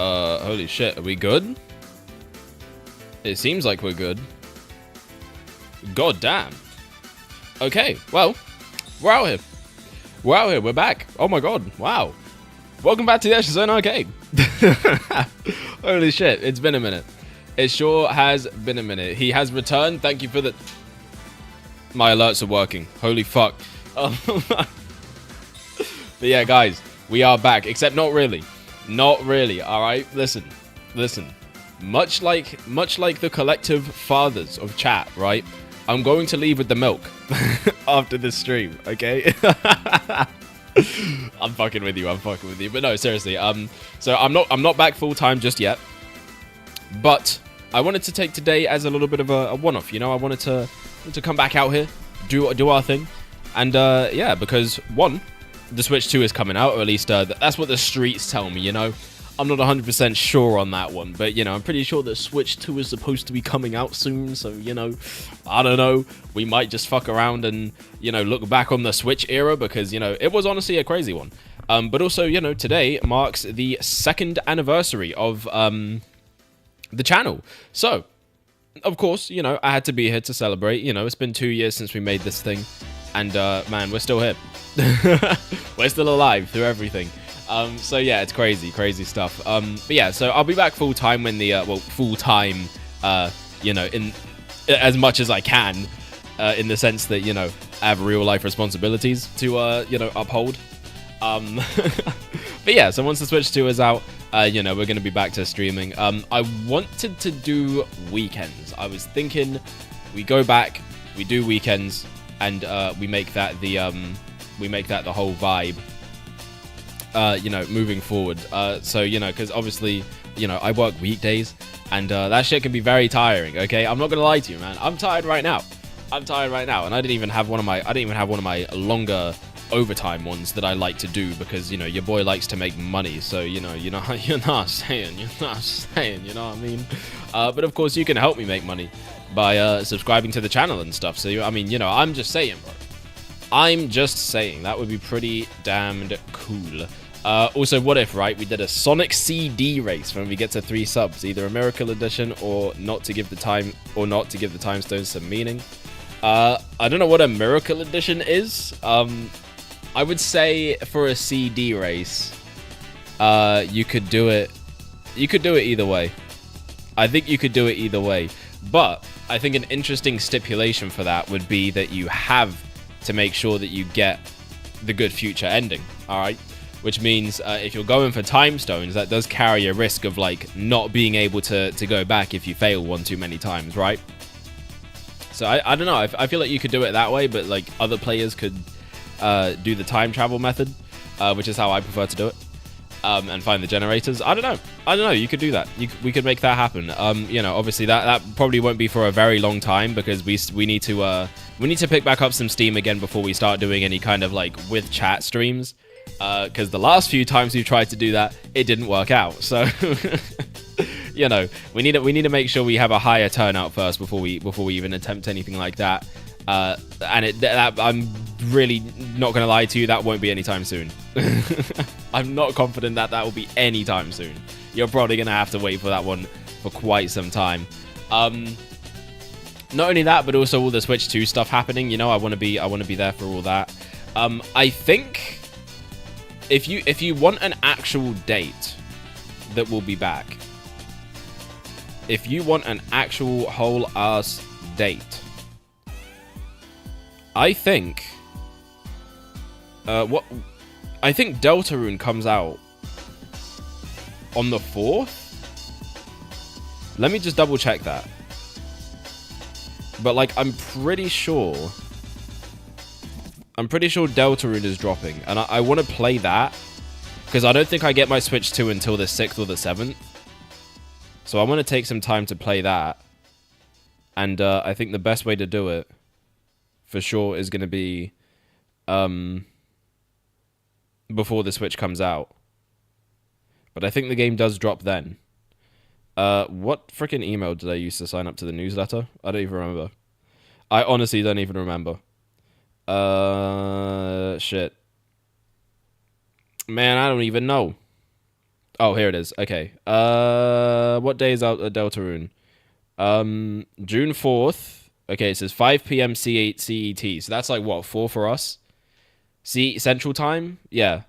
Holy shit, are we good? It seems like we're good. God damn. Okay, well, we're out here. We're out here, we're back. Oh my god, wow. Welcome back to the Ashes Zone Arcade. Holy shit, it's been a minute. It sure has been a minute. He has returned, thank you for the... My alerts are working, holy fuck. But yeah, guys, we are back, except not really. Not really, alright? Listen. Much like the collective fathers of chat, right? I'm going to leave with the milk after this stream, okay? I'm fucking with you, but no, seriously. So I'm not back full time just yet, but I wanted to take today as a little bit of a one-off. You know, I wanted to come back out here, do our thing, and yeah, because one, the Switch 2 is coming out, or at least that's what the streets tell me. You know, I'm not 100% sure on that one, but you know, I'm pretty sure that Switch 2 is supposed to be coming out soon. So you know, I don't know. We might just fuck around and you know look back on the Switch era because you know it was honestly a crazy one. But also you know today marks the 2nd anniversary of the channel. So of course you know I had to be here to celebrate. You know it's been 2 years since we made this thing, and man, we're still here. We're still alive through everything. So yeah, it's crazy stuff. But yeah, so I'll be back full time when the full time, you know, in as much as I can, in the sense that you know I have real life responsibilities to you know uphold. But yeah, so once the Switch 2 is out, you know we're gonna be back to streaming. I wanted to do weekends. I was thinking we go back, we do weekends, and we make that the whole vibe. You know, moving forward. So, you know, because obviously, you know, I work weekdays, and that shit can be very tiring, okay? I'm not gonna lie to you, man. I'm tired right now. And I didn't even have one of my longer overtime ones that I like to do because, you know, your boy likes to make money. So, you know what I'm saying, you know what I mean? But of course, you can help me make money by subscribing to the channel and stuff. So, I mean, you know, I'm just saying, bro. That would be pretty damned cool. Also, what if, right, we did a Sonic CD race when we get to 3 subs, either a Miracle Edition or not to give the time stones some meaning. I don't know what a Miracle Edition is. I would say for a CD race, you could do it either way. I think you could do it either way. But I think an interesting stipulation for that would be that you have to make sure that you get the good future ending, alright? Which means if you're going for time stones, that does carry a risk of like not being able to go back if you fail one too many times, right? So I don't know, I feel like you could do it that way, but like other players could do the time travel method, which is how I prefer to do it, and find the generators. I don't know, you could do that. We could make that happen. You know, obviously that probably won't be for a very long time because we need to pick back up some Steam again before we start doing any kind of like with chat streams, because the last few times we've tried to do that, it didn't work out. So you know, we need to make sure we have a higher turnout first before we even attempt anything like that. And I'm really not gonna lie to you, that won't be anytime soon. I'm not confident that will be anytime soon. You're probably gonna have to wait for that one for quite some time. Not only that, but also all the Switch 2 stuff happening. You know, I want to be there for all that. I think if you want an actual date that will be back, if you want an actual whole ass date, I think I think Deltarune comes out on the 4th. Let me just double check that. But like I'm pretty sure Deltarune is dropping, and I want to play that because I don't think I get my Switch 2 until the 6th or the 7th. So I want to take some time to play that, and I think the best way to do it for sure is going to be before the Switch comes out. But I think the game does drop then. What freaking email did I use to sign up to the newsletter? I don't even remember. I honestly don't even remember. Shit. Man, I don't even know. Oh, here it is. Okay. What day is out Deltarune? June 4th. Okay, it says 5 p.m. CET. So that's like what, 4 for us? Central Time? Yeah.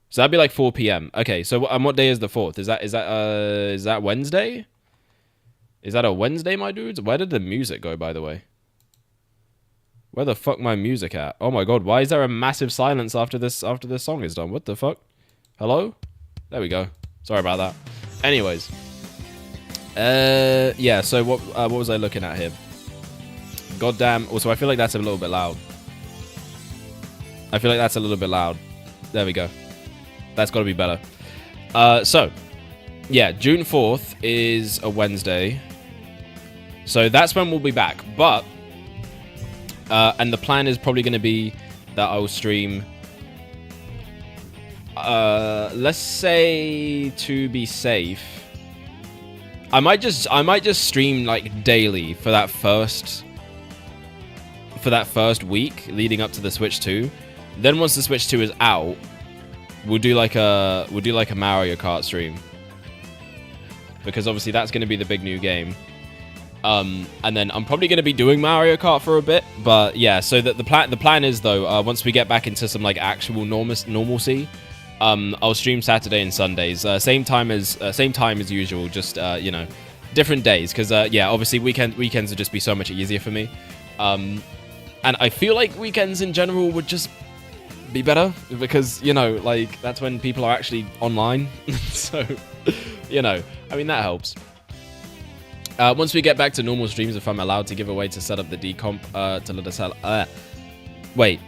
So that'd be like 4 p.m. Okay, so what day is the 4th? Is that Wednesday? Is that a Wednesday, my dudes? Where did the music go, by the way? Where the fuck my music at? Oh my god, why is there a massive silence after this song is done? What the fuck? Hello? There we go. Sorry about that. Anyways. Yeah, so what was I looking at here? Goddamn. Also, I feel like that's a little bit loud. There we go. That's got to be better. So, yeah, June 4th is a Wednesday. So that's when we'll be back. But, and the plan is probably going to be that I will stream, let's say, to be safe, I might just stream like daily for that first week leading up to the Switch 2. Then once the Switch 2 is out, we'll do like a Mario Kart stream, because obviously that's going to be the big new game. And then I'm probably going to be doing Mario Kart for a bit, but yeah. So that the plan is though, once we get back into some like actual normalcy, I'll stream Saturday and Sundays, same time as usual, just you know, different days, because yeah, obviously weekends would just be so much easier for me, and I feel like weekends in general would just be better, because, you know, like, that's when people are actually online. So, you know, I mean, that helps. Once we get back to normal streams, if I'm allowed to give away to set up the decomp, to let us wait.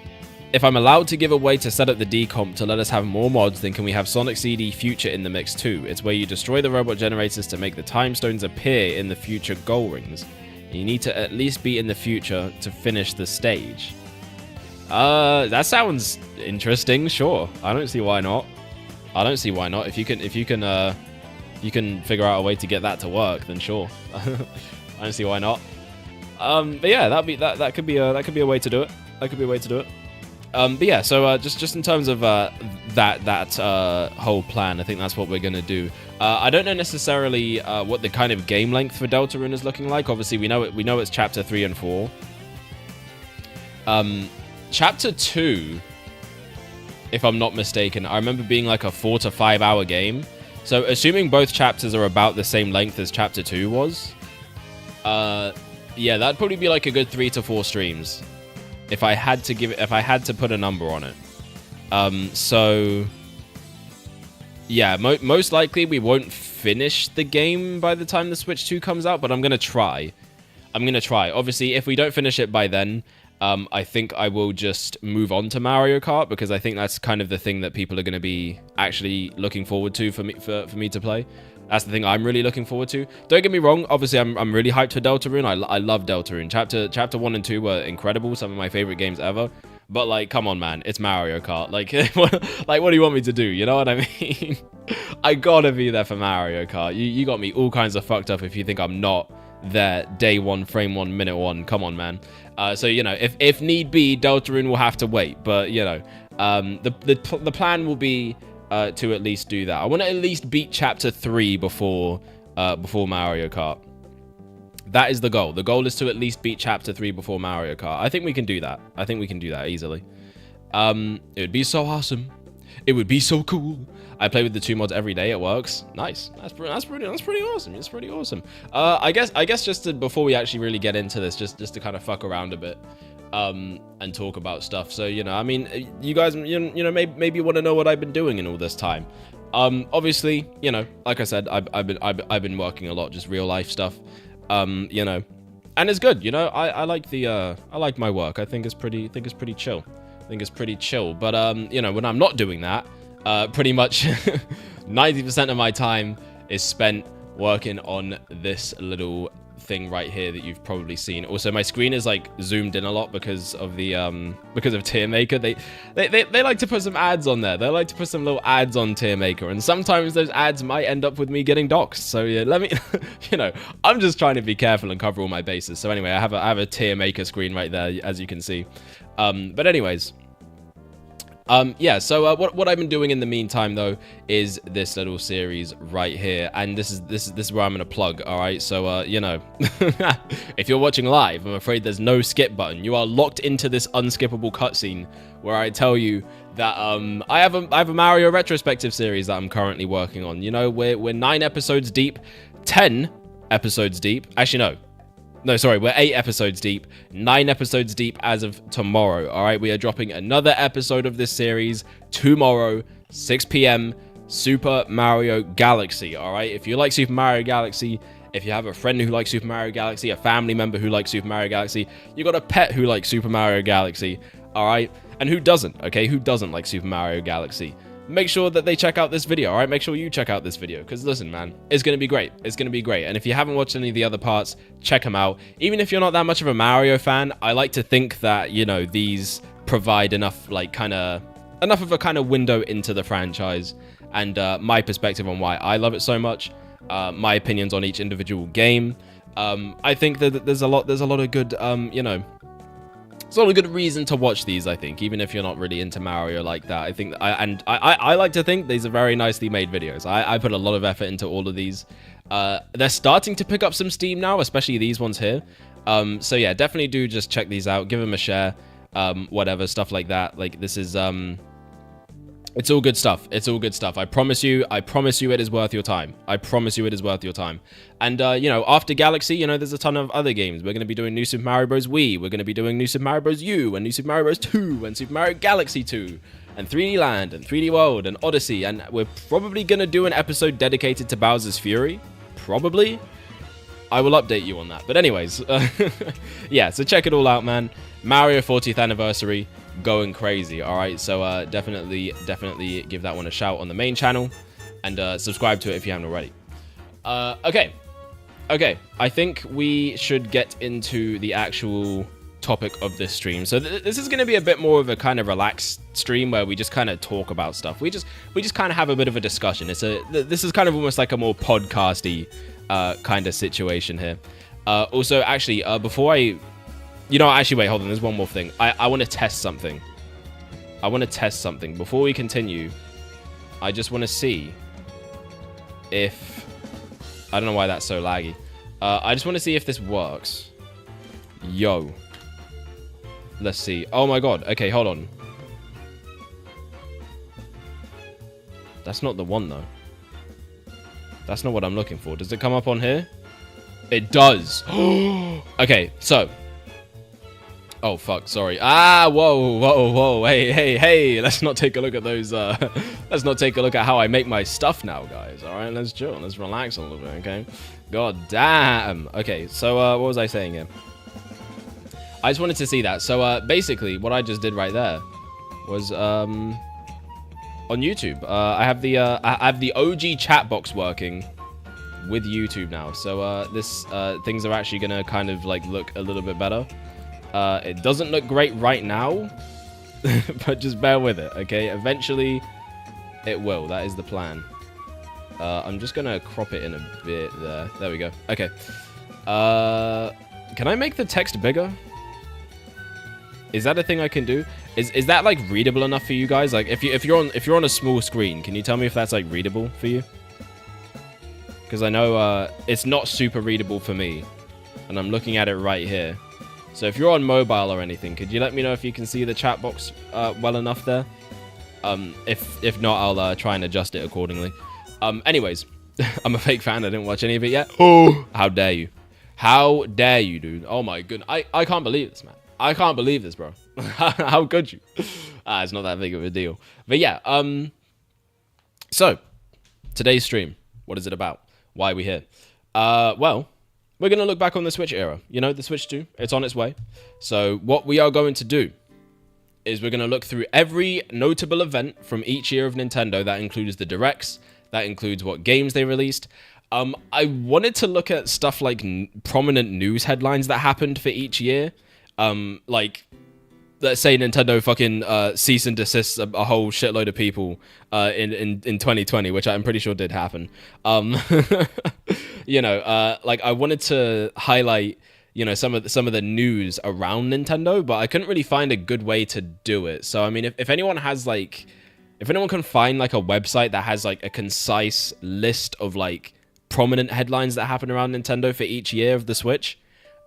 If I'm allowed to give away to set up the decomp to let us have more mods, then can we have Sonic CD Future in the mix too? It's where you destroy the robot generators to make the time stones appear in the future goal rings. And you need to at least be in the future to finish the stage. That sounds interesting. Sure, I don't see why not. If you can figure out a way to get that to work, then sure. I don't see why not. But yeah, that could be a way to do it. But yeah, so just in terms of that whole plan, I think that's what we're gonna do. I don't know necessarily what the kind of game length for Deltarune is looking like. Obviously, we know it's chapter 3 and 4. Chapter 2, if I'm not mistaken, I remember being like a 4 to 5 hour game. So assuming both chapters are about the same length as chapter 2 was, yeah, that'd probably be like a good 3 to 4 streams if I had to put a number on it. So yeah, most likely we won't finish the game by the time the Switch 2 comes out, but I'm gonna try. Obviously, if we don't finish it by then, I think I will just move on to Mario Kart, because I think that's kind of the thing that people are going to be actually looking forward to for me to play. That's the thing I'm really looking forward to. Don't get me wrong, obviously I'm really hyped for Deltarune. I love Deltarune. Chapter 1 and 2 were incredible, some of my favorite games ever. But like, come on, man, it's Mario Kart. Like, what do you want me to do? You know what I mean? I gotta be there for Mario Kart. You got me all kinds of fucked up if you think I'm not there day 1, frame 1, minute 1. Come on, man. So, you know, if need be, Deltarune will have to wait. But, you know, the plan will be to at least do that. I want to at least beat Chapter 3 before Mario Kart. That is the goal. The goal is to at least beat Chapter 3 before Mario Kart. I think we can do that. Easily. It would be so awesome. It would be so cool. I play with the 2 mods every day. It works. Nice. That's pretty awesome. It's pretty awesome. I guess just before we actually really get into this, just to kind of fuck around a bit, and talk about stuff. So, you know, I mean, you guys, you know, maybe you want to know what I've been doing in all this time. Obviously, you know, like I said, I've been working a lot, just real life stuff. You know, and it's good. You know, I like my work. I think it's pretty chill. But you know, when I'm not doing that, pretty much 90% of my time is spent working on this little thing right here that you've probably seen. Also, my screen is like zoomed in a lot because of the because of Tier Maker. They like to put some ads on there. They like to put some little ads on Tier Maker, and sometimes those ads might end up with me getting doxxed. So yeah, let me you know, I'm just trying to be careful and cover all my bases. So anyway, I have a Tier Maker screen right there, as you can see. But anyways, Yeah, so what I've been doing in the meantime though is this little series right here, and this is where I'm gonna plug. All right, so you know, if you're watching live, I'm afraid there's no skip button. You are locked into this unskippable cutscene where I tell you that I have a Mario retrospective series that I'm currently working on. You know, we're 9 episodes deep, 10 episodes deep. Actually, no, sorry, we're 8 episodes deep, 9 episodes deep as of tomorrow. All right, we are dropping another episode of this series tomorrow, 6 p.m. Super Mario Galaxy. All right, if you like Super Mario Galaxy, if you have a friend who likes Super Mario Galaxy, a family member who likes Super Mario Galaxy, you got a pet who likes Super Mario Galaxy. All right, and who doesn't? Okay, who doesn't like Super Mario Galaxy? Make sure that they check out this video, all right? Make sure you check out this video, because listen, man, it's going to be great. It's going to be great. And if you haven't watched any of the other parts, check them out. Even if you're not that much of a Mario fan, I like to think that, you know, these provide enough, like, enough of a kind of window into the franchise and my perspective on why I love it so much, my opinions on each individual game. I think that there's a lot of good, you know, it's not a good reason to watch these, I think, even if you're not really into Mario like that. I think, I like to think these are very nicely made videos. I put a lot of effort into all of these. They're starting to pick up some steam now, especially these ones here. So yeah, definitely do just check these out, give them a share, whatever, stuff like that. Like, this is, it's all good stuff. It's all good stuff. I promise you it is worth your time. I promise you it is worth your time. And, you know, after Galaxy, you know, there's a ton of other games. We're going to be doing New Super Mario Bros. Wii. We're going to be doing New Super Mario Bros. U and New Super Mario Bros. 2 and Super Mario Galaxy 2 and 3D Land and 3D World and Odyssey. And we're probably going to do an episode dedicated to Bowser's Fury. Probably. I will update you on that. But anyways, yeah, so check it all out, man. Mario 40th anniversary. Going crazy. All right, so definitely give that one a shout on the main channel, and subscribe to it if you haven't already. Okay, I think we should get into the actual topic of this stream. So this is going to be a bit more of a kind of relaxed stream where we just kind of talk about stuff. We just kind of have a bit of a discussion. This is kind of almost like a more podcasty kind of situation here. Also, actually, before I... You know, actually, wait, hold on. There's one more thing. I want to test something. Before we continue, I just want to see if... I don't know why that's so laggy. I just want to see if this works. Yo. Let's see. Oh my god. Okay, hold on. That's not the one, though. That's not what I'm looking for. Does it come up on here? It does. Okay, so... Oh, fuck, sorry. Whoa. Hey. Let's not take a look at those, let's not take a look at how I make my stuff now, guys. All right, let's chill. Let's relax a little bit, okay? God damn. Okay, so, what was I saying here? I just wanted to see that. So, basically, what I just did right there was, on YouTube. I have the OG chat box working with YouTube now. So, things are actually gonna kind of, like, look a little bit better. It doesn't look great right now, but just bear with it, okay? Eventually, it will. That is the plan. I'm just going to crop it in a bit there. There we go. Okay. Can I make the text bigger? Is that a thing I can do? Is that, like, readable enough for you guys? Like, if you're on a small screen, can you tell me if that's, like, readable for you? Because I know it's not super readable for me, and I'm looking at it right here. So if you're on mobile or anything, could you let me know if you can see the chat box well enough there? If not, I'll try and adjust it accordingly. Anyways, I'm a fake fan. I didn't watch any of it yet. Oh, how dare you? How dare you, dude? Oh my goodness. I can't believe this, man. I can't believe this, bro. How could you? It's not that big of a deal. But yeah, so today's stream, what is it about? Why are we here? Well, we're going to look back on the Switch era. You know, the Switch 2, it's on its way. So what we are going to do is we're going to look through every notable event from each year of Nintendo. That includes the Directs. That includes what games they released. I wanted to look at stuff like prominent news headlines that happened for each year. Like, let's say Nintendo fucking cease and desist a whole shitload of people in 2020, which I'm pretty sure did happen. You know, like, I wanted to highlight, you know, some of the news around Nintendo, but I couldn't really find a good way to do it. So I mean, if anyone has like, if anyone can find like a website that has like a concise list of like prominent headlines that happen around Nintendo for each year of the Switch,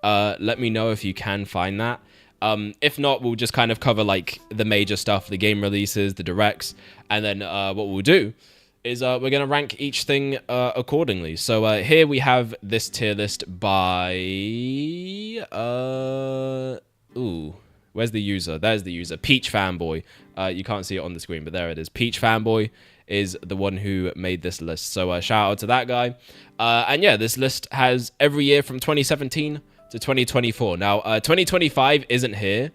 let me know if you can find that. If not, we'll just kind of cover like the major stuff, the game releases, the directs, and then what we'll do is we're going to rank each thing accordingly. So here we have this tier list by... ooh, where's the user? There's the user, Peach Fanboy. You can't see it on the screen, but there it is. Peach Fanboy is the one who made this list. So shout out to that guy. And yeah, this list has every year from 2017 to 2024. Now, 2025 isn't here.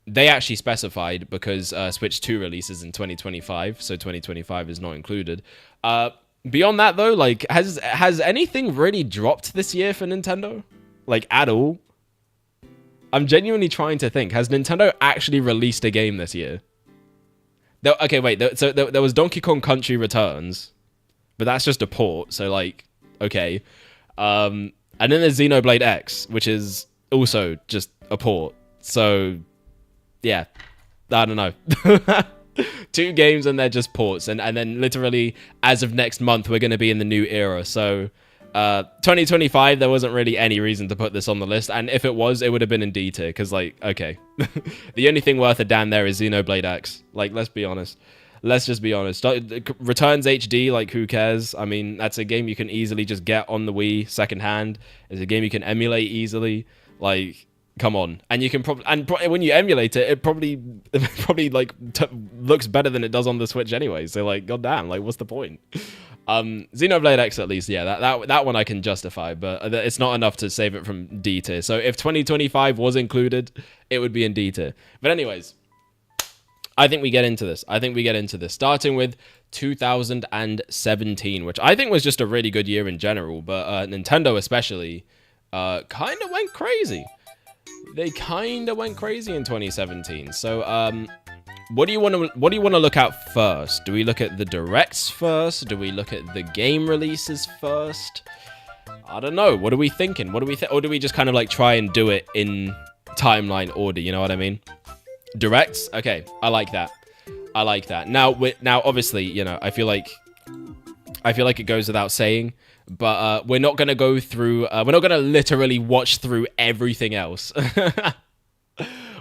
They actually specified because Switch 2 releases in 2025, so 2025 is not included. Beyond that, though, like, has anything really dropped this year for Nintendo? Like, at all? I'm genuinely trying to think. Has Nintendo actually released a game this year? Okay, wait. So there was Donkey Kong Country Returns, but that's just a port, so, like, okay. And then there's Xenoblade X, which is also just a port. So, yeah, I don't know. 2 games and they're just ports. And then literally, as of next month, we're going to be in the new era. So, 2025, there wasn't really any reason to put this on the list. And if it was, it would have been in D tier. Because, like, okay. The only thing worth a damn there is Xenoblade X. Like, let's be honest. Let's just be honest. Returns HD, like, who cares? I mean, that's a game you can easily just get on the Wii secondhand. It's a game you can emulate easily. Like, come on. And you can probably... when you emulate it, it probably like, looks better than it does on the Switch anyway. So, like, goddamn, like, what's the point? Xenoblade X, at least, yeah, that one I can justify. But it's not enough to save it from D tier. So, if 2025 was included, it would be in D tier. But anyways... I think we get into this. Starting with 2017, which I think was just a really good year in general, but Nintendo especially kind of went crazy. They kind of went crazy in 2017. So what do you want to look at first? Do we look at the directs first? Do we look at the game releases first? I don't know. What are we thinking? Or do we just kind of like try and do it in timeline order? You know what I mean? Directs? Okay, I like that. Now, obviously, you know, I feel like it goes without saying, but we're not gonna go through. We're not gonna literally watch through everything else.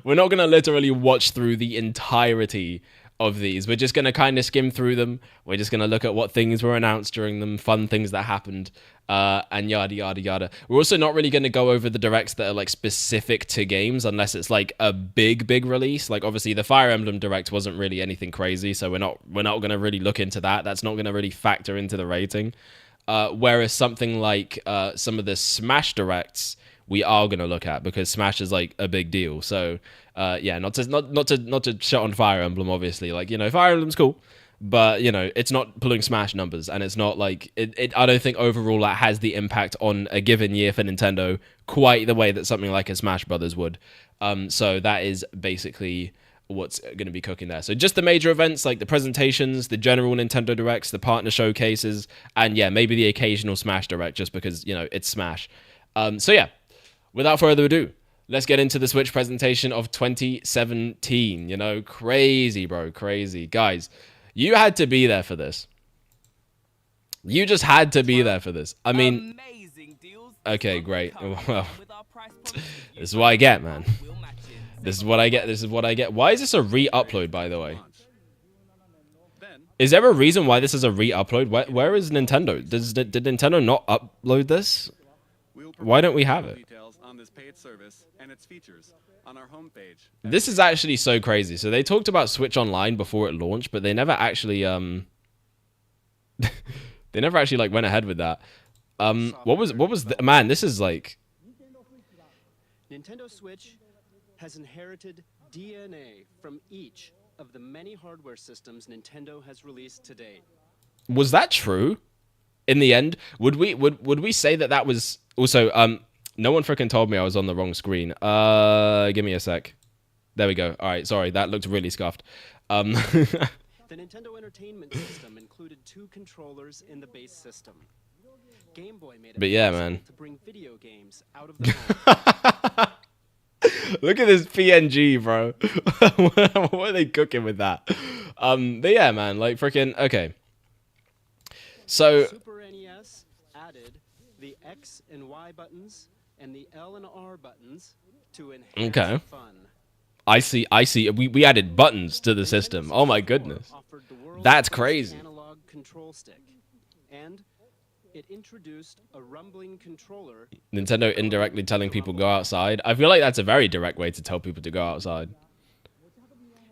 We're not gonna literally watch through the entirety of these. We're just gonna kind of skim through them. We're just gonna look at what things were announced during them, fun things that happened, and yada yada yada. We're also not really gonna go over the directs that are like specific to games unless it's like a big release. Like obviously the Fire Emblem direct wasn't really anything crazy, so we're not gonna really look into that. That's not gonna really factor into the rating. Whereas something like some of the Smash directs we are going to look at because Smash is like a big deal. So yeah, not to shut on Fire Emblem, obviously. Like, you know, Fire Emblem's cool, but you know, it's not pulling Smash numbers, and it's not like it I don't think overall that has the impact on a given year for Nintendo quite the way that something like a Smash Brothers would. So that is basically what's going to be cooking there. So just the major events like the presentations, the general Nintendo Directs, the partner showcases, and yeah, maybe the occasional Smash Direct just because, you know, it's Smash. So yeah, without further ado, let's get into the Switch presentation of 2017. You know, crazy, bro, crazy. Guys, you had to be there for this. You just had to be there for this. I mean, okay, great. Well, this is what I get, man. This is what I get. Why is this a re-upload, by the way? Is there a reason why this is a re-upload? Where is Nintendo? Did Nintendo not upload this? Why don't we have it? This is actually so crazy. So they talked about Switch Online before it launched, but they never actually they never actually like went ahead with that. What was man, this is like Nintendo Switch has inherited DNA from each of the many hardware systems Nintendo has released to date. Was that true? In the end, would we say that was also no one freaking told me I was on the wrong screen. Give me a sec. There we go. All right, sorry, that looked really scuffed. The Nintendo Entertainment System included 2 controllers in the base system. Game Boy made it But yeah, possible man. to bring video games out of the home. Look at this PNG, bro. What are they cooking with that? But yeah, man, like freaking okay. So Super NES added the X and Y buttons and the L and R buttons to enhance Okay. fun. I see. We added buttons to the system. Oh my goodness. Offered the world's That's first crazy. Analog control stick, and it introduced a rumbling controller. Nintendo indirectly telling people go outside. I feel like that's a very direct way to tell people to go outside.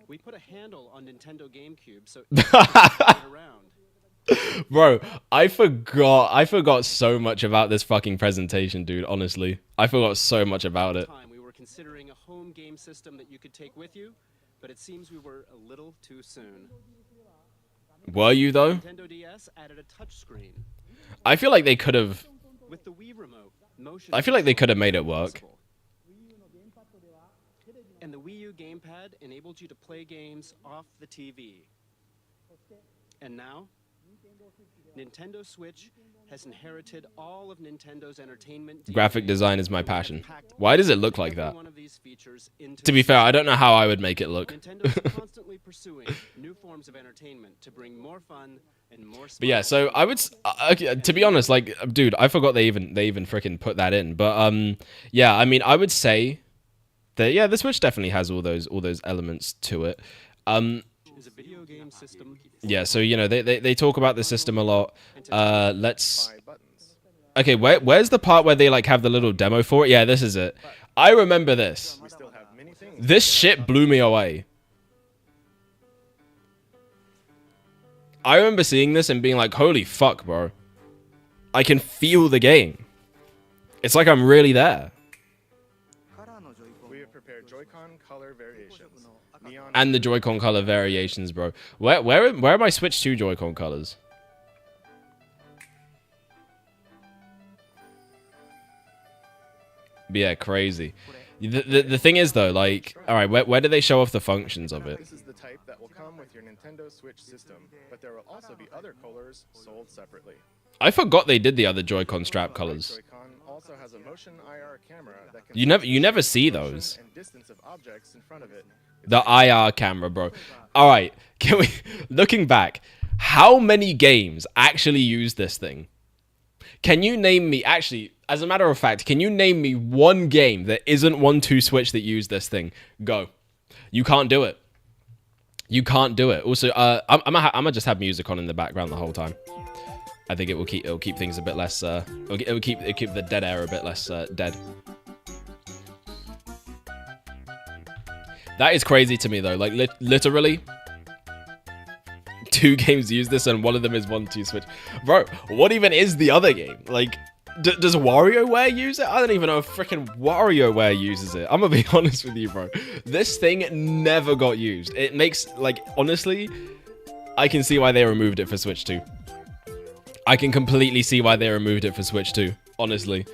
We put a handle on Nintendo GameCube so it could slide around. Bro, I forgot so much about this fucking presentation, dude, honestly. I forgot so much about it. Time we were considering a home game system that you could take with you, but it seems we were a little too soon. Were you though? Nintendo DS added a touchscreen. I feel like they could have With the Wii remote, motion I feel like they control could have made it was work. possible. And the Wii U gamepad enabled you to play games off the TV. And now, Nintendo Switch has inherited all of Nintendo's entertainment Graphic DNA design is my and has passion. packed Why does it every look like that? one of these features into To be fair, I don't know how I would make it look. Nintendo's constantly pursuing new forms of entertainment to bring more fun and more. But yeah, so I would okay, to be honest, like dude, I forgot they even freaking put that in. But yeah, I mean, I would say that yeah, the Switch definitely has all those elements to it. Is a video game system. Yeah, so you know, they talk about the system a lot. Let's Okay, where's the part where they like have the little demo for it? Yeah, this is it. I remember this. This shit blew me away. I remember seeing this and being like, holy fuck, bro. I can feel the game. It's like I'm really there. We have prepared Joy-Con color variations. Neon And the Joy-Con color variations, bro. Where are my Switch 2 Joy-Con colors? But yeah, crazy. The thing is though, like, all right, where do they show off the functions of it? This is the type that will come with your Nintendo Switch system, but there will also be other colors sold separately. I forgot they did the other Joy-Con strap colors. Joy-Con also has a motion IR camera that can You never see motion those. and distance of objects in front of it. The IR camera, bro. All right, can we? Looking back, how many games actually use this thing? Can you name me? Actually, as a matter of fact, can you name me one game that isn't 1-2 Switch that used this thing? Go. You can't do it. You can't do it. Also, I'm gonna just have music on in the background the whole time. I think it'll keep things a bit less. It'll keep the dead air a bit less dead. That is crazy to me though. Like literally, 2 games use this and one of them is 1-2 Switch. Bro, what even is the other game? Like, does WarioWare use it? I don't even know if freaking WarioWare uses it. I'm gonna be honest with you, bro. This thing never got used. It makes, like, honestly, I can see why they removed it for Switch 2. I can completely see why they removed it for Switch 2, honestly.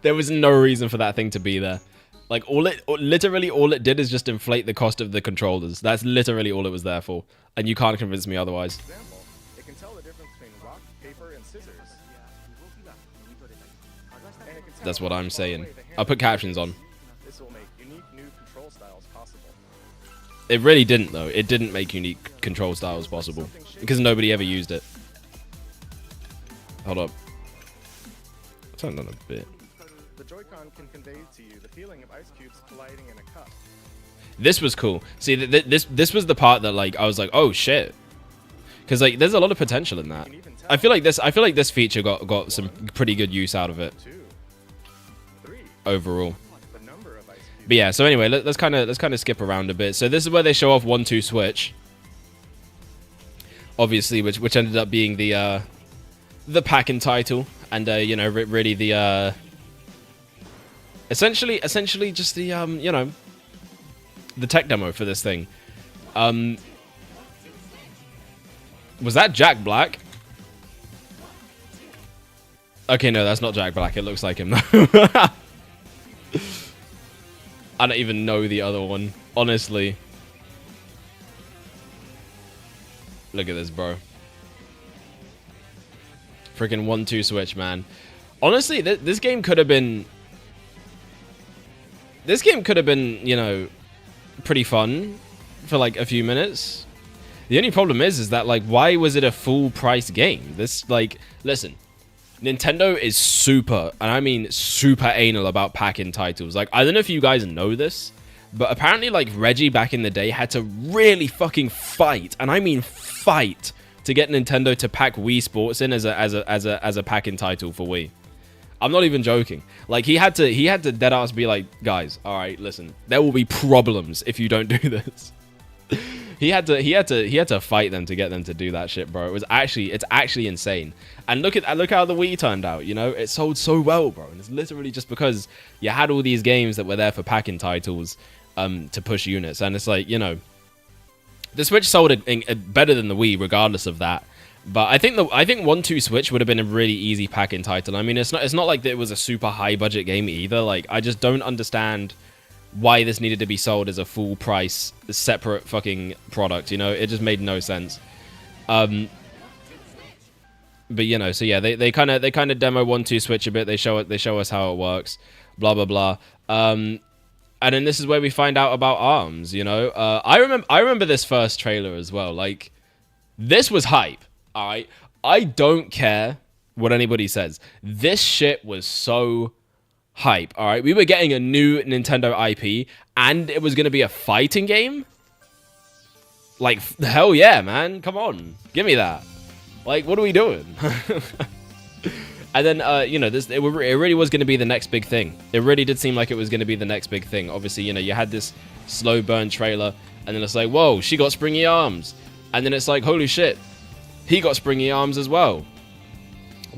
There was no reason for that thing to be there. Like, literally all it did is just inflate the cost of the controllers. That's literally all it was there for. And you can't convince me otherwise. Example, it can tell the difference between rock, paper, and scissors. And it can tell That's what I'm how far saying. away the I'll hand put captions on. This will make unique new control styles possible. It really didn't, though. It didn't make unique control styles possible. Because nobody ever used it. Hold up. Turn on a bit. The Joy-Con can convey to you the feeling of ice cubes colliding in a cup. This was cool. See, this was the part that, like, I was like, oh shit, because like there's a lot of potential in that. I feel like this feature got some pretty good use out of it 2, 3, overall. the number of ice cubes. But yeah, so anyway, let's kind of skip around a bit. So this is where they show off 1-2 Switch, obviously, which ended up being the pack-in title, and you know, really the essentially just the you know, the tech demo for this thing. Was that Jack Black? Okay, no, that's not Jack Black. It looks like him though. I don't even know the other one, honestly. Look at this, bro. Freaking 1-2 switch, man. Honestly, this game could have been... This game could have been, you know, pretty fun for like a few minutes. The only problem is that, like, why was it a full price game? This, like, listen, Nintendo is super, and I mean super anal about packing titles. Like, I don't know if you guys know this, but apparently, like, Reggie back in the day had to really fucking fight, and I mean fight, to get Nintendo to pack Wii Sports in as a packing title for Wii. I'm not even joking. Like, he had to deadass be like, guys, all right, listen, there will be problems if you don't do this. He had to fight them to get them to do that shit, bro. It's actually insane. And look how the Wii turned out. You know, it sold so well, bro. And it's literally just because you had all these games that were there for packing titles, to push units. And it's like, you know, the Switch sold it better than the Wii, regardless of that. But I think 1-2 Switch would have been a really easy packing title. I mean, it's not like that it was a super high budget game either. Like, I just don't understand why this needed to be sold as a full price separate fucking product, you know? It just made no sense. But you know, so yeah, they kind of demo 1-2 Switch a bit. They show us how it works, blah blah blah. And then this is where we find out about ARMS, you know? I remember this first trailer as well. Like, this was hype, all right? I don't care what anybody says. This shit was so hype, all right? We were getting a new Nintendo IP, and it was going to be a fighting game? Like, hell yeah, man. Come on. Give me that. Like, what are we doing? And then, you know, it really was going to be the next big thing. It really did seem like it was going to be the next big thing. Obviously, you know, you had this slow burn trailer, and then it's like, whoa, she got springy arms. And then it's like, holy shit, he got springy arms as well.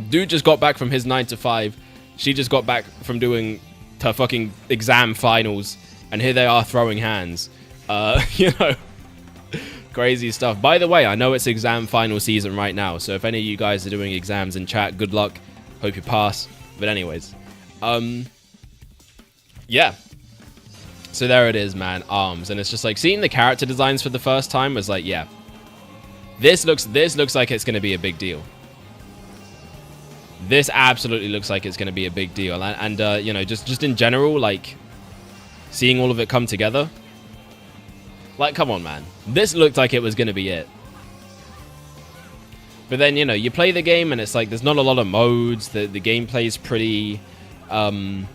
Dude just got back from his 9 to 5. She just got back from doing her fucking exam finals, and here they are throwing hands. You know, crazy stuff. By the way, I know it's exam final season right now, so if any of you guys are doing exams in chat, good luck. Hope you pass. But anyways, yeah. So there it is, man. ARMS, and it's just like seeing the character designs for the first time was like, yeah, this looks like it's gonna be a big deal. This absolutely looks like it's going to be a big deal. And you know, just in general, like, seeing all of it come together. Like, come on, man. This looked like it was going to be it. But then, you know, you play the game, and it's like, there's not a lot of modes. The gameplay's pretty... the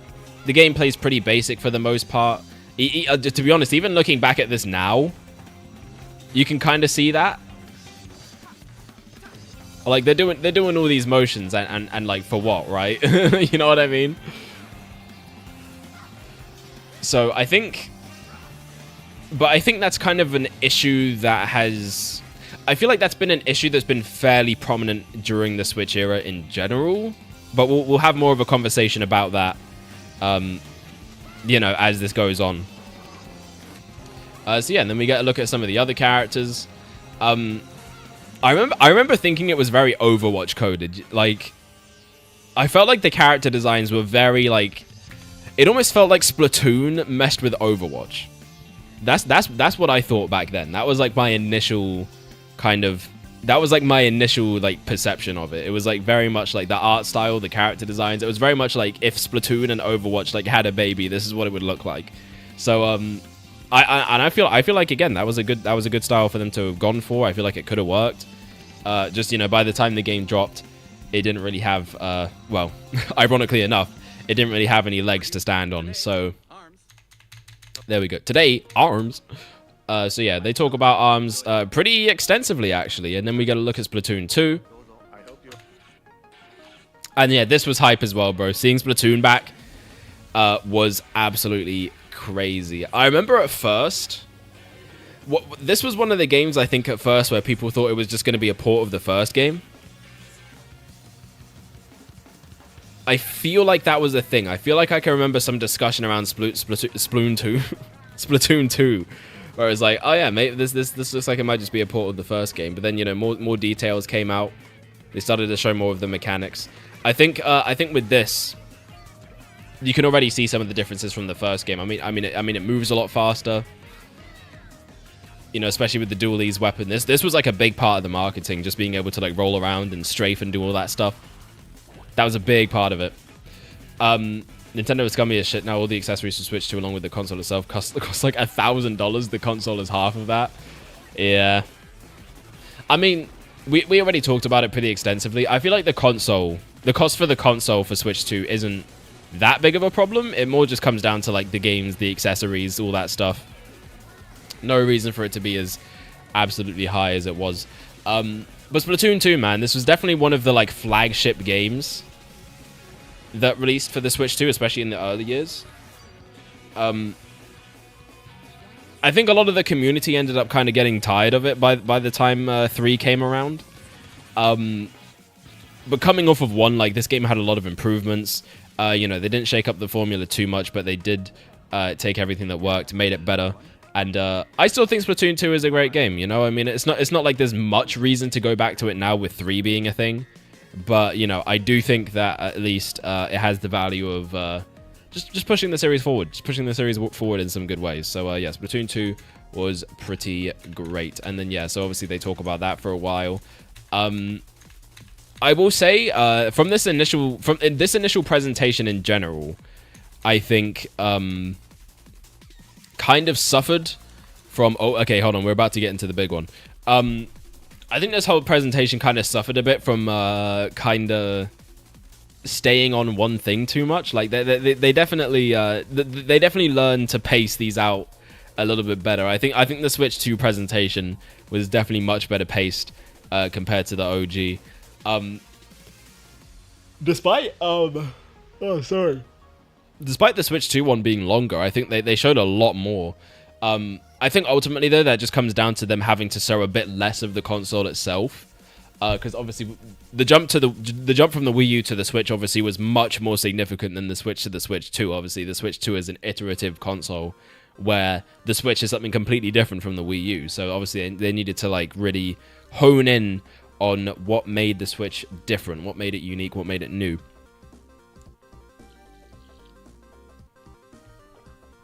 gameplay's pretty basic for the most part. To be honest, even looking back at this now, you can kind of see that. Like, they're doing all these motions and like, for what, right? You know what I mean? So I think that's kind of an issue that has... I feel like that's been an issue that's been fairly prominent during the Switch era in general. But we'll have more of a conversation about that, you know, as this goes on. So yeah, and then we get a look at some of the other characters. I remember thinking it was very Overwatch coded. Like, I felt like the character designs were very, like, it almost felt like Splatoon meshed with Overwatch. That's what I thought back then. That was like my initial like perception of it. It was like very much like the art style, the character designs. It was very much like if Splatoon and Overwatch like had a baby, this is what it would look like. So I feel like, again, that was a good style for them to have gone for. I feel like it could have worked. Just, you know, by the time the game dropped, it didn't really have, well, ironically enough, it didn't really have any legs to stand on. So there we go. Today, ARMS. So yeah, they talk about ARMS pretty extensively, actually. And then we get a look at Splatoon 2. And yeah, this was hype as well, bro. Seeing Splatoon back was absolutely crazy. I remember at first, this was one of the games, I think, at first where people thought it was just going to be a port of the first game. I feel like that was a thing. I feel like I can remember some discussion around Splatoon 2, Splatoon 2, where it was like, oh yeah, mate, this looks like it might just be a port of the first game. But then, you know, more details came out. They started to show more of the mechanics. I think with this, you can already see some of the differences from the first game. I mean, it moves a lot faster. You know, especially with the dual ease weapon. This was like a big part of the marketing, just being able to like roll around and strafe and do all that stuff. That was a big part of it. Nintendo is scummy as shit now. All the accessories for Switch 2 along with the console itself cost like $1,000. The console is half of that. Yeah. I mean, we already talked about it pretty extensively. I feel like the cost for the console for Switch 2 isn't that big of a problem. It more just comes down to like the games, the accessories, all that stuff. No reason for it to be as absolutely high as it was. But Splatoon 2, man, this was definitely one of the like flagship games that released for the Switch 2, especially in the early years. I think a lot of the community ended up kind of getting tired of it by the time 3 came around. But coming off of 1, like, this game had a lot of improvements. You know, they didn't shake up the formula too much, but they did take everything that worked, made it better. And I still think Splatoon 2 is a great game, you know? I mean, it's not like there's much reason to go back to it now with 3 being a thing. But, you know, I do think that at least it has the value of just pushing the series forward. Just pushing the series forward in some good ways. So, yeah, Splatoon 2 was pretty great. And then, yeah, so obviously they talk about that for a while. I will say, from this initial presentation in general, I think kind of suffered from... Oh, okay, hold on. We're about to get into the big one. I think this whole presentation kind of suffered a bit from kind of staying on one thing too much. Like they definitely learned to pace these out a little bit better. I think the Switch 2 presentation was definitely much better paced compared to the OG. Despite the Switch 2 one being longer, I think they showed a lot more. I think ultimately, though, that just comes down to them having to show a bit less of the console itself. Because obviously, the jump from the Wii U to the Switch obviously was much more significant than the Switch to the Switch 2. Obviously, the Switch 2 is an iterative console, where the Switch is something completely different from the Wii U. So obviously, they needed to like really hone in on what made the Switch different, what made it unique, what made it new.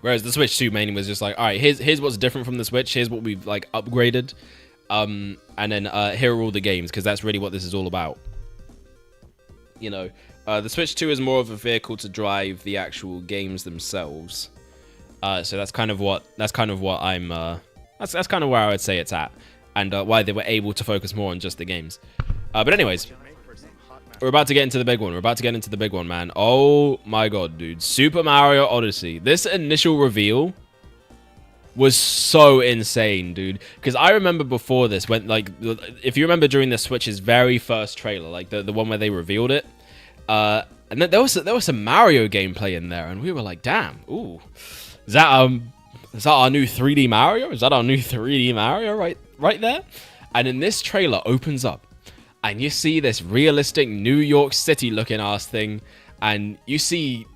Whereas the Switch 2 mainly was just like, all right, here's what's different from the Switch. Here's what we've like upgraded, and then here are all the games, because that's really what this is all about. You know, the Switch 2 is more of a vehicle to drive the actual games themselves. So that's kind of what I'm. That's kind of where I would say it's at, and why they were able to focus more on just the games. But anyways. We're about to get into the big one. Man. Oh my god, dude. Super Mario Odyssey. This initial reveal was so insane, dude. Because I remember before this, when, like, if you remember during the Switch's very first trailer, like the one where they revealed it, and then there was some Mario gameplay in there, and we were like, damn, ooh. Is that our new 3D Mario? Is that our new 3D Mario right there? And then this trailer opens up, and you see this realistic New York City looking ass thing, and you see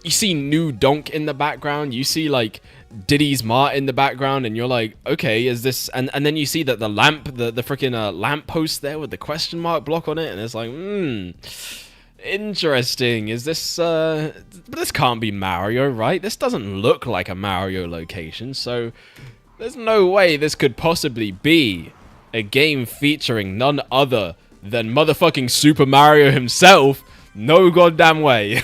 New Donk in the background, you see like Diddy's Mart in the background, and you're like, okay, is this, and then you see that the freaking lamp post there with the question mark block on it, and it's like, interesting. Is this but this can't be Mario, right? This doesn't look like a Mario location, so there's no way this could possibly be a game featuring none other than motherfucking Super Mario himself. No goddamn way.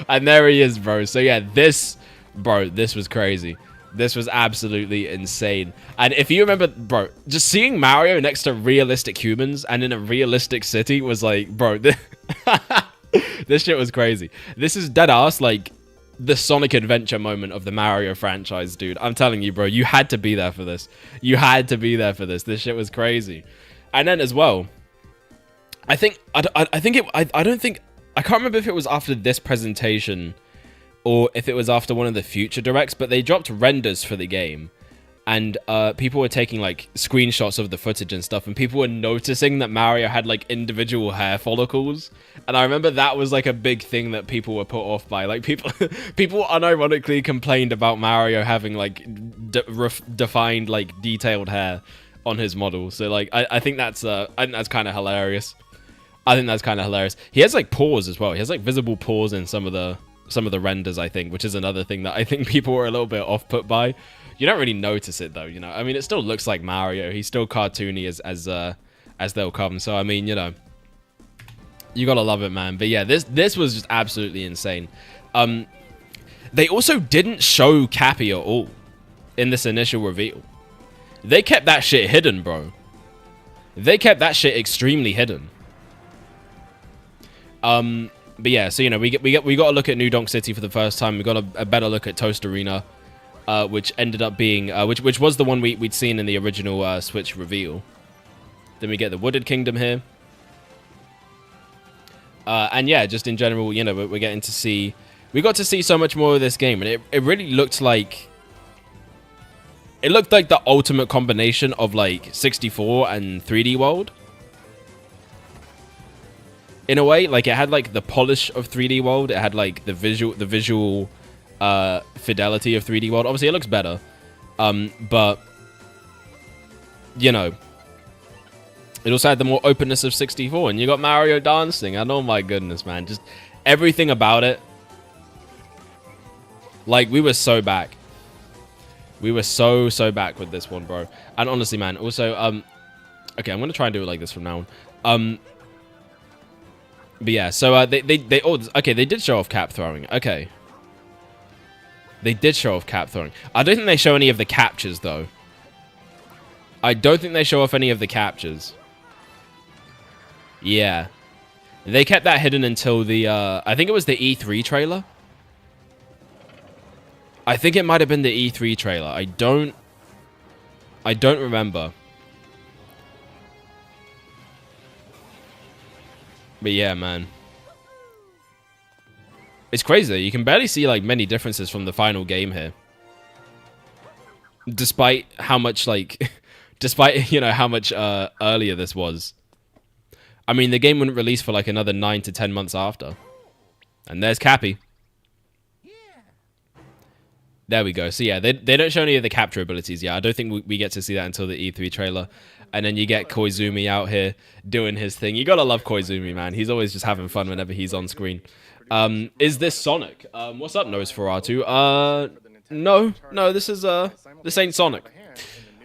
And there he is, bro. So yeah, this was crazy. This was absolutely insane. And if you remember, bro, just seeing Mario next to realistic humans and in a realistic city was like, bro, this shit was crazy. This is dead ass like the Sonic Adventure moment of the Mario franchise, dude. I'm telling you, bro, you had to be there for this. You had to be there for this. This shit was crazy. And then as well, I can't remember if it was after this presentation or if it was after one of the future directs, but they dropped renders for the game. And people were taking like screenshots of the footage and stuff, and people were noticing that Mario had like individual hair follicles. And I remember that was like a big thing that people were put off by. Like people unironically complained about Mario having like defined like detailed hair on his model. So like I think that's kind of hilarious. He has like paws as well. He has like visible paws in some of the renders, I think, which is another thing that I think people were a little bit off put by. You don't really notice it though, you know. I mean, it still looks like Mario. He's still cartoony as they'll come. So I mean, you know, You gotta love it, man. But yeah, this was just absolutely insane. They also didn't show Cappy at all in this initial reveal. They kept that shit hidden, bro. They kept that shit extremely hidden. But yeah, so you know, we got to look at New Donk City for the first time. We got a better look at Toast Arena, which ended up being which was the one we'd seen in the original Switch reveal. Then we get the Wooded Kingdom here. And yeah, just in general, you know, we're getting to see... We got to see so much more of this game, and it really looked like... It looked like the ultimate combination of, like, 64 and 3D World. In a way, like, it had, like, the polish of 3D World. It had, like, the visual fidelity of 3D World. Obviously, it looks better. But, you know... It also had the more openness of 64, and you got Mario dancing, and oh my goodness, man. Just everything about it. Like, we were so back. We were so back with this one, bro. And honestly, man, also, okay, I'm gonna try and do it like this from now on. But yeah, so, okay, they did show off cap throwing. Okay. They did show off cap throwing. I don't think they show any of the captures, though. I don't think they show off any of the captures. Yeah. They kept that hidden until the, I think it was the E3 trailer. I think it might have been the E3 trailer. I don't remember. But yeah, man. It's crazy though. You can barely see, like, many differences from the final game here. Despite how much, like... despite, you know, how much earlier this was. I mean, the game wouldn't release for like another 9 to 10 months after. And there's Cappy. There we go. So yeah, they don't show any of the capture abilities. Yeah, I don't think we get to see that until the E3 trailer. And then you get Koizumi out here doing his thing. You gotta love Koizumi, man. He's always just having fun whenever he's on screen. Is this Sonic? What's up, Nosferatu? No, this ain't Sonic.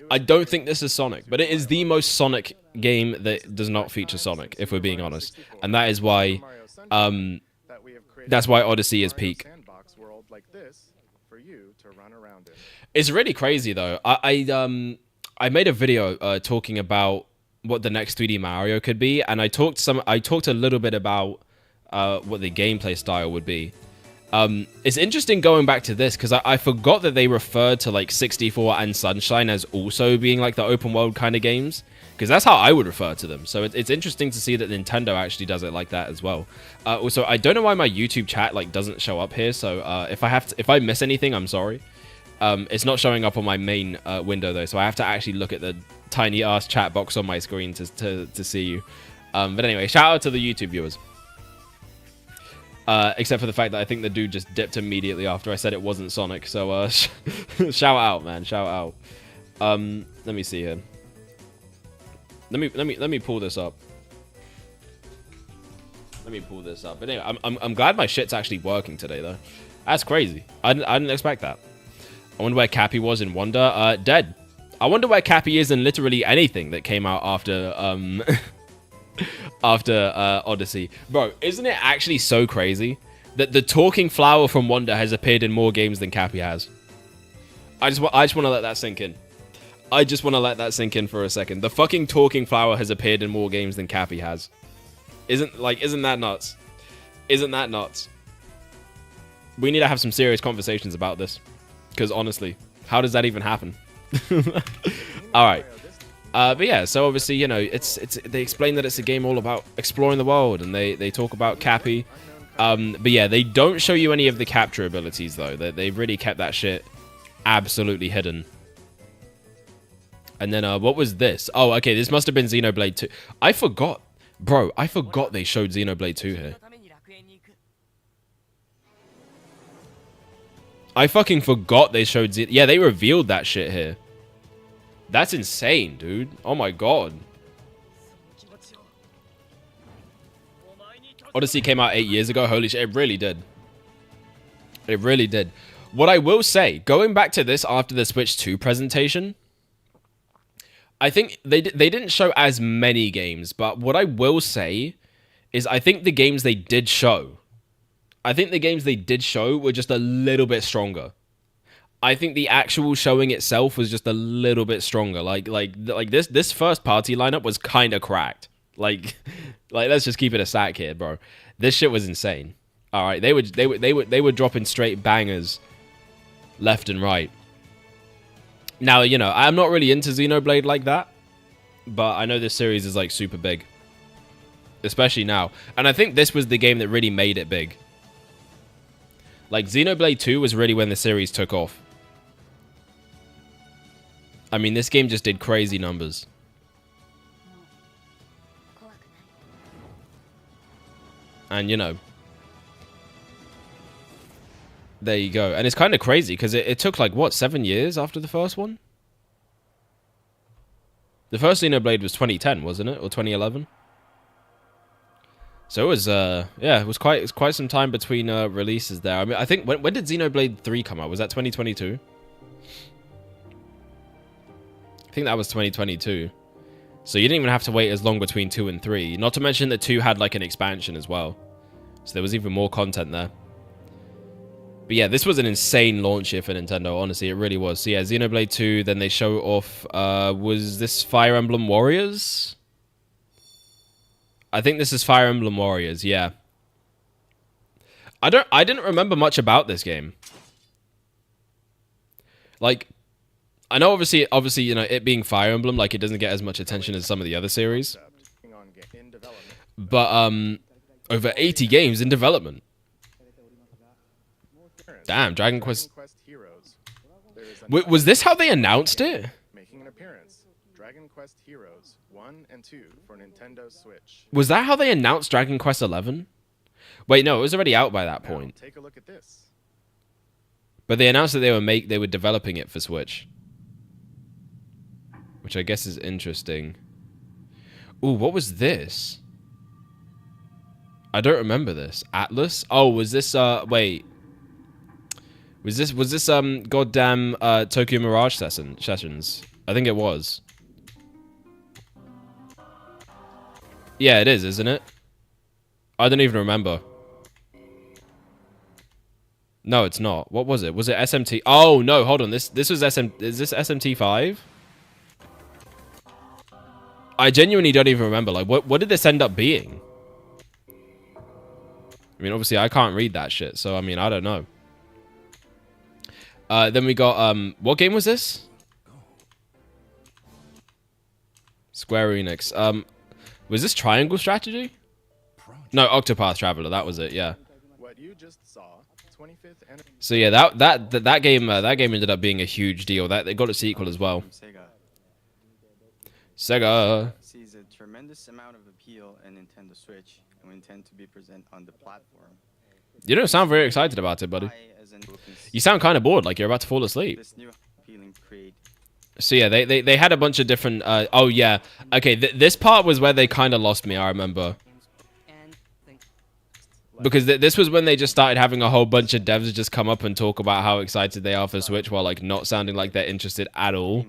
I don't think this is Sonic, but it is the most Sonic game that does not feature Sonic, if we're being honest. And that is why, that's why Odyssey is peak. It's really crazy though. I made a video talking about what the next 3D Mario could be, and I talked a little bit about what the gameplay style would be. It's interesting going back to this because I forgot that they referred to like 64 and Sunshine as also being like the open world kind of games, because that's how I would refer to them. So it's interesting to see that Nintendo actually does it like that as well. Also, I don't know why my YouTube chat like doesn't show up here. So if I miss anything, I'm sorry. It's not showing up on my main window though, so I have to actually look at the tiny ass chat box on my screen to see you. But anyway, shout out to the YouTube viewers. Except for the fact that I think the dude just dipped immediately after I said it wasn't Sonic. So, shout out, man. Shout out. Let me see here. Let me pull this up. Let me pull this up. But anyway, I'm glad my shit's actually working today, though. That's crazy. I didn't expect that. I wonder where Cappy was in Wonder. Dead. I wonder where Cappy is in literally anything that came out after, after Odyssey. Bro, isn't it actually so crazy that the talking flower from Wonder has appeared in more games than Cappy has? I just want to let that sink in. I just want to let that sink in for a second. The fucking talking flower has appeared in more games than Cappy has. Isn't that nuts? Isn't that nuts? We need to have some serious conversations about this. Because honestly, how does that even happen? Alright. But yeah, so obviously, you know, they explain that it's a game all about exploring the world, and they talk about Cappy. But yeah, they don't show you any of the capture abilities, though. They've really kept that shit absolutely hidden. And then, what was this? Oh, okay, this must have been Xenoblade 2. I forgot. Bro, I forgot they showed Xenoblade 2 here. I fucking forgot they showed yeah, they revealed that shit here. That's insane, dude. Oh my god. Odyssey came out 8 years ago. Holy shit, it really did. It really did. What I will say, going back to this after the Switch 2 presentation, I think they didn't show as many games, but what I will say is I think the games they did show, were just a little bit stronger. I think the actual showing itself was just a little bit stronger. Like this first party lineup was kind of cracked. Like let's just keep it a stack here, bro. This shit was insane. All right, they were dropping straight bangers left and right. Now, you know, I'm not really into Xenoblade like that, but I know this series is like super big, especially now. And I think this was the game that really made it big. Like Xenoblade 2 was really when the series took off. I mean, this game just did crazy numbers. And, you know, there you go. And it's kind of crazy because it took like, what, 7 years after the first one? The first Xenoblade was 2010, wasn't it? Or 2011? So it was, yeah, it was quite some time between releases there. I mean, I think, when did Xenoblade 3 come out? Was that 2022? I think that was 2022. So you didn't even have to wait as long between 2 and 3. Not to mention that 2 had like an expansion as well. So there was even more content there. But yeah, this was an insane launch year for Nintendo, honestly, it really was. So yeah, Xenoblade 2, then they show off, was this Fire Emblem Warriors? I think this is Fire Emblem Warriors, yeah. I didn't remember much about this game. Like, I know obviously, you know, it being Fire Emblem, like, it doesn't get as much attention as some of the other series. But, over 80 games in development. Damn, Dragon Quest. Was this how they announced it? Making an appearance. Dragon Quest Heroes 1 and 2 for Nintendo Switch. Was that how they announced Dragon Quest 11? Wait, no, it was already out by that point. Now, take a look at this. But they announced that they were developing it for Switch. Which I guess is interesting. Ooh, what was this? I don't remember this. Atlas? Oh, was this wait. Was this goddamn Tokyo Mirage sessions? I think it was. Yeah, it is, isn't it? I don't even remember. No, it's not. What was it? Was it SMT? Oh no, hold on. This was Is this SMT5? I genuinely don't even remember. Like, what did this end up being? I mean, obviously, I can't read that shit, so I mean, I don't know. Then we got what game was this? Square Enix. Was this Triangle Strategy? No, Octopath Traveler. That was it. Yeah. What you just saw, 25th. So yeah, that game ended up being a huge deal. That they got a sequel as well. Sega sees a tremendous amount of appeal in Nintendo Switch and we intend to be present on the platform. You don't sound very excited about it, buddy. You sound kind of bored, like you're about to fall asleep. So yeah, they had a bunch of different. Oh yeah, okay. This part was where they kind of lost me. I remember. Because this was when they just started having a whole bunch of devs just come up and talk about how excited they are for Switch while like not sounding like they're interested at all.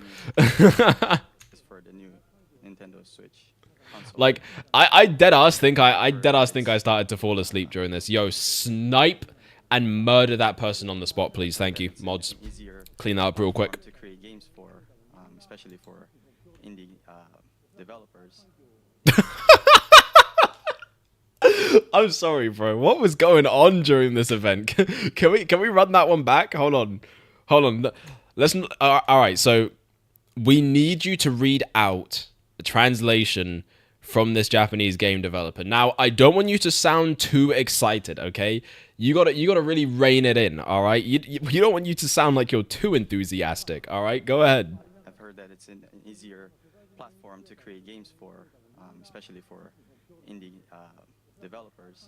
Like I dead ass think I started to fall asleep during this. Yo, snipe and murder that person on the spot, please. Thank you, mods. Clean that up real quick. To create games for, especially for indie developers. I'm sorry, bro. What was going on during this event? Can we run that one back? Hold on. Let's. All right. So we need you to read out the translation from this Japanese game developer. Now, I don't want you to sound too excited, okay? You gotta really rein it in, all right? You don't want you to sound like you're too enthusiastic, all right? Go ahead. I've heard that it's an easier platform to create games for, especially for indie developers.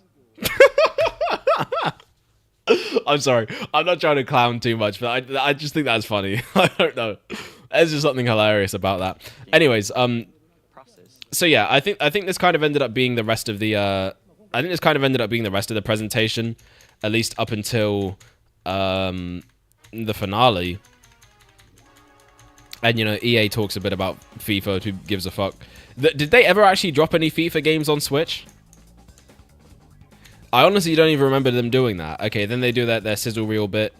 I'm sorry. I'm not trying to clown too much, but I just think that's funny. I don't know. There's just something hilarious about that. Anyways, so yeah, I think this kind of ended up being the rest of the presentation, at least up until the finale. And you know, EA talks a bit about FIFA. Who gives a fuck? Did they ever actually drop any FIFA games on Switch? I honestly don't even remember them doing that. Okay, then they do their sizzle reel bit.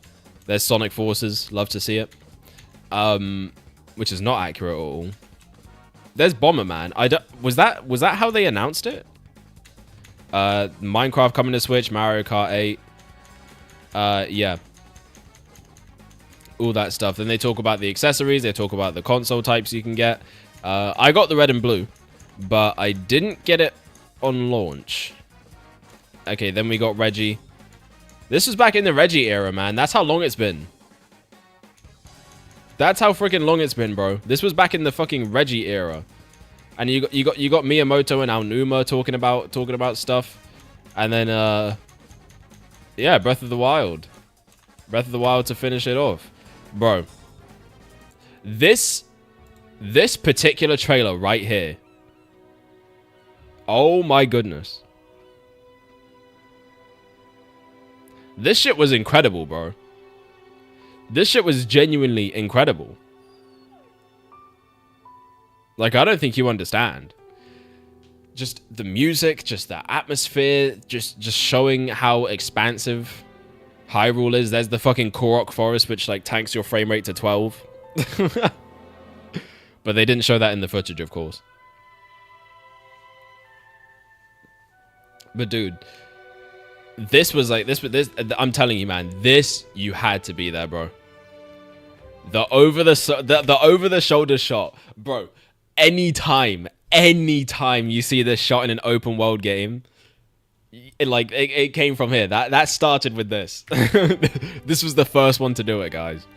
There's Sonic Forces. Love to see it. Which is not accurate at all. There's Bomberman. Was that how they announced it? Minecraft coming to Switch, Mario Kart 8. Yeah. All that stuff. Then they talk about the accessories. They talk about the console types you can get. I got the red and blue, but I didn't get it on launch. Okay, then we got Reggie. This was back in the Reggie era, man. That's how long it's been. That's how freaking long it's been, bro. This was back in the fucking Reggie era. And you got Miyamoto and Aonuma talking about stuff. And then yeah, Breath of the Wild. Breath of the Wild to finish it off. Bro. This particular trailer right here. Oh my goodness. This shit was incredible, bro. This shit was genuinely incredible. Like, I don't think you understand. Just the music, just the atmosphere, just showing how expansive Hyrule is. There's the fucking Korok Forest, which, like, tanks your frame rate to 12. But they didn't show that in the footage, of course. But, dude... This was like this. I'm telling you, man. This you had to be there, bro. The over the shoulder shot, bro. Anytime you see this shot in an open world game, it came from here. That started with this. This was the first one to do it, guys.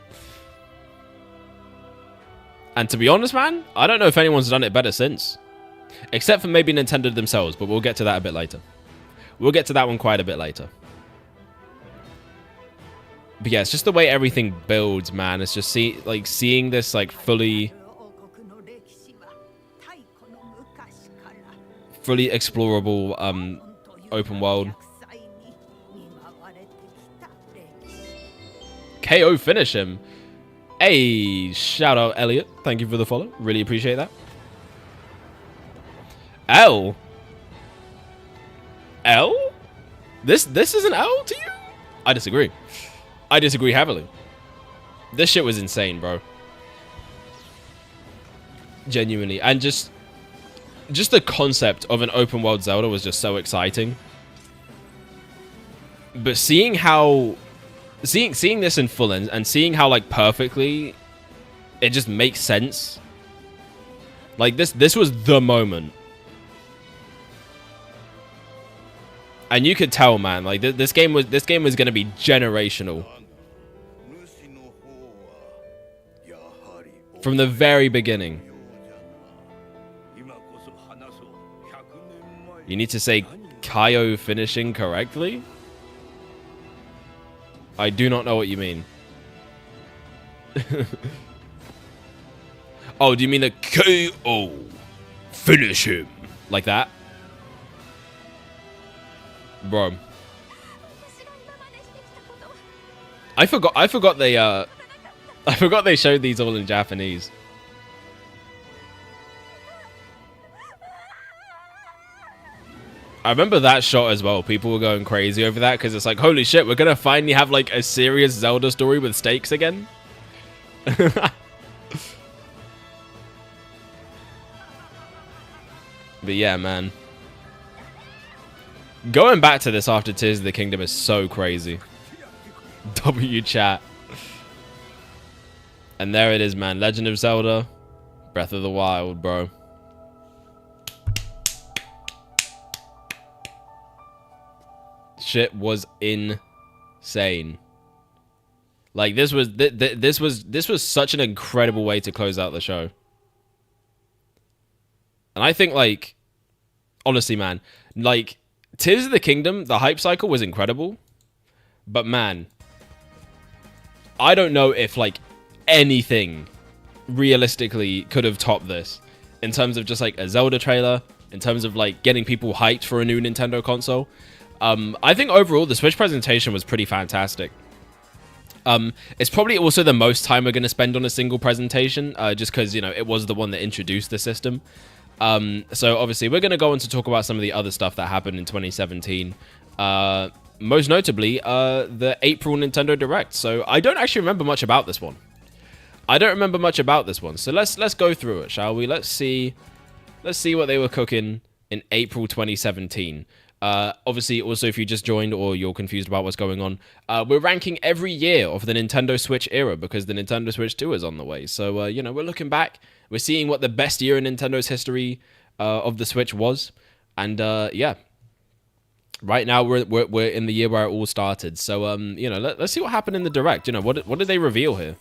And to be honest, man, I don't know if anyone's done it better since, except for maybe Nintendo themselves. But we'll get to that a bit later. We'll get to that one quite a bit later. But yeah, it's just the way everything builds, man. It's just seeing this like fully explorable open world. KO finish him. Hey, shout out Elliot. Thank you for the follow. Really appreciate that. L? This is an L to you? I disagree. I disagree heavily. This shit was insane, bro. Genuinely. And just the concept of an open world Zelda was just so exciting. But seeing this in full and seeing how like perfectly it just makes sense. Like this was the moment. And you could tell, man, like this game was going to be generational from the very beginning. You need to say Kaio finishing correctly? I do not know what you mean. Oh, do you mean the KO finish him like that? Bro, I forgot they showed these all in Japanese. I remember that shot as well. People were going crazy over that because it's like, holy shit, we're gonna finally have like a serious Zelda story with stakes again. But yeah, man. Going back to this after Tears of the Kingdom is so crazy. W chat. And there it is, man. Legend of Zelda. Breath of the Wild, bro. Shit was insane. Like this was such an incredible way to close out the show. And I think, like, honestly, man, like, Tears of the Kingdom, the hype cycle was incredible. But, man, I don't know if, like, anything realistically could have topped this. In terms of just, like, a Zelda trailer. In terms of, like, getting people hyped for a new Nintendo console. I think overall, the Switch presentation was pretty fantastic. It's probably also the most time we're going to spend on a single presentation. Just because, you know, it was the one that introduced the system. So obviously we're going to go on to talk about some of the other stuff that happened in 2017. Most notably, the April Nintendo Direct. So I don't actually remember much about this one. So let's go through it, shall we? Let's see what they were cooking in April 2017. Obviously, also, if you just joined or you're confused about what's going on, we're ranking every year of the Nintendo Switch era because the Nintendo Switch 2 is on the way. So, you know, we're looking back. We're seeing what the best year in Nintendo's history of the Switch was. And, yeah. Right now, we're in the year where it all started. So, you know, let's see what happened in the Direct. You know, what did they reveal here?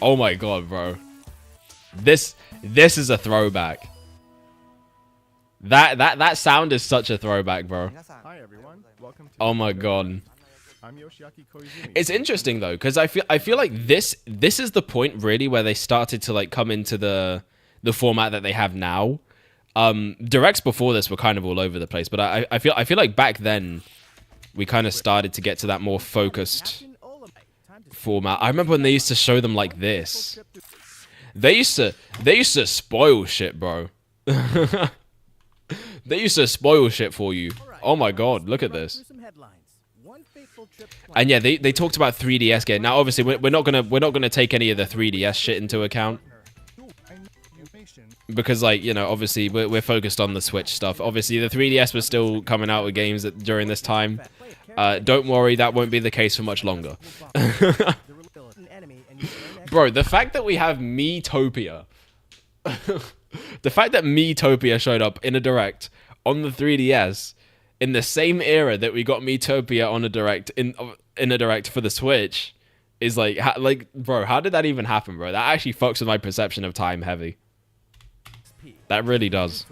Oh, my God, bro. This is a throwback. That sound is such a throwback, bro. Hi everyone, welcome to Oh my god. I'm Yoshiaki Koizumi. It's interesting though, because I feel like this is the point really where they started to like come into the format that they have now. Directs before this were kind of all over the place, but I feel like back then we kind of started to get to that more focused format. I remember when they used to show them like this. They used to spoil shit, bro. They used to spoil shit for you. Oh my god, look at this. And yeah, they talked about 3DS game. Now obviously we're not gonna take any of the 3DS shit into account. Because like, you know, obviously we're focused on the Switch stuff. Obviously the 3DS was still coming out with games during this time. Don't worry, that won't be the case for much longer. Bro, the fact that we have Miitopia. The fact that Miitopia showed up in a Direct on the 3DS in the same era that we got Miitopia on a Direct in a Direct for the Switch is like, bro, how did that even happen, bro? That actually fucks with my perception of time heavy. That really does.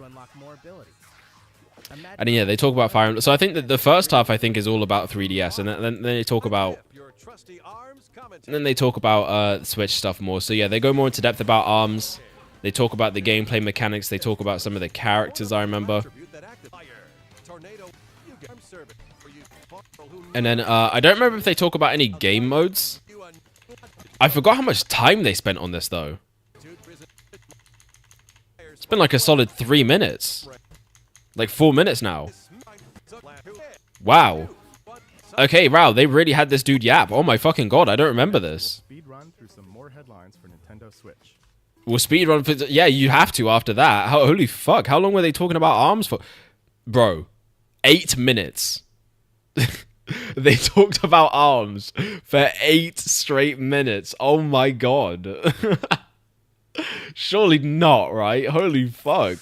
And yeah, they talk about Fire Emblem. So I think that the first half I think is all about 3DS, and then they talk about. And then they talk about Switch stuff more. So yeah, they go more into depth about ARMS. They talk about the gameplay mechanics. They talk about some of the characters, I remember. And then I don't remember if they talk about any game modes. I forgot how much time they spent on this, though. It's been like a solid 3 minutes. Like 4 minutes now. Wow. Okay, wow, they really had this dude yap. Oh my fucking god, I don't remember this. Speed run through some more headlines for Nintendo Switch. Well, speedrun for... Yeah, you have to after that. Holy fuck, how long were they talking about ARMS for? Bro, 8 minutes. They talked about ARMS for 8 straight minutes. Oh my god. Surely not, right? Holy fuck.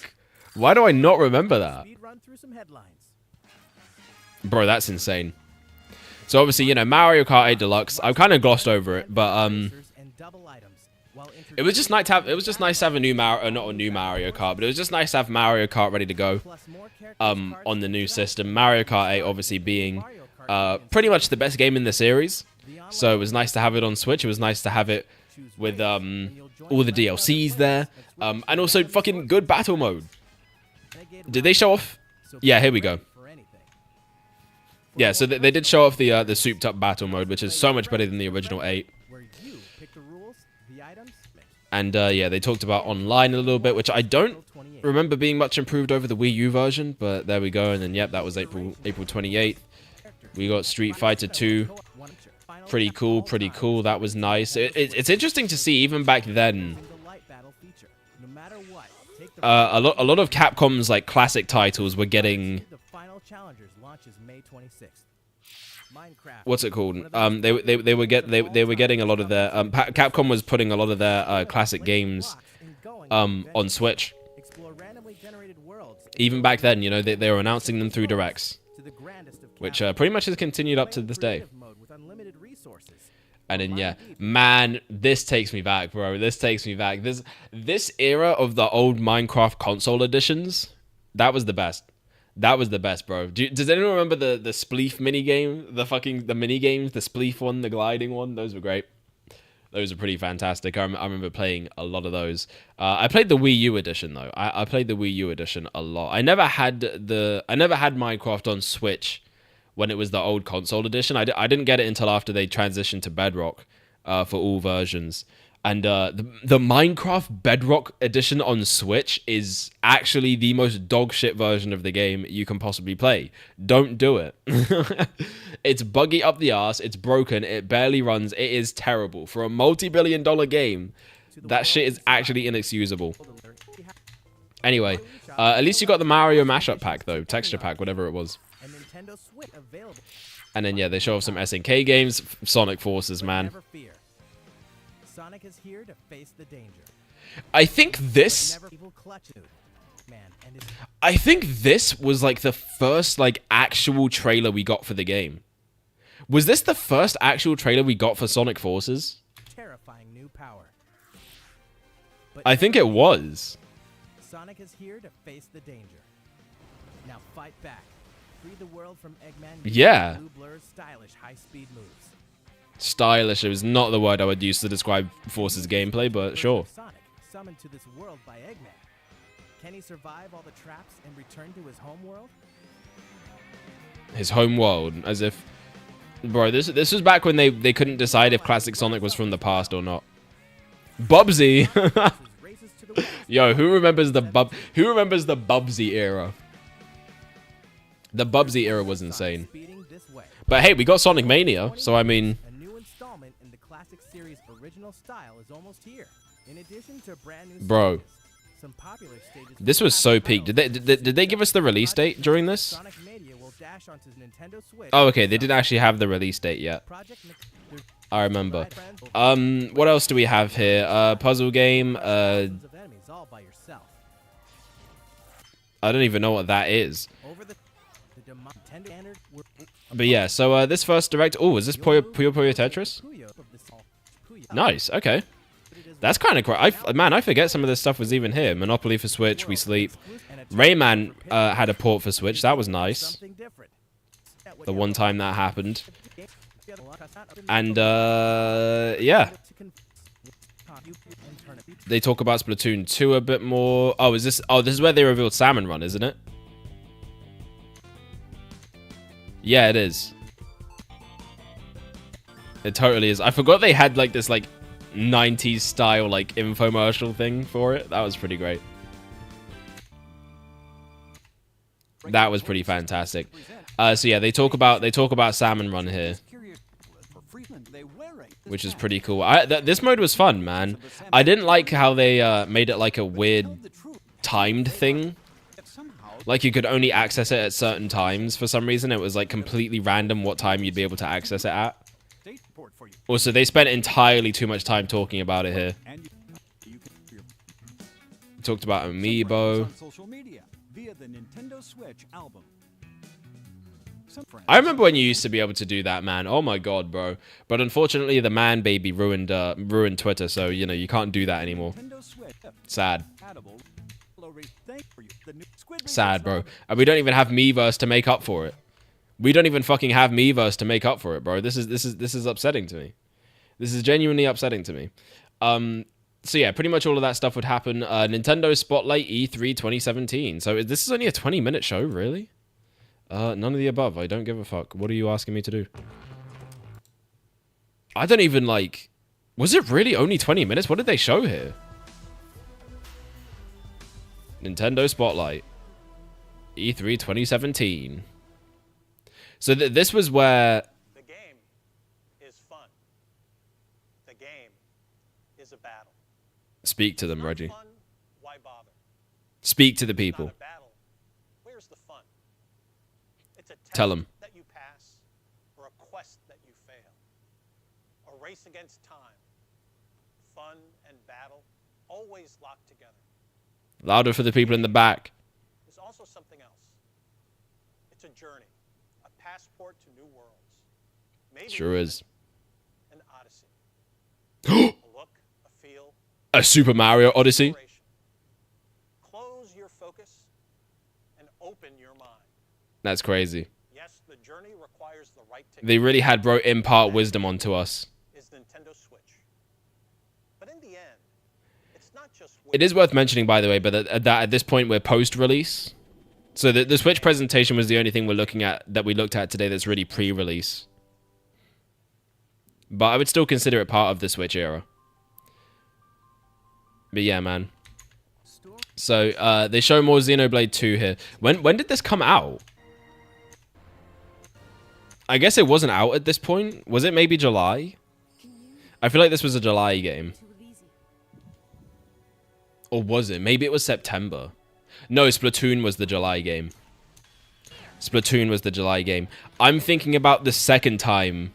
Why do I not remember that? Bro, that's insane. So obviously, you know, Mario Kart 8 Deluxe, I've kind of glossed over it, but it was just nice to have a new Mario, not a new Mario Kart, but it was just nice to have Mario Kart ready to go on the new system. Mario Kart 8 obviously being pretty much the best game in the series, so it was nice to have it on Switch. It was nice to have it with all the DLCs there, and also fucking good battle mode. Did they show off? Yeah, here we go. Yeah, so they did show off the souped up battle mode, which is so much better than the original 8. And yeah, they talked about online a little bit, which I don't remember being much improved over the Wii U version, but there we go. And then, yep, that was April 28th. We got Street Fighter 2. Pretty cool. That was nice. It's interesting to see, even back then, a lot of Capcom's like classic titles were getting... What's it called? They were getting a lot of their Capcom was putting a lot of their classic games on Switch. Even back then, you know, they were announcing them through directs, which pretty much has continued up to this day. And then yeah, man, this takes me back, bro. This takes me back. This era of the old Minecraft console editions, that was the best. That was the best, bro. Does anyone remember the Spleef minigame? The minigames, the Spleef one, the gliding one? Those were great. Those are pretty fantastic. I remember playing a lot of those. I played the Wii U edition, though. I played the Wii U edition a lot. I never had Minecraft on Switch when it was the old console edition. I didn't get it until after they transitioned to Bedrock for all versions. And the Minecraft Bedrock edition on Switch is actually the most dog shit version of the game you can possibly play. Don't do it. It's buggy up the arse. It's broken. It barely runs. It is terrible. For a multi-billion-dollar game, that shit is actually inexcusable. Anyway, at least you got the Mario mashup pack, though. Texture pack, whatever it was. And then, yeah, they show off some SNK games. Sonic Forces, man. Sonic is here to face the danger. I think this was like the first like actual trailer we got for the game. Was this the first actual trailer we got for Sonic Forces? Terrifying new power. I think it was. Sonic is here to face the danger. Now fight back. Free the world from Eggman. Yeah. Blue Blur's stylish high-speed moves. Stylish is not the word I would use to describe Forces gameplay, but sure. Sonic, summoned to this world by Eggman. Can he survive all the traps and return to his home world? His home world, as if... Bro, this was back when they couldn't decide if Classic Sonic was from the past or not. Bubsy! Yo, who remembers the Bubsy era? The Bubsy era was insane. But hey, we got Sonic Mania, so I mean... A new installment in the classic series original style is almost here. In addition to brand new Bro. stages, some popular stages This was so peak. Did they give us the release date during this? Sonic Mania will dash onto Nintendo Switch. Oh, okay, they didn't actually have the release date yet. I remember. What else do we have here? Puzzle game. I don't even know what that is. But yeah, so this first direct... Oh, is this Puyo Puyo Tetris? Nice, okay. That's kind of cool. Man, I forget some of this stuff was even here. Monopoly for Switch, We Sleep. Rayman had a port for Switch. That was nice. The one time that happened. And, yeah. They talk about Splatoon 2 a bit more. Oh, is this... Oh, this is where they revealed Salmon Run, isn't it? Yeah, it is. It totally is. I forgot they had, like, this, like, 90s style, like, infomercial thing for it. That was pretty great. That was pretty fantastic. So yeah, they talk about Salmon Run here, which is pretty cool. This mode was fun, man. I didn't like how they made it like a weird timed thing. Like you could only access it at certain times for some reason. It was like completely random what time you'd be able to access it at. Also, they spent entirely too much time talking about it here. Talked about Amiibo. I remember when you used to be able to do that, man. Oh my god, bro. But unfortunately, the man baby ruined Twitter, so you know you can't do that anymore. Sad. Sad, bro. And we don't even have Miiverse to make up for it. We don't even fucking have Miiverse to make up for it, bro. This is upsetting to me. This is genuinely upsetting to me. So yeah, pretty much all of that stuff would happen. Nintendo Spotlight E3 2017. So this is only a 20-minute show, really? None of the above. I don't give a fuck. What are you asking me to do? I don't even like... Was it really only 20 minutes? What did they show here? Nintendo Spotlight. E3 2017. So this was where... The game is fun. The game is a battle. Speak to them, Reggie. Fun, why bother? Speak to the people. Not a battle. Where's the fun? It's a test Tell them. that you pass or a quest that you fail. A race against time. Fun and battle always locked together. Louder for the people in the back. There's also something else. It's a journey, a passport to new worlds. Maybe Sure is. an odyssey. A look, a feel, A Super Mario Odyssey. exploration. Close your focus and open your mind. That's crazy. Yes, the journey requires the right ticket. They really had bro impart wisdom onto us. Is Nintendo Switch. But in the end, it's not just It is worth mentioning, by the way, but at this point we're post-release. So the Switch presentation was the only thing we looked at today that's really pre-release. But I would still consider it part of the Switch era. But yeah, man. So they show more Xenoblade 2 here. When did this come out? I guess it wasn't out at this point. Was it maybe July? I feel like this was a July game. Or was it? Maybe it was September. No, Splatoon was the July game. Splatoon was the July game. I'm thinking about the second time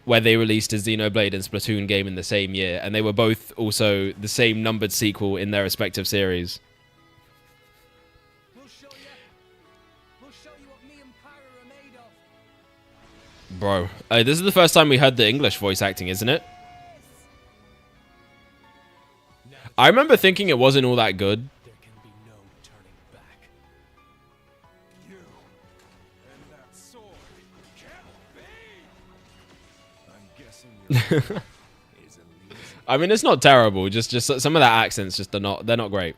where they released a Xenoblade and Splatoon game in the same year, and they were both also the same numbered sequel in their respective series. We'll show you what me and Pyro are made of. Bro, this is the first time we heard the English voice acting, isn't it? I remember thinking it wasn't all that good. There can be no turning back. You and that sword can't be. I'm guessing is I mean, it's not terrible. Just some of that accents they're not great.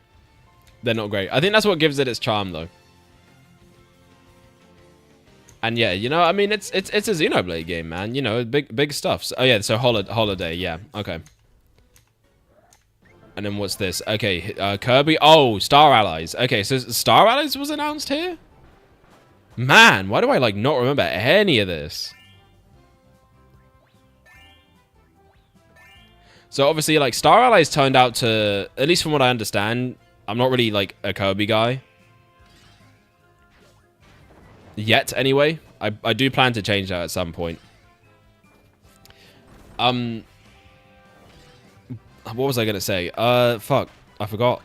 They're not great. I think that's what gives it its charm, though. And yeah, you know, I mean, it's a Xenoblade game, man. You know, big stuff. So, oh yeah, so holiday, yeah, okay. And then what's this? Okay, Kirby. Oh, Star Allies. Okay, so Star Allies was announced here? Man, why do I, like, not remember any of this? So, obviously, like, Star Allies turned out to, at least from what I understand, I'm not really, like, a Kirby guy. Yet, anyway. I do plan to change that at some point. What was I going to say? Fuck. I forgot.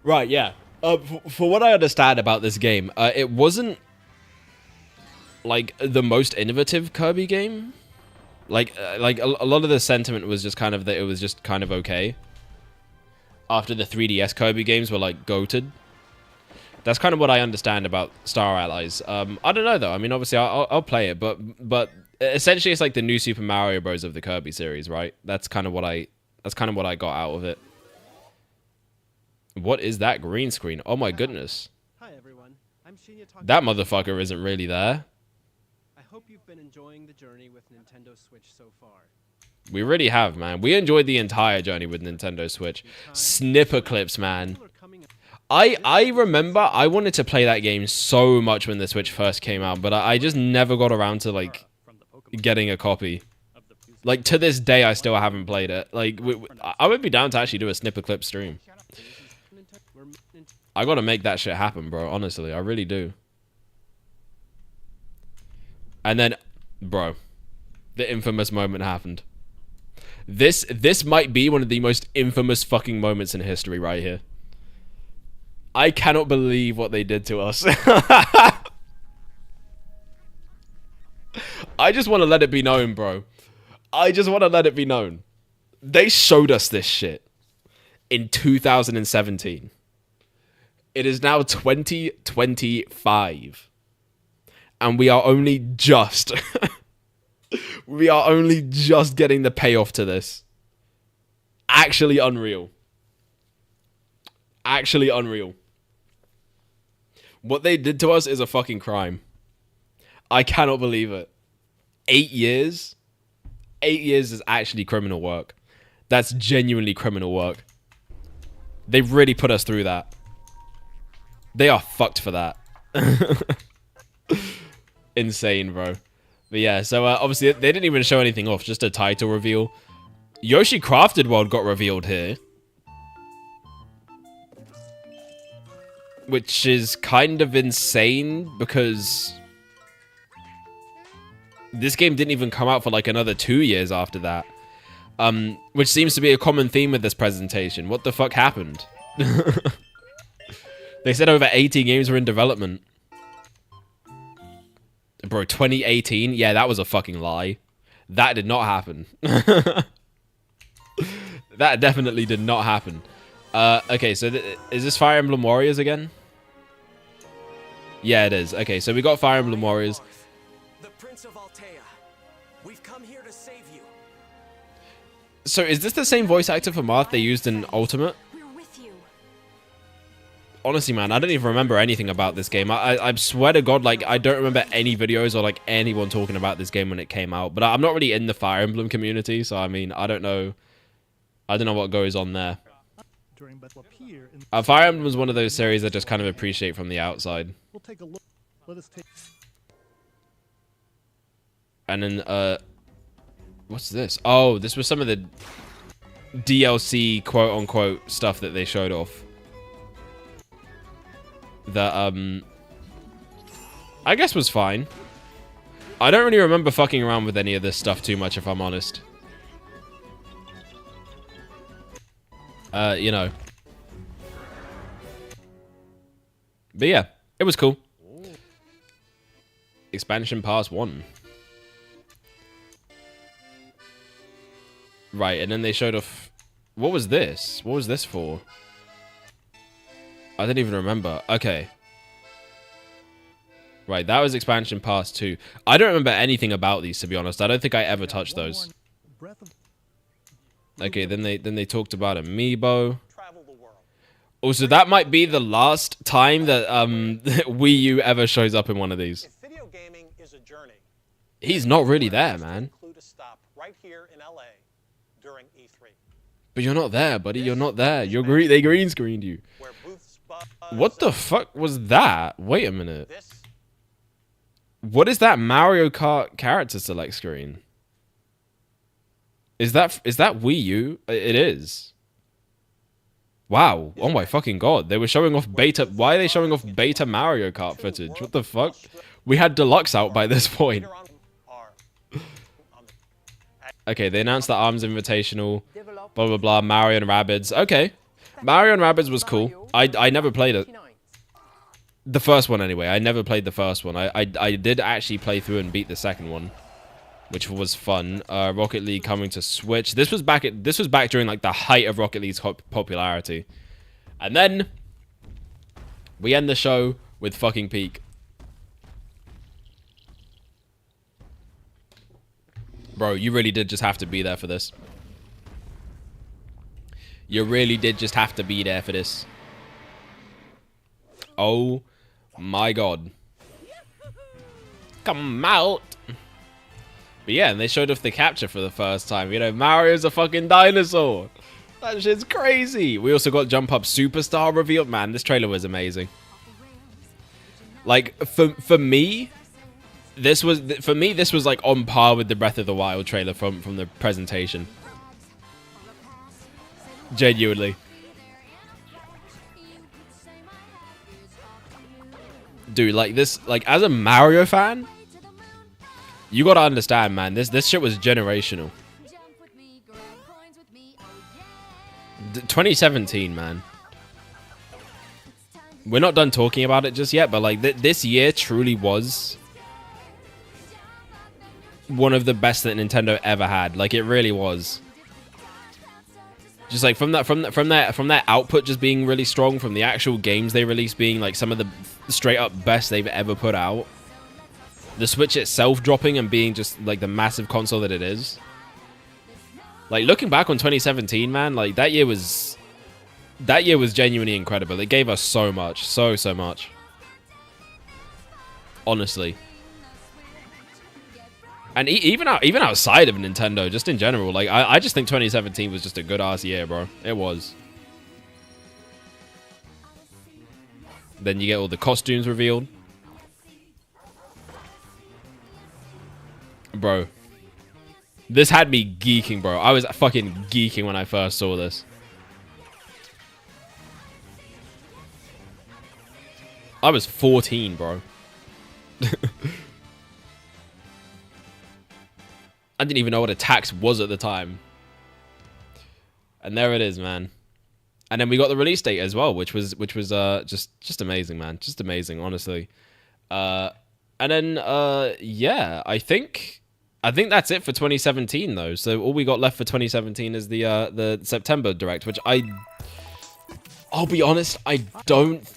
Right, yeah. For what I understand about this game, it wasn't, like, the most innovative Kirby game. Like a lot of the sentiment was just kind of that it was just kind of okay. After the 3DS Kirby games were, like, goated. That's kind of what I understand about Star Allies. I don't know, though. I mean, obviously, I'll play it, but essentially, it's like the new Super Mario Bros. Of the Kirby series, right? That's kind of what I got out of it. What is that green screen? Oh my goodness. Hi everyone. I'm Shinya talking. That motherfucker isn't really there. I hope you've been enjoying the journey with Nintendo Switch so far. We really have, man. We enjoyed the entire journey with Nintendo Switch. Snipper clips, man. I remember I wanted to play that game so much when the Switch first came out, but I just never got around to, like, getting a copy. Like, to this day, I still haven't played it. Like, I would be down to actually do a snipper clip stream. I gotta make that shit happen, bro. Honestly, I really do. And then, bro, the infamous moment happened. This might be one of the most infamous fucking moments in history right here. I cannot believe what they did to us. I just want to let it be known, bro. I just want to let it be known. They showed us this shit in 2017. It is now 2025. And we are only just... we are only just getting the payoff to this. Actually unreal. Actually unreal. What they did to us is a fucking crime. I cannot believe it. 8 years? 8 years is actually criminal work. That's genuinely criminal work. They really put us through that. They are fucked for that. Insane, bro. But yeah, so obviously they didn't even show anything off, just a title reveal. Yoshi Crafted World got revealed here. Which is kind of insane because this game didn't even come out for like another 2 years after that. Which seems to be a common theme with this presentation. What the fuck happened? They said over 80 games were in development. Bro, 2018? Yeah, that was a fucking lie. That did not happen. That definitely did not happen. Okay, so is this Fire Emblem Warriors again? Yeah, it is. Okay, so we got Fire Emblem Warriors. The Prince of Altea. We've come here to save you. So is this the same voice actor for Marth they used in Ultimate? We're with you. Honestly, man, I don't even remember anything about this game. I swear to God, like, I don't remember any videos or, like, anyone talking about this game when it came out. But I'm not really in the Fire Emblem community, so, I mean, I don't know what goes on there. during but will appear in Fire Emblem was one of those series I just kind of appreciate from the outside. we'll take a look. Let us take And then, what's this? Oh, this was some of the DLC quote-unquote stuff that they showed off. That, I guess was fine. I don't really remember fucking around with any of this stuff too much, if I'm honest. You know. But yeah, it was cool. Expansion Pass 1. Right, and then they showed off... What was this? What was this for? I didn't even remember. Okay. Right, that was Expansion Pass 2. I don't remember anything about these, to be honest. I don't think I ever touched those. Okay, then they talked about Amiibo. Travel the world. Also, that might be the last time that Wii U ever shows up in one of these. If video gaming is a journey, He's not really there, man. include a stop right here in LA during E3, But you're not there, buddy. You're not there. They green screened you. where booths buzz. What the fuck was that? Wait a minute. This What is that Mario Kart character select screen? Is that Wii U? It is. Wow. Oh my fucking god. They were showing off beta. Why are they showing off beta Mario Kart footage? What the fuck? We had Deluxe out by this point. later on are Okay, they announced the ARMS Invitational. Blah, blah, blah. Mario and Rabbids. Okay. Mario and Rabbids was cool. I never played it. The first one, anyway. I never played the first one. I did actually play through and beat the second one, which was fun. Rocket League coming to Switch. This was back during like the height of Rocket League's popularity. And then we end the show with fucking Peak. Bro, you really did just have to be there for this. You really did just have to be there for this. Oh my god. Come out. But yeah, and they showed off the capture for the first time. You know, Mario's a fucking dinosaur. That shit's crazy. We also got Jump Up Superstar revealed. Man, this trailer was amazing. Like, for me, this was like on par with the Breath of the Wild trailer from the presentation. Genuinely. Dude, like this, like as a Mario fan, you gotta understand, man. This shit was generational. 2017, man. We're not done talking about it just yet, but like this year truly was one of the best that Nintendo ever had. Like it really was. Just like from that output just being really strong, from the actual games they released being like some of the straight up best they've ever put out. The Switch itself dropping and being just like the massive console that it is. Like looking back on 2017, man, like that year was genuinely incredible. It gave us so much, so much. Honestly. And even outside of Nintendo, just in general, like I just think 2017 was just a good ass year, bro. It was. Then you get all the costumes revealed. Bro. This had me geeking, bro. I was fucking geeking when I first saw this. I was 14, bro. I didn't even know what a tax was at the time. And there it is, man. And then we got the release date as well, which was just amazing, man. Just amazing, honestly. And then yeah, I think that's it for 2017 though. So all we got left for 2017 is the September Direct, which I'll be honest, I don't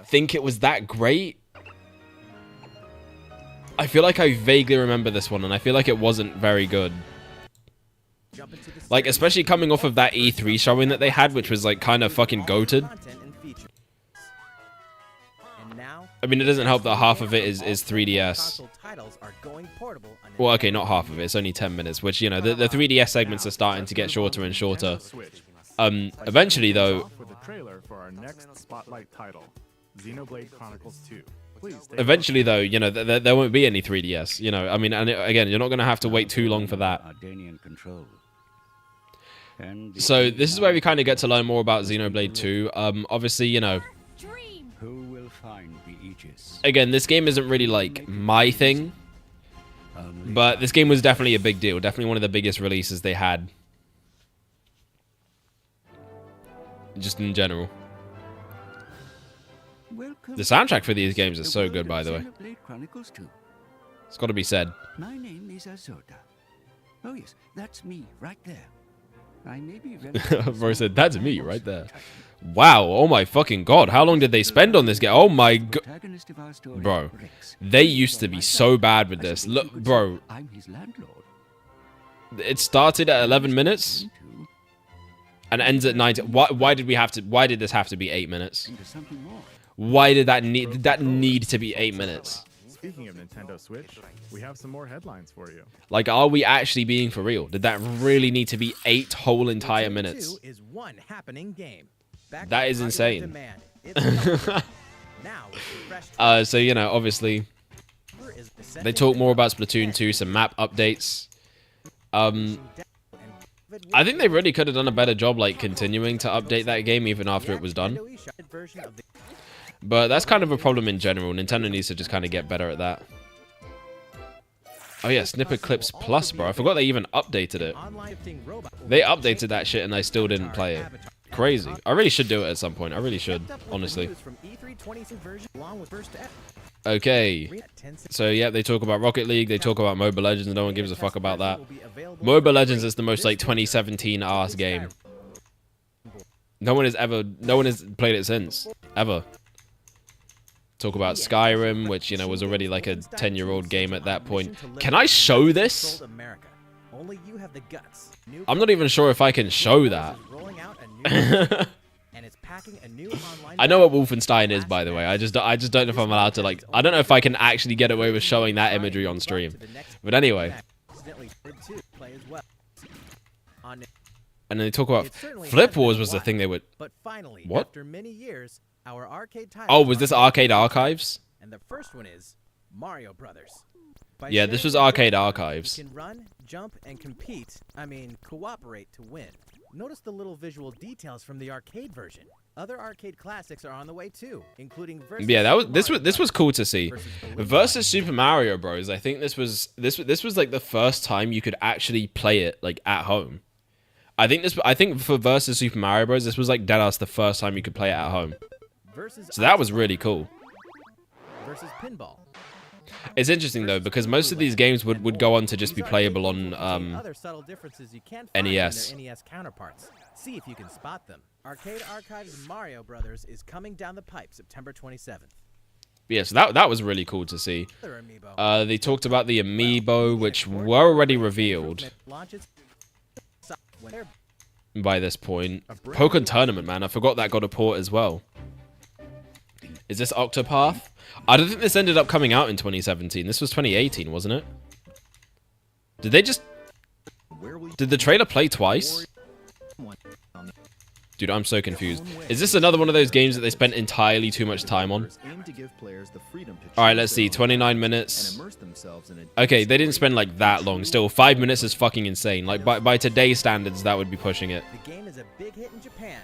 think it was that great. I feel like I vaguely remember this one, and I feel like it wasn't very good. Like, especially coming off of that E3 showing that they had, which was, like, kind of fucking goated. I mean, it doesn't help that half of it is 3DS. Well, okay, not half of it. It's only 10 minutes, which, you know, the 3DS segments are starting to get shorter and shorter. Eventually, though, With a trailer for our next spotlight title, Xenoblade Chronicles 2. Please take eventually, though, you know, there won't be any 3DS. You know, I mean, and again, you're not going to have to wait too long for that. So this is where we kind of get to learn more about Xenoblade 2. Obviously, you know, again, this game isn't really like my thing, but this game was definitely a big deal. Definitely one of the biggest releases they had, just in general. The soundtrack for these games is so good, by the way. It's got to be said. My name is Azota. Oh yes, that's me right there. I may be relatively Bro said, small, "That's but me I'm right also there." touching. Wow, oh my fucking god, how long did they spend on this game? Oh my god. Protagonist of our story, Bro, Rex. they used to be so bad with this. Look, bro, I'm his landlord. it started at 11 minutes Into- and ends at 9. Why did this have to be 8 minutes? into something more. Why did that need to be 8 minutes? Speaking of Nintendo Switch, we have some more headlines for you. Like, are we actually being for real? Did that really need to be 8 whole entire minutes? 2 is one happening game. Back That to is popular insane. demand. It's now with refreshed So, you know, obviously, cover is the they talk more about Splatoon 2, some map updates. I think they really could have done a better job, like, continuing to update that game even after it was done. version of the But that's kind of a problem in general. Nintendo needs to just kind of get better at that. Oh yeah, Snippet Clips Plus, bro. I forgot they even updated it. online shifting robot. They updated that shit and I still didn't play it. Crazy. I really should do it at some point. I really should, honestly. From E3 22 version along with first Okay. So yeah, they talk about Rocket League. They talk about Mobile Legends. No one gives a fuck about that. Mobile Legends is the most like 2017 ass game. No one has played it since. Ever. Talk about Skyrim, which, you know, was already like a 10-year-old game at that point. Can I show this? America. Only you have the guts. I'm not even sure if I can show that. Rolling out a new and it's packing a new online I know what Wolfenstein is, by the way. I just don't know if I'm allowed to, like, I don't know if I can actually get away with showing that imagery on stream. But anyway. And then they talk about Flip Wars was the thing they would. But finally, What? after many years, our arcade title. Oh, was this Arcade Archives? And the first one is Mario Brothers. By Yeah, this sharing was your Arcade data, Archives. You can run, jump, and compete. Cooperate to win. Notice the little visual details from the arcade version. Other arcade classics are on the way too, including Versus Yeah, that was Super this was cool to see. Versus Super Mario Bros. I think this was like the first time you could actually play it like at home. I think for Versus Super Mario Bros. This was like deadass the first time you could play it at home. Versus So that was really cool. versus pinball. It's interesting though because most of these games would go on to just be playable on Other subtle differences you can't find NES. in their NES counterparts. See if you can spot them. Arcade Archives Mario Brothers is coming down the pipe September 27th. Yeah, so that was really cool to see. Other amiibo. They talked about the amiibo, which were already revealed Launches when they're by this point. Pokemon Tournament, man, I forgot that got a port as well. Is this Octopath? I don't think this ended up coming out in 2017. This was 2018, wasn't it? Did they just... Did the trailer play twice? Dude, I'm so confused. Is this another one of those games that they spent entirely too much time on? Alright, let's see. 29 minutes. Okay, they didn't spend like that long. Still, 5 minutes is fucking insane. Like, by today's standards, that would be pushing it. The game is a big hit in Japan,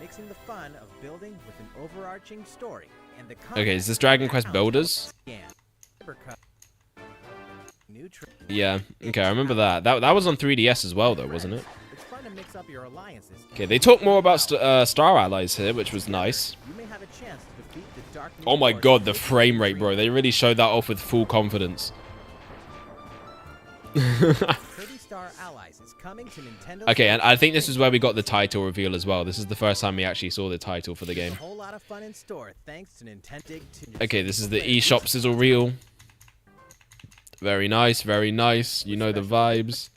mixing the fun of building with an overarching story. And the Okay, is this Dragon Quest Builders? Yeah, okay, I remember that. That was on 3DS as well, though, wasn't it? It's fun to mix up your alliances. Okay, they talk more about Star Allies here, which was nice. You may have a chance to defeat the Dark Oh my Lord god, the frame rate, bro. They really showed that off with full confidence. Kirby Star Allies is coming to Nintendo. Okay, and I think this is where we got the title reveal as well. This is the first time we actually saw the title for the game. A whole lot of fun in store thanks to Nintendo. Okay, this is the eShop sizzle reel. Very nice, very nice. You know the vibes.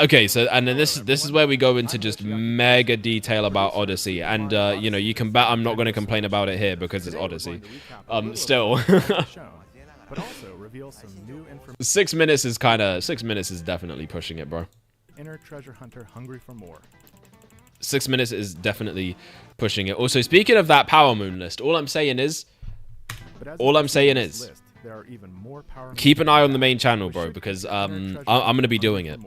Okay, so and then this is where we go into just mega detail about Odyssey, and you know, you can bet I'm not going to complain about it here because it's Odyssey. Still, But also reveal some new information. 6 minutes is definitely pushing it, bro. inner treasure hunter hungry for more. 6 minutes is definitely pushing it. Also, speaking of that Power Moon list, all I'm saying is, There are even more power keep an eye on the main channel, bro, because I'm going to be doing it.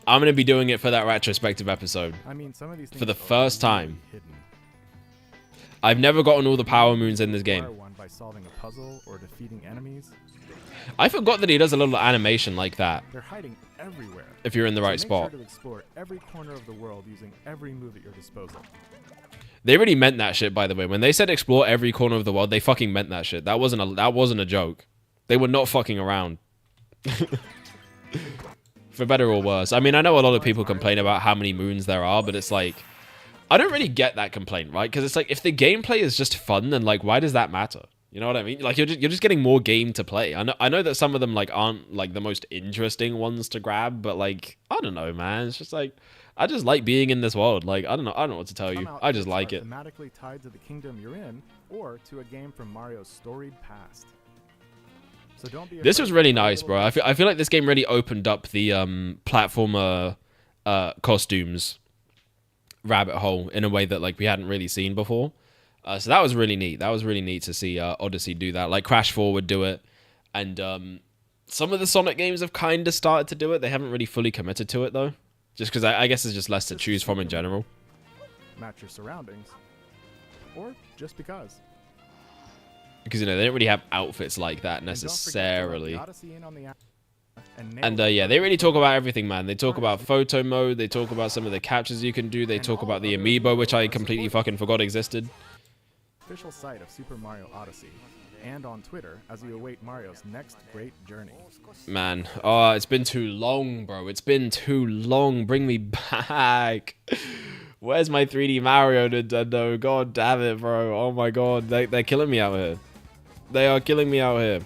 I'm going to be doing it for that retrospective episode. I mean, some of these For the things are first really time. hidden. I've never gotten all the Power Moons in this game. Acquire one by solving a puzzle or defeating enemies. I forgot that he does a little animation like that, They're hiding everywhere. if you're in the So right make spot. Sure to explore every corner of the world using every move at your disposal. They really meant that shit, by the way. When they said explore every corner of the world, they fucking meant that shit. That wasn't a joke. They were not fucking around. For better or worse. I mean, I know a lot of people complain about how many moons there are, but it's like, I don't really get that complaint, right? Because it's like, if the gameplay is just fun, then like, why does that matter? You know what I mean? Like, you're just getting more game to play. I know that some of them like aren't like the most interesting ones to grab, but like, I don't know, man. It's just like, I just like being in this world. Like, I don't know what to tell you. Some I just outfits like are it. thematically tied to the kingdom you're in, or to a game from Mario's storied past. So don't be This afraid was to really try a nice, little bro. I feel like this game really opened up the platformer costumes rabbit hole in a way that like we hadn't really seen before. So that was really neat. That was really neat to see Odyssey do that. Like Crash 4 would do it, and some of the Sonic games have kind of started to do it. They haven't really fully committed to it though, just because I guess there's just less to choose from in general. match your surroundings, or just because. Because you know they don't really have outfits like that And don't forget to let necessarily. the Odyssey in on the app and And nail yeah, it. they really talk about everything, man. They talk about photo mode. They talk about some of the captures you can do. They talk about the amiibo, which I completely fucking forgot existed. Official site of Super Mario Odyssey, and on Twitter as you await Mario's next great journey. Man, oh, it's been too long, bro. It's been too long. Bring me back. Where's my 3D Mario, Nintendo? God damn it, bro. Oh my god, they're killing me out here. They are killing me out here.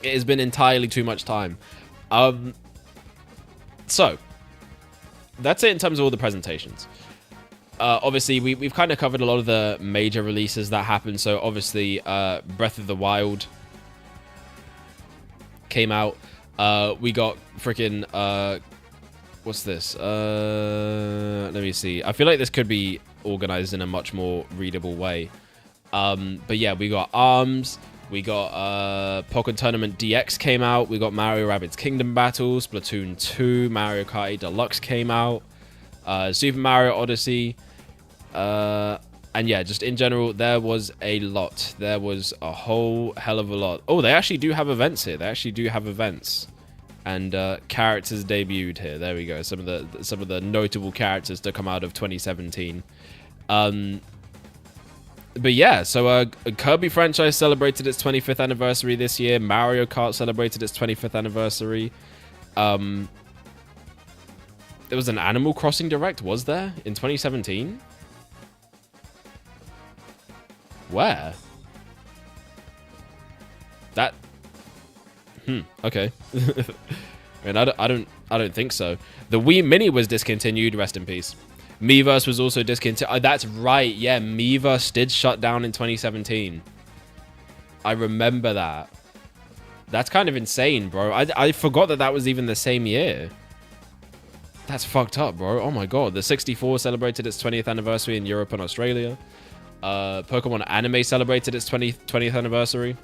It has been entirely too much time. So, that's it in terms of all the presentations. Obviously, we've kind of covered a lot of the major releases that happened. So, obviously, Breath of the Wild came out. We got freaking... what's this? Let me see. I feel like this could be organized in a much more readable way. But yeah, we got ARMS. We got Pokken Tournament DX came out. We got Mario Rabbids Kingdom Battle, Splatoon 2, Mario Kart 8 Deluxe came out, Super Mario Odyssey, and yeah, just in general, there was a lot. There was a whole hell of a lot. Oh, they actually do have events here. They actually do have events, and characters debuted here. There we go. Some of the notable characters to come out of 2017. But yeah, so a Kirby franchise celebrated its 25th anniversary this year. Mario Kart celebrated its 25th anniversary. There was an Animal Crossing Direct, was there? In 2017? Where? That... okay. I mean, I don't think so. The Wii Mini was discontinued, rest in peace. Miiverse was also discontinued. That's right, yeah, Miiverse did shut down in 2017. I remember that. That's kind of insane, bro. I forgot that was even the same year. That's fucked up, bro. Oh my god. The 64 celebrated its 20th anniversary in Europe and Australia. Pokemon Anime celebrated its 20th anniversary.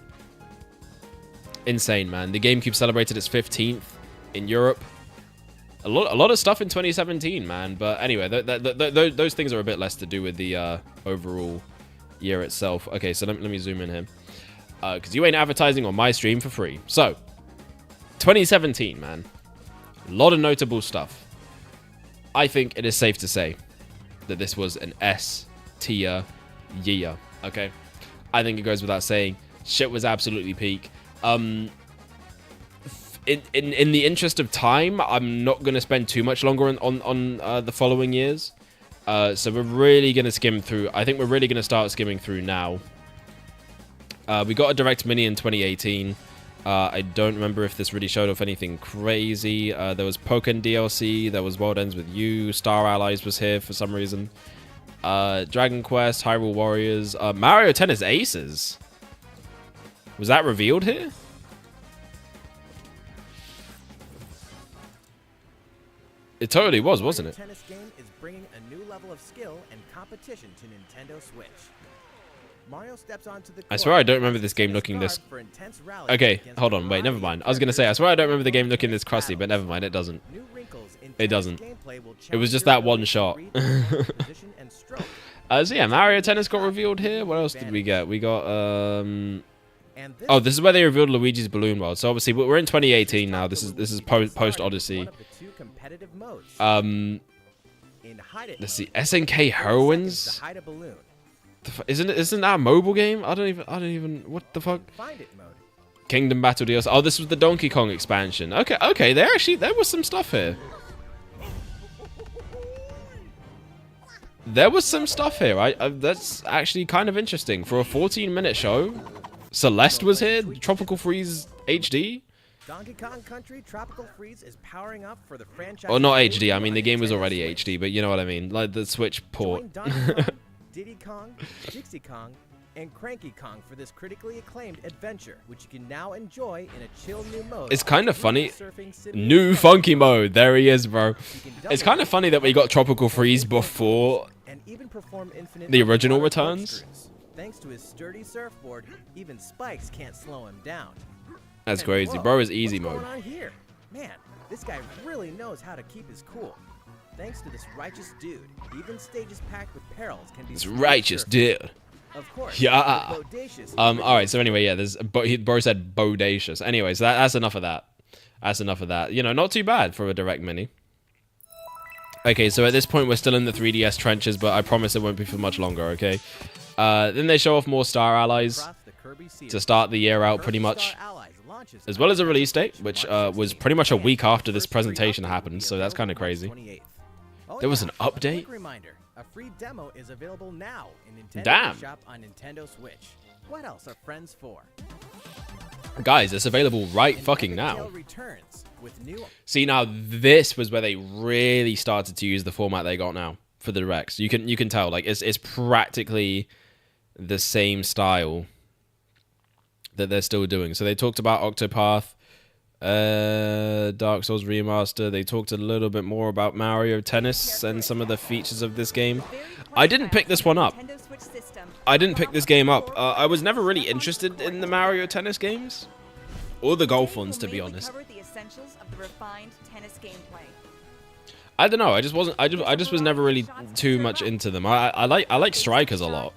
Insane, man. The GameCube celebrated its 15th in Europe. A lot of stuff in 2017, man. But anyway, those things are a bit less to do with the overall year itself. Okay, so let me zoom in here. Because you ain't advertising on my stream for free. So, 2017, man. A lot of notable stuff. I think it is safe to say that this was an S tier year. Okay? I think it goes without saying. Shit was absolutely peak. In the interest of time, I'm not going to spend too much longer on the following years. So we're really going to skim through. I think we're really going to start skimming through now. We got a Direct Mini in 2018. I don't remember if this really showed off anything crazy. There was Pokken DLC. There was World Ends With You. Star Allies was here for some reason. Dragon Quest, Hyrule Warriors. Mario Tennis Aces. Was that revealed here? It totally was, wasn't it? Tennis game is bringing a new level of skill and competition to Nintendo Switch. Mario steps onto the I swear I don't remember this game looking this... Okay, hold on, wait, never mind. I was going to say, I swear I don't remember the game looking this crusty, but never mind, it doesn't. It doesn't. It was just that one shot. So yeah, Mario Tennis got revealed here. What else did we get? We got, oh, this is where they revealed Luigi's Balloon World. So obviously, we're in 2018 now. This is post-Odyssey. Let's see, SNK Heroines? Isn't that a mobile game? I don't even. What the fuck? Kingdom Battle DLC. Oh, this was the Donkey Kong expansion. Okay. There was some stuff here. There was some stuff here. That's actually kind of interesting for a 14-minute show. Celeste was here. Tropical Freeze HD. Donkey Kong Country Tropical Freeze is powering up for the franchise. Or not HD. I mean, the game was already HD, but you know what I mean, like the Switch port. Diddy Kong, Dixie Kong, and Cranky Kong for this critically acclaimed adventure, which you can now enjoy in a chill new mode. It's kind of funny. New funky mode. There he is, bro. It's kind of funny that we got Tropical Freeze before the original returns. Thanks to his sturdy surfboard, even spikes can't slow him down. That's crazy. Bro is easy what's mode. Going on here? Man, this guy really knows how to keep his cool. Thanks to this righteous dude, even stages packed with perils can be. This righteous dude. Of course. Yeah. All right. So anyway, yeah. Bro said bodacious. Anyways, that's enough of that. That's enough of that. You know, not too bad for a direct mini. Okay, so at this point we're still in the 3DS trenches, but I promise it won't be for much longer. Okay. Then they show off more Star Allies to start the year out, pretty much, as well as a release date, which was pretty much a week after this presentation happened. So that's kind of crazy. There was an update? A free demo is available now in Nintendo Damn. Shop on Nintendo Switch. What else are friends for? Guys, it's available right fucking now. See, now this was where they really started to use the format they got now for the Directs. You can tell, like, it's practically the same style that they're still doing. So they talked about Octopath, Dark Souls Remaster. They talked a little bit more about Mario Tennis and some of the features of this game. I didn't pick this one up. I didn't pick this game up. I was never really interested in the Mario Tennis games, or the golf ones, to be honest. I don't know. I just wasn't. I just was never really too much into them. I like Strikers a lot,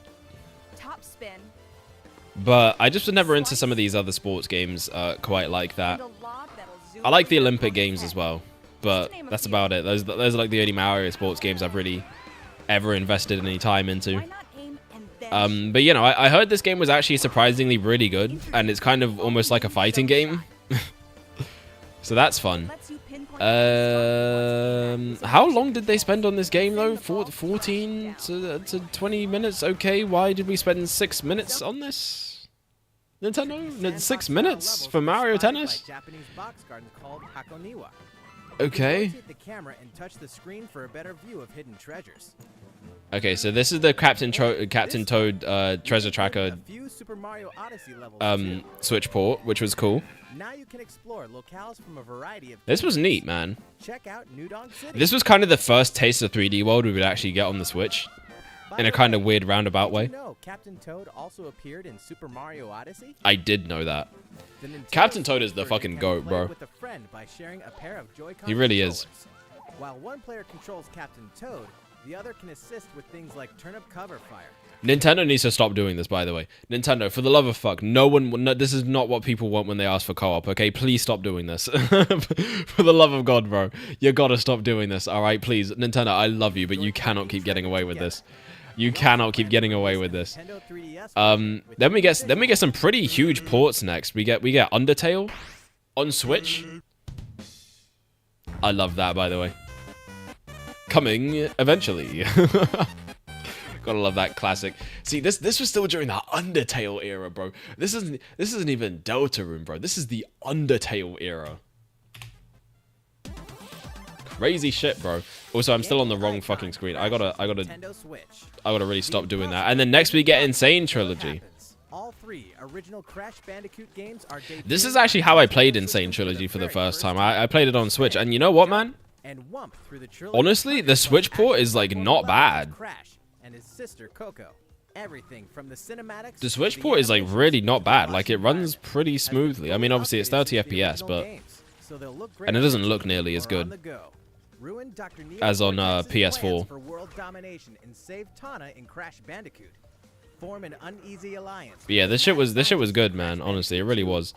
but I just was never into some of these other sports games quite like that. I like the Olympic games as well, but that's about it. Those are like the only Mario sports games I've really ever invested any time into. But you know, I heard this game was actually surprisingly really good, and it's kind of almost like a fighting game. So that's fun. How long did they spend on this game though? 14 to 20 minutes? Okay, why did we spend 6 minutes on this? Nintendo? 6 minutes for Mario Tennis? Okay. Okay, so this is the Captain Toad Treasure Tracker Switch port, which was cool. Now you can explore locales from a variety of. This was neat, man. Check out New Donk City. This was kind of the first taste of 3D world we would actually get on the Switch, in a kind of weird roundabout way. Did you know Captain Toad also appeared in Super Mario Odyssey? I did know that. Captain Toad is the fucking GOAT, bro. With a friend by sharing a pair of Joy-Con He really is. While one player controls Captain Toad, the other can assist with things like turnip cover fire. Nintendo needs to stop doing this, by the way. Nintendo, for the love of fuck, this is not what people want when they ask for co-op, okay? Please stop doing this. For the love of God, bro. You gotta stop doing this, alright? Please. Nintendo, I love you, but you cannot keep getting away with this. You cannot keep getting away with this. Then we get some pretty huge ports next. We get Undertale on Switch. I love that, by the way. Coming eventually. Gotta love that classic. See, this was still during the Undertale era, bro. This isn't even Deltarune, bro. This is the Undertale era. Crazy shit, bro. Also, I'm still on the wrong fucking screen. I gotta really stop doing that. And then next we get Insane Trilogy. All three original Crash Bandicoot games are. This is actually how I played Insane Trilogy for the first time. I played it on Switch, and you know what, man? and whump through the Honestly, the Switch port is like not bad. Crash and his sister Coco. Everything from the cinematics. The Switch port is like really not bad. Like it runs pretty smoothly. I mean, obviously it's 30 FPS, but and it doesn't look nearly as good as on PS4. For world domination and save Tana in Crash Bandicoot. Form an uneasy alliance. But yeah, this shit was good, man. Honestly, it really was.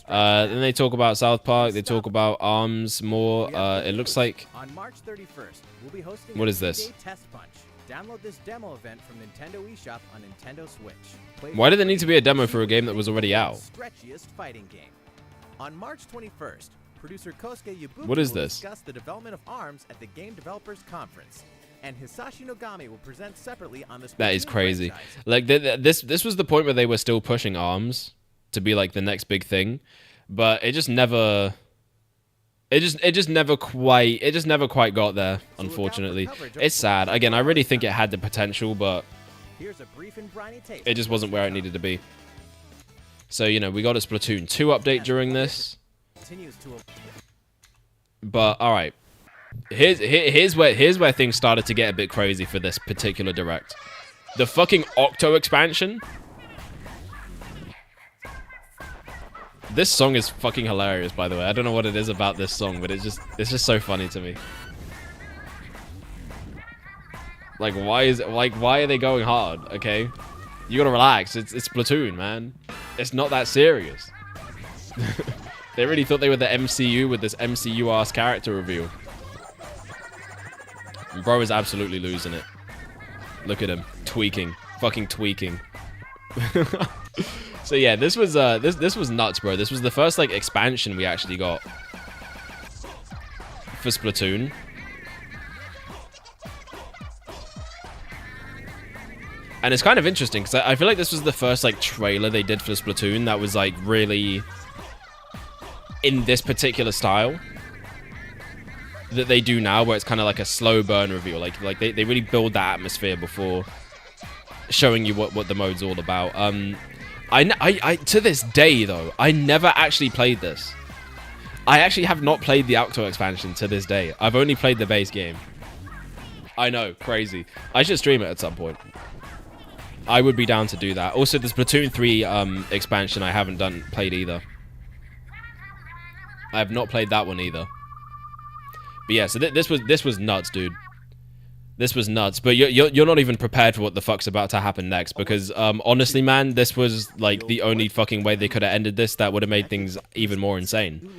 Then they talk about South Park. They talk about ARMS more. It looks like. On March 31st, we'll be hosting what a is this? Test Punch. Download this demo event from Nintendo eShop on Nintendo Switch. Why did there need to be a demo for a game that was already out? Stretchiest fighting game. On March 21st, producer Kosuke Yabuki What is will this? discuss the development of ARMS at the Game Developers Conference. And Hisashi Nogami will present separately on the That is Splatoon crazy. franchise. Like this was the point where they were still pushing ARMS to be like the next big thing, but it just never never quite got there, unfortunately. It's sad. Again, I really think it had the potential, but Here's a brief and briny taste it just wasn't where it needed to be. So, you know, we got a Splatoon 2 update during this. continues to But all right. Here's where things started to get a bit crazy for this particular direct. The fucking Octo expansion. This song is fucking hilarious, by the way. I don't know what it is about this song, but it's just so funny to me. Like, why are they going hard? Okay, you gotta relax. It's Splatoon, man. It's not that serious. They really thought they were the MCU with this MCU-ass character reveal. Bro is absolutely losing it. Look at him, tweaking, fucking tweaking. So yeah, this was nuts, bro. This was the first like expansion we actually got for Splatoon. And it's kind of interesting because I feel like this was the first like trailer they did for Splatoon that was like really in this particular style that they do now, where it's kind of like a slow burn reveal. Like they really build that atmosphere before showing you what the mode's all about. I to this day though, I never actually played this. I actually have not played the Octo expansion to this day. I've only played the base game. I know, crazy. I should stream it at some point. I would be down to do that. Also, the Splatoon 3 expansion I haven't played either. I have not played that one either. But yeah, so this was nuts, dude. This was nuts. But you're not even prepared for what the fuck's about to happen next, because honestly, man, this was like the only fucking way they could have ended this that would have made things even more insane.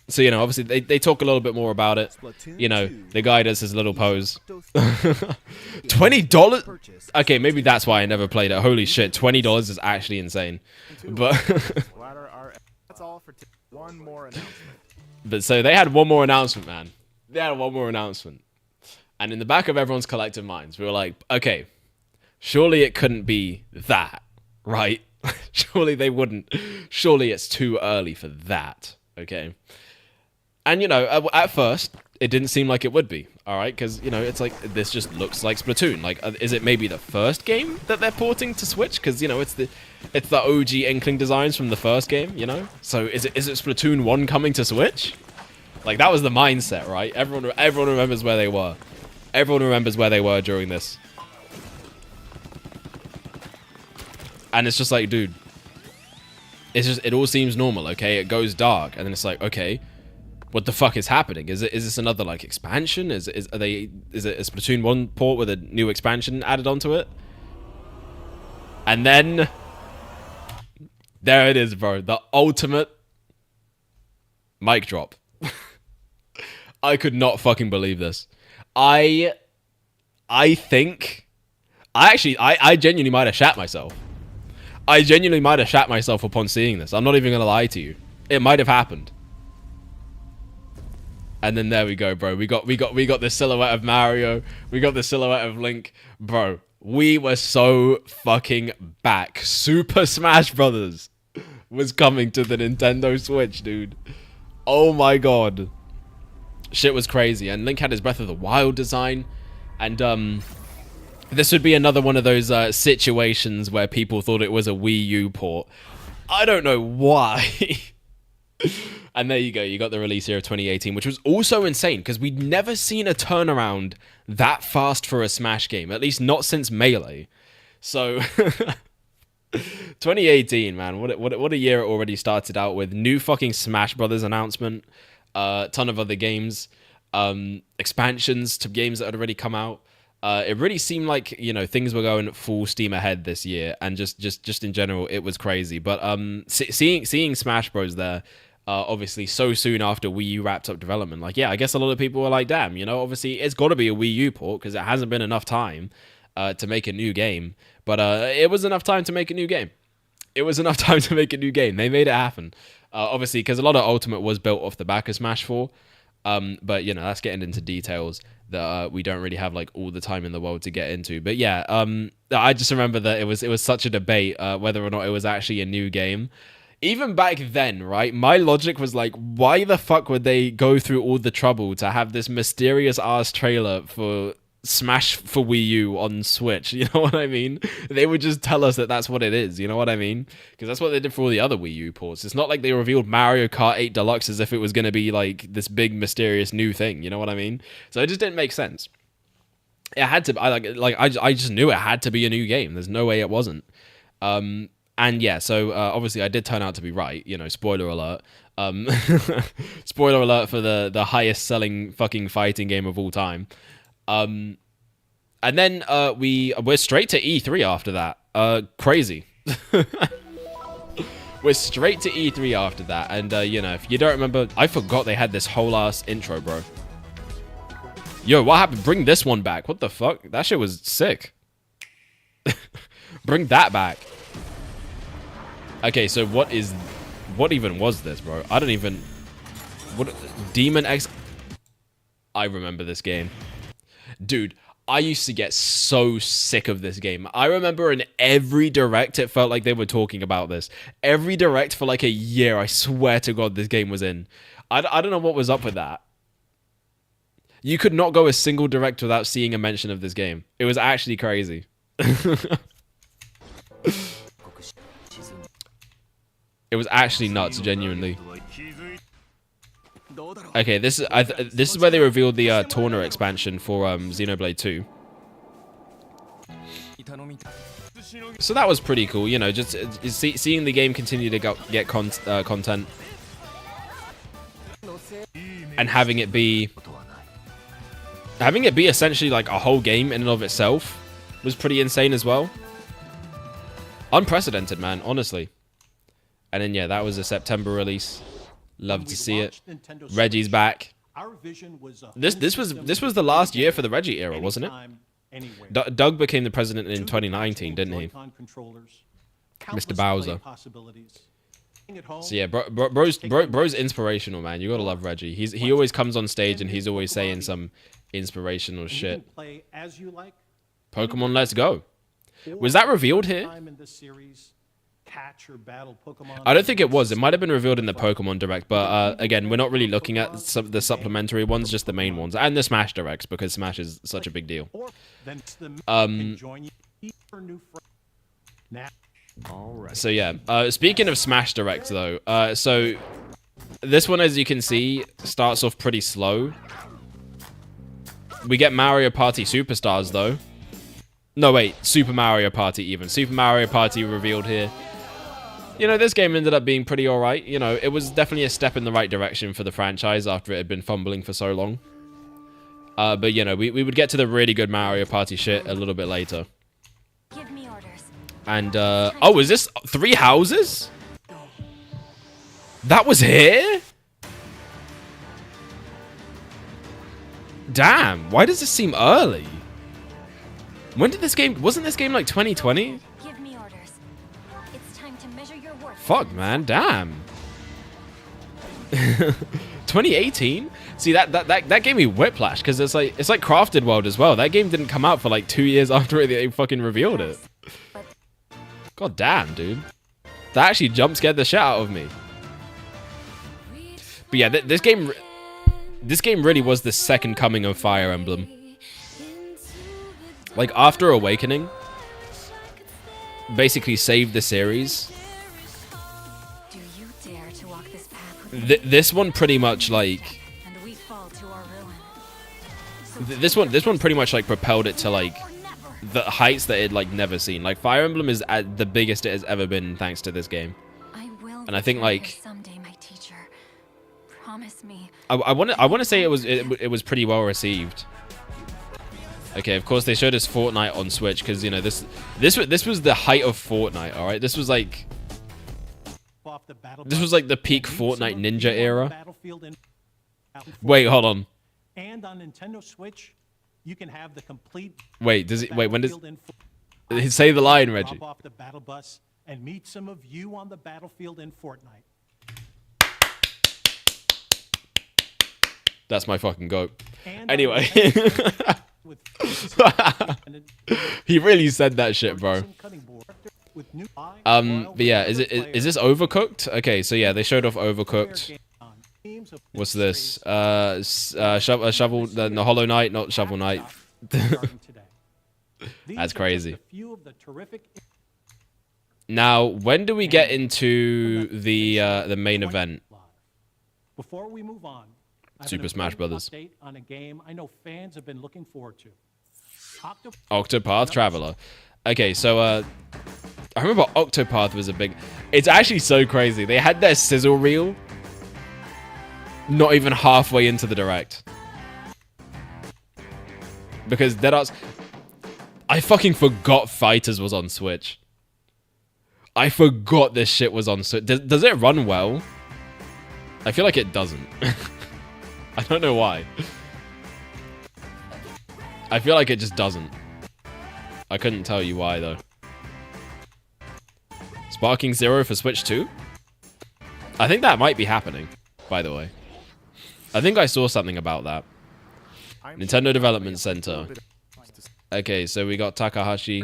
So, you know, obviously they talk a little bit more about it. You know, the guy does his little pose. $20? Okay, maybe that's why I never played it. Holy shit, $20 is actually insane. But That's all for one more announcement. But so they had one more announcement, man. They had one more announcement. And in the back of everyone's collective minds, we were like, okay, surely it couldn't be that, right? Surely they wouldn't. Surely it's too early for that, okay? And, you know, at first, it didn't seem like it would be, all right? Because, you know, it's like, this just looks like Splatoon. Like, is it maybe the first game that they're porting to Switch? Because, you know, it's the OG Inkling designs from the first game, you know? So is it Splatoon 1 coming to Switch? Like, that was the mindset, right? Everyone remembers where they were. Everyone remembers where they were during this. And it's just like, dude, it all seems normal, okay? It goes dark, and then it's like, okay, what the fuck is happening? Is this another like expansion? Is it a Splatoon 1 port with a new expansion added onto it? And then there it is, bro. The ultimate mic drop. I could not fucking believe this. I genuinely might have shat myself. I genuinely might have shat myself upon seeing this. I'm not even gonna lie to you. It might have happened. And then there we go, bro. We got the silhouette of Mario. We got the silhouette of Link, bro. We were so fucking back. Super Smash Brothers was coming to the Nintendo Switch, dude. Oh my god. Shit was crazy. And Link had his Breath of the Wild design. And this would be another one of those situations where people thought it was a Wii U port. I don't know why. And there you go. You got the release here of 2018, which was also insane because we'd never seen a turnaround that fast for a Smash game, at least not since Melee. So 2018, man, what a year it already started out with. New fucking Smash Brothers announcement, ton of other games, expansions to games that had already come out. It really seemed like, you know, things were going full steam ahead this year, and just in general, it was crazy. But seeing Smash Bros there, obviously so soon after Wii U wrapped up development, like, yeah, I guess a lot of people were like, damn, you know, obviously it's got to be a Wii U port because it hasn't been enough time to make a new game. But it was enough time to make a new game. It was enough time to make a new game. They made it happen. Obviously, because a lot of Ultimate was built off the back of Smash 4. But, you know, that's getting into details that we don't really have, like, all the time in the world to get into. But, yeah, I just remember that it was such a debate whether or not it was actually a new game. Even back then, right, my logic was like, why the fuck would they go through all the trouble to have this mysterious-ass trailer for Smash for Wii U on Switch? You know what I mean? They would just tell us that that's what it is, you know what I mean? Because that's what they did for all the other Wii U ports. It's not like they revealed Mario Kart 8 Deluxe as if it was going to be like this big mysterious new thing, you know what I mean? So it just didn't make sense. It had to, I just knew it had to be a new game. There's no way it wasn't. And yeah, so obviously I did turn out to be right, you know, spoiler alert. Spoiler alert for the highest selling fucking fighting game of all time. And then we're straight to E3 after that. Crazy. We're straight to E3 after that. And, you know, if you don't remember, I forgot they had this whole ass intro, bro. Yo, what happened? Bring this one back. What the fuck? That shit was sick. Bring that back. Okay, so what even was this, bro? I don't even... What? Demon X... I remember this game. Dude, I used to get so sick of this game. I remember in every direct, it felt like they were talking about this. Every direct for like a year, I swear to God, this game was in. I don't know what was up with that. You could not go a single direct without seeing a mention of this game. It was actually crazy. It was actually nuts, genuinely. Okay, this is where they revealed the Torna expansion for Xenoblade 2. So that was pretty cool, you know, just seeing the game continue to get content and having it be essentially like a whole game in and of itself was pretty insane as well. Unprecedented, man, honestly. And then yeah, that was a September release. Love to see it. Reggie's back. This was the last year for the Reggie era, wasn't it? Doug became the president in 2019, didn't he? Mr. Bowser. So yeah, bro's inspirational, man. You gotta love Reggie. He always comes on stage and he's always saying some inspirational shit. Pokemon Let's Go. Was that revealed here? I don't think it was. It might have been revealed in the Pokemon Direct, but again, we're not really looking at the supplementary ones, just the main ones, and the Smash Directs, because Smash is such a big deal. So yeah, speaking of Smash Direct though, so this one, as you can see, starts off pretty slow. We get Mario Party Superstars though. No wait, Super Mario Party even. Super Mario Party revealed here. You know, this game ended up being pretty alright. You know, it was definitely a step in the right direction for the franchise after it had been fumbling for so long. But, you know, we would get to the really good Mario Party shit a little bit later. Give me orders. And, oh, is this 3 houses? That was here? Damn, why does this seem early? When did this game... Wasn't this game like 2020? Give me orders. It's time to measure your worth. Fuck, man, damn. 2018? See, that gave me whiplash, because it's like Crafted World as well. That game didn't come out for like 2 years after they fucking revealed it. God damn, dude. That actually jump scared the shit out of me. But yeah, this game really was the second coming of Fire Emblem. Like, after Awakening, basically saved the series. Do you dare to walk this path This one pretty much like And we fall to our ruin. So this one pretty much like propelled it to like the heights that it like never seen. Like Fire Emblem is at the biggest it has ever been thanks to this game. I will And I think return like here someday, my teacher. Promise me. I want to say it was pretty well received. Okay, of course they showed us Fortnite on Switch because you know this was the height of Fortnite. All right, this was like the peak Fortnite Ninja era. Wait, hold on. And on Nintendo Switch, you can have the complete. Wait, when does say the line, Reggie? Drop off the battle bus and meet some of you on the battlefield in Fortnite. That's my fucking goat. And Anyway. He really said that shit, bro. But yeah, is this Overcooked? Okay, so yeah, they showed off Overcooked. What's this? Shovel, the Hollow Knight, not Shovel Knight. That's crazy. Now, when do we get into the main event? Before we move on, Super Smash Brothers. Update on a game I know fans have been looking forward to. Octopath Traveler. Okay, so I remember Octopath was a big. It's actually so crazy. They had their sizzle reel not even halfway into the direct because Deadass. I fucking forgot Fighters was on Switch. I forgot this shit was on Switch. Does it run well? I feel like it doesn't. I don't know why. I feel like it just doesn't. I couldn't tell you why, though. Sparking Zero for Switch 2? I think that might be happening, by the way. I think I saw something about that. Nintendo Development Center. Okay, so we got Takahashi.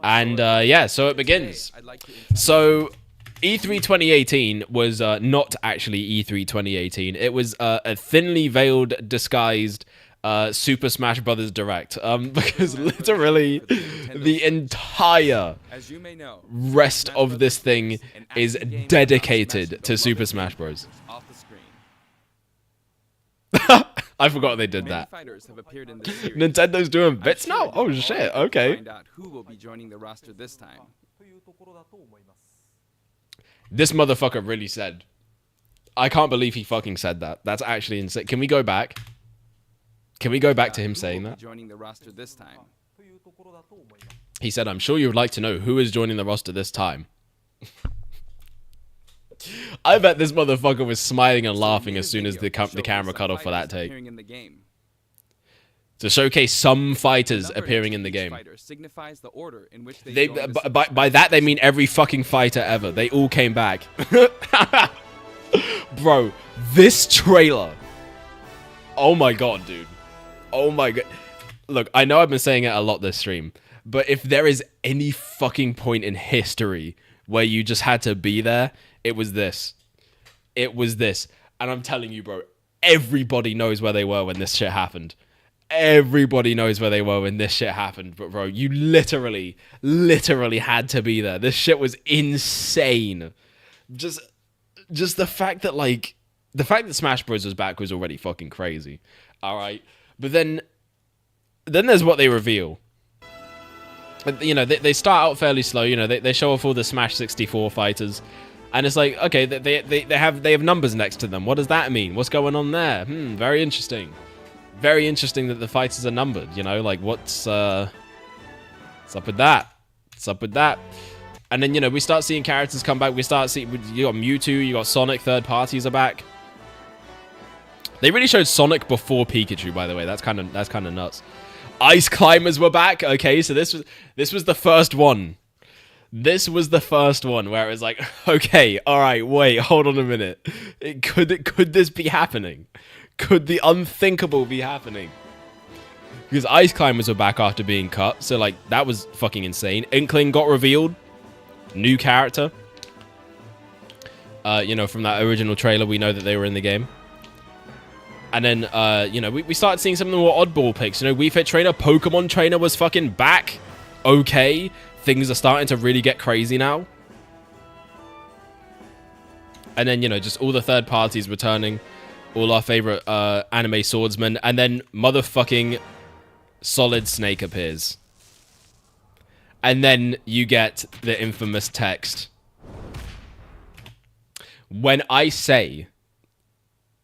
And, yeah, so it begins. So, E3 2018 was not actually E3 2018. It was a thinly veiled, disguised Super Smash Brothers Direct. Because literally the entire rest of this thing is dedicated to Super Smash Bros. I forgot they did that. Nintendo's doing bits now? Oh shit, okay. This motherfucker really said. I can't believe he fucking said that. That's actually insane. Can we go back? Can we go back to him saying that? He said, I'm sure you would like to know who is joining the roster this time. I bet this motherfucker was smiling and laughing as soon as the camera cut off for that take. To showcase some fighters appearing in the game. By that, they mean every fucking fighter ever. They all came back. Bro, this trailer. Oh my god, dude. Oh my god. Look, I know I've been saying it a lot this stream, but if there is any fucking point in history where you just had to be there, it was this. It was this. And I'm telling you, bro, everybody knows where they were when this shit happened. Everybody knows where they were when this shit happened. But, bro, you literally had to be there. This shit was insane. Just the fact that, like, the fact that Smash Bros. Was back was already fucking crazy. All right. But then there's what they reveal. You know, they start out fairly slow. You know, they show off all the Smash 64 fighters. And it's like, okay, they have numbers next to them. What does that mean? What's going on there? Very interesting. Very interesting that the fighters are numbered. You know, like what's up with that? What's up with that? And then, you know, we start seeing characters come back. We start seeing, you got Mewtwo, you got Sonic, third parties are back. They really showed Sonic before Pikachu, by the way. That's kind of nuts. Ice Climbers were back. Okay, so this was the first one. This was the first one where it was like, okay, all right, wait, hold on a minute. Could this be happening? Could the unthinkable be happening? Because Ice Climbers were back after being cut, so like that was fucking insane. Inkling got revealed, new character. You know, from that original trailer, we know that they were in the game. And then, you know, we started seeing some of the more oddball picks. You know, Wii Fit Trainer, Pokemon Trainer was fucking back. Okay. Things are starting to really get crazy now. And then, you know, just all the third parties returning, all our favorite anime swordsmen, and then motherfucking Solid Snake appears. And then you get the infamous text. When I say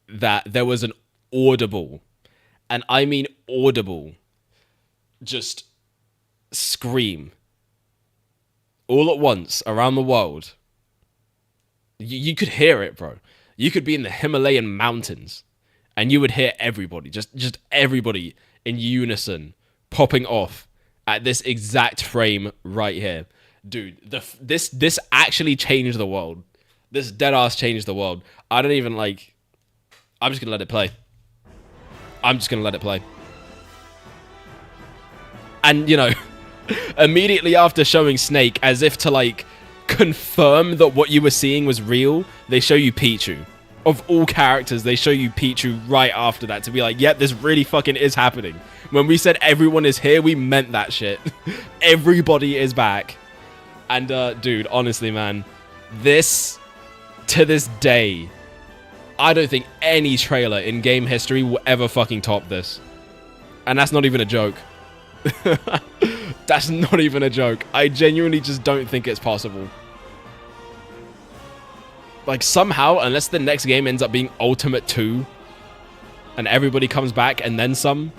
that there was an audible, and I mean audible, just scream all at once around the world. You could hear it, bro. You could be in the Himalayan mountains and you would hear everybody, just everybody in unison popping off at this exact frame right here. Dude, this actually changed the world. This deadass changed the world. I don't even like... I'm just gonna let it play. I'm just gonna let it play. And, you know, immediately after showing Snake, as if to, like, confirm that what you were seeing was real, they show you Pichu. Of all characters, they show you Pichu right after that to be like, yep, this really fucking is happening. When we said everyone is here, we meant that shit. Everybody is back. And, dude, honestly, man, this, to this day, I don't think any trailer in game history will ever fucking top this. And that's not even a joke. That's not even a joke. I genuinely just don't think it's possible. Like, somehow, unless the next game ends up being Ultimate 2 and everybody comes back and then some,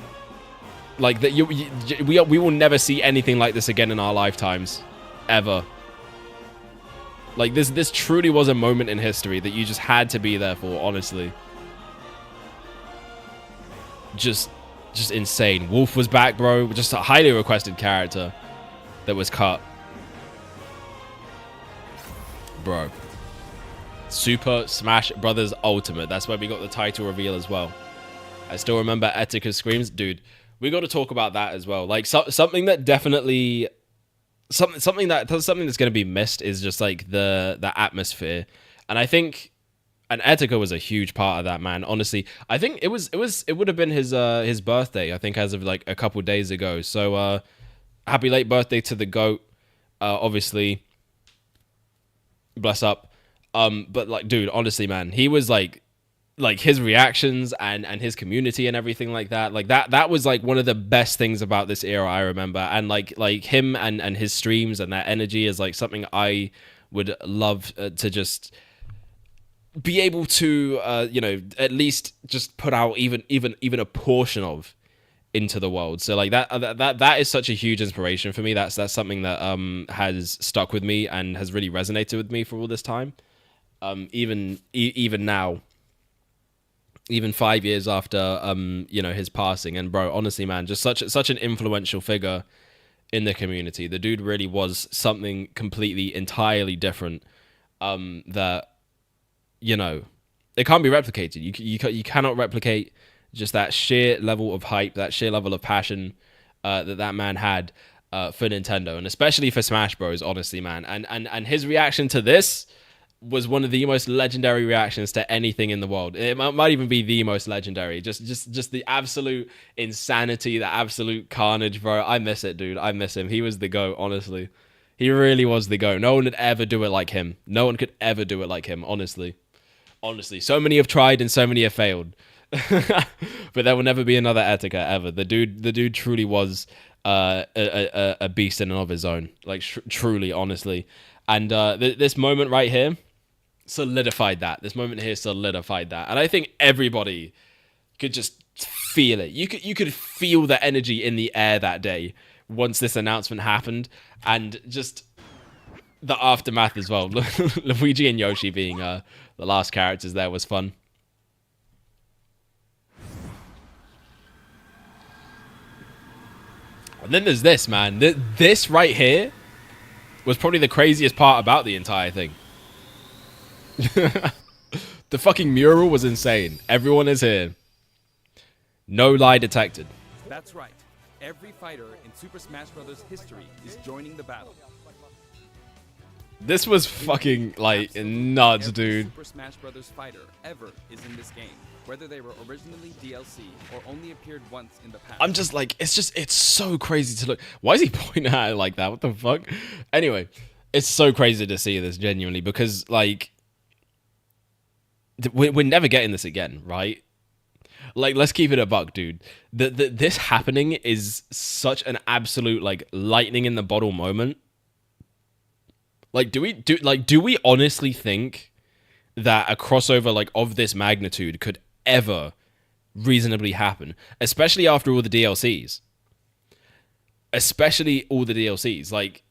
like, that we will never see anything like this again in our lifetimes, ever. Like, this truly was a moment in history that you just had to be there for, honestly. Just insane. Wolf was back, bro. Just a highly requested character that was cut. Bro. Super Smash Brothers Ultimate. That's where we got the title reveal as well. I still remember Etika's screams. Dude, we got to talk about that as well. Like, something that definitely... Something that's going to be missed is just, like, the atmosphere. And I think... And Etika was a huge part of that, man. Honestly, I think it would have been his birthday, I think, as of like a couple days ago. So happy late birthday to the GOAT. Obviously, bless up. But like, dude, honestly, man, he was like his reactions and his community and everything like that. Like that was like one of the best things about this era, I remember. And like him and his streams and that energy is like something I would love to just be able to, you know, at least just put out even a portion of into the world. So like that is such a huge inspiration for me. That's something that has stuck with me and has really resonated with me for all this time. Even now, even 5 years after you know, his passing. And bro, honestly, man, just such an influential figure in the community. The dude really was something completely entirely different. That, you know, it can't be replicated. You cannot replicate just that sheer level of hype, that sheer level of passion that man had for Nintendo, and especially for Smash Bros. Honestly, man, and his reaction to this was one of the most legendary reactions to anything in the world. It might even be the most legendary. Just the absolute insanity, the absolute carnage, bro. I miss it, dude. I miss him. He was the GOAT, honestly. He really was the GOAT. No one would ever do it like him. No one could ever do it like him, honestly. Honestly, so many have tried and so many have failed. But there will never be another Etika ever. The dude truly was a beast in and of his own. Like, truly, honestly. And this moment right here solidified that. This moment here solidified that. And I think everybody could just feel it. You could feel the energy in the air that day once this announcement happened. And just the aftermath as well. Luigi and Yoshi being the last characters there was fun. And then there's this, man. This right here was probably the craziest part about the entire thing. The fucking mural was insane. Everyone is here. No lie detected. That's right. Every fighter in Super Smash Bros. History is joining the battle. This was fucking, like, nuts, dude. Super Smash Bros. Fighter ever is in this game, whether they were originally DLC or only appeared once in the past. I'm just like, it's so crazy to look. Why is he pointing at it like that? What the fuck? Anyway, it's so crazy to see this, genuinely, because, like, we're never getting this again, right? Like, let's keep it a buck, dude. This happening is such an absolute, like, lightning in the bottle moment. Like, do we honestly think that a crossover, like, of this magnitude could ever reasonably happen? Especially after all the DLCs. Like,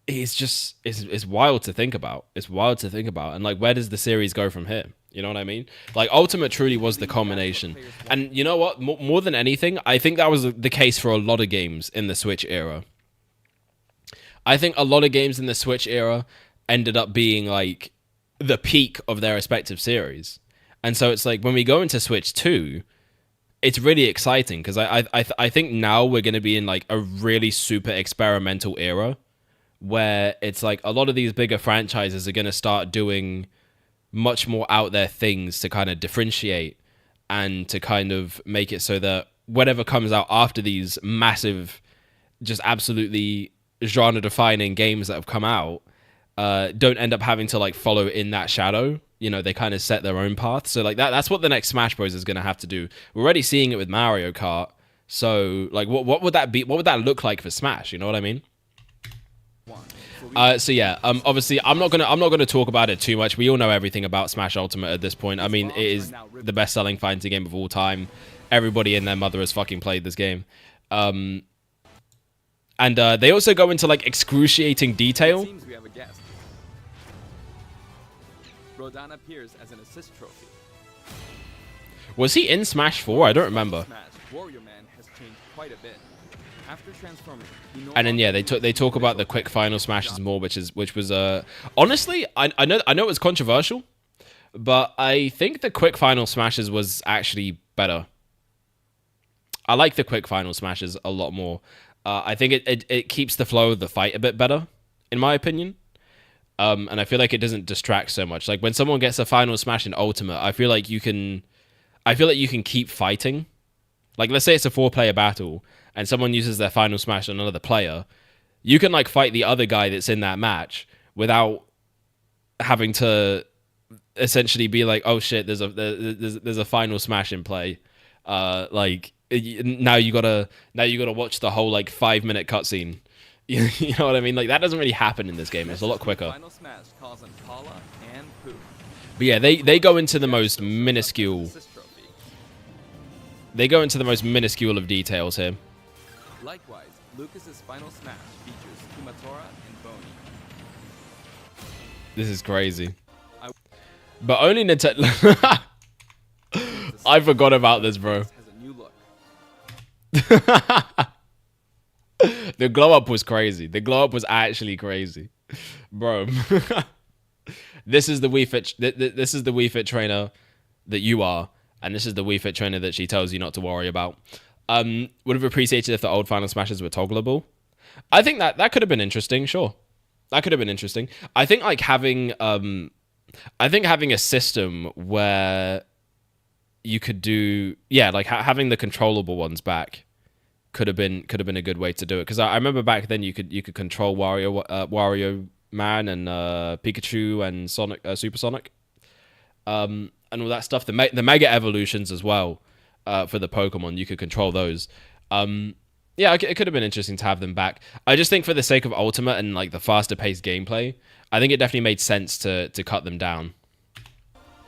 it's wild to think about. It's wild to think about. And, like, where does the series go from here? You know what I mean? Like, Ultimate truly was the culmination. And you know what? More than anything, I think that was the case for a lot of games in the Switch era. I think a lot of games in the Switch era ended up being, like, the peak of their respective series. And so it's like, when we go into Switch 2, it's really exciting, because I think now we're going to be in, like, a really super experimental era, where it's like a lot of these bigger franchises are going to start doing much more out there things to kind of differentiate and to kind of make it so that whatever comes out after these massive, just absolutely genre-defining games that have come out don't end up having to, like, follow in that shadow. You know, they kind of set their own path. So, like, that's what the next Smash Bros is going to have to do. We're already seeing it with Mario Kart. So, like, what would that be? What would that look like for Smash? You know what I mean? So yeah, obviously I'm not gonna talk about it too much. We all know everything about Smash Ultimate at this point. I mean, it is the best-selling fighting game of all time. Everybody and their mother has fucking played this game. And they also go into, like, excruciating detail. It seems we have a guest. Rodan appears as an assist trophy. Was he in Smash 4? I don't remember. Smash, Warrior Man has changed quite a bit. After transforming, and then yeah, they talk about the quick final smashes more, which was honestly, I know it was controversial, but I think the quick final smashes was actually better. I like the quick final smashes a lot more. I think it keeps the flow of the fight a bit better, in my opinion. And I feel like it doesn't distract so much. Like, when someone gets a final smash in Ultimate, I feel like you can keep fighting. Like, let's say it's a 4-player battle and someone uses their final smash on another player, you can, like, fight the other guy that's in that match without having to essentially be like, oh shit, there's a final smash in play. Like, now you gotta watch the whole, like, 5-minute cutscene. You know what I mean? Like, that doesn't really happen in this game. It's a lot quicker. Final smash calls on Paula and Pooh. But yeah, they go into the most minuscule. They go into the most minuscule of details here. Likewise, Lucas's final smash features Kumatora and Boney. This is crazy. But only Nintendo. I forgot about this, bro. Has a new look. The glow up was crazy. The glow up was actually crazy, bro. This is the Wii Fit. This is the Wii Fit trainer that you are, and this is the Wii Fit trainer that she tells you not to worry about. Would have appreciated if the old final smashes were toggleable. I think that could have been interesting. Sure, that could have been interesting. I think, like, having a system where you could do, yeah, like having the controllable ones back could have been a good way to do it. Because I remember back then you could control Wario Man and Pikachu and Sonic, Super Sonic, and all that stuff. The Mega Evolutions as well. For the Pokemon, you could control those. Yeah, it could have been interesting to have them back. I just think for the sake of Ultimate and, like, the faster paced gameplay, I think it definitely made sense to cut them down.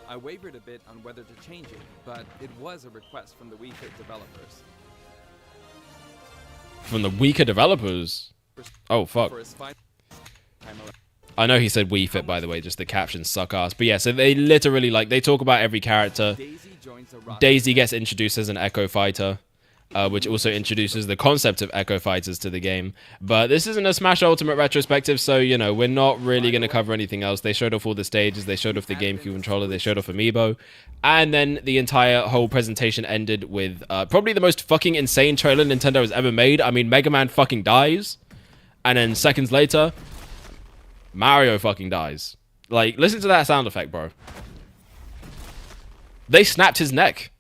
I wavered a bit on whether to change it, but it was a request from the Wii Fit developers. From the weaker developers? Oh, fuck. I know he said Wii Fit, by the way, just the captions suck ass. But yeah, so they literally, like, they talk about every character. Daisy gets introduced as an Echo Fighter, which also introduces the concept of Echo Fighters to the game. But this isn't a Smash Ultimate retrospective, so, you know, we're not really going to cover anything else. They showed off all the stages, they showed off the GameCube controller, they showed off Amiibo, and then the entire whole presentation ended with probably the most fucking insane trailer Nintendo has ever made. I mean, Mega Man fucking dies, and then seconds later, Mario fucking dies. Like, listen to that sound effect, bro. They snapped his neck.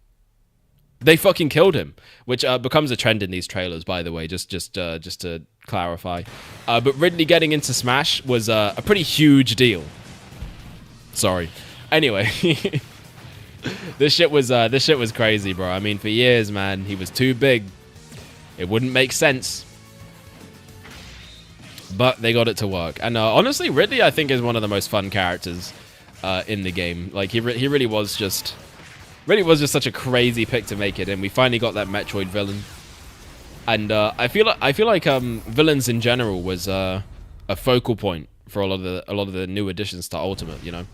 They fucking killed him, which becomes a trend in these trailers, by the way, just to clarify. But Ridley getting into Smash was a pretty huge deal. Sorry. Anyway, this shit was crazy, bro. I mean, for years, man, he was too big. It wouldn't make sense. But they got it to work. And honestly, Ridley, I think, is one of the most fun characters in the game. Like, he really was just such a crazy pick to make it. And we finally got that Metroid villain. And I feel like villains in general was a focal point for a lot of the new additions to Ultimate. You know,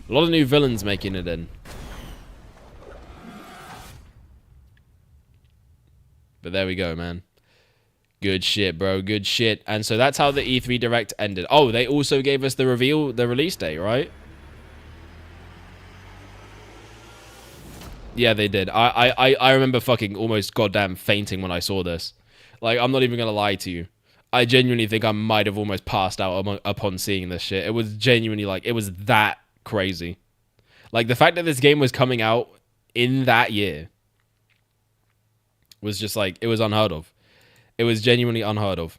a lot of new villains making it in. But there we go, man. Good shit, bro. Good shit. And so that's how the E3 Direct ended. Oh, they also gave us the release date, right? Yeah, they did. I remember fucking almost goddamn fainting when I saw this. Like, I'm not even gonna lie to you. I genuinely think I might have almost passed out upon seeing this shit. It was genuinely, like, it was that crazy. Like, the fact that this game was coming out in that year was just, like, it was unheard of. It was genuinely unheard of.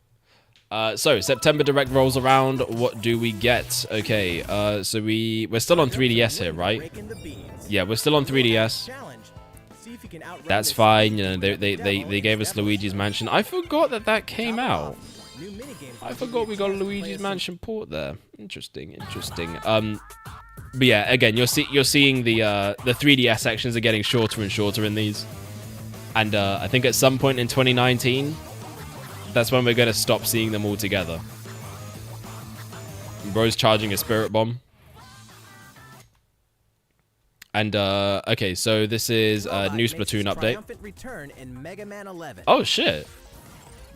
So, September Direct rolls around. What do we get? Okay, so we're still on 3DS here, right? Yeah, we're still on 3DS. That's fine. You know, they gave us Luigi's Mansion. I forgot that came out. I forgot we got a Luigi's Mansion port there. Interesting. But yeah, again, you're seeing the 3DS sections are getting shorter and shorter in these. And I think at some point in 2019, that's when we're going to stop seeing them all together. Bro's charging a Spirit Bomb. And, okay, so this is a new Splatoon update. Return in Mega Man 11. Oh, shit.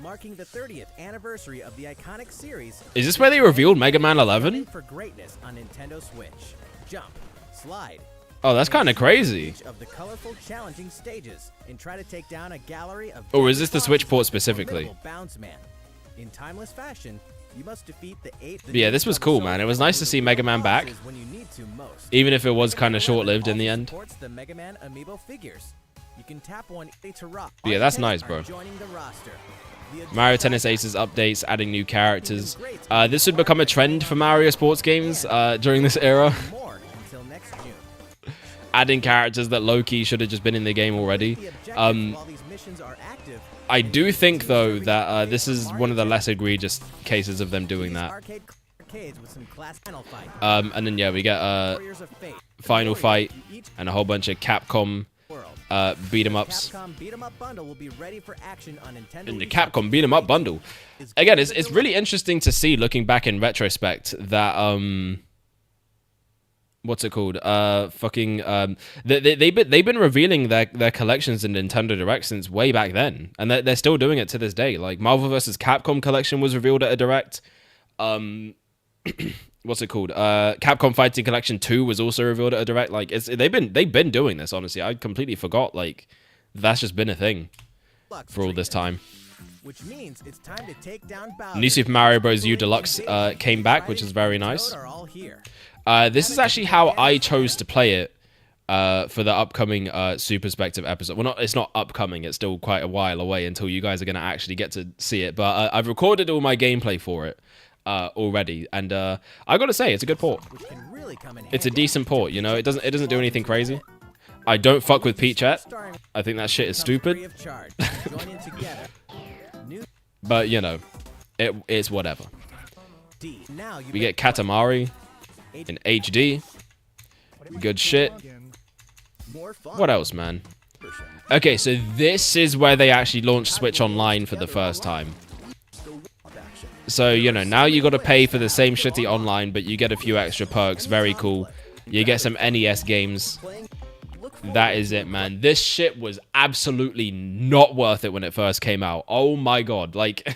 Marking the 30th anniversary of the iconic series. Is this where they revealed Mega Man 11? For greatness on Nintendo Switch. Jump, slide. Oh, that's kind of crazy. Of the colorful, challenging stages and try to take down a gallery of. Or is this the Switch port specifically? In timeless fashion, you must defeat the 8. Yeah, this was cool, man. It was nice to see Mega Man back, even if it was kind of short-lived in the end. The Mega Man amiibo figures. You can tap one to rock. Yeah, that's nice, bro. Mario Tennis Aces updates, adding new characters. This would become a trend for Mario sports games during this era. Adding characters that low-key should have just been in the game already. I do think, though, that this is one of the less egregious cases of them doing that. And then, yeah, we get Final Fight and a whole bunch of Capcom beat-em-ups. In the Capcom beat-em-up bundle. Again, it's really interesting to see, looking back in retrospect, that... what's it called? They've been revealing their collections in Nintendo Direct since way back then, and they're still doing it to this day. Like Marvel vs. Capcom collection was revealed at a Direct. What's it called? Capcom Fighting Collection 2 was also revealed at a Direct. Like they've been doing this. Honestly, I completely forgot. Like that's just been a thing for all this time. Which means it's time to take down Bowser. New Super Mario Bros. U Deluxe came back, which is very nice. This is actually how I chose to play it for the upcoming Super Perspective episode. Well, it's not upcoming. It's still quite a while away until you guys are going to actually get to see it. But I've recorded all my gameplay for it already, and I got to say, it's a good port. It's a decent port. You know, it doesn't do anything crazy. I don't fuck with Peachette. I think that shit is stupid. But you know, it's whatever. We get Katamari in HD. Good shit. What else, man? Okay, so this is where they actually launched Switch Online for the first time. So, you know, now you got to pay for the same shitty online, but you get a few extra perks. Very cool. You get some NES games. That is it, man. This shit was absolutely not worth it when it first came out. Oh my god. Like...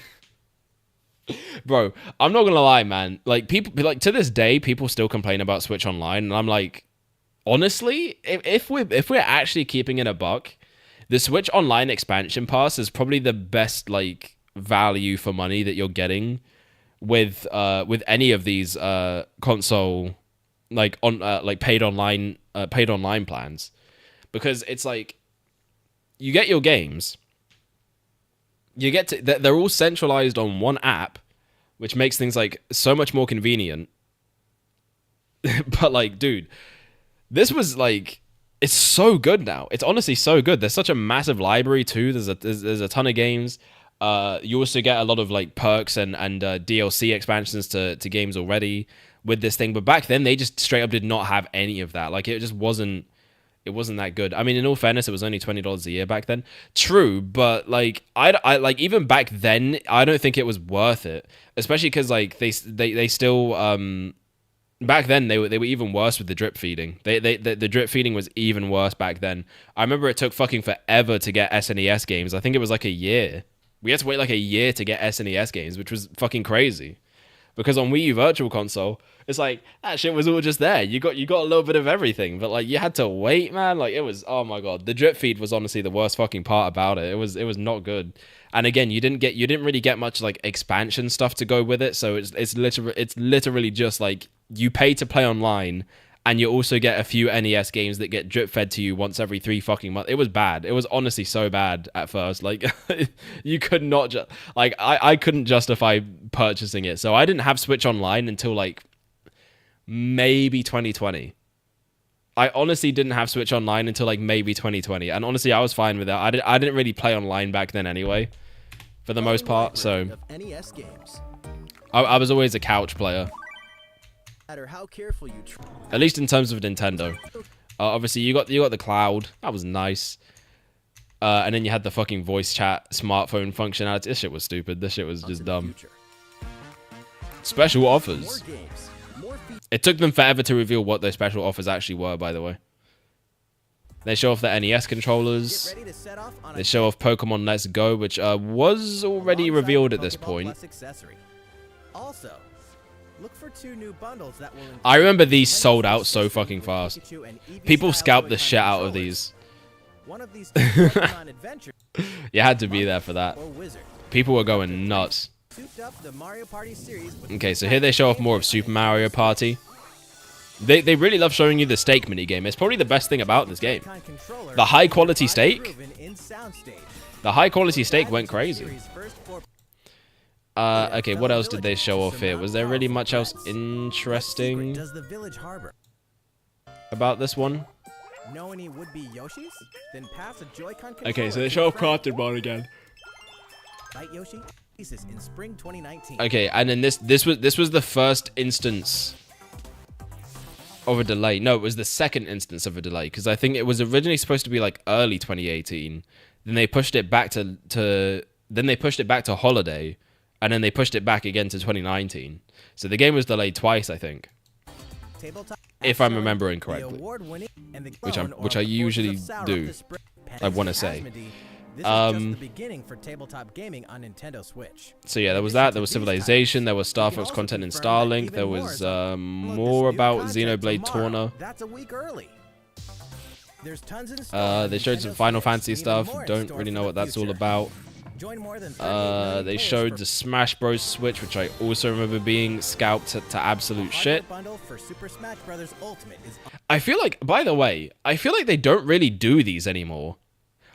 Bro, I'm not gonna lie, man. Like people, like to this day, people still complain about Switch Online, and I'm like, honestly, if we're actually keeping it a buck, the Switch Online expansion pass is probably the best like value for money that you're getting with any of these console like paid online plans, because it's like you get your games. You get to... They're all centralized on one app, which makes things, like, so much more convenient. But, like, dude, This was like, it's so good now. It's honestly so good. There's such a massive library too. There's a ton of games. You also get a lot of like perks and DLC expansions to games already with this thing. But back then they just straight up did not have any of that. Like it just wasn't. It wasn't that good. I mean, in all fairness, it was only $20 a year back then. True, but like I like even back then, I don't think it was worth it. Especially because like they still back then they were even worse with the drip feeding. The drip feeding was even worse back then. I remember it took fucking forever to get SNES games. I think it was like a year. We had to wait like a year to get SNES games, which was fucking crazy. Because on Wii U Virtual Console, it's like that shit was all just there. You got a little bit of everything, but like you had to wait, man. Like it was, oh my god, the drip feed was honestly the worst fucking part about it. It was not good. And again, you didn't really get much like expansion stuff to go with it. So it's literally just like you pay to play online, and you also get a few NES games that get drip fed to you once every 3 fucking months. It was bad. It was honestly so bad at first. Like you could not I couldn't justify purchasing it. So I didn't have Switch Online until like maybe 2020. I honestly didn't have Switch Online until like maybe 2020. And honestly, I was fine with that. I didn't really play online back then anyway, for the most part. So NES games. I was always a couch player. Matter how careful you at least in terms of Nintendo. Obviously, you got the cloud. That was nice. And then you had the fucking voice chat smartphone functionality. This shit was stupid. This shit was just dumb. Special offers. It took them forever to reveal what those special offers actually were, by the way. They show off the NES controllers. They show off Pokemon Let's Go, which was already revealed at this point. Also, look for 2 new bundles that will I remember these sold out so fucking fast. People scalped the shit out of these. One of these You had to be there for that. People were going nuts. Okay, so here they show off more of Super Mario Party. They really love showing you the stake minigame. It's probably the best thing about this game. The high quality stake. The high quality stake went crazy. Okay, what else did they show off here? Was there really much else interesting about this one? Okay, so they show off Crafted Mod again. In spring 2019. Okay, and then this was the first instance of a delay. No, it was the second instance of a delay, because I think it was originally supposed to be like early 2018. Then they pushed it back to holiday, and then they pushed it back again to 2019. So the game was delayed twice, I think, if I'm remembering correctly, which I usually do. I want to say. This is just the beginning for tabletop gaming on Nintendo Switch. So yeah, there was that. There was Civilization. There was Star Fox content in Starlink. There was more about Xenoblade Torna. That's a week early. There's tons in store. They showed some Final Fantasy stuff. Don't really know what that's all about. They showed the Smash Bros. Switch, which I also remember being scalped to absolute shit. I feel like, by the way, I feel like they don't really do these anymore.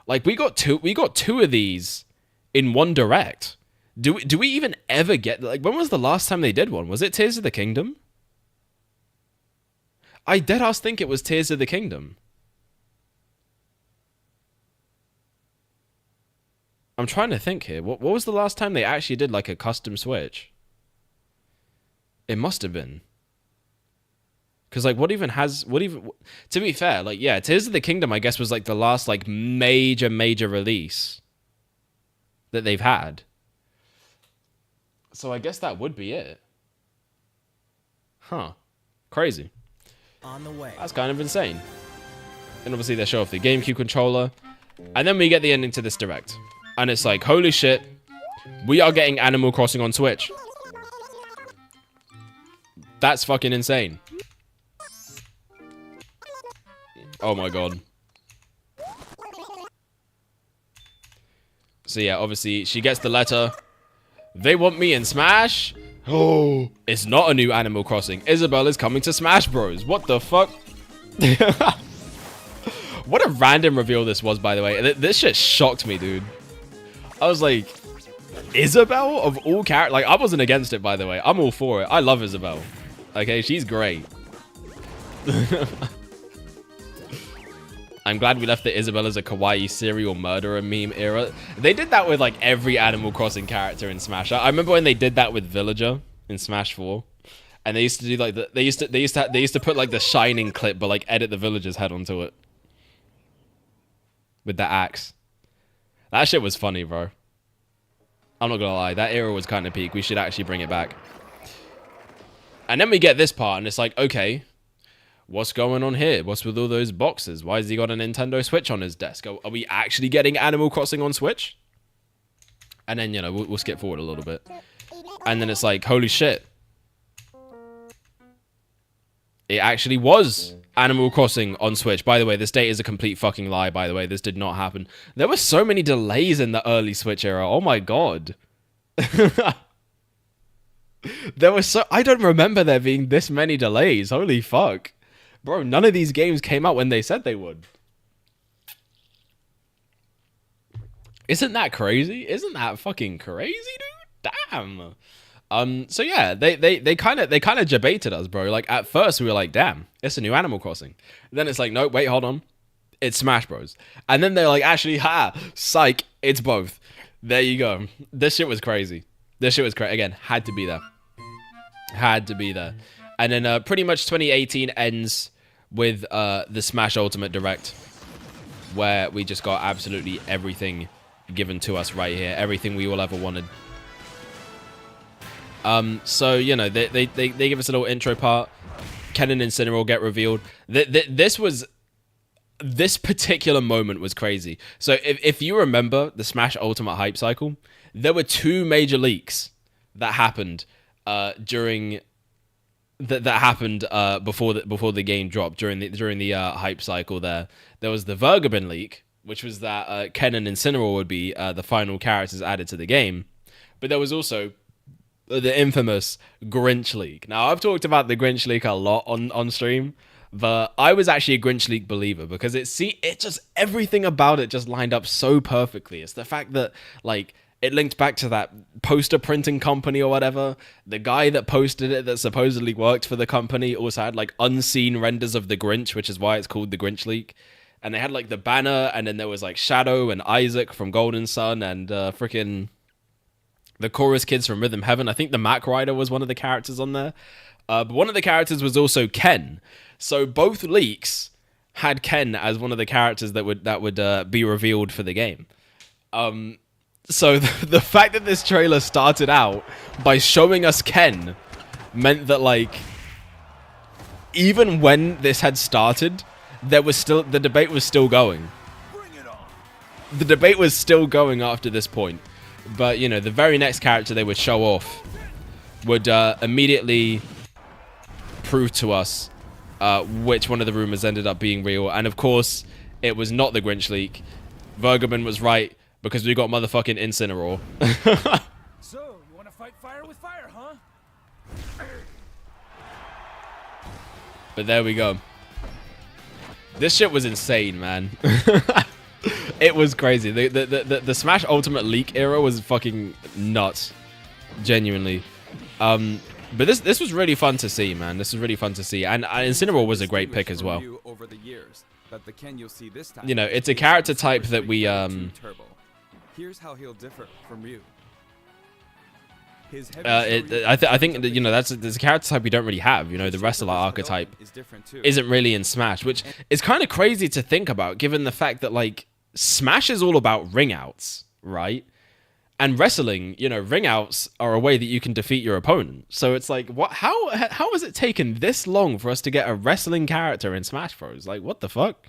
Like we got two of these in one direct. Do we even ever get, like, when was the last time they did one? Was it Tears of the Kingdom? I deadass think it was Tears of the Kingdom. I'm trying to think here. What was the last time they actually did like a custom Switch? It must have been. Because, like, to be fair, like, yeah, Tears of the Kingdom, I guess, was, like, the last, like, major release that they've had. So I guess that would be it. Huh. Crazy. On the way. That's kind of insane. And obviously they show off the GameCube controller. And then we get the ending to this direct. And it's like, holy shit, we are getting Animal Crossing on Switch. That's fucking insane. Oh my god. So yeah, obviously she gets the letter. They want me in Smash? Oh, it's not a new Animal Crossing. Isabelle is coming to Smash Bros. What the fuck? What a random reveal this was, by the way. This shit shocked me, dude. I was like, Isabelle of all characters? Like, I wasn't against it, by the way. I'm all for it. I love Isabelle. Okay, she's great. I'm glad we left the Isabella's a kawaii serial murderer meme era. They did that with like every Animal Crossing character in Smash. I remember when they did that with Villager in Smash 4. And they used to do like they used to put like the Shining clip, but like edit the villager's head onto it with the axe. That shit was funny, bro. I'm not gonna lie, that era was kind of peak. We should actually bring it back. And then we get this part, and it's like, okay, what's going on here? What's with all those boxes? Why has he got a Nintendo Switch on his desk? Are we actually getting Animal Crossing on Switch? And then, you know, we'll skip forward a little bit, and then it's like, holy shit. It actually was Animal Crossing on Switch. By the way, this date is a complete fucking lie, by the way. This did not happen. There were so many delays in the early Switch era. Oh my god. There was so... I don't remember there being this many delays. Holy fuck. Bro, none of these games came out when they said they would. Isn't that crazy? Isn't that fucking crazy, dude? Damn. So yeah, they kind of debated us, bro. Like at first we were like, damn, it's a new Animal Crossing. And then it's like, no, wait, hold on, it's Smash Bros. And then they're like, actually, psych, it's both. There you go. This shit was crazy. This shit was crazy. Again, had to be there. Had to be there. And then pretty much 2018 ends with the Smash Ultimate Direct, where we just got absolutely everything given to us right here, everything we all ever wanted. So, you know, they give us a little intro part. Ken and Incineroar get revealed. This particular moment was crazy. So if you remember the Smash Ultimate hype cycle, there were two major leaks that happened before the game dropped during the hype cycle. There was the Vergabin leak, which was that Ken and Incineroar would be the final characters added to the game. But there was also the infamous Grinch leak. Now, I've talked about the Grinch leak a lot on stream, but I was actually a Grinch leak believer because it just everything about it just lined up so perfectly. It's the fact that like it linked back to that poster printing company or whatever. The guy that posted it that supposedly worked for the company also had like unseen renders of the Grinch, which is why it's called the Grinch leak. And they had like the banner, and then there was like Shadow and Isaac from Golden Sun and freaking the chorus kids from Rhythm Heaven. I think the Mac Rider was one of the characters on there. But one of the characters was also Ken. So both leaks had Ken as one of the characters that would be revealed for the game. So the fact that this trailer started out by showing us Ken meant that like even when this had started, the debate was still going. The debate was still going after this point. But, you know, the very next character they would show off would immediately prove to us which one of the rumors ended up being real. And, of course, it was not the Grinch leak. Vergabin was right because we got motherfucking Incineroar. So, you want to fight fire with fire, huh? But there we go. This shit was insane, man. It was crazy. The Smash Ultimate leak era was fucking nuts, genuinely. But this was really fun to see, man. This was really fun to see, and Incineroar was a great pick as well. Over the years, but the Ken you'll see this time, you know, it's a character type that we Here's how he'll differ from Ryu. I think that, you know, there's a character type we don't really have. You know, the wrestler archetype isn't really in Smash, which is kind of crazy to think about, given the fact that like Smash is all about ring outs, right? And wrestling, you know, ring outs are a way that you can defeat your opponent. So it's like, what? How has it taken this long for us to get a wrestling character in Smash Bros? Like, what the fuck?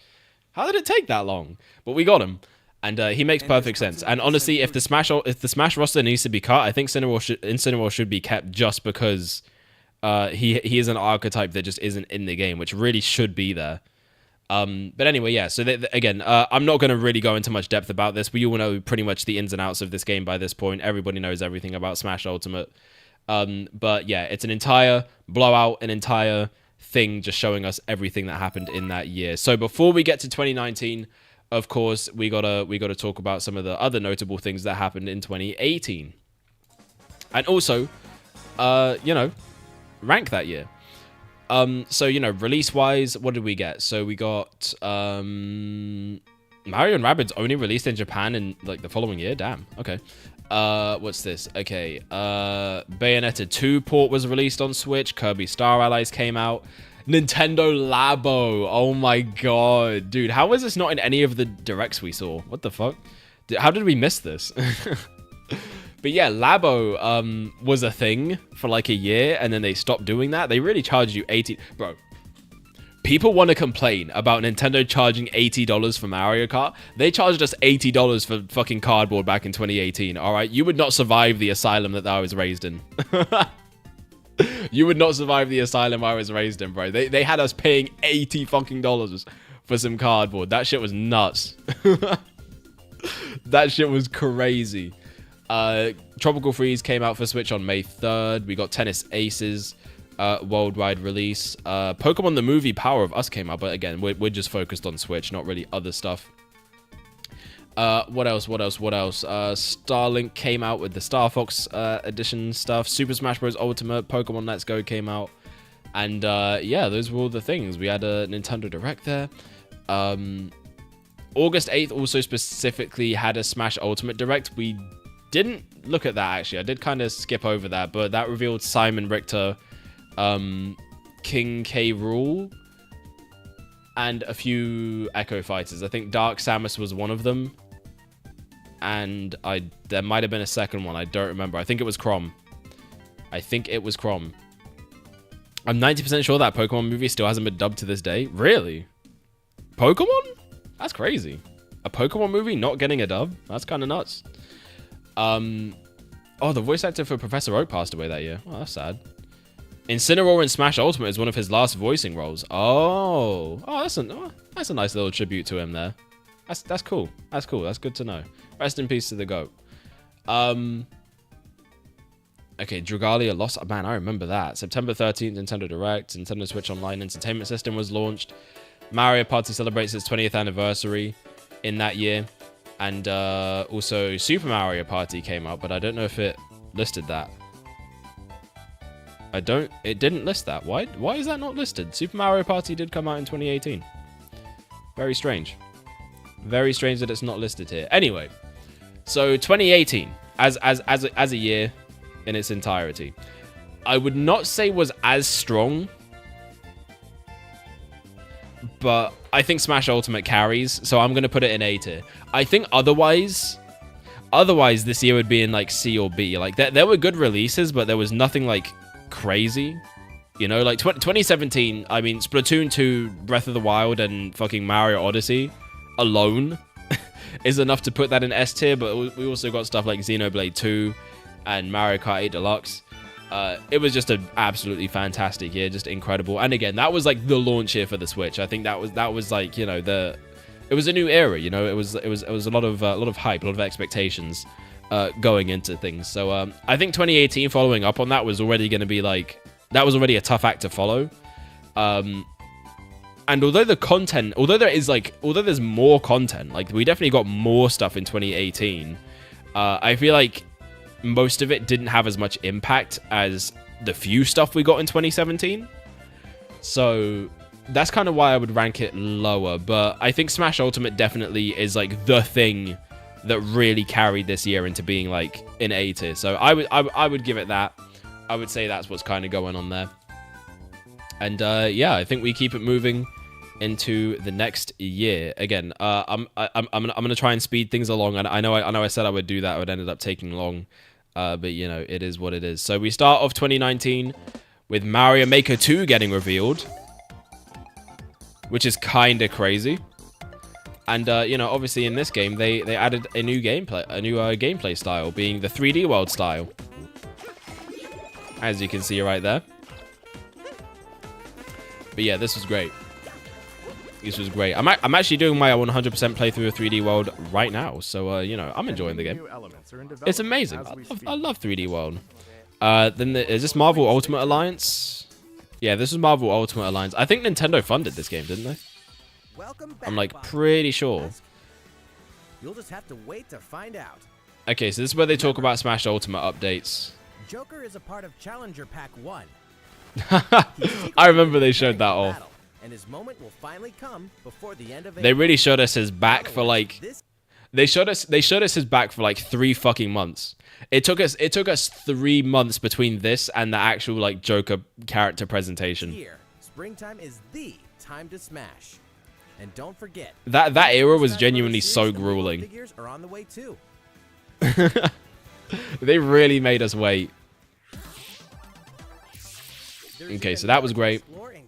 How did it take that long? But we got him. And he makes perfect sense. And honestly, if the Smash roster needs to be cut, I think Incineroar should be kept just because he is an archetype that just isn't in the game, which really should be there. But anyway, yeah. So again, I'm not going to really go into much depth about this. We all know pretty much the ins and outs of this game by this point. Everybody knows everything about Smash Ultimate. But yeah, it's an entire blowout, an entire thing just showing us everything that happened in that year. So before we get to 2019. Of course, we gotta talk about some of the other notable things that happened in 2018, and also, you know, rank that year. So, you know, release-wise, what did we get? So we got Mario and Rabbids only released in Japan in, like, the following year? Damn, okay. What's this? Okay, Bayonetta 2 port was released on Switch. Kirby Star Allies came out. Nintendo Labo. Oh my god. Dude, how was this not in any of the directs we saw? What the fuck? How did we miss this? But yeah, Labo was a thing for like a year, and then they stopped doing that. They really charged you 80... Bro, people want to complain about Nintendo charging $80 for Mario Kart. They charged us $80 for fucking cardboard back in 2018, alright? You would not survive the asylum that I was raised in. You would not survive the asylum I was raised in, bro. They had us paying $80 fucking dollars for some cardboard. That shit was nuts. That shit was crazy. Tropical Freeze came out for Switch on May 3rd. We got Tennis Aces worldwide release. Pokemon the movie Power of Us came out, but again, we're just focused on Switch, not really other stuff. What else? Starlink came out with the Star Fox edition stuff. Super Smash Bros. Ultimate, Pokemon Let's Go came out. And yeah, those were all the things. We had a Nintendo Direct there. August 8th also specifically had a Smash Ultimate Direct. We didn't look at that, actually. I did kind of skip over that, but that revealed Simon Richter, King K. Rool, and a few Echo Fighters. I think Dark Samus was one of them. And there might have been a second one. I don't remember. I think it was Chrom. I'm 90% sure that Pokemon movie still hasn't been dubbed to this day. Really? Pokemon? That's crazy. A Pokemon movie not getting a dub? That's kind of nuts. Oh, the voice actor for Professor Oak passed away that year. Oh, that's sad. Incineroar in Smash Ultimate is one of his last voicing roles. Oh, that's a nice little tribute to him there. That's cool. That's cool. That's good to know. Rest in peace to the GOAT. Okay, Dragalia Lost... Man, I remember that. September 13th, Nintendo Direct. Nintendo Switch Online Entertainment System was launched. Mario Party celebrates its 20th anniversary in that year. And also Super Mario Party came out, but I don't know if it listed that. It didn't list that. Why is that not listed? Super Mario Party did come out in 2018. Very strange. Very strange that it's not listed here. Anyway, so 2018 as a year in its entirety, I would not say was as strong, but I think Smash Ultimate carries, so I'm gonna put it in A tier. I think otherwise this year would be in like C or B. Like there were good releases, but there was nothing like crazy. You know, like 2017. I mean, Splatoon 2, Breath of the Wild, and fucking Mario Odyssey alone is enough to put that in S tier, but we also got stuff like Xenoblade 2 and Mario Kart 8 Deluxe. It was just an absolutely fantastic year, just incredible. And again, that was like the launch year for the Switch. I think that was like, you know, it was a new era. You know, it was a lot of hype, a lot of expectations going into things. So I think 2018, following up on that, was already going to be like, that was already a tough act to follow. And although there's more content, like we definitely got more stuff in 2018, I feel like most of it didn't have as much impact as the few stuff we got in 2017. So that's kind of why I would rank it lower. But I think Smash Ultimate definitely is like the thing that really carried this year into being like in A tier. So I would give it that. I would say that's what's kind of going on there. And yeah, I think we keep it moving into the next year. Again, I'm gonna try and speed things along. And I know I said I would do that. It ended up taking long. But you know, it is what it is. So we start off 2019 with Mario Maker 2 getting revealed, which is kind of crazy. And you know, obviously in this game they added a new gameplay style, being the 3D world style, as you can see right there. But yeah, this was great. This was great. I'm actually doing my 100% playthrough of 3D World right now, so you know, I'm enjoying the game. It's amazing. I love 3D World. Then is this Marvel Ultimate Alliance? Yeah, this is Marvel Ultimate Alliance. I think Nintendo funded this game, didn't they? I'm like pretty sure. You'll just have to wait to find out. Okay, so this is where they talk about Smash Ultimate updates. Joker is a part of Challenger Pack 1. I remember they showed that off. And his moment will finally come before the end of They really showed us his back for like they showed us his back for like 3 fucking months. It took us 3 months between this and the actual like Joker character presentation. Here, springtime is the time to smash. And don't forget that era was genuinely so grueling. Figures are on the way too. They really made us wait. Okay, so that was great.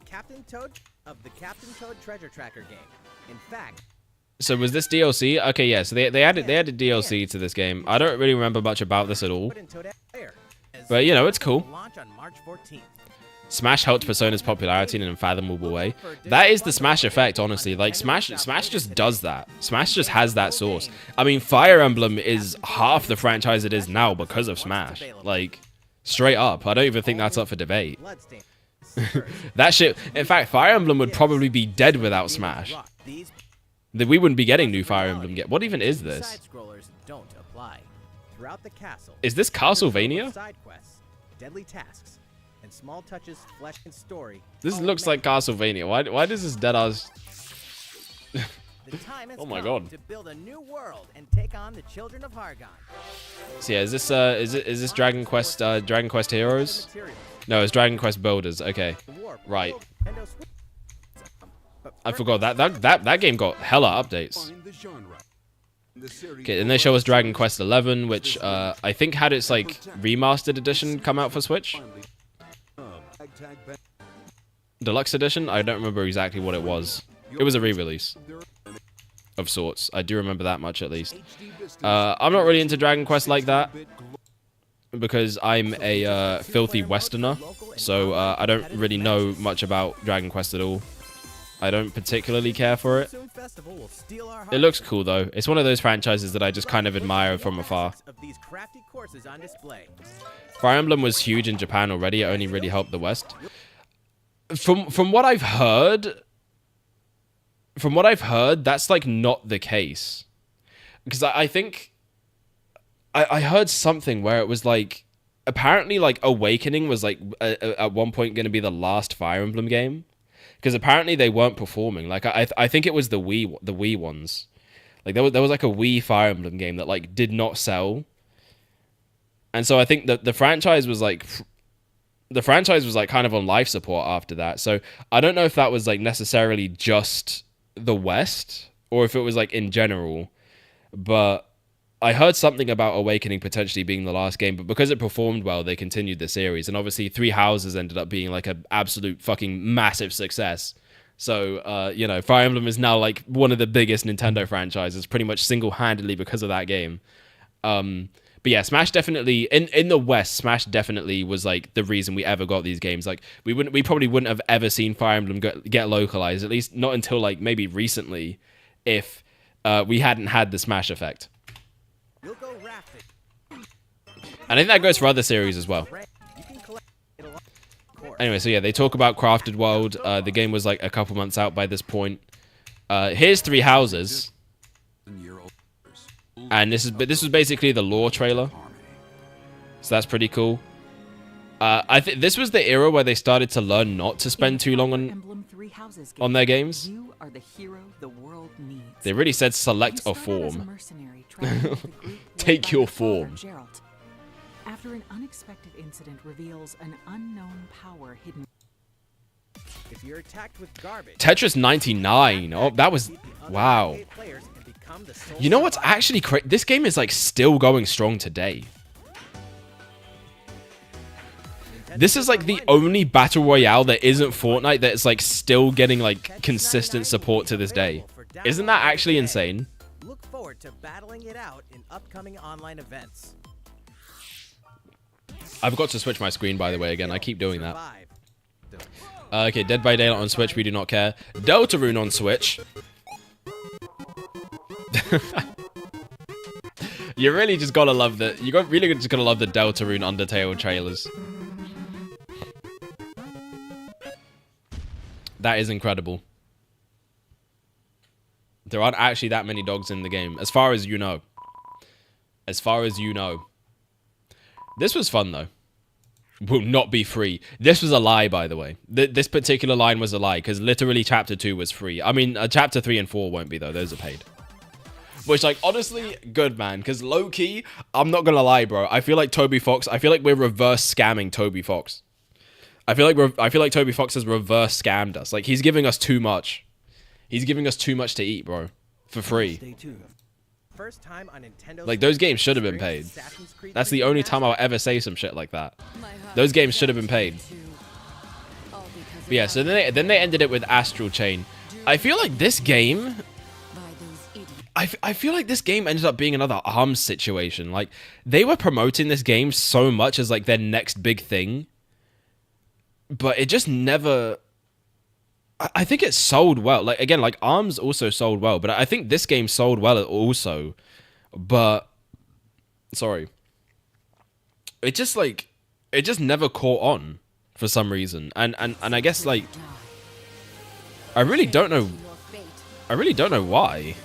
Captain Toad of the Captain Toad Treasure Tracker game. In fact, so was this DLC? Okay, yeah. So they added DLC to this game. I don't really remember much about this at all. But you know, it's cool. Launch on March 14th. Smash helped Persona's popularity in an unfathomable way. That is the Smash effect, honestly. Like Smash just does that. Smash just has that source. I mean, Fire Emblem is half the franchise it is now because of Smash. Like, straight up. I don't even think that's up for debate. That shit. In fact, Fire Emblem would probably be dead without Smash. We wouldn't be getting new Fire Emblem yet. What even is this? Is this Castlevania? Deadly tasks, and small touches, flesh and story. This looks like Castlevania. Why does this dead ass? Oh my god. To build a new world and take on the children of Hargon. So yeah, is this Dragon Quest Heroes? No, it's Dragon Quest Builders. Okay. Right. I forgot that game got hella updates. Okay, and they show us Dragon Quest 11, which I think had its like remastered edition come out for Switch. Deluxe edition? I don't remember exactly what it was. It was a re-release of sorts. I do remember that much at least. I'm not really into Dragon Quest like that because I'm a filthy Westerner, so I don't really know much about Dragon Quest at all. I don't particularly care for it. It looks cool though. It's one of those franchises that I just kind of admire from afar. Fire Emblem was huge in Japan already. It only really helped the West. From what I've heard, that's like not the case. Because I think I heard something where it was like apparently like Awakening was like at one point going to be the last Fire Emblem game. Because apparently they weren't performing. Like I think it was the Wii ones. Like there was like a Wii Fire Emblem game that like did not sell. And so I think that the franchise was like kind of on life support after that. So I don't know if that was like necessarily just the West or if it was like in general. But I heard something about Awakening potentially being the last game, but because it performed well, they continued the series. And obviously, Three Houses ended up being like an absolute fucking massive success. So, you know, Fire Emblem is now like one of the biggest Nintendo franchises, pretty much single-handedly because of that game. But yeah, Smash definitely, in the West, Smash definitely was like the reason we ever got these games. Like, we probably wouldn't have ever seen Fire Emblem get localized, at least not until like maybe recently, if we hadn't had the Smash effect. And I think that goes for other series as well. Anyway, so yeah, they talk about Crafted World. The game was like a couple months out by this point. Here's Three Houses. And this was basically the lore trailer. So that's pretty cool. I think this was the era where they started to learn not to spend too long on their games. They really said select a form. Take your form. After an unexpected incident reveals an unknown power hidden. If you're attacked with garbage, Tetris 99. Oh, that was wow. You know what's actually crazy? This game is like still going strong today. This is like the only battle royale that isn't Fortnite that is like still getting like consistent support to this day. Isn't that actually insane? Look forward to battling it out in upcoming online events. I've got to switch my screen, by the way, again. I keep doing that. Okay, Dead by Daylight on Switch, we do not care. Deltarune on Switch. You really just gotta love the... really just gotta love the Deltarune Undertale trailers. That is incredible. There aren't actually that many dogs in the game, as far as you know. As far as you know. This was fun, though. will not be free. This was a lie, by the way. This particular line was a lie, because literally Chapter 2 was free. I mean, Chapter 3 and 4 won't be, though. Those are paid. Which, like, honestly, good, man. Because low-key, I'm not gonna lie, bro. I feel like Toby Fox... I feel like we're reverse scamming Toby Fox. I feel like Toby Fox has reverse scammed us. Like, he's giving us too much. He's giving us too much to eat, bro. For free. First time on Nintendo Like, those games should have been paid. That's the only time I'll ever say some shit like that. Those games should have been paid. But yeah, so then they ended it with Astral Chain. I feel like this game... I feel like this game ended up being another ARMS situation. Like, they were promoting this game so much as, like, their next big thing. But it just never... I think it sold well. Like, again, like, ARMS also sold well. But I think this game sold well also. But... Sorry. It just, like... It just never caught on for some reason. And I guess, like... I really don't know... I really don't know why.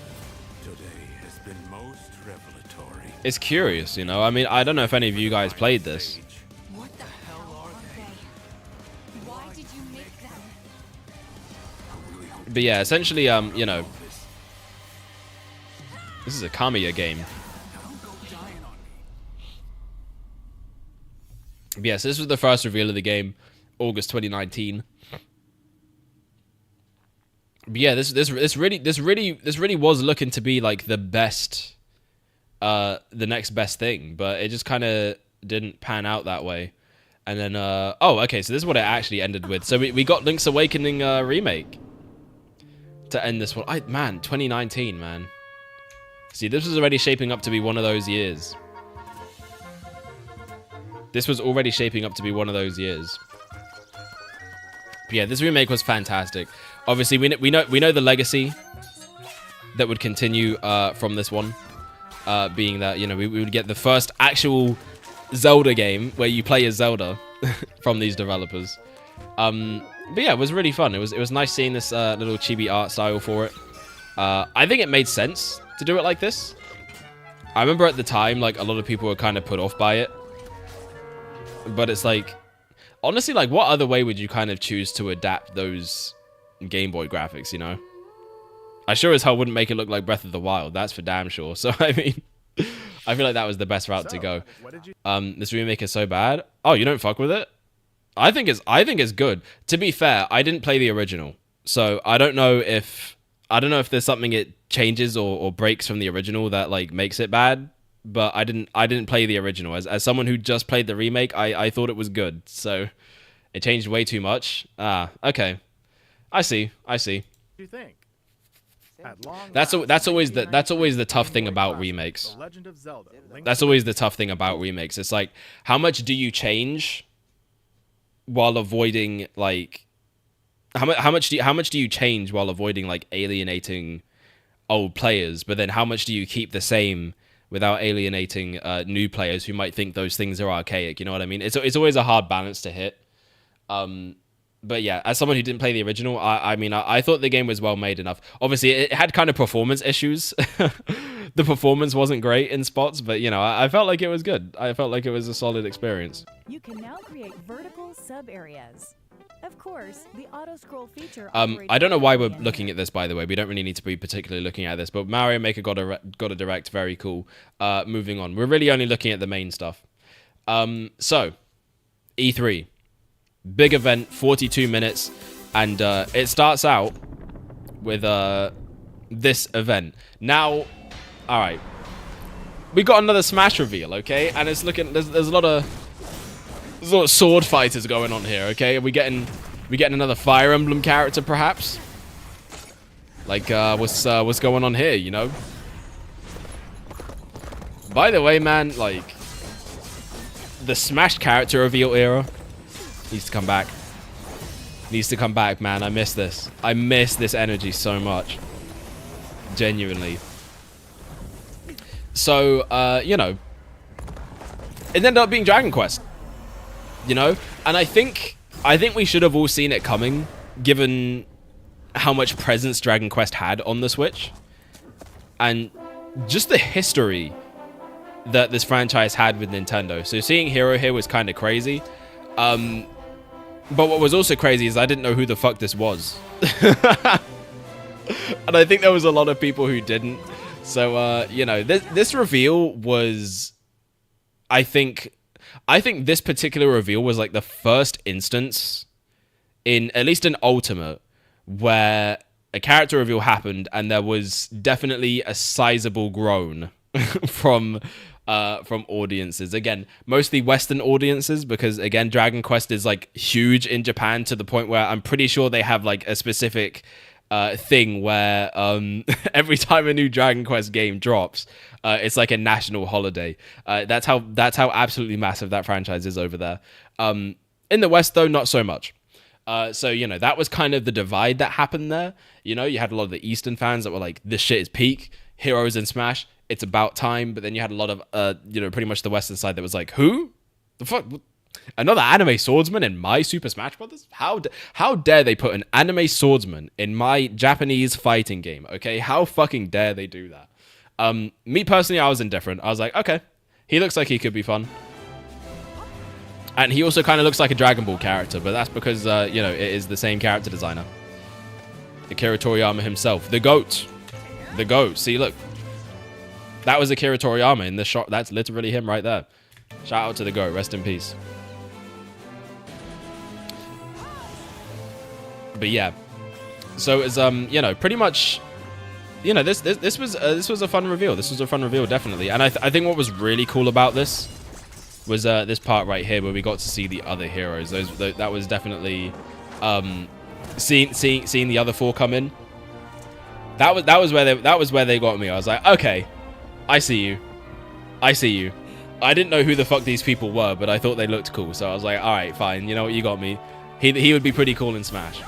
It's curious, you know? I mean, I don't know if any of you guys played this. What the hell are they? Why did you make them? But yeah, essentially, you know... This is a Kamiya game. But yes, this was the first reveal of the game, August 2019. But yeah, this really was looking to be like the best... the next best thing, but it just kind of didn't pan out that way. And then oh, okay, so this is what it actually ended with. So we got Link's Awakening remake to end this one. Man, 2019, man. See, this was already shaping up to be one of those years. This was already shaping up to be one of those years. But yeah, this remake was fantastic. Obviously, we know the legacy that would continue from this one. Being that, you know, we would get the first actual Zelda game where you play as Zelda from these developers. But yeah, it was really fun. It was nice seeing this little chibi art style for it. I think it made sense to do it like this. I remember at the time, like, a lot of people were kind of put off by it. But it's like, honestly, like, what other way would you kind of choose to adapt those Game Boy graphics, you know? I sure as hell wouldn't make it look like Breath of the Wild. That's for damn sure. So, I mean, I feel like that was the best route to go. This remake is so bad. Oh, you don't fuck with it? I think it's good. To be fair, I didn't play the original. So, I don't know if there's something it changes or breaks from the original that, like, makes it bad. But I didn't play the original. As someone who just played the remake, I thought it was good. So, it changed way too much. Ah, okay. I see. What do you think? That's always the tough thing about remakes. That's always the tough thing about remakes. It's like, how much do you change while avoiding, like, how much do you change while avoiding, like, alienating old players, but then how much do you keep the same without alienating new players who might think those things are archaic? You know what I mean? It's always a hard balance to hit. But yeah, as someone who didn't play the original, I mean, I thought the game was well made enough. Obviously, it had kind of performance issues. The performance wasn't great in spots, but, you know, I felt like it was good. I felt like it was a solid experience. You can now create vertical sub-areas. Of course, the auto-scroll feature... I don't know why we're looking at this, by the way. We don't really need to be particularly looking at this, but Mario Maker got a direct. Very cool. Moving on. We're really only looking at the main stuff. So, E3. Big event, 42 minutes, and it starts out with this event. Now, all right, we got another Smash reveal, okay? And it's looking there's a lot of sword fighters going on here, okay? Are we getting another Fire Emblem character, perhaps? Like, what's going on here? You know. By the way, man, like, the Smash character reveal era needs to come back. Needs to come back, man. I miss this. I miss this energy so much. Genuinely. So, you know, it ended up being Dragon Quest. You know? And I think we should have all seen it coming, given how much presence Dragon Quest had on the Switch. And just the history that this franchise had with Nintendo. So seeing Hero here was kind of crazy. But what was also crazy is I didn't know who the fuck this was. And I think there was a lot of people who didn't. So, you know, this reveal was... I think this particular reveal was like the first instance in, at least in Ultimate, where a character reveal happened and there was definitely a sizable groan from audiences. Again, mostly Western audiences, because again, Dragon Quest is like huge in Japan to the point where I'm pretty sure they have like a specific thing where every time a new Dragon Quest game drops, it's like a national holiday. That's how absolutely massive that franchise is over there. In the West, though, not so much. So, you know, that was kind of the divide that happened there. You know, you had a lot of the Eastern fans that were like, this shit is peak. Heroes in Smash, it's about time. But then you had a lot of, you know, pretty much the Western side that was like, who? The fuck? Another anime swordsman in my Super Smash Brothers? How dare they put an anime swordsman in my Japanese fighting game, okay? How fucking dare they do that? Me personally, I was indifferent. I was like, okay, he looks like he could be fun. And he also kind of looks like a Dragon Ball character, but that's because, you know, it is the same character designer. Akira Toriyama himself. The GOAT. The GOAT. See, look. That was Akira Toriyama in this shot. That's literally him right there. Shout out to the GOAT. Rest in peace. But yeah. So it's, you know, pretty much... You know, this was a fun reveal. This was a fun reveal, definitely. And I think what was really cool about this was this part right here where we got to see the other heroes. That was definitely seeing the other four come in. That was where they got me. I was like, okay, I see you. I didn't know who the fuck these people were, but I thought they looked cool. So I was like, all right, fine. You know what? You got me. He would be pretty cool in Smash.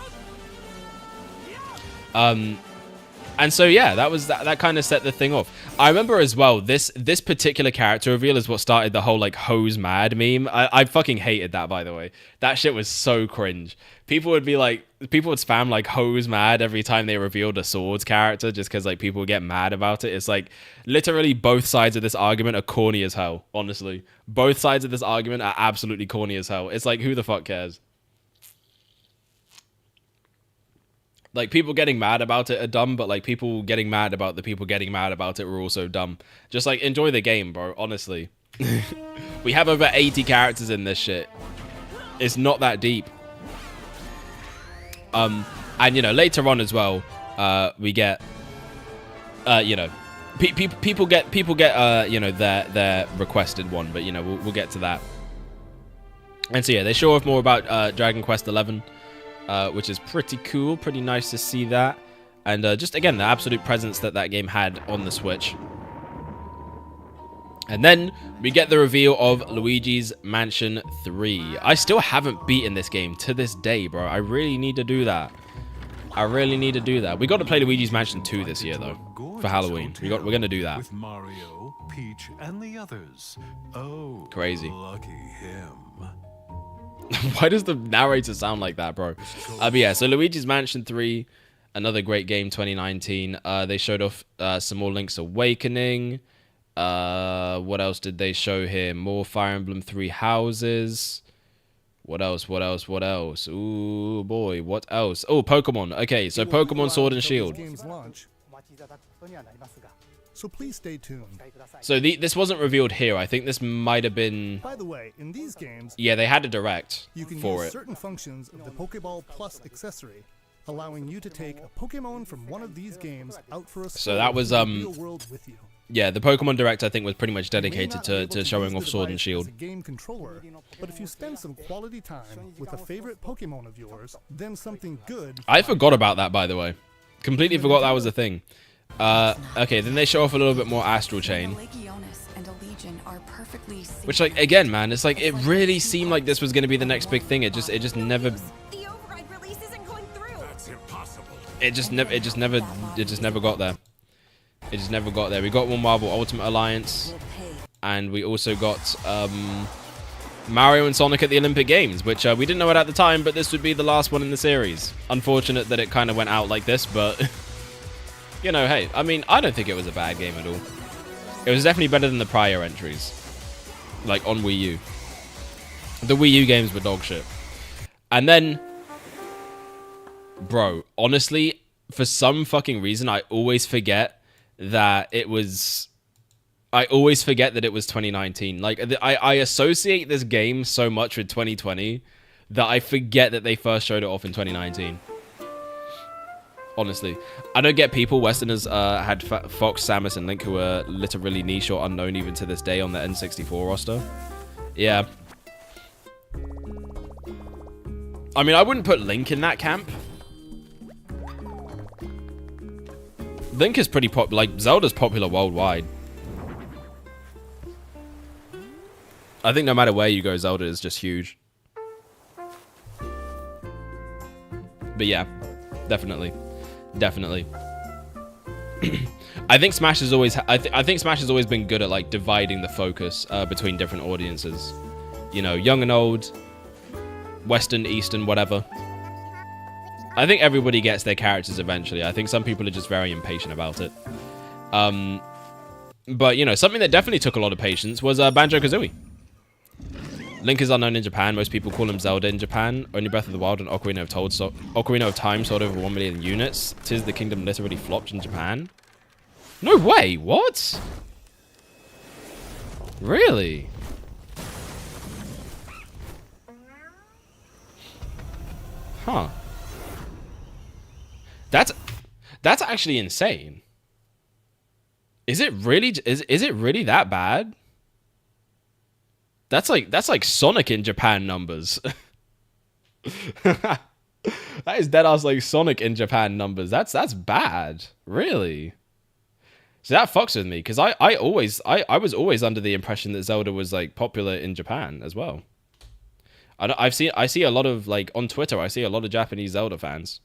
And so yeah, that kind of set the thing off. I remember as well, this particular character reveal is what started the whole like hose mad meme. I fucking hated that, by the way. That shit was so cringe. People would spam like hose mad every time they revealed a swords character, just because like people would get mad about it. It's like literally both sides of this argument are corny as hell, honestly. Both sides of this argument are absolutely corny as hell. It's like, who the fuck cares? Like, people getting mad about it are dumb, but, like, people getting mad about the people getting mad about it were also dumb. Just, like, enjoy the game, bro, honestly. We have over 80 characters in this shit. It's not that deep. And, you know, later on as well, we get, you know, people get, you know, their requested one, but, you know, we'll get to that. And so, yeah, they show off more about Dragon Quest XI. Which is pretty cool, pretty nice to see that. And just, again, the absolute presence that game had on the Switch. And then we get the reveal of Luigi's Mansion 3. I still haven't beaten this game to this day, bro. I really need to do that. We got to play Luigi's Mansion 2 this year, though, for Halloween. We're going to do that. With Mario, Peach, and the others. Oh, crazy. Lucky him. Why does the narrator sound like that, bro? But yeah, so Luigi's Mansion 3, another great game, 2019. They showed off some more Link's Awakening. What else did they show here? More Fire Emblem 3 Houses. What else? Ooh, boy, what else? Oh, Pokemon. Okay, so Pokemon Sword and Shield. So please stay tuned. So this wasn't revealed here. I think this might have been... By the way, in these games... Yeah, they had a direct you can for use it. certain functions of the Pokeball Plus accessory, allowing you to take a Pokemon from one of these games out for a so that was real world with you. Yeah, the Pokemon Direct I think was pretty much dedicated to showing off Sword and Shield. As a game controller, but if you spend some quality time with a favorite Pokemon of yours, then something good... I forgot about that, by the way. Completely forgot that was a thing. Okay, then they show off a little bit more Astral Chain. Which, like, again, man, it's like, it really seemed like this was going to be the next big thing. It just never... It just never got there. We got more Marvel Ultimate Alliance. And we also got, Mario and Sonic at the Olympic Games, which we didn't know it at the time, but this would be the last one in the series. Unfortunate that it kind of went out like this, but... You know, hey, I mean, I don't think it was a bad game at all. It was definitely better than the prior entries. Like, on Wii U. The Wii U games were dog shit. And then, bro, honestly, for some fucking reason, I always forget that it was 2019. Like, I associate this game so much with 2020 that I forget that they first showed it off in 2019. Honestly, I don't get people. Westerners had Fox, Samus, and Link, who were literally niche or unknown even to this day on the N64 roster. Yeah. I mean, I wouldn't put Link in that camp. Link is pretty popular. Like, Zelda's popular worldwide. I think no matter where you go, Zelda is just huge. But yeah, definitely. Definitely. I think Smash has always I think Smash has always been good at like dividing the focus between different audiences. You know, young and old, Western, Eastern, whatever. I think everybody gets their characters eventually. I think some people are just very impatient about it. But you know, something that definitely took a lot of patience was Banjo-Kazooie. Link is unknown in Japan. Most people call him Zelda in Japan. Only Breath of the Wild and Ocarina of Time sold over 1 million units. Tears of the Kingdom literally flopped in Japan. No way! What? Really? Huh. That's actually insane. Is it really that bad? That's like Sonic in Japan numbers. That is deadass like Sonic in Japan numbers. That's bad. Really? So that fucks with me, because I was always under the impression that Zelda was like popular in Japan as well. I see a lot of, like, on Twitter, I see a lot of Japanese Zelda fans.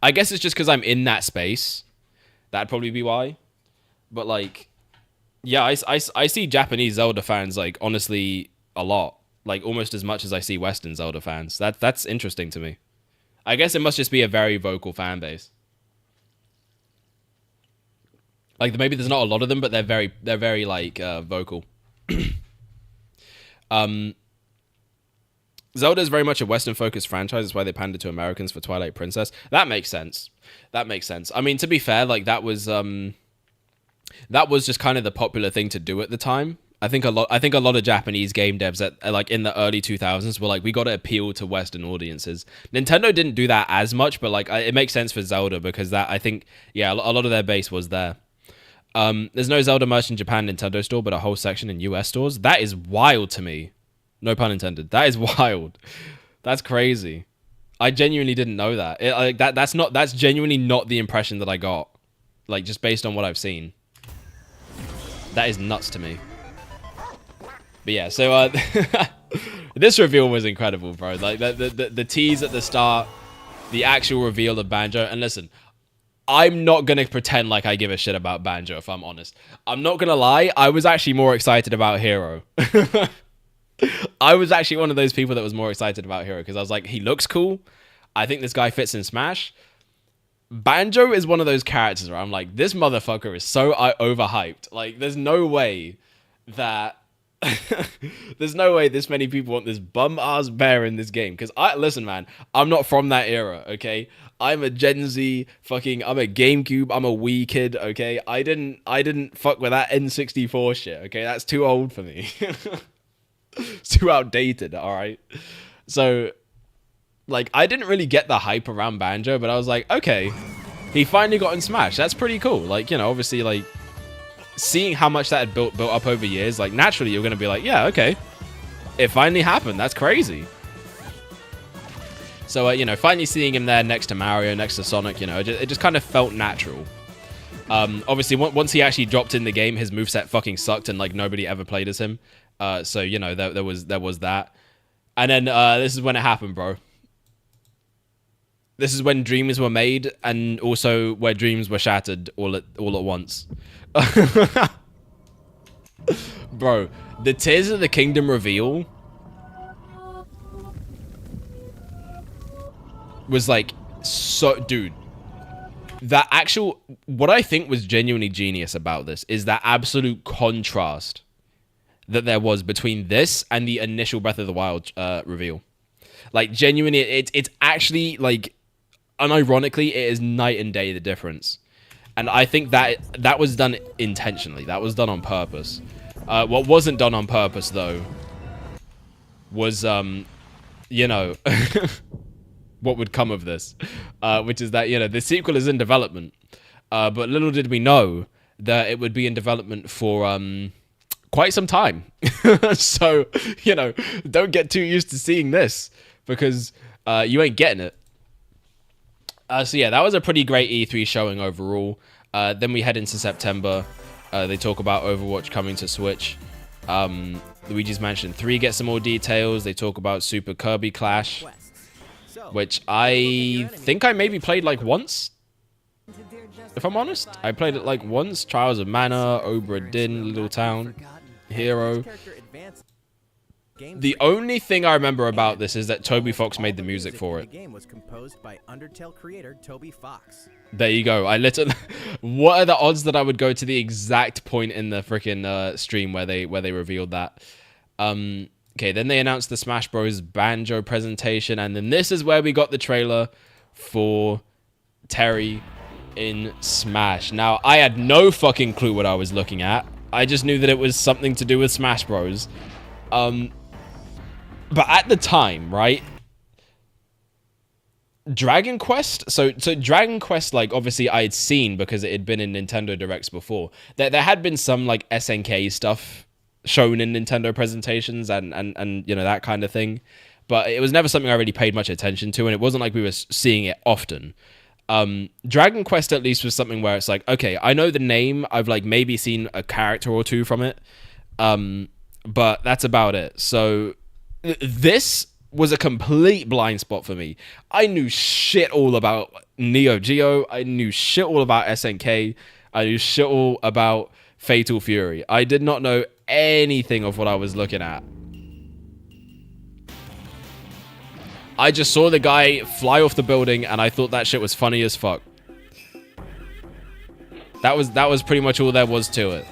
I guess it's just because I'm in that space. That'd probably be why. But like, yeah, I see Japanese Zelda fans, like, honestly, a lot. Like, almost as much as I see Western Zelda fans. That's interesting to me. I guess it must just be a very vocal fan base. Like, maybe there's not a lot of them, but they're very like, vocal. Zelda is very much a Western-focused franchise. That's why they panded to Americans for Twilight Princess. That makes sense. That makes sense. I mean, to be fair, like, that was just kind of the popular thing to do at the time. I think a lot of Japanese game devs that, like, in the early 2000s were like, we got to appeal to Western audiences. Nintendo didn't do that as much, but like, it makes sense for Zelda, because that, I think, yeah, a lot of their base was there. There's no Zelda merch in Japan Nintendo store, but a whole section in US stores. That is wild to me. No pun intended. That is wild. That's crazy. I genuinely didn't know that. That's genuinely not the impression that I got. Like, just based on what I've seen. That is nuts to me. But yeah, so this reveal was incredible, bro. Like the tease at the start, the actual reveal of Banjo. And listen, I'm not gonna pretend like I give a shit about Banjo, if I'm honest. I'm not gonna lie, I was actually more excited about Hero. I was actually one of those people that was more excited about Hero, because I was like, he looks cool. I think this guy fits in Smash. Banjo is one of those characters where I'm like, this motherfucker is so overhyped. Like, there's no way that... there's no way this many people want this bum-ass bear in this game. Because, listen, man, I'm not from that era, okay? I'm a Gen Z, I'm a GameCube, I'm a Wii kid, okay? I didn't fuck with that N64 shit, okay? That's too old for me. It's too outdated, alright? So, like, I didn't really get the hype around Banjo, but I was like, okay, he finally got in Smash. That's pretty cool. Like, you know, obviously, like, seeing how much that had built up over years, like, naturally you're going to be like, yeah, okay, it finally happened. That's crazy. So, you know, finally seeing him there next to Mario, next to Sonic, you know, it just kind of felt natural. Obviously, once he actually dropped in the game, his moveset fucking sucked and, like, nobody ever played as him. So, you know, there was that. And then this is when it happened, bro. This is when dreams were made, and also where dreams were shattered all at once. Bro, the Tears of the Kingdom reveal was like, so, dude, that actual, what I think was genuinely genius about this is that absolute contrast that there was between this and the initial Breath of the Wild reveal. Like, genuinely, it's actually, like, unironically, it is night and day the difference. And I think that was done intentionally. That was done on purpose. What wasn't done on purpose, though, was, you know, what would come of this. Which is that, you know, the sequel is in development. But little did we know that it would be in development for quite some time. So, you know, don't get too used to seeing this, because you ain't getting it. So yeah, that was a pretty great E3 showing overall. Then we head into September. They talk about Overwatch coming to Switch. Luigi's Mansion 3 gets some more details. They talk about Super Kirby Clash, which I think I maybe played like once. If I'm honest, I played it like once. Trials of Mana, Obra Dinn, Little Town, Hero. The only thing I remember about this is that Toby Fox made the music for it. The game was composed by Undertale creator Toby Fox. There you go. I literally. What are the odds that I would go to the exact point in the freaking stream where they revealed that? Okay, then they announced the Smash Bros. Banjo presentation, and then this is where we got the trailer for Terry in Smash. Now, I had no fucking clue what I was looking at. I just knew that it was something to do with Smash Bros. But at the time, right? Dragon Quest, so Dragon Quest, like, obviously I had seen because it had been in Nintendo Directs before. There had been some, like, SNK stuff shown in Nintendo presentations and you know, that kind of thing. But it was never something I really paid much attention to, and it wasn't like we were seeing it often. Dragon Quest at least was something where it's like, okay, I know the name, I've, like, maybe seen a character or two from it, but that's about it. So this was a complete blind spot for me. I knew shit all about Neo Geo. I knew shit all about SNK. I knew shit all about Fatal Fury. I did not know anything of what I was looking at. I just saw the guy fly off the building, and I thought that shit was funny as fuck. That was pretty much all there was to it.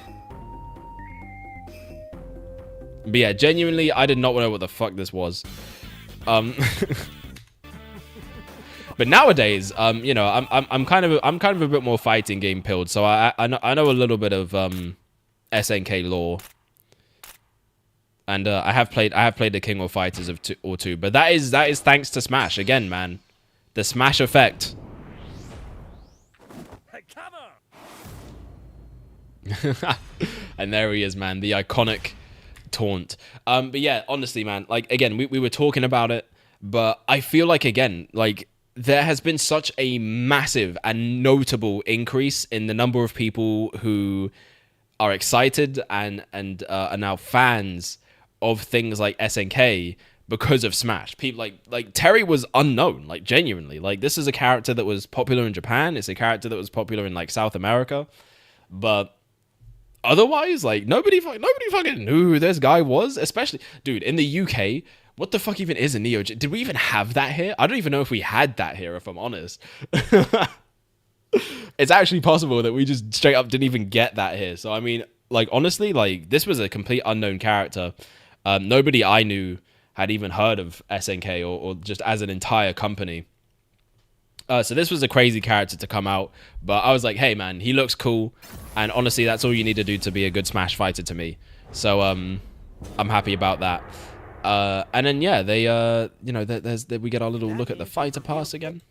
But yeah, genuinely, I did not know what the fuck this was. But nowadays, you know, I'm kind of a bit more fighting game pilled, so I know a little bit of SNK lore, and I have played the King of Fighters of two, but that is thanks to Smash again, man, the Smash effect. And there he is, man, the iconic taunt. But yeah, honestly, man, like, again, we were talking about it, but I feel like, again, like, there has been such a massive and notable increase in the number of people who are excited and are now fans of things like SNK because of Smash. People like Terry was unknown, like, genuinely. Like, this is a character that was popular in Japan. It's a character that was popular in, like, South America, but otherwise, like, nobody fucking knew who this guy was. Especially, dude, in the UK, what the fuck even is a Neo Geo? Did we even have that here? I don't even know if we had that here, if I'm honest. It's actually possible that we just straight up didn't even get that here. So, I mean, like, honestly, like, this was a complete unknown character. Nobody I knew had even heard of SNK or just as an entire company. So this was a crazy character to come out, but I was like, hey, man, he looks cool, and honestly, that's all you need to do to be a good Smash fighter to me. So I'm happy about that. And then yeah, they you know, we get our little look at the fighter pass again.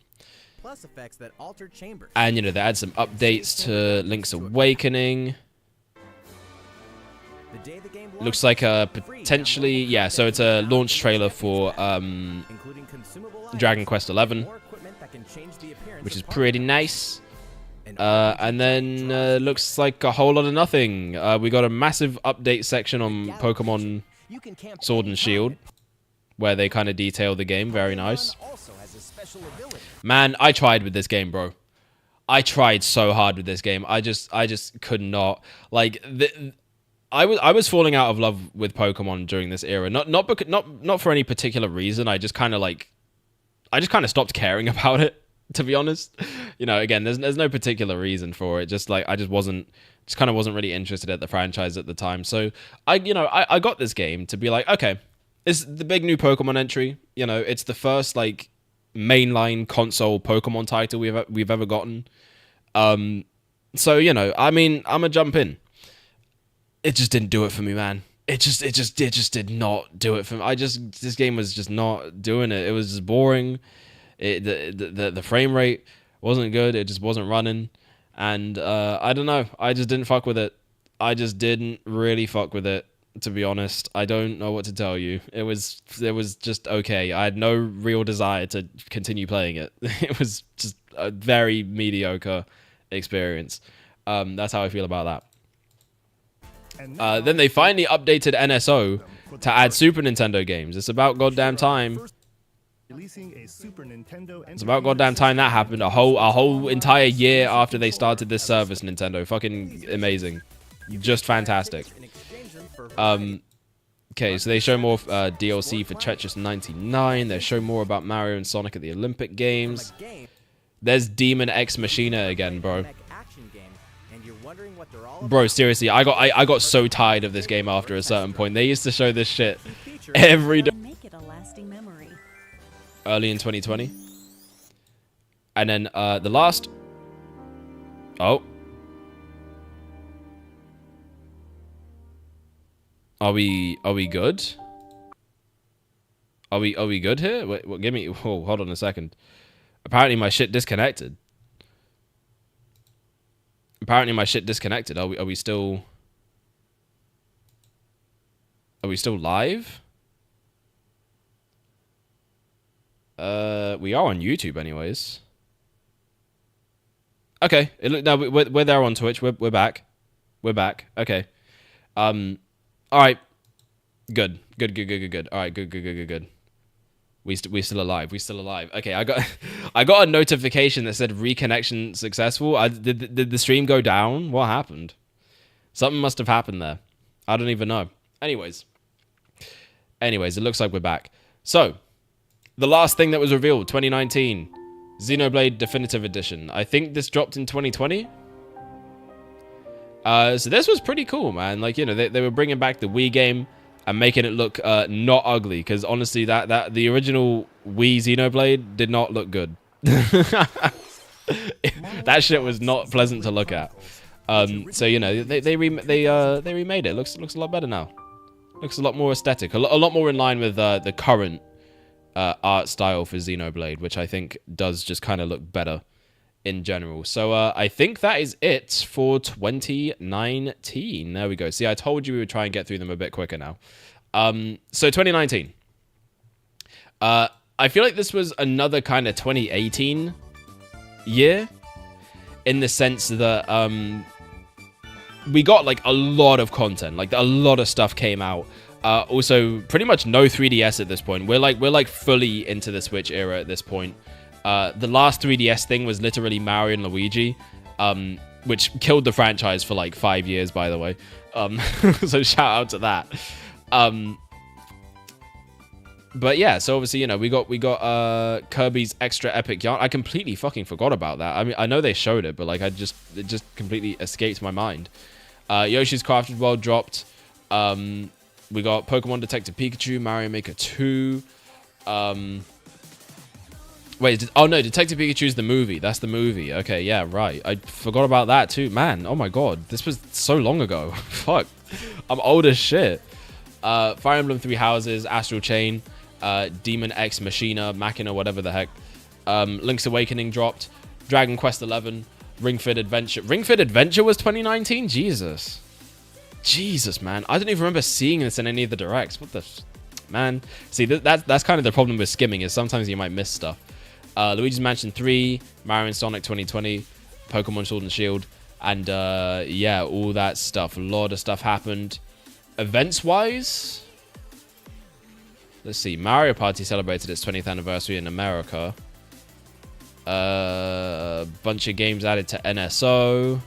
Plus effects that alter chambers. And you know, they add some updates to Link's Awakening. Looks like a potentially, yeah, so it's a launch trailer for Dragon Quest XI, which is pretty nice. And then looks like a whole lot of nothing. We got a massive update section on Pokemon Sword and Shield, where they kind of detail the game. Very nice. Man, I tried with this game, bro. I tried so hard with this game. I just could not. Like, I was falling out of love with Pokemon during this era. Not for any particular reason. I just kind of stopped caring about it. to be honest. You know, again, there's no particular reason for it. Just like I just kind of wasn't really interested at the franchise at the time. So I got this game to be like, okay, it's the big new Pokemon entry. You know, it's the first like mainline console Pokemon title we've ever gotten. So, you know, I mean, I'm gonna jump in. It just didn't do it for me, man. It just did not do it for me. This game was just not doing it. It was just boring. The frame rate wasn't good. It just wasn't running. And I don't know. I just didn't fuck with it. I just didn't really fuck with it, to be honest. I don't know what to tell you. It was just okay. I had no real desire to continue playing it. It was just a very mediocre experience. That's how I feel about that. Then they finally updated NSO to add Super Nintendo games. It's about goddamn time. It's about goddamn time that happened. A whole entire year after they started this service, Nintendo. Fucking amazing. Just fantastic. Okay, so they show more DLC for Tetris 99. They show more about Mario and Sonic at the Olympic Games. There's Demon X Machina again, bro. Bro, seriously, I got so tired of this game after a certain point. They used to show this shit every day. Early in 2020. And then the last... Oh. Are we good? Are we good here? Wait, give me... Oh, hold on a second. Apparently my shit disconnected. Are we still... Are we still live? We are on YouTube anyways. Okay. No, we're there on Twitch. We're back. Okay. All right. Good. All right. Good. We still alive. Okay. I got a notification that said reconnection successful. Did the stream go down? What happened? Something must have happened there. I don't even know. Anyways, it looks like we're back. So, the last thing that was revealed, 2019, Xenoblade Definitive Edition. I think this dropped in 2020. So this was pretty cool, man. Like, you know, they were bringing back the Wii game and making it look not ugly. Because honestly, that the original Wii Xenoblade did not look good. That shit was not pleasant to look at. So you know, they remade it. Looks a lot better now. Looks a lot more aesthetic. A lot more in line with the current art style for Xenoblade, which I think does just kind of look better in general. So I think that is it for 2019. There we go. See, I told you we would try and get through them a bit quicker now. So 2019. I feel like this was another kind of 2018 year in the sense that we got like a lot of content, like a lot of stuff came out. Also, pretty much no 3DS at this point. We're like fully into the Switch era at this point. The last 3DS thing was literally Mario and Luigi, which killed the franchise for like 5 years, by the way. So shout out to that. But yeah, so obviously, you know, we got Kirby's Extra Epic Yarn. I completely fucking forgot about that. I mean, I know they showed it, but like it just completely escaped my mind. Yoshi's Crafted World dropped. We got Pokemon Detective Pikachu, Mario Maker 2. Wait, oh no, Detective Pikachu's the movie. That's the movie. Okay, yeah, right. I forgot about that too. Man, oh my god. This was so long ago. Fuck. I'm old as shit. Fire Emblem 3 Houses, Astral Chain, Demon X Machina, Machina, whatever the heck. Link's Awakening dropped. Dragon Quest 11, Ring Fit Adventure. Ring Fit Adventure was 2019? Jesus, man. I don't even remember seeing this in any of the directs. What the... Man. See, that's kind of the problem with skimming, is sometimes you might miss stuff. Luigi's Mansion 3, Mario and Sonic 2020, Pokemon Sword and Shield, and yeah, all that stuff. A lot of stuff happened. Events-wise, let's see. Mario Party celebrated its 20th anniversary in America. A bunch of games added to NSO.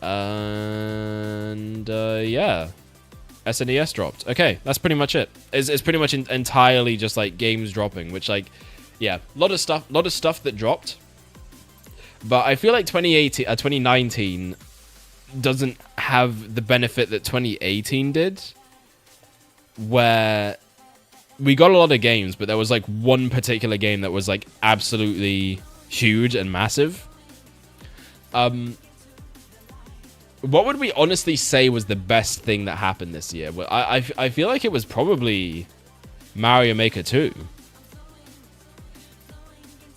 And yeah, SNES dropped. Okay, that's pretty much it. It's pretty much entirely just like games dropping, which like yeah, a lot of stuff that dropped. But I feel like 2019 doesn't have the benefit that 2018 did, where we got a lot of games, but there was like one particular game that was like absolutely huge and massive. What would we honestly say was the best thing that happened this year? Well, I feel like it was probably Mario Maker 2.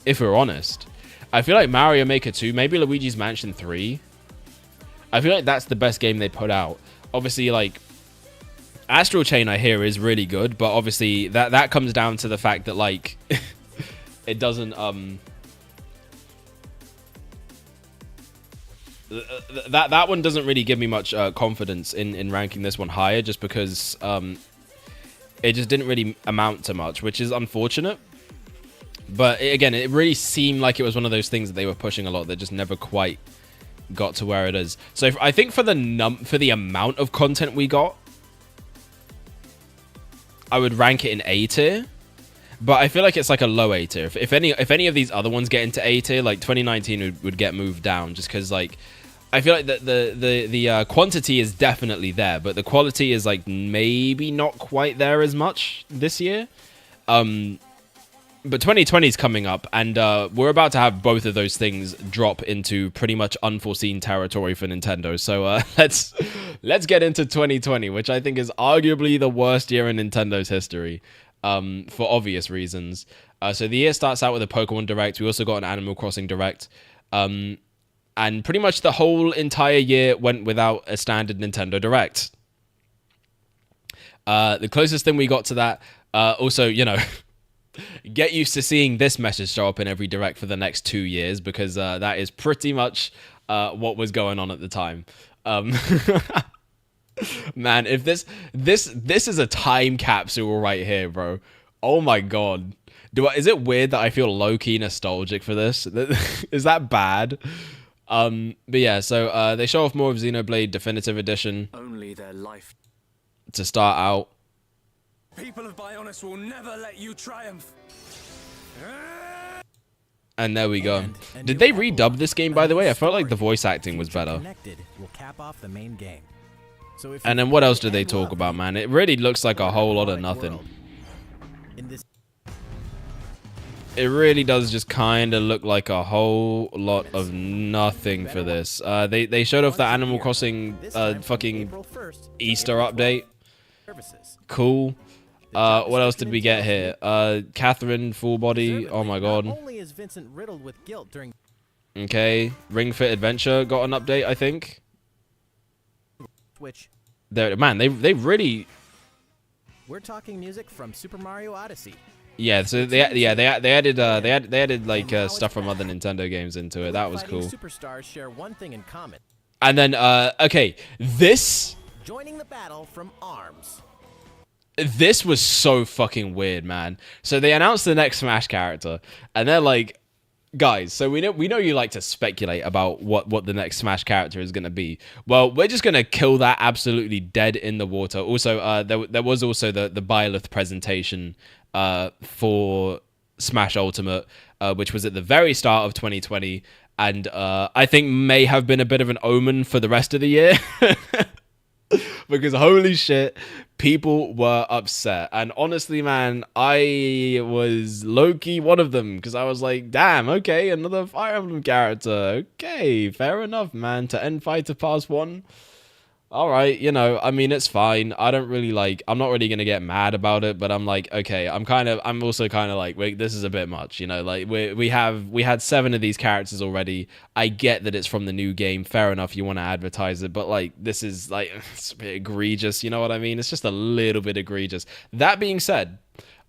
If we're honest. I feel like Mario Maker 2, maybe Luigi's Mansion 3. I feel like that's the best game they put out. Obviously, like, Astral Chain, I hear, is really good, but obviously that comes down to the fact that, like, it doesn't, that one doesn't really give me much confidence in ranking this one higher, just because it just didn't really amount to much, which is unfortunate. But again, it really seemed like it was one of those things that they were pushing a lot that just never quite got to where it is. So I think for the amount of content we got, I would rank it in A tier. But I feel like it's like a low A tier. If any of these other ones get into A tier, like 2019 would get moved down, just because like I feel like the quantity is definitely there, but the quality is like maybe not quite there as much this year. But 2020 is coming up, and we're about to have both of those things drop into pretty much unforeseen territory for Nintendo. So let's get into 2020, which I think is arguably the worst year in Nintendo's history, for obvious reasons. So the year starts out with a Pokemon Direct. We also got an Animal Crossing Direct, and pretty much the whole entire year went without a standard Nintendo Direct. The closest thing we got to that, also, you know. Get used to seeing this message show up in every Direct for the next 2 years, because that is pretty much what was going on at the time. Man, if this is a time capsule right here, bro. Oh my god. Is it weird that I feel low-key nostalgic for this? Is that bad? But yeah, so they show off more of Xenoblade Definitive Edition. Only their life. To start out. People of Bionis will never let you triumph. And there we go. Did they redub this game, by the way? I felt like the voice acting was better. Will cap off the main game. So and then what else did they talk about, man? It really looks like a whole lot of nothing. It really does just kind of look like a whole lot of nothing for this. They showed off the Animal Crossing fucking Easter update. Cool. What else did we get here? Catherine full body. Oh my god. Okay. Ring Fit Adventure got an update, I think. There, man, they really. We're talking music from Super Mario Odyssey. Yeah, so they added like stuff from other Nintendo games into it. That was cool. Superstars share one thing in common. And then okay, this. Joining the battle from ARMS. This was so fucking weird, man. So they announced the next Smash character, and they're like, guys, so we know you like to speculate about what the next Smash character is going to be. Well, we're just going to kill that absolutely dead in the water. Also, there was also the Byleth presentation for Smash Ultimate, which was at the very start of 2020, and I think may have been a bit of an omen for the rest of the year. Because holy shit, people were upset. And honestly, man, I was low-key one of them. Because I was like, damn, okay, another Fire Emblem character. Okay, fair enough, man. To end Fighter Pass 1. All right, you know, I mean, it's fine. I don't really like, I'm not really going to get mad about it. But I'm like, okay, I'm also kind of like, wait, this is a bit much. You know, like we had 7 of these characters already. I get that it's from the new game. Fair enough, you want to advertise it. But like, this is like, it's a bit egregious. You know what I mean? It's just a little bit egregious. That being said,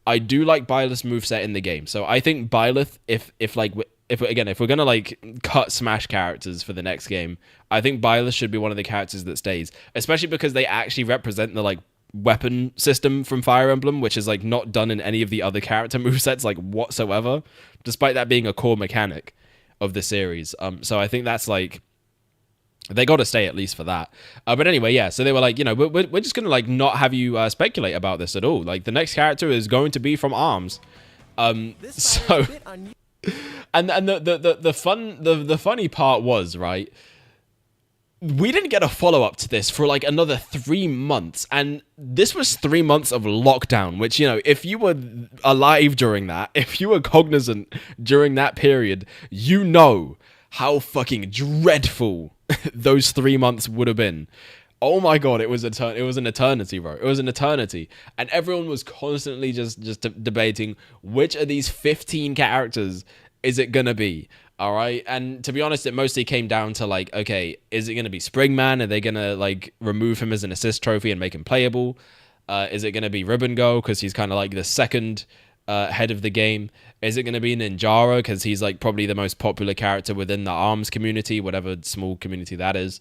I do like Byleth's moveset in the game. So I think Byleth, if we're gonna like cut Smash characters for the next game, I think Byleth should be one of the characters that stays, especially because they actually represent the like weapon system from Fire Emblem, which is like not done in any of the other character movesets like whatsoever, despite that being a core mechanic of the series. So I think that's like, they got to stay at least for that. But anyway, yeah, so they were like, you know, we're just gonna like not have you speculate about this at all. Like the next character is going to be from ARMS. So, and the funny part was, right, we didn't get a follow-up to this for like another 3 months, and this was 3 months of lockdown, which, you know, if you were alive during that, if you were cognizant during that period, you know how fucking dreadful those 3 months would have been. Oh my god, it was an eternity, bro. It was an eternity. And everyone was constantly just debating which of these 15 characters is it gonna be. All right, and to be honest, it mostly came down to like, okay, is it gonna be Springman? Are they gonna like remove him as an assist trophy and make him playable? Is it gonna be Ribbon Go because he's kind of like the second head of the game? Is it gonna be Ninjara because he's like probably the most popular character within the ARMS community, whatever small community that is?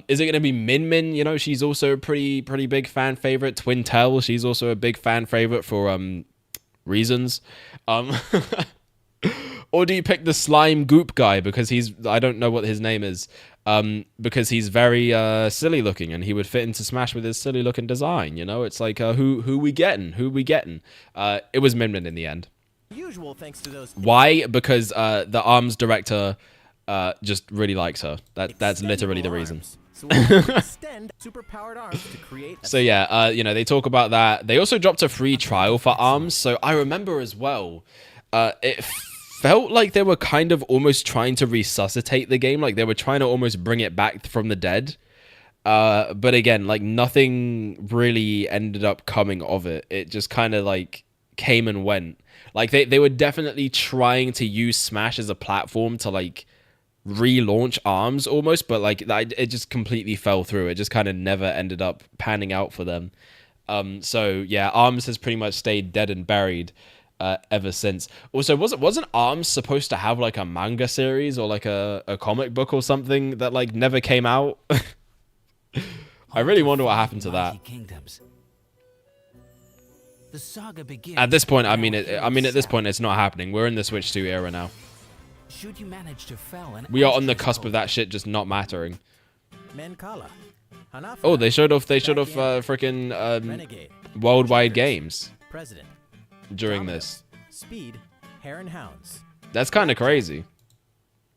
Is it gonna be Min Min? You know, she's also a pretty big fan favorite. Twintel, she's also a big fan favorite for reasons. Or do you pick the slime goop guy because I don't know what his name is, because he's very silly looking and he would fit into Smash with his silly looking design, you know? It's like, who we getting? It was Min Min in the end. Usual thanks to those. Why? Because the ARMS director just really likes her. That's literally the reason. So extend super-powered arms to create so yeah, you know, they talk about that. They also dropped a free trial for ARMS, so I remember as well, it felt like they were kind of almost trying to resuscitate the game, like they were trying to almost bring it back from the dead. But again, like nothing really ended up coming of it. It just kind of like came and went. Like they were definitely trying to use Smash as a platform to like relaunch ARMS almost, but like it just completely fell through. It just kind of never ended up panning out for them. So yeah, ARMS has pretty much stayed dead and buried ever since. Also, wasn't ARMS supposed to have like a manga series or like a comic book or something that like never came out? I really wonder what happened to that. The saga begins At this point, at this point, it's not happening. We're in the Switch 2 era now. Should you manage to fell and We are on the cusp of that shit just not mattering. Mancala. Oh, they showed off freaking worldwide games President. during this. Speed, Hare and Hounds. That's kind of crazy.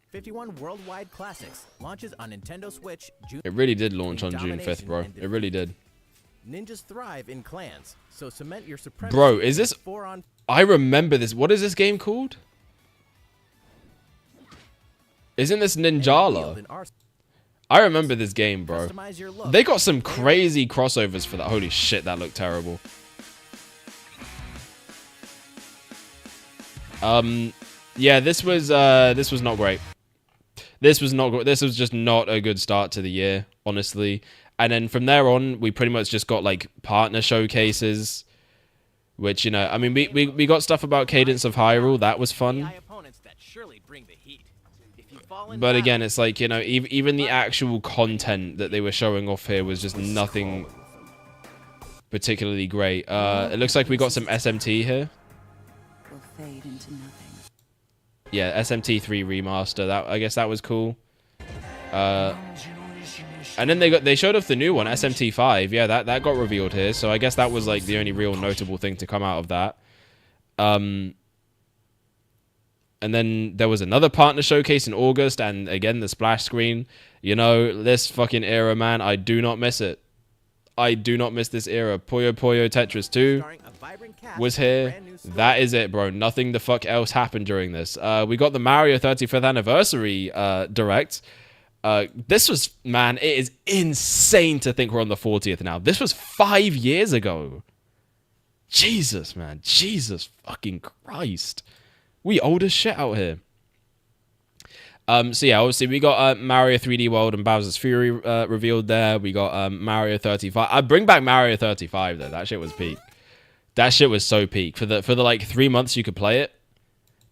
51 worldwide classics launches on Nintendo Switch June. It really did launch on June 5th, bro. It really did. Ninjas thrive in clans, so cement your supremacy. Bro, is this... I remember this. What is this game called? Isn't this Ninjala? I remember this game, bro. They got some crazy crossovers for that. Holy shit, that looked terrible. Yeah, this was not great. This was just not a good start to the year, honestly. And then from there on, we pretty much just got like partner showcases, which, you know, I mean, we got stuff about Cadence of Hyrule. That was fun. But again, it's like, you know, even the actual content that they were showing off here was just nothing particularly great. It looks like we got some SMT here. Fade into nothing. Yeah, SMT 3 remaster. I guess that was cool. And then they showed off the new one, SMT 5. Yeah, that got revealed here. So I guess that was like the only real notable thing to come out of that. And then there was another partner showcase in August, and again the splash screen. You know, this fucking era, man. I do not miss it. I do not miss this era. Puyo Puyo Tetris 2 was here. That is it, bro. Nothing the fuck else happened during this. We got the Mario 35th anniversary direct. This was, man, it is insane to think we're on the 40th now. This was 5 years ago. Jesus, man. Jesus fucking Christ. We old as shit out here. So yeah, obviously we got Mario 3D World and Bowser's Fury revealed there. We got Mario 35. I bring back Mario 35 though. That shit was peak. That shit was so peak. For the like 3 months you could play it.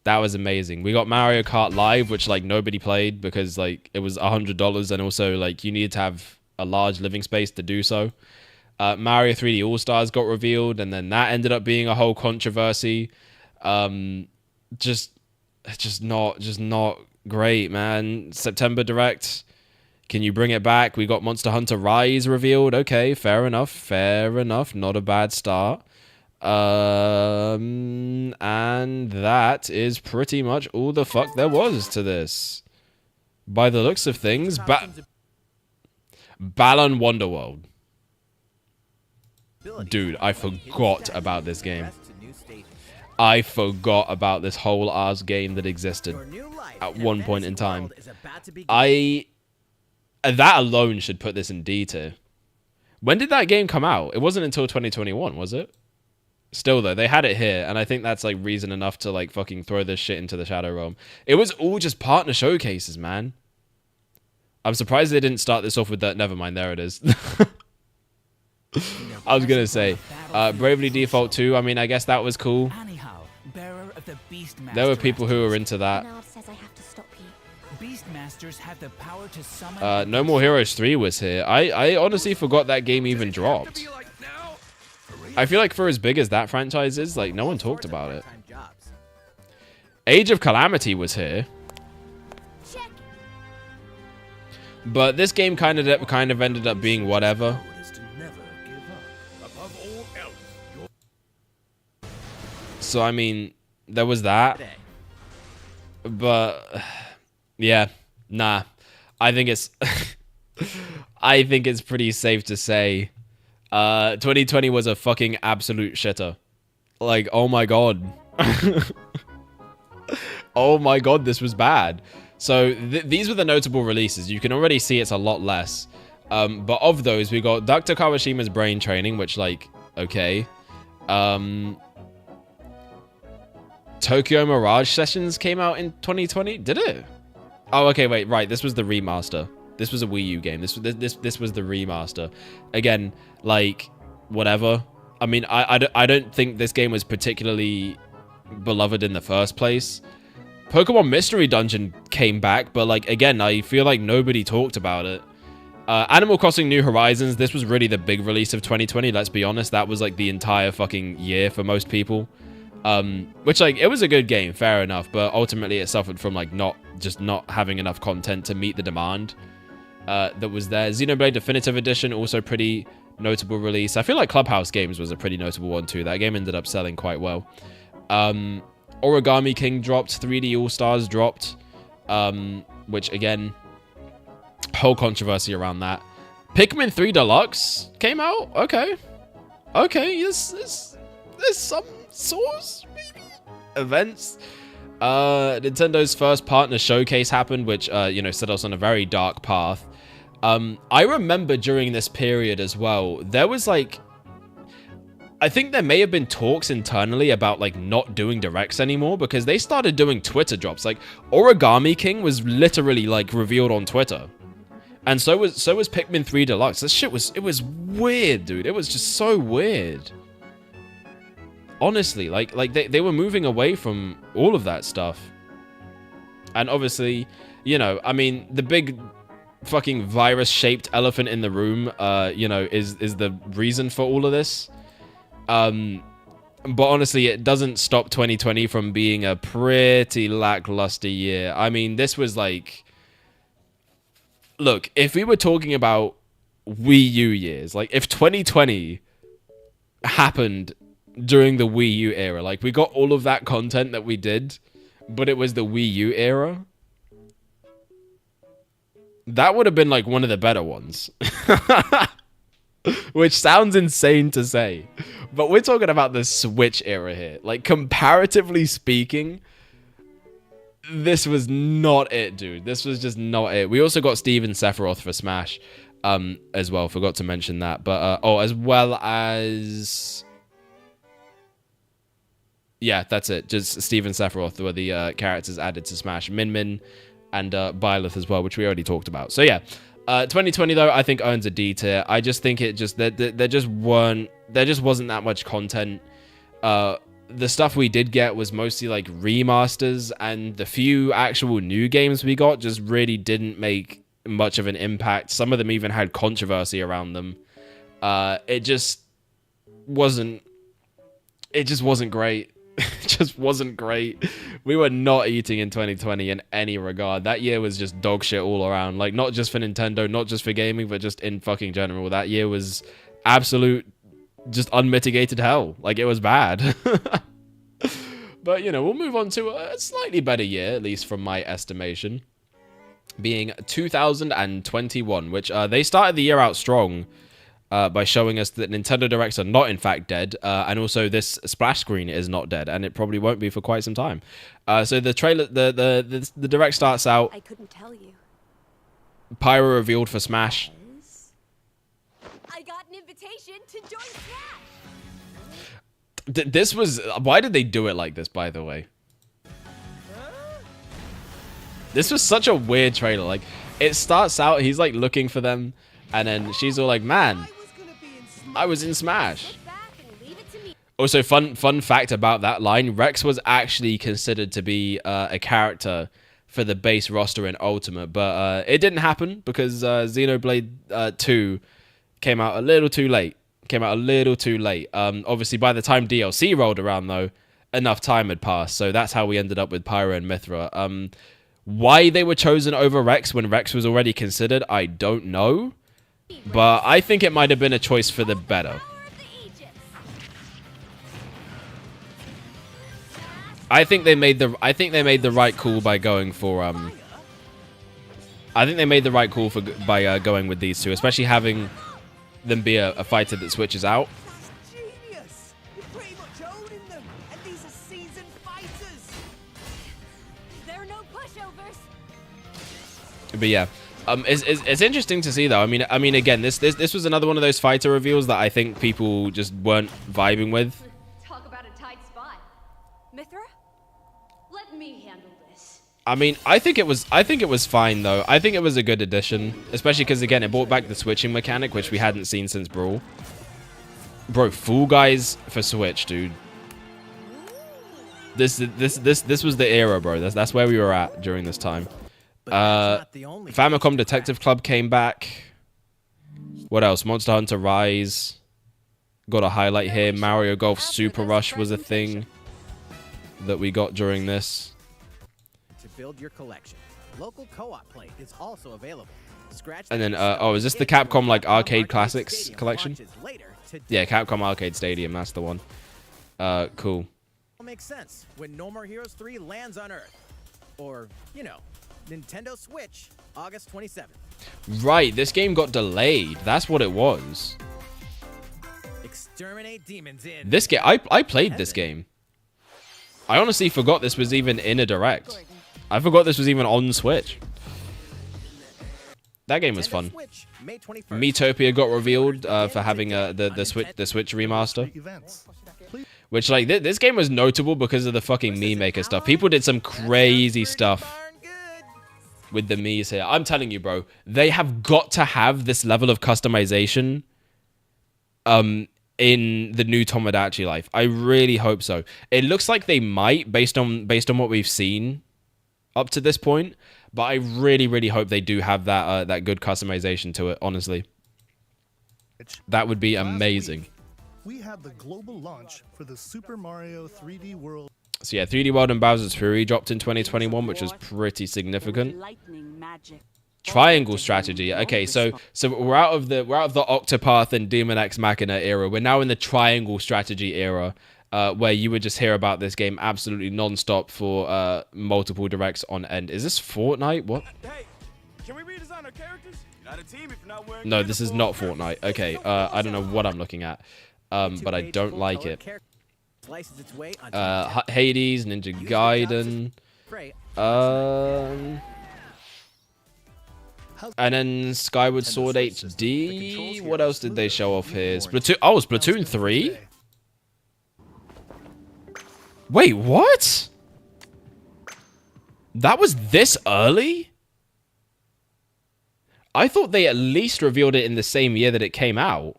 That was amazing. We got Mario Kart Live, which like nobody played because like it was $100 and also like you needed to have a large living space to do so. Mario 3D All-Stars got revealed, and then that ended up being a whole controversy. Just not great, man. September Direct, can you bring it back? We got Monster Hunter Rise revealed. Okay, fair enough. Not a bad start. And that is pretty much all the fuck there was to this. By the looks of things, Balan Wonderworld. Dude, I forgot about this game. I forgot about this whole ass game that existed at one point in time. That alone should put this in D tier. When did that game come out? It wasn't until 2021, was it? Still though, they had it here, and I think that's like reason enough to like fucking throw this shit into the Shadow Realm. It was all just partner showcases, man. I'm surprised they didn't start this off with that. Never mind, there it is. I was gonna say, Bravely Default 2, I mean, I guess that was cool. There were people who were into that. No More Heroes 3 was here. I honestly forgot that game even dropped. I feel like for as big as that franchise is, like, no one talked about it. Age of Calamity was here. But this game kind of ended up being whatever. So, I mean, there was that. But, yeah, nah. I think it's... I think it's pretty safe to say 2020 was a fucking absolute shitter. Like, oh my god. Oh my god, this was bad. So, these were the notable releases. You can already see it's a lot less. But of those, we got Dr. Kawashima's Brain Training, which, like, okay. Tokyo Mirage Sessions came out in 2020? Did it? Oh, okay, wait, right. This was the remaster. This was a Wii U game. This was the remaster. Again, like, whatever. I mean, I don't think this game was particularly beloved in the first place. Pokemon Mystery Dungeon came back, but, like, again, I feel like nobody talked about it. Animal Crossing New Horizons, this was really the big release of 2020, let's be honest. That was, like, the entire fucking year for most people. Which, like, it was a good game, fair enough, but ultimately it suffered from, like, not having enough content to meet the demand that was there. Xenoblade Definitive Edition, also pretty notable release. I feel like Clubhouse Games was a pretty notable one too. That game ended up selling quite well. Origami King dropped, 3D All-Stars dropped, which, again, whole controversy around that. Pikmin 3 Deluxe came out? Okay, there's some source, maybe? Events. Nintendo's first partner showcase happened, which, you know, set us on a very dark path. I remember during this period as well, there was, like, I think there may have been talks internally about, like, not doing directs anymore, because they started doing Twitter drops. Like, Origami King was literally, like, revealed on Twitter. And so was Pikmin 3 Deluxe. This shit it was weird, dude. It was just so weird. Honestly, like they were moving away from all of that stuff. And obviously, you know, I mean, the big fucking virus-shaped elephant in the room, you know, is the reason for all of this. But honestly, it doesn't stop 2020 from being a pretty lackluster year. I mean, this was like... Look, if we were talking about Wii U years, like, if 2020 happened during the Wii U era, like, we got all of that content that we did, but it was the Wii U era, that would have been, like, one of the better ones. Which sounds insane to say, but we're talking about the Switch era here. Like, comparatively speaking, this was not it, dude. This was just not it. We also got Steven Sephiroth for Smash, as well. Forgot to mention that. But, oh, as well as... Yeah, that's it. Just Steven Sephiroth were the characters added to Smash. Min Min and Byleth as well, which we already talked about. So, yeah. 2020, though, I think earns a D tier. I just think it just... There just wasn't that much content. The stuff we did get was mostly, like, remasters, and the few actual new games we got just really didn't make much of an impact. Some of them even had controversy around them. It just wasn't great. It just wasn't great. We were not eating in 2020 in any regard. That year was just dog shit all around. Like, not just for Nintendo, not just for gaming, but just in fucking general. That year was absolute just unmitigated hell. Like, it was bad. But, you know, we'll move on to a slightly better year, at least from my estimation, being 2021, which they started the year out strong by showing us that Nintendo Directs are not, in fact, dead, and also this splash screen is not dead, and it probably won't be for quite some time. So the trailer, the Direct starts out. I couldn't tell you. Pyro revealed for Smash. I got an invitation to join Smash. This was... Why did they do it like this, by the way? This was such a weird trailer. Like, it starts out, he's, like, looking for them, and then she's all like, man, I was in Smash. Also, fun fact about that line, Rex was actually considered to be a character for the base roster in Ultimate, but it didn't happen because Xenoblade 2 came out a little too late. Obviously, by the time DLC rolled around, though, enough time had passed, so that's how we ended up with Pyro and Mithra. Why they were chosen over Rex when Rex was already considered, I don't know, but I think it might have been a choice for the better. I think they made the right call by going for by going with these two, especially having them be a fighter that switches out. Genius! You're pretty much owning them, and these are seasoned fighters. There are no pushovers. But yeah, it's interesting to see though. I mean, again, this was another one of those fighter reveals that I think people just weren't vibing with. Talk about a tight spot. Mithra, let me handle this. I mean, I think it was fine though. I think it was a good addition, especially because again, it brought back the switching mechanic, which we hadn't seen since Brawl. Bro, Fall Guys for Switch, dude. This was the era, bro. That's where we were at during this time. Famicom Detective Club came back. What else? Monster Hunter Rise. Got a highlight here. Mario Golf Super Rush was a thing that we got during this. To build your collection, local co-op play is also available. Scratch And then, oh, is this the Capcom like Arcade Classics collection? Yeah, Capcom Arcade Stadium. That's the one. Cool. Makes sense when No More Heroes 3 lands on Earth, or you know, Nintendo Switch, August 27th. Right, this game got delayed. That's what it was. Exterminate demons in. This game, I played this game. I honestly forgot this was even in a Direct. I forgot this was even on Switch. That game was fun. Miitopia got revealed for having the Switch remaster. Which, like, this game was notable because of the fucking Mii Maker stuff. People did some crazy stuff with the Miis here. I'm telling you, bro, they have got to have this level of customization in the new Tomodachi Life. I really hope so. It looks like they might, based on what we've seen up to this point, but I really, really hope they do have that good customization to it, honestly. That would be amazing. We had the global launch for the Super Mario 3D World. So yeah, 3D World and Bowser's Fury dropped in 2021, which was pretty significant. Triangle strategy. Okay, so we're out of the Octopath and Demon X Machina era. We're now in the triangle strategy era, where you would just hear about this game absolutely non-stop for multiple directs on end. Is this Fortnite? What? Hey, can we redesign our characters? Not a team if you're not wearing No, this is not Fortnite. Okay, I don't know what I'm looking at, but I don't like it. Hades, Ninja Gaiden, and then Skyward Sword HD. What else did they show off here? Splatoon. Oh, Splatoon 3. Wait, what? That was this early? I thought they at least revealed it in the same year that it came out.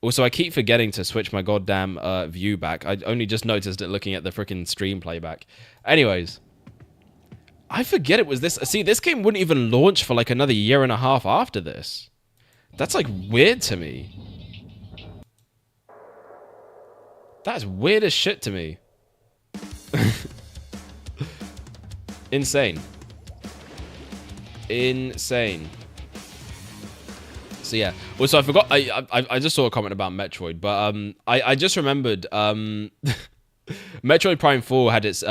Also, I keep forgetting to switch my goddamn view back. I only just noticed it looking at the freaking stream playback. Anyways, I forget it was this. See, this game wouldn't even launch for like another year and a half after this. That's like weird to me. That's weird as shit to me. Insane. Insane. So yeah. Also, I forgot. I just saw a comment about Metroid, but I just remembered Metroid Prime 4 had its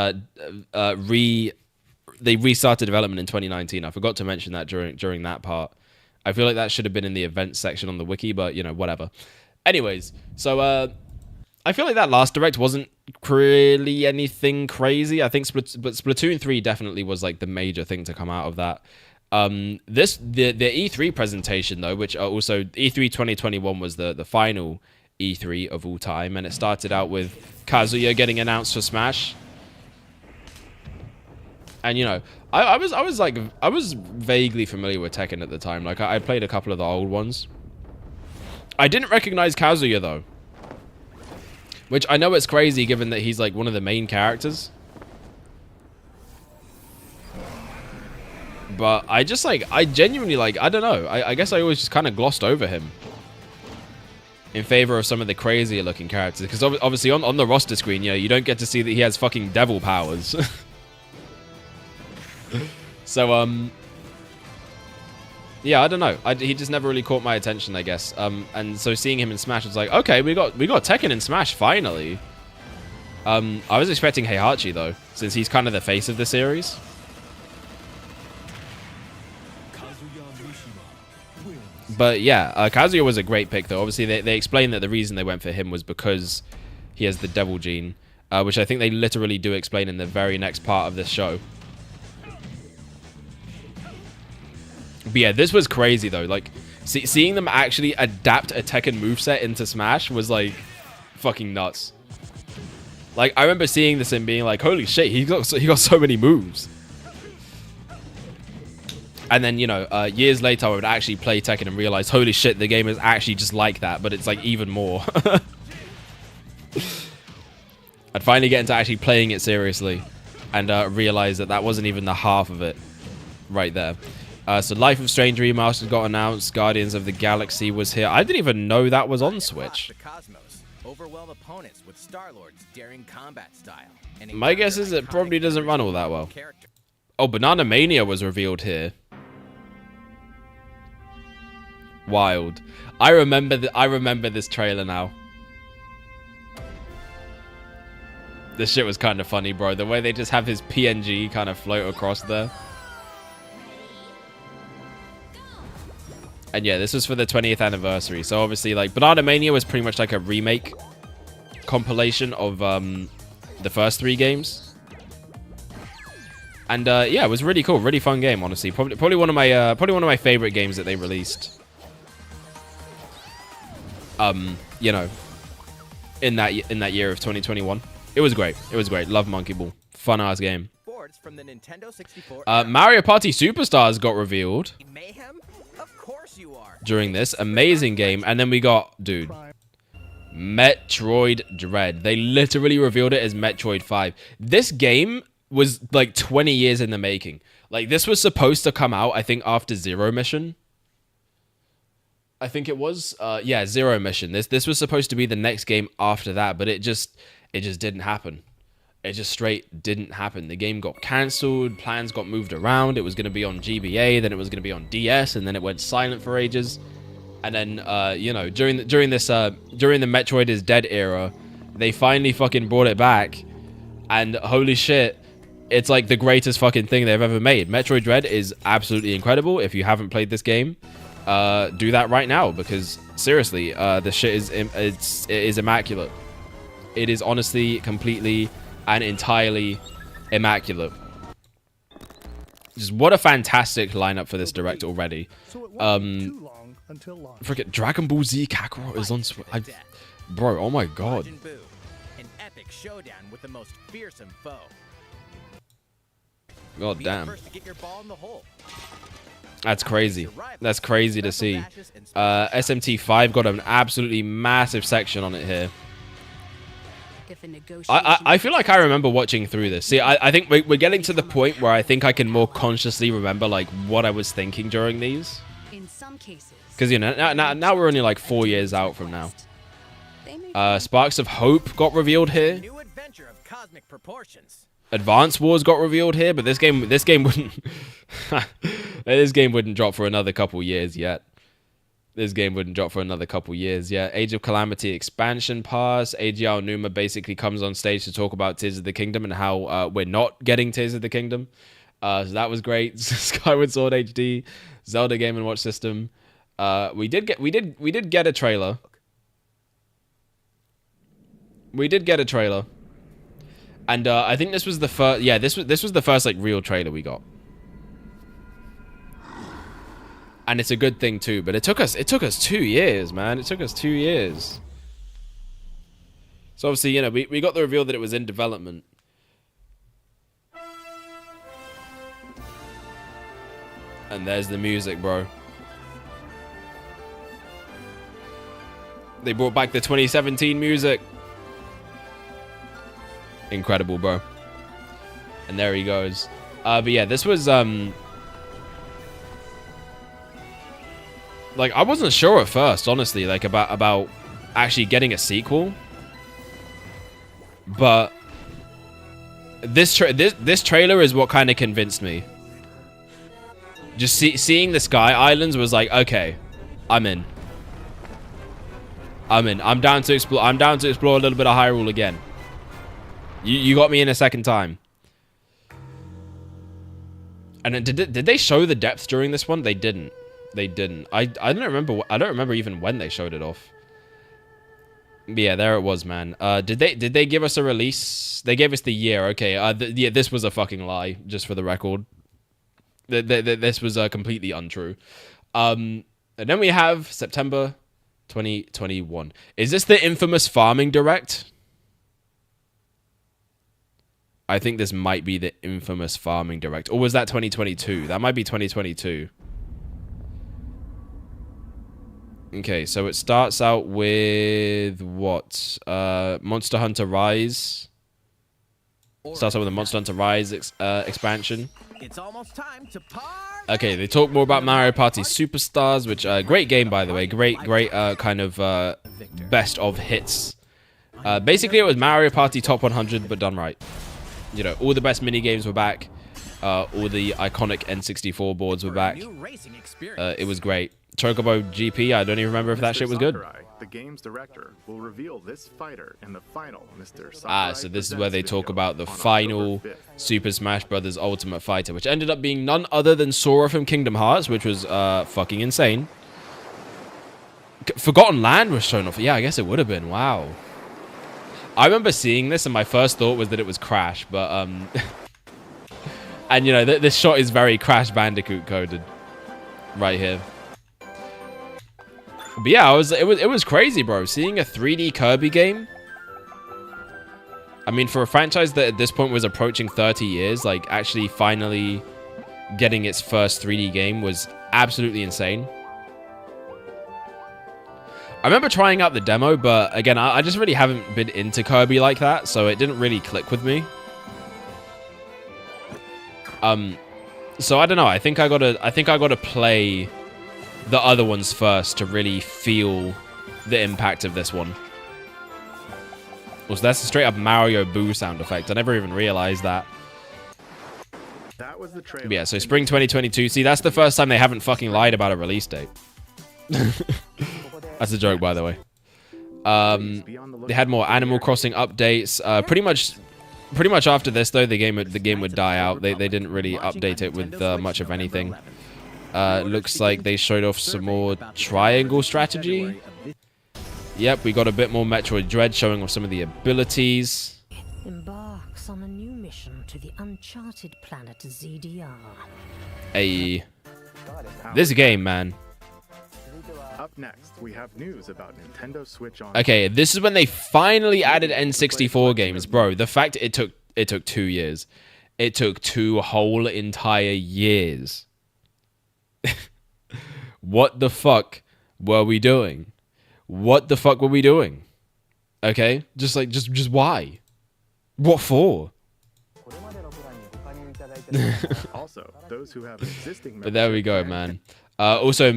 they restarted development in 2019. I forgot to mention that during that part. I feel like that should have been in the events section on the wiki, but you know, whatever. Anyways, so I feel like that last direct wasn't really anything crazy. I think Splatoon 3 definitely was like the major thing to come out of that. The E3 presentation though, which also E3 2021 was the final E3 of all time, and it started out with Kazuya getting announced for Smash. And you know, I was vaguely familiar with Tekken at the time. Like I played a couple of the old ones. I didn't recognize Kazuya though, which I know it's crazy given that he's like one of the main characters. But I just like, I genuinely like, I don't know. I guess I always just kind of glossed over him in favor of some of the crazier looking characters, because obviously on the roster screen, you know, you don't get to see that he has fucking devil powers. So yeah, I don't know. He just never really caught my attention, I guess. And so seeing him in Smash was like, okay, we got Tekken in Smash finally. I was expecting Heihachi though, since he's kind of the face of the series. But yeah, Kazuya was a great pick though. Obviously, they explained that the reason they went for him was because he has the devil gene, which I think they literally do explain in the very next part of this show. But yeah, this was crazy though. Like, seeing them actually adapt a Tekken moveset into Smash was like fucking nuts. Like, I remember seeing this and being like, holy shit, he got so many moves. And then, you know, years later, I would actually play Tekken and realize, holy shit, the game is actually just like that, but it's like even more. I'd finally get into actually playing it seriously and realize that that wasn't even the half of it right there. So Life of Strange Remastered got announced. Guardians of the Galaxy was here. I didn't even know that was on Switch. Overwhelm opponents with Star-Lord's daring combat style. My guess is it probably doesn't run all that well. Oh, Banana Mania was revealed here. Wild. I remember this trailer now. This shit was kind of funny, bro. The way they just have his PNG kind of float across there. And yeah, this was for the 20th anniversary. So obviously, like, Banana Mania was pretty much like a remake compilation of the first 3 games. And yeah, it was really cool, really fun game, honestly. Probably one of my favorite games that they released. You know, in that year of 2021. It was great. It was great. Love Monkey Ball. Fun ass game. From the Nintendo 64. Mario Party Superstars got revealed. Mayhem? Of course you are. During this amazing game, and then we got, dude, Metroid Dread. They literally revealed it as Metroid 5. This game was like 20 years in the making. Like, this was supposed to come out, I think, after Zero Mission. I think it was, yeah, Zero Mission. This was supposed to be the next game after that, but it just didn't happen. It just straight didn't happen. The game got cancelled, plans got moved around. It was going to be on GBA, then it was going to be on DS, and then it went silent for ages. And then, you know, during the Metroid is Dead era, they finally fucking brought it back, and holy shit, it's like the greatest fucking thing they've ever made. Metroid Dread is absolutely incredible. If you haven't played this game, do that right now, because seriously, this shit is immaculate. It is honestly, completely, and entirely immaculate. Just what a fantastic lineup for this direct already. Forget Dragon Ball Z Kakarot is on Switch. Bro, oh my god. An epic showdown with the most fearsome foe. God damn. That's crazy. That's crazy to see. SMT5 got an absolutely massive section on it here. I feel like I remember watching through this. See, I think we're getting to the point where I think I can more consciously remember like what I was thinking during these. In some cases. Because, you know, now we're only like 4 years out from now. Sparks of Hope got revealed here. New adventure of cosmic proportions. Advance Wars got revealed here, but this game wouldn't this game wouldn't drop for another couple years yet. This game wouldn't drop for another couple years. Yeah, Age of Calamity expansion pass. AG Aonuma basically comes on stage to talk about Tears of the Kingdom and how we're not getting Tears of the Kingdom. So that was great. Skyward Sword HD, Zelda Game and Watch system. We did get a trailer. We did get a trailer. And I think this was the first. Yeah, this was the first like real trailer we got. And it's a good thing too, but it took us 2 years, man. It took us 2 years. So obviously, you know, we got the reveal that it was in development. And there's the music, bro. They brought back the 2017 music. Incredible, bro. And there he goes. But yeah, this was like, I wasn't sure at first, honestly, like about actually getting a sequel. But this trailer is what kind of convinced me. Just seeing the Sky Islands was like, okay, I'm in. I'm down to explore. I'm down to explore a little bit of Hyrule again. You got me in a second time. And did they show the depth during this one? They didn't. They didn't. I don't remember. I don't remember even when they showed it off. But yeah, there it was, man. Did they give us a release? They gave us the year. Okay. Yeah, this was a fucking lie, just for the record. This was completely untrue. And then we have September 2021. Is this the infamous farming direct? I think this might be the infamous farming direct. Or was that 2022? That might be 2022. Okay, so it starts out with what? Monster Hunter Rise. Starts out with a Monster Hunter Rise expansion. It's almost time to okay, they talk more about Mario Party Superstars, which great game, by the way. Great kind of best of hits. Basically, it was Mario Party Top 100, but done right. You know, all the best mini games were back. All the iconic N64 boards were back. It was great. Chocobo GP, I don't even remember if that shit was good. The game's director will reveal this fighter in the final Mr. Sakurai so this is where they talk about the final Super Smash Bros. Ultimate Fighter, which ended up being none other than Sora from Kingdom Hearts, which was fucking insane. Forgotten Land was shown off. Yeah, I guess it would have been. Wow. I remember seeing this, and my first thought was that it was Crash, but and you know, this shot is very Crash Bandicoot coded right here. But yeah, it was crazy, bro. Seeing a 3D Kirby game. I mean, for a franchise that at this point was approaching 30 years, like actually finally getting its first 3D game was absolutely insane. I remember trying out the demo, but again, I just really haven't been into Kirby like that, so it didn't really click with me. So I don't know. I think I gotta play the other ones first to really feel the impact of this one. Also, that's a straight up Mario Boo sound effect. I never even realized that. That was the trailer. Yeah, so spring 2022. See, that's the first time they haven't fucking lied about a release date. That's a joke, by the way. They had more Animal Crossing updates. Pretty much after this, though, the game would die out. They didn't really update it with much of anything. Looks like they showed off some more triangle strategy. Yep, we got a bit more Metroid Dread showing off some of the abilities. Embarks on a new mission to the uncharted planet ZDR. Hey, this game, man. Up next, we have news about Nintendo Switch on. Okay, this is when they finally added N64 games, bro. The fact it took 2 years. It took 2 whole entire years. What the fuck were we doing? What the fuck were we doing? Okay, just why? What for? Also, those who have existing. But there we go, man. Also,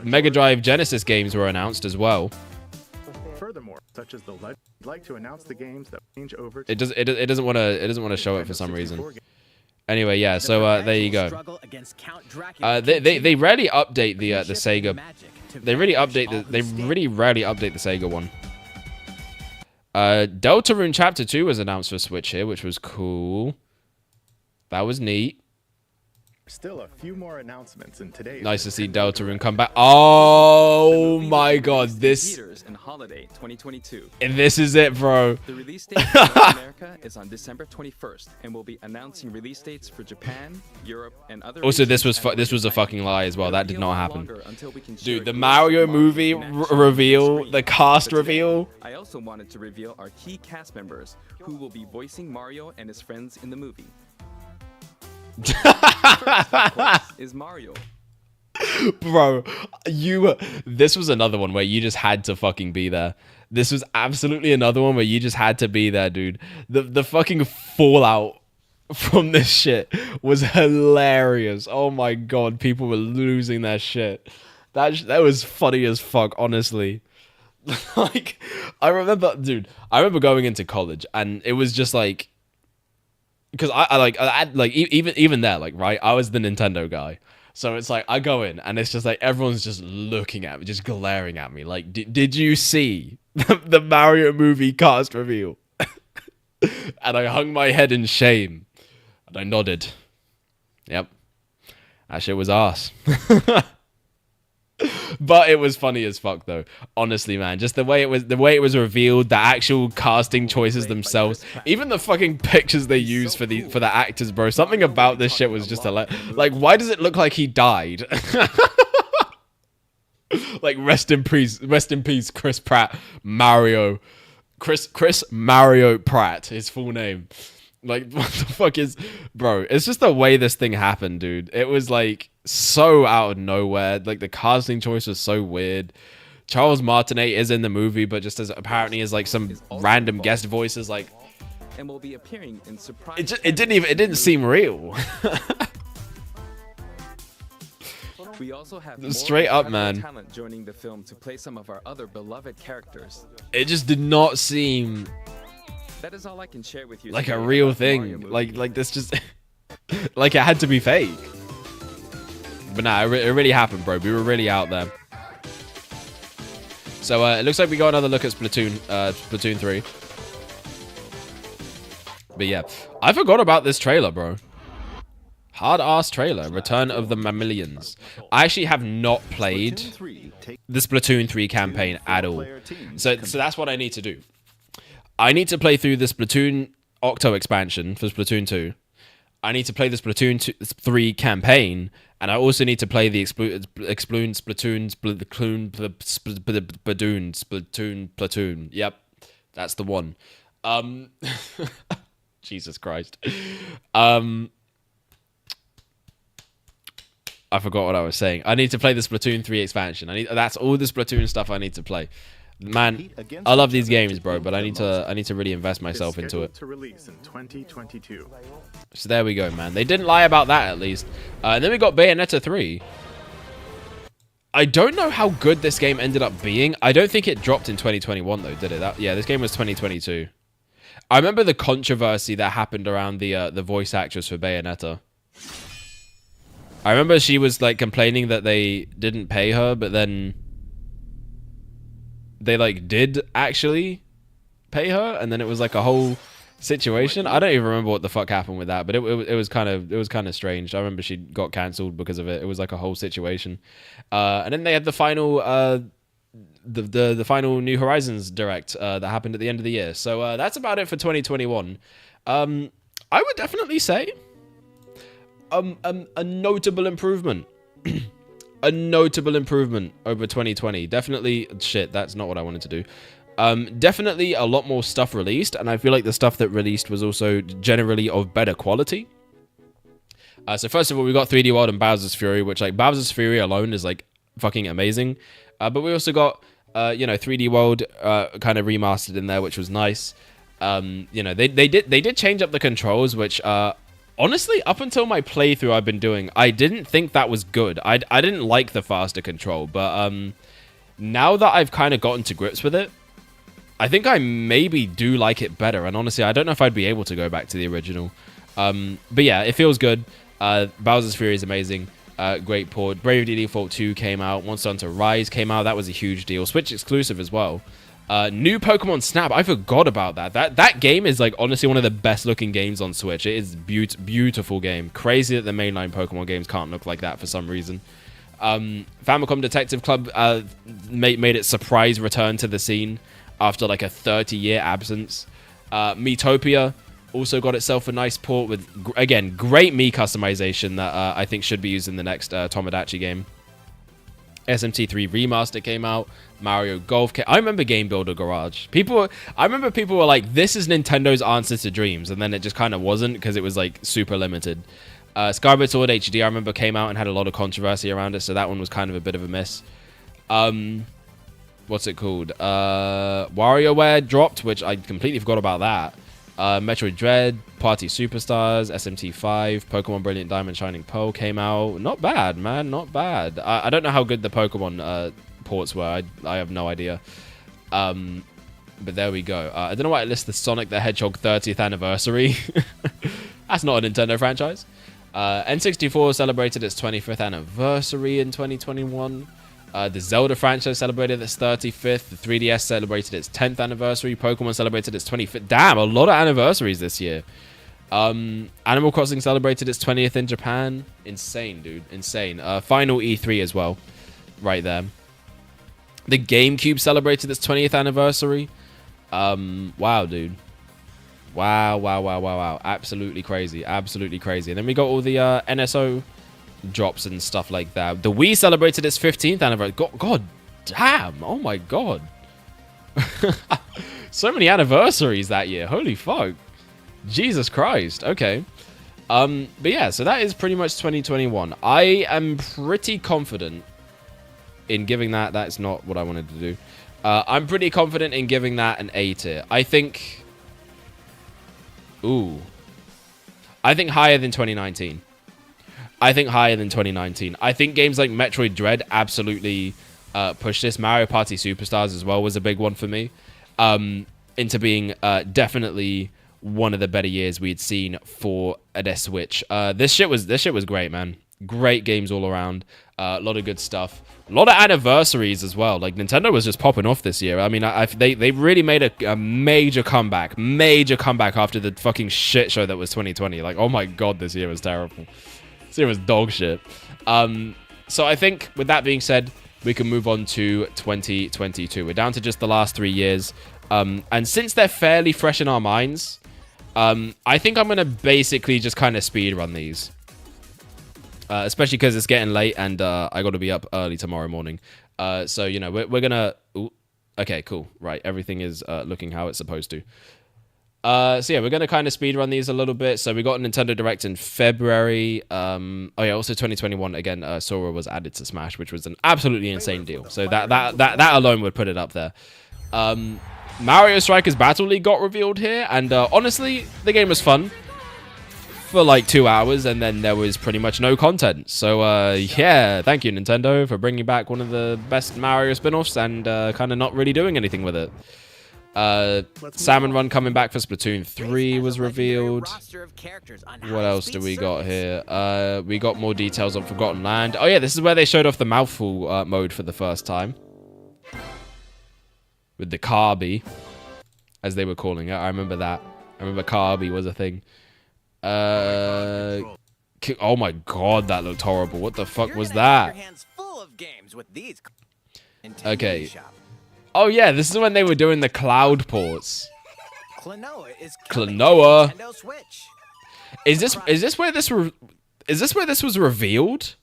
Mega Drive Genesis games were announced as well. Furthermore, such as the Legend, like to announce the games that change over. It doesn't want to show it for some reason. Anyway, yeah. So there you go. They rarely update the Sega They really update the. They really rarely update the Sega one. Deltarune Chapter 2 was announced for Switch here, which was cool. That was neat. Still a few more announcements in today's. Nice to see Deltarune come back. Oh my god, this. In holiday 2022. And this is it, bro. The release date for North America is on December 21st, and we'll be announcing release dates for Japan, Europe, and other. Also, this was a fucking lie as well. That did not happen. Dude, the Mario movie reveal, the cast reveal. I also wanted to reveal our key cast members who will be voicing Mario and his friends in the movie. First, of course, is Mario. Bro, this was another one where you just had to fucking be there. This was absolutely another one where you just had to be there, dude. The fucking fallout from this shit was hilarious. Oh my god, people were losing their shit. That was funny as fuck, honestly. Like, I remember going into college and it was just like, because even there, like, right, I was the Nintendo guy. So it's like, I go in, and it's just like, everyone's just looking at me, just glaring at me. Like, did you see the Mario movie cast reveal? And I hung my head in shame. And I nodded. Yep. That shit was arse. But it was funny as fuck, though. Honestly, man, just the way it was revealed, the actual casting choices themselves, even the fucking pictures they use for the actors, bro. Something about this shit was just like, why does it look like he died? Like, rest in peace, Chris Pratt, Mario, Chris Mario Pratt, his full name. Like, what the fuck is, bro? It's just the way this thing happened, dude. It was like so out of nowhere. Like, the casting choice was so weird. Charles Martinet is in the movie, but just as apparently as like some random guest voices, like, and will be appearing in surprise. It didn't seem real. We also have straight up, man. Talent joining the film to play some of our other beloved characters. It just did not seem. That is all I can share with you. Like a real thing. Like this just like it had to be fake. But nah, it really happened, bro. We were really out there. So it looks like we got another look at Splatoon 3. But yeah, I forgot about this trailer, bro. Hard-ass trailer, Return of the Mammalians. I actually have not played the Splatoon 3 campaign at all. So that's what I need to do. I need to play through the Splatoon Octo expansion for Splatoon 2. I need to play the Splatoon 3 campaign, and I also need to play the Splatoon. Yep, that's the one. Jesus Christ. I forgot what I was saying. I need to play the Splatoon 3 expansion. That's all the Splatoon stuff I need to play. Man, I love these games, bro, but I need to really invest myself into it. To release in 2022. So there we go, man. They didn't lie about that, at least. And then we got Bayonetta 3. I don't know how good this game ended up being. I don't think it dropped in 2021, though, did it? Yeah, this game was 2022. I remember the controversy that happened around the voice actress for Bayonetta. I remember she was like complaining that they didn't pay her, but then they like did actually pay her, and then it was like a whole situation. I don't even remember what the fuck happened with that, but it was kind of strange. I remember she got cancelled because of it. It was like a whole situation. And then they had the final the final New Horizons direct that happened at the end of the year. So that's about it for 2021. I would definitely say a notable improvement. A notable improvement over 2020. Definitely, shit, that's not what I wanted to do. Definitely a lot more stuff released, and I feel like the stuff that released was also generally of better quality. So first of all, we got 3D World and Bowser's Fury, which like Bowser's Fury alone is like fucking amazing. But we also got 3D World kind of remastered in there, which was nice. They did change up the controls, which honestly, up until my playthrough I've been doing, I didn't think that was good. I didn't like the faster control, but now that I've kind of gotten to grips with it, I think I maybe do like it better. And honestly, I don't know if I'd be able to go back to the original. But yeah, it feels good. Bowser's Fury is amazing. Great port. Bravely Default 2 came out. Monster Hunter Rise came out. That was a huge deal. Switch exclusive as well. New Pokemon Snap. I forgot about that. That game is like honestly one of the best looking games on Switch. It is beautiful game. Crazy that the mainline Pokemon games can't look like that for some reason. Famicom Detective Club made its surprise return to the scene after like a 30-year absence. Miitopia also got itself a nice port with, again, great Mii customization that I think should be used in the next Tomodachi game. SMT3 Remaster came out. Mario Golf came. I remember Game Builder Garage. I remember people were like, this is Nintendo's answer to Dreams, and then it just kind of wasn't because it was like super limited. Skyward Sword HD, I remember, came out and had a lot of controversy around it, so that one was kind of a bit of a miss. What's it called? WarioWare dropped, which I completely forgot about that. Metroid Dread, Party Superstars, SMT5, Pokemon Brilliant Diamond Shining Pearl came out. Not bad, man, not bad. I don't know how good the Pokemon ports were. I have no idea. But there we go. I don't know why it lists the Sonic the Hedgehog 30th anniversary. That's not a Nintendo franchise. N64 celebrated its 25th anniversary in 2021. The Zelda franchise celebrated its 35th. The 3DS celebrated its 10th anniversary. Pokemon celebrated its 25th. Damn, a lot of anniversaries this year. Animal Crossing celebrated its 20th in Japan. Insane, dude. Insane. Final E3 as well. Right there. The GameCube celebrated its 20th anniversary. Wow, dude. Wow. Absolutely crazy. Absolutely crazy. And then we got all the NSO drops and stuff like that. The Wii celebrated its 15th anniversary. God damn. Oh my god. So many anniversaries that year. Holy fuck. Jesus Christ. Okay. But yeah, so that is pretty much 2021. I am pretty confident in giving that. That's not what I wanted to do. I'm pretty confident in giving that an A tier. I think... Ooh. I think higher than 2019. I think games like Metroid Dread absolutely pushed this. Mario Party Superstars as well was a big one for me. Into being definitely one of the better years we'd seen for a Switch. This shit was great, man. Great games all around. A lot of good stuff. A lot of anniversaries as well. Like, Nintendo was just popping off this year. I mean, they really made a major comeback. Major comeback after the fucking shit show that was 2020. Like, oh my god, this year was terrible. This year was dog shit. So I think, with that being said, we can move on to 2022. We're down to just the last 3 years. And since they're fairly fresh in our minds, I think I'm going to basically just kind of speed run these. Especially because it's getting late and I got to be up early tomorrow morning. So, you know, we're going to... Okay, cool. Right, everything is looking how it's supposed to. So, yeah, we're going to kind of speed run these a little bit. So, we got a Nintendo Direct in February. Oh, yeah, also 2021, again, Sora was added to Smash, which was an absolutely insane deal. So, that alone would put it up there. Mario Strikers Battle League got revealed here. And honestly, the game was fun for like 2 hours, and then there was pretty much no content. So yeah, thank you Nintendo for bringing back one of the best Mario spin-offs and kind of not really doing anything with it. Salmon Run coming back for Splatoon 3 was revealed. What else do we got here? We got more details on Forgotten Land. Oh yeah, this is where they showed off the mouthful mode for the first time. With the Kirby, as they were calling it. I remember that. I remember Kirby was a thing. Oh my god, that looked horrible. What the fuck was that? Okay. Oh yeah, this is when they were doing the cloud ports. Klonoa. Is this where this was revealed?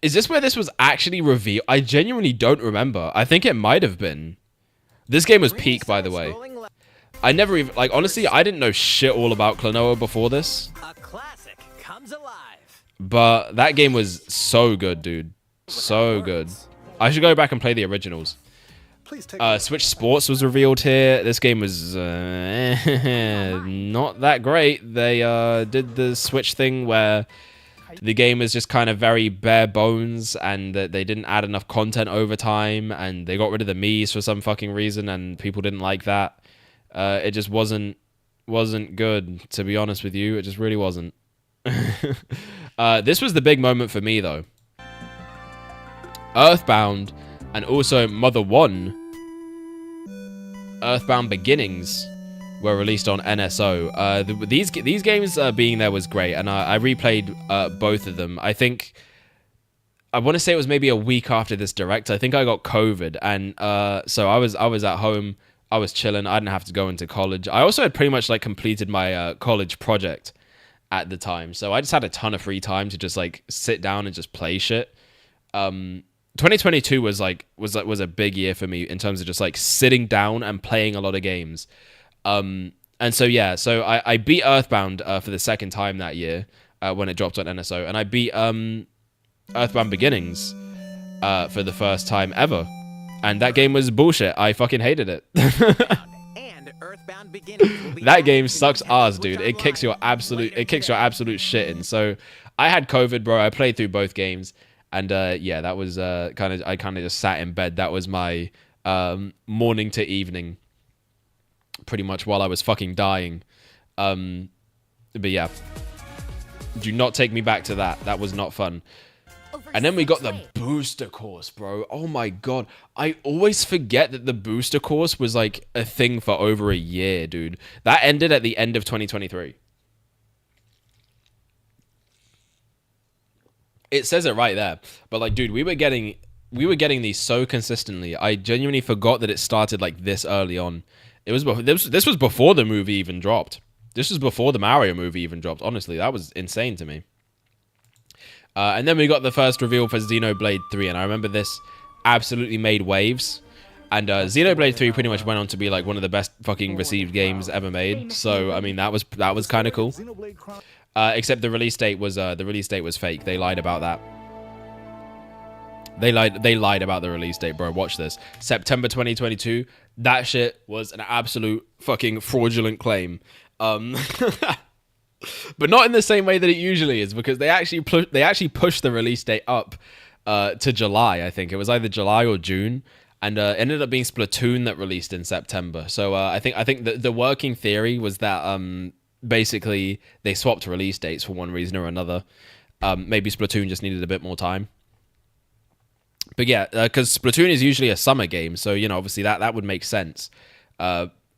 Is this where this was actually revealed? I genuinely don't remember. I think it might have been. This game was peak, by the way. I never even, like, honestly, I didn't know shit all about Klonoa before this. A classic comes alive. But that game was so good, dude. So good. I should go back and play the originals. Switch Sports was revealed here. This game was not that great. They did the Switch thing where the game is just kind of very bare bones, and they didn't add enough content over time, and they got rid of the Miis for some fucking reason, and people didn't like that. It just wasn't good, to be honest with you. It just really wasn't. This was the big moment for me, though. Earthbound and also Mother 1, Earthbound Beginnings, were released on NSO. These games being there was great, and I replayed both of them. I think I want to say it was maybe a week after this direct. I think I got COVID, and so I was at home. I was chilling. I didn't have to go into college. I also had pretty much like completed my college project at the time, so I just had a ton of free time to just like sit down and just play shit. 2022 was a big year for me in terms of just like sitting down and playing a lot of games. And so yeah, so I beat Earthbound for the second time that year when it dropped on NSO, and I beat Earthbound Beginnings for the first time ever, and that game was bullshit. I fucking hated it. That game sucks ass, dude. It kicks your absolute shit in. So I had COVID, bro. I played through both games, and yeah, that was I kind of just sat in bed. That was my morning to evening, pretty much, while I was fucking dying. But yeah, do not take me back to that. That was not fun. And then we got the booster course, bro. Oh my god. I always forget that the booster course was like a thing for over a year, dude. That ended at the end of 2023. It says it right there. But like, dude, we were getting these so consistently. I genuinely forgot that it started like this early on. This was before the movie even dropped. This was before the Mario movie even dropped. Honestly, that was insane to me. And then we got the first reveal for Xenoblade 3, and I remember this absolutely made waves. And Xenoblade 3 pretty much went on to be like one of the best fucking received games ever made. So I mean, that was kind of cool. Except the release date was fake. They lied about that. They lied about the release date, bro. Watch this. September 2022. That shit was an absolute fucking fraudulent claim. But not in the same way that it usually is, because they actually pushed the release date up to July. I think it was either July or June, and ended up being Splatoon that released in September. So I think the working theory was that basically they swapped release dates for one reason or another. Maybe Splatoon just needed a bit more time. But yeah, because Splatoon is usually a summer game, so you know, obviously that would make sense.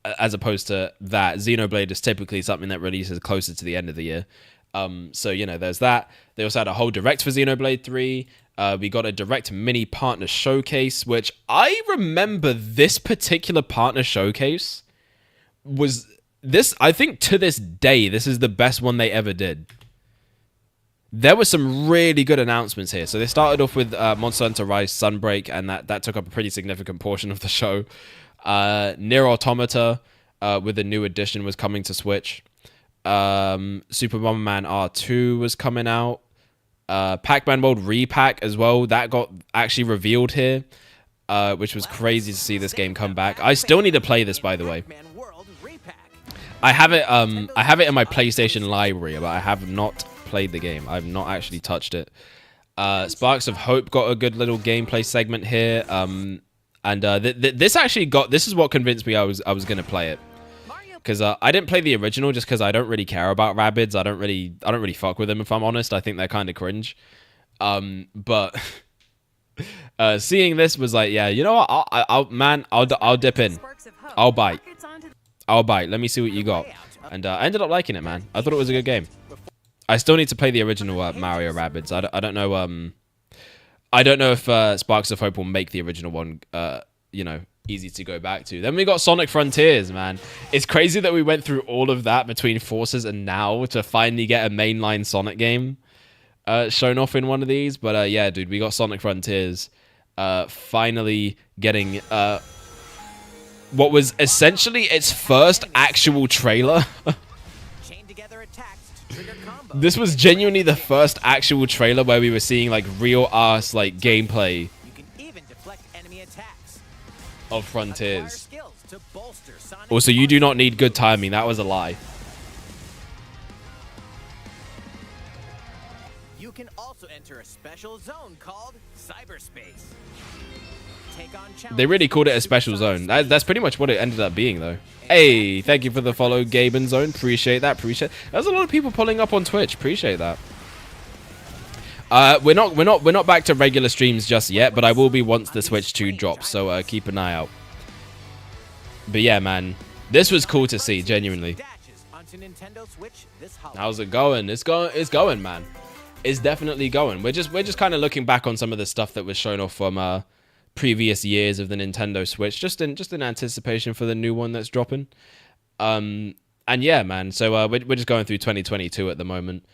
As opposed to that, Xenoblade is typically something that releases closer to the end of the year. So, you know, there's that. They also had a whole direct for Xenoblade 3. We got a direct mini partner showcase, which I remember this particular partner showcase was this. I think to this day, this is the best one they ever did. There were some really good announcements here. So they started off with Monster Hunter Rise Sunbreak, and that took up a pretty significant portion of the show. Nier Automata with a new edition was coming to Switch. Super Bomberman R2 was coming out. Pac-Man World Repack as well. That got actually revealed here, which was crazy to see this game come back. I still need to play this, by the way. I have it in my PlayStation library, but I have not played the game. I've not actually touched it. Sparks of Hope got a good little gameplay segment here. And this is what convinced me I was gonna play it, because I didn't play the original just because I don't really care about Rabbids. I don't really fuck with them, if I'm honest. I think they're kind of cringe. But seeing this was like, yeah, you know what? I'll dip in. I'll bite. Let me see what you got. And I ended up liking it, man. I thought it was a good game. I still need to play the original Mario Rabbids. I don't know. I don't know if Sparks of Hope will make the original one, you know, easy to go back to. Then we got Sonic Frontiers, man. It's crazy that we went through all of that between Forces and now to finally get a mainline Sonic game shown off in one of these. But yeah, dude, we got Sonic Frontiers finally getting what was essentially its first actual trailer. This was genuinely the first actual trailer where we were seeing like real ass like gameplay of Frontiers. Also, you do not need good timing. That was a lie. You can also enter a special zone called cyberspace. They really called it a special zone. That's pretty much what it ended up being, though. Hey, thank you for the follow, Gaben Zone. Appreciate that. There's a lot of people pulling up on Twitch. Appreciate that. We're not back to regular streams just yet, but I will be once the Switch 2 drops, so keep an eye out. But yeah, man, this was cool to see, genuinely. How's it going? It's going, man. It's definitely going. We're just kind of looking back on some of the stuff that was shown off from previous years of the Nintendo Switch, just in anticipation for the new one that's dropping. And yeah, man. So we're just going through 2022 at the moment.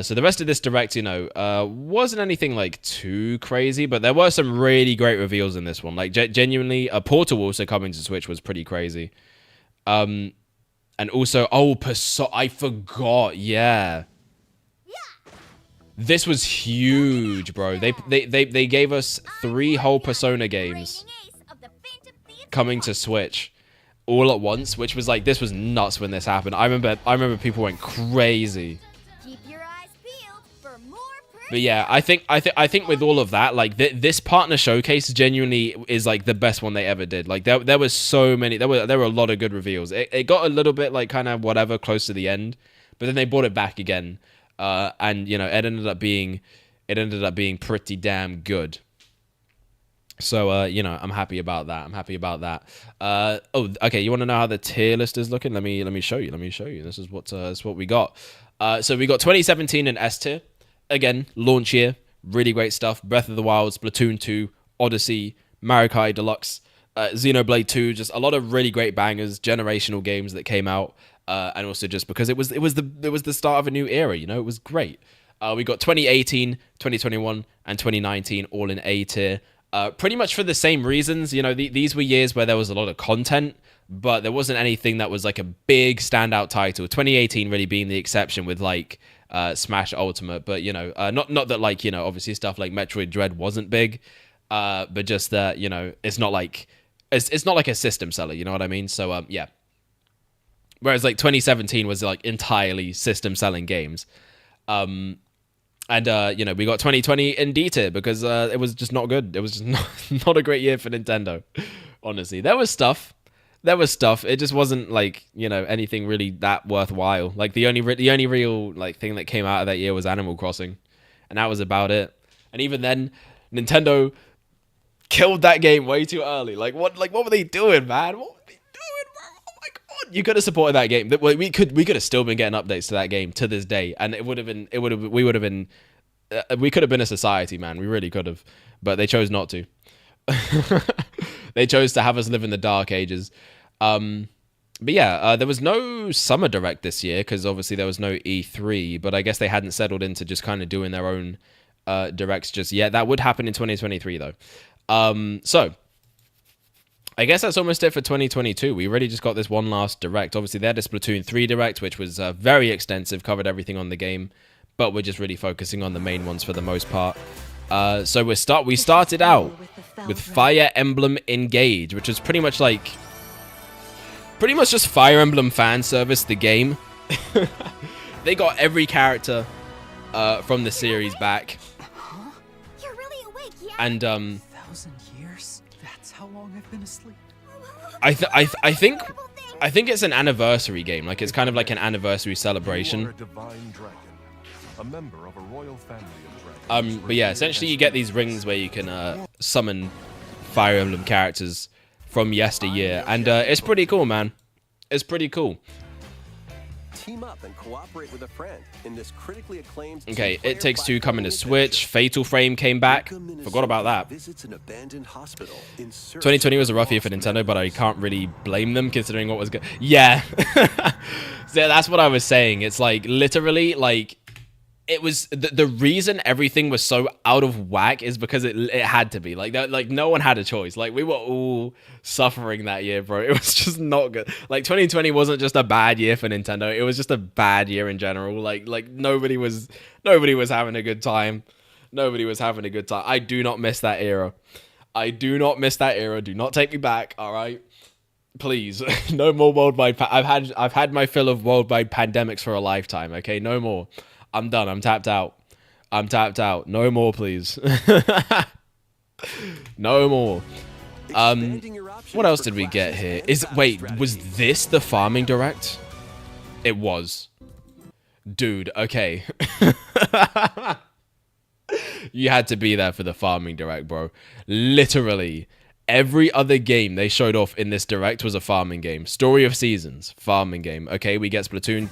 So the rest of this direct, you know, wasn't anything like too crazy, but there were some really great reveals in this one. Like genuinely, Portal also coming to Switch was pretty crazy. And also, I forgot, yeah. This was huge, bro. They gave us 3 whole Persona games coming to Switch all at once, which was like, this was nuts when this happened. I remember people went crazy. But yeah, I think with all of that, like this partner showcase genuinely is like the best one they ever did. Like there was so many, there were a lot of good reveals. It got a little bit like kind of whatever close to the end, but then they brought it back again, and you know it ended up being pretty damn good. So you know, I'm happy about that. Oh, okay. You want to know how the tier list is looking? Let me show you. This is what we got. So we got 2017 in S tier. Again, launch year, really great stuff. Breath of the Wild, Splatoon 2, Odyssey, Mario Kart Deluxe, Xenoblade 2, just a lot of really great bangers, generational games that came out, and also just because it was the start of a new era, you know, it was great. We got 2018, 2021, and 2019 all in A tier. Pretty much for the same reasons, you know, these were years where there was a lot of content, but there wasn't anything that was like a big standout title. 2018 really being the exception with like Smash Ultimate, but you know, not that like, you know, obviously stuff like Metroid Dread wasn't big, but just that, you know, it's not like a system seller, you know what I mean? So yeah. Whereas like 2017 was like entirely system selling games. And you know, we got 2020 in D tier because it was just not good. It was just not a great year for Nintendo. Honestly, there was stuff. It just wasn't like, you know, anything really that worthwhile. Like the only real like thing that came out of that year was Animal Crossing, and that was about it. And even then, Nintendo killed that game way too early. Like what were they doing, man? What were they doing, bro? Oh my god! You could have supported that game. We could have still been getting updates to that game to this day, and we could have been a society, man. We really could have, but they chose not to. They chose to have us live in the dark ages. But yeah, there was no Summer Direct this year because obviously there was no E3, but I guess they hadn't settled into just kind of doing their own directs just yet. That would happen in 2023 though. So I guess that's almost it for 2022. We already just got this one last direct. Obviously they had a Splatoon 3 direct, which was very extensive, covered everything on the game, but we're just really focusing on the main ones for the most part. So we started out with Fire Emblem Engage, which was pretty much just Fire Emblem fan service, the game. They got every character from the series back. You're really awake, yeah? And 1,000 years? That's how long I've been asleep. I think it's an anniversary game. Like it's kind of like an anniversary celebration. You are a divine dragon, a member of a royal family of dragons. But yeah, essentially you get these rings where you can summon Fire Emblem characters from yesteryear, and it's pretty cool, man. It's pretty cool. Team up and cooperate with a friend in this critically acclaimed. Okay, It Takes Two coming to Switch. Fatal Frame came back. Forgot about that. 2020 was a rough year for Nintendo, but I can't really blame them considering what was good. Yeah. So that's what I was saying. It's like literally like it was the reason everything was so out of whack is because it had to be like that. Like no one had a choice. Like we were all suffering that year, bro. It was just not good. Like 2020 wasn't just a bad year for Nintendo. It was just a bad year in general. Like nobody was having a good time. Nobody was having a good time. I do not miss that era. Do not take me back. All right. Please, no more worldwide. I've had my fill of worldwide pandemics for a lifetime. Okay, no more. I'm done. I'm tapped out. No more, please. No more. What else did we get here? Was this the farming direct? It was. Dude, okay. You had to be there for the farming direct, bro. Literally, every other game they showed off in this direct was a farming game. Story of Seasons, farming game. Okay, we get Splatoon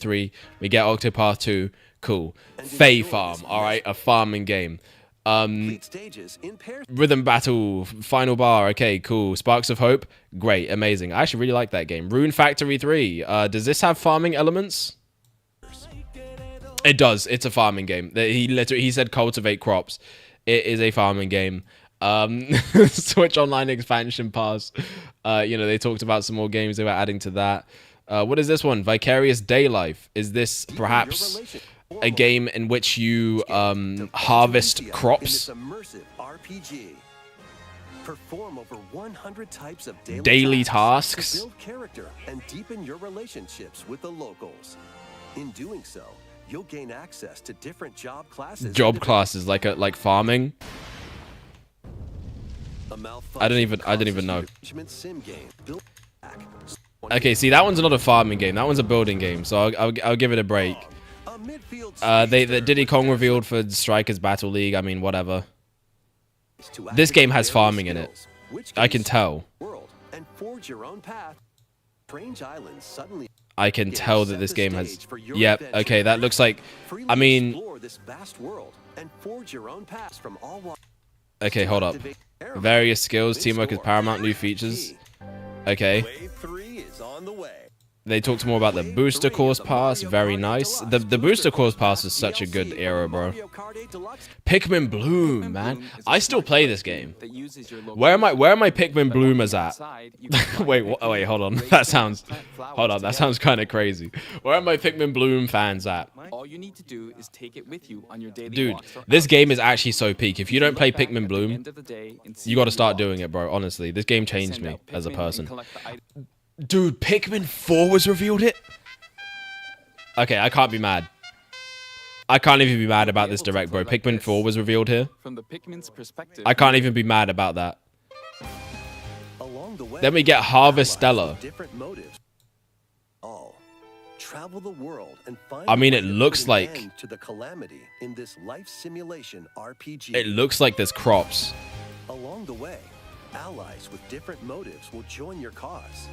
3, we get Octopath 2, cool. Fae Farm, alright, a farming game. Rhythm Battle, Final Bar, okay, cool. Sparks of Hope, great, amazing. I actually really like that game. Rune Factory 3, does this have farming elements? It does. It's a farming game. He said cultivate crops. It is a farming game. Switch Online expansion pass. You know, they talked about some more games they were adding to that. What is this one? Vicarious Daylife. Is this perhaps a game in which you harvest crops? Perform over 100 types of daily tasks. To build character and deepen your relationships with the locals. In doing so, you'll gain access to different job classes. Job classes like farming. I don't even know. Okay, see, that one's not a farming game. That one's a building game. So I'll give it a break. The Diddy Kong revealed for Strikers Battle League. I mean, whatever. This game has farming in it. I can tell. I can tell that this game has... Yep, okay, that looks like... I mean... Okay, hold up. Various skills, teamwork is paramount, new features. Okay. They talked more about the booster course pass. Very nice. The booster course pass is such a good era, bro. Pikmin Bloom, man. I still play this game. Where are my Pikmin Bloomers at? wait, hold on. That sounds kind of crazy. Where are my Pikmin Bloom fans at? All you need to do is take it with you on your daily Dude, walks. this game is actually so peak. If you don't play Pikmin Bloom, you got to start doing it, bro. Honestly, this game changed me as a person. Dude, Pikmin 4 was revealed it? Okay, I can't be mad. I can't even be mad about this direct, bro. Pikmin 4 was revealed here. From the Pikmin's perspective, I can't even be mad about that. Then we get Harvest Stella. Travel the world and find I mean, it looks like... to the calamity in this life simulation RPG. It looks like there's crops. Along the way, allies with different motives will join your cause.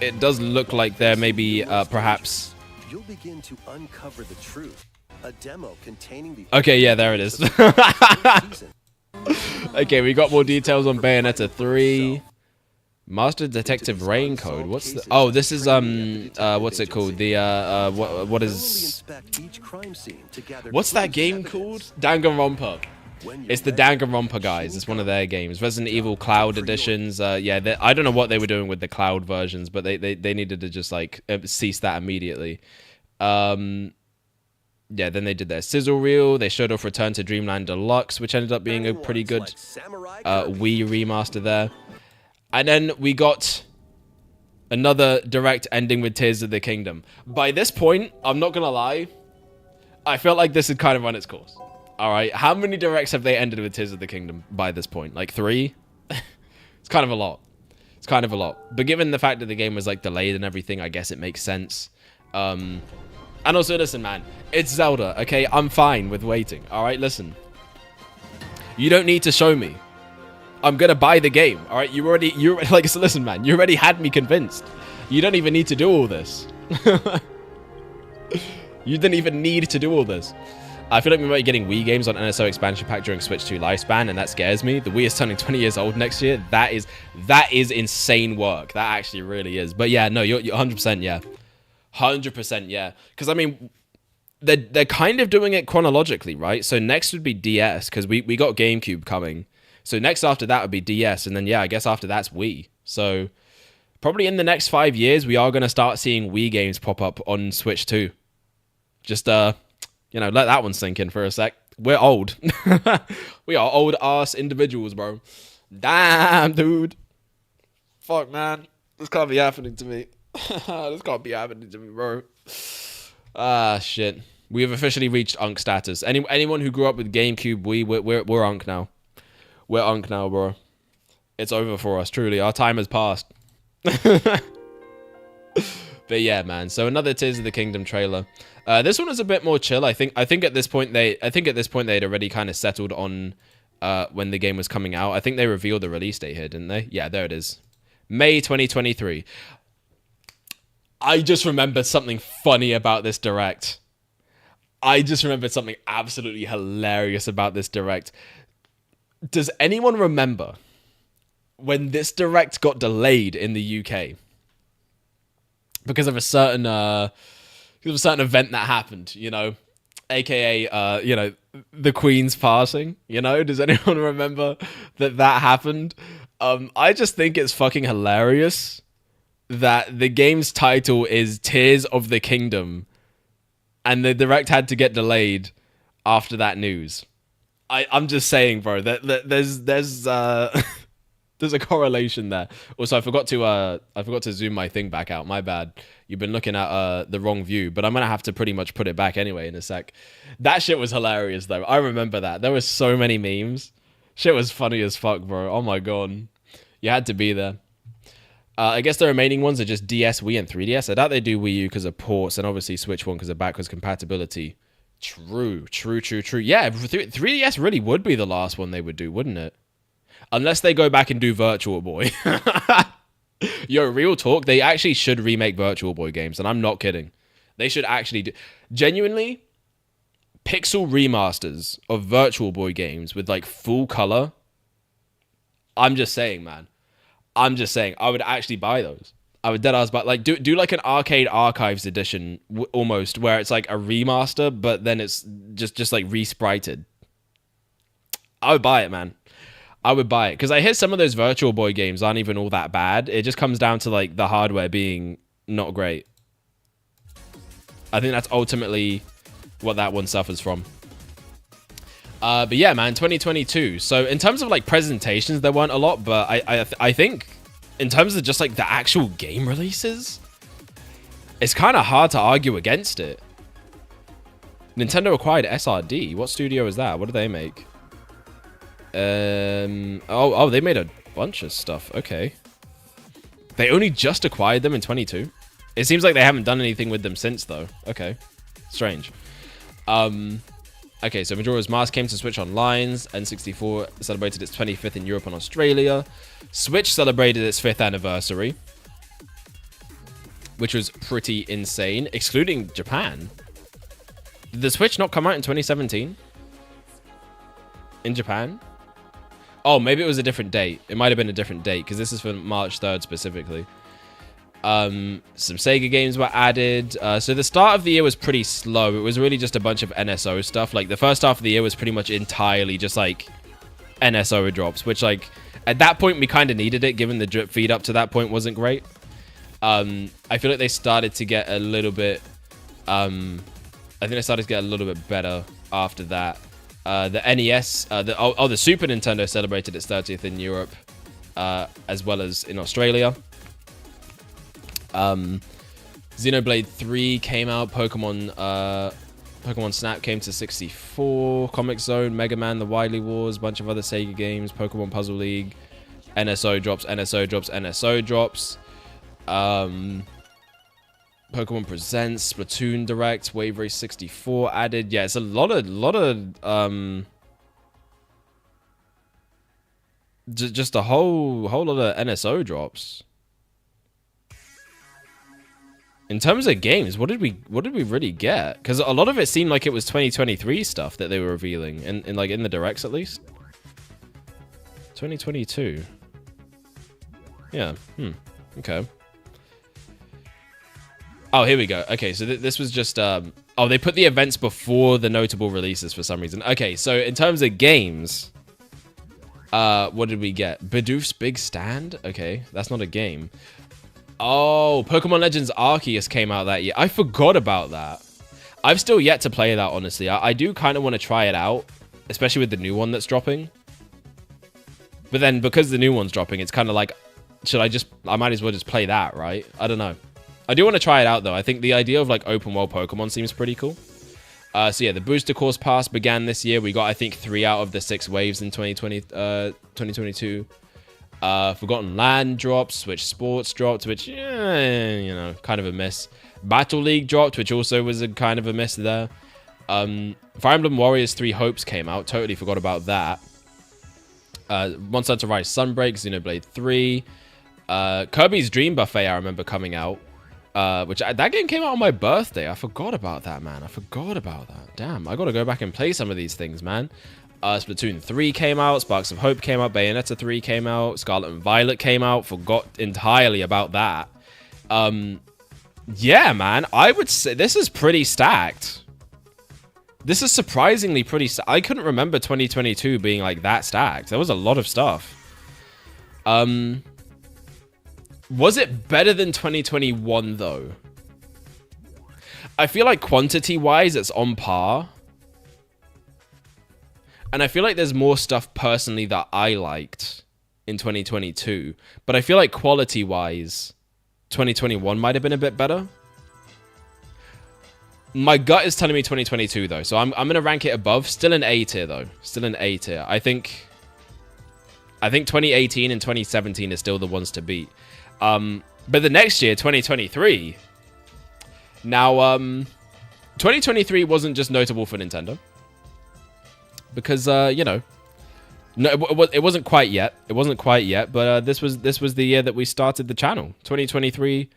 It does look like there may be perhaps... You'll begin to uncover the truth. A demo containing the... Okay, yeah, there it is. Okay, we got more details on Bayonetta 3. Master Detective Raincode. What's the... Oh, this is what's it called? The what is... What's that game called? Danganronpa. It's the Danganronpa guys. It's one of their games. Resident Evil Cloud editions. Yeah, I don't know what they were doing with the cloud versions, but they needed to just like cease that immediately. Yeah, then they did their sizzle reel. They showed off Return to Dreamland Deluxe, which ended up being a pretty good Wii remaster there. And then we got another direct ending with Tears of the Kingdom. By this point, I'm not gonna lie, I felt like this had kind of run its course. All right, how many directs have they ended with Tears of the Kingdom by this point? Like 3? It's kind of a lot. It's kind of a lot. But given the fact that the game was like delayed and everything, I guess it makes sense. And also, listen, man, it's Zelda, okay? I'm fine with waiting. All right, listen. You don't need to show me. I'm gonna buy the game. All right, you like, so listen, man, you already had me convinced. You don't even need to do all this. You didn't even need to do all this. I feel like we might be getting Wii games on NSO expansion pack during Switch 2 lifespan, and that scares me. The Wii is turning 20 years old next year. That is insane work. That actually really is. But yeah, no, you're 100%, yeah. 100%, yeah. Because I mean, they're kind of doing it chronologically, right? So next would be DS, because we got GameCube coming. So next after that would be DS, and then yeah, I guess after that's Wii. So probably in the next 5 years, we are going to start seeing Wii games pop up on Switch 2. Just, you know, let that one sink in for a sec. We're old. We are old-ass individuals, bro. Damn, dude. Fuck, man. This can't be happening to me. This can't be happening to me, bro. Ah, shit. We have officially reached Unk status. Anyone who grew up with GameCube, we're Unk now. We're Unk now, bro. It's over for us, truly. Our time has passed. But yeah, man. So another Tears of the Kingdom trailer. This one was a bit more chill. I think at this point they had already kind of settled on when the game was coming out. I think they revealed the release date here, didn't they? Yeah, there it is. May 2023. I just remembered something funny about this direct. I just remembered something absolutely hilarious about this direct. Does anyone remember when this direct got delayed in the UK because of a certain event that happened, you know, aka you know, the Queen's passing, you know? Does anyone remember that happened? I just think it's fucking hilarious that the game's title is Tears of the Kingdom and the direct had to get delayed after that news. I'm just saying, bro, that there's there's a correlation there. Also, I forgot to zoom my thing back out. My bad. You've been looking at the wrong view, but I'm gonna have to pretty much put it back anyway in a sec. That shit was hilarious though. I remember that. There was so many memes. Shit was funny as fuck, bro. Oh my god. You had to be there. I guess the remaining ones are just DS, Wii, and 3DS. I doubt they do Wii U because of ports, and obviously Switch 1 because of backwards compatibility. True. Yeah, 3DS really would be the last one they would do, wouldn't it? Unless they go back and do Virtual Boy. Yo, real talk, they actually should remake Virtual Boy games, and I'm not kidding. They should actually do... Genuinely, pixel remasters of Virtual Boy games with, like, full color. I'm just saying, man. I'm just saying, I would actually buy those. I would deadass buy, like, do like an Arcade Archives edition, almost, where it's like a remaster, but then it's just like re-sprited. I would buy it, man. I would buy it, because I hear some of those Virtual Boy games aren't even all that bad. It just comes down to, like, the hardware being not great. I think that's ultimately what that one suffers from. But yeah, man, 2022. So in terms of, like, presentations, there weren't a lot, but I think in terms of just, like, the actual game releases, it's kind of hard to argue against it. Nintendo acquired SRD. What studio is that? What do they make? Oh, they made a bunch of stuff. Okay. They only just acquired them in 22. It seems like they haven't done anything with them since, though. Okay. Strange. Okay, so Majora's Mask came to Switch Online. N64 celebrated its 25th in Europe and Australia. Switch celebrated its 5th anniversary, which was pretty insane, excluding Japan. Did the Switch not come out in 2017? In Japan? Oh, maybe it was a different date. It might have been a different date, because this is for March 3rd specifically. Some Sega games were added. So the start of the year was pretty slow. It was really just a bunch of NSO stuff. Like, the first half of the year was pretty much entirely just, like, NSO drops, which, like, at that point, we kind of needed it, given the drip feed up to that point wasn't great. I feel like they started to get a little bit... I think they started to get a little bit better after that. The NES... the Super Nintendo celebrated its 30th in Europe, as well as in Australia. Xenoblade 3 came out. Pokemon Snap came to 64. Comic Zone, Mega Man, The Wily Wars, bunch of other Sega games. Pokemon Puzzle League, NSO drops. Pokemon Presents, Splatoon Direct, Wave Race 64 added. Yeah, it's a lot of just a whole lot of NSO drops. In terms of games, what did we really get? Because a lot of it seemed like it was 2023 stuff that they were revealing, in like in the directs at least. 2022. Yeah. Okay. Oh, here we go. Okay, so this was just oh, they put the events before the notable releases for some reason. Okay, so in terms of games, what did we get? Bidoof's Big Stand. Okay, that's not a game. Oh, Pokemon Legends Arceus came out that year. I forgot about that. I've still yet to play that, honestly. I do kind of want to try it out, especially with the new one that's dropping. But then, because the new one's dropping, it's kind of like, I might as well just play that, right? I don't know. I do want to try it out, though. I think the idea of, like, open world Pokemon seems pretty cool. So yeah, the Booster Course Pass began this year. We got, I think, 3 out of the 6 waves in 2022. Forgotten Land dropped. Switch Sports dropped, which, you know, kind of a miss. Battle League dropped, which also was a kind of a miss there. Fire Emblem Warriors 3 Hopes came out. Totally forgot about that. Monster Hunter Rise Sunbreak, Xenoblade 3. Kirby's Dream Buffet, I remember coming out. That game came out on my birthday. I forgot about that, man. I forgot about that. Damn, I gotta go back and play some of these things, man. Splatoon 3 came out. Sparks of Hope came out. Bayonetta 3 came out. Scarlet and Violet came out. Forgot entirely about that. Yeah, man. I would say this is pretty stacked. This is surprisingly pretty stacked. I couldn't remember 2022 being like that stacked. There was a lot of stuff. Was it better than 2021, though? I feel like quantity-wise, it's on par. And I feel like there's more stuff personally that I liked in 2022. But I feel like quality-wise, 2021 might have been a bit better. My gut is telling me 2022, though. So I'm going to rank it above. Still an A tier, though. Still an A tier. I think 2018 and 2017 are still the ones to beat. But the next year, 2023. Now, 2023 wasn't just notable for Nintendo. Because, you know, no, it wasn't quite yet. It wasn't quite yet. But this was the year that we started the channel. 2023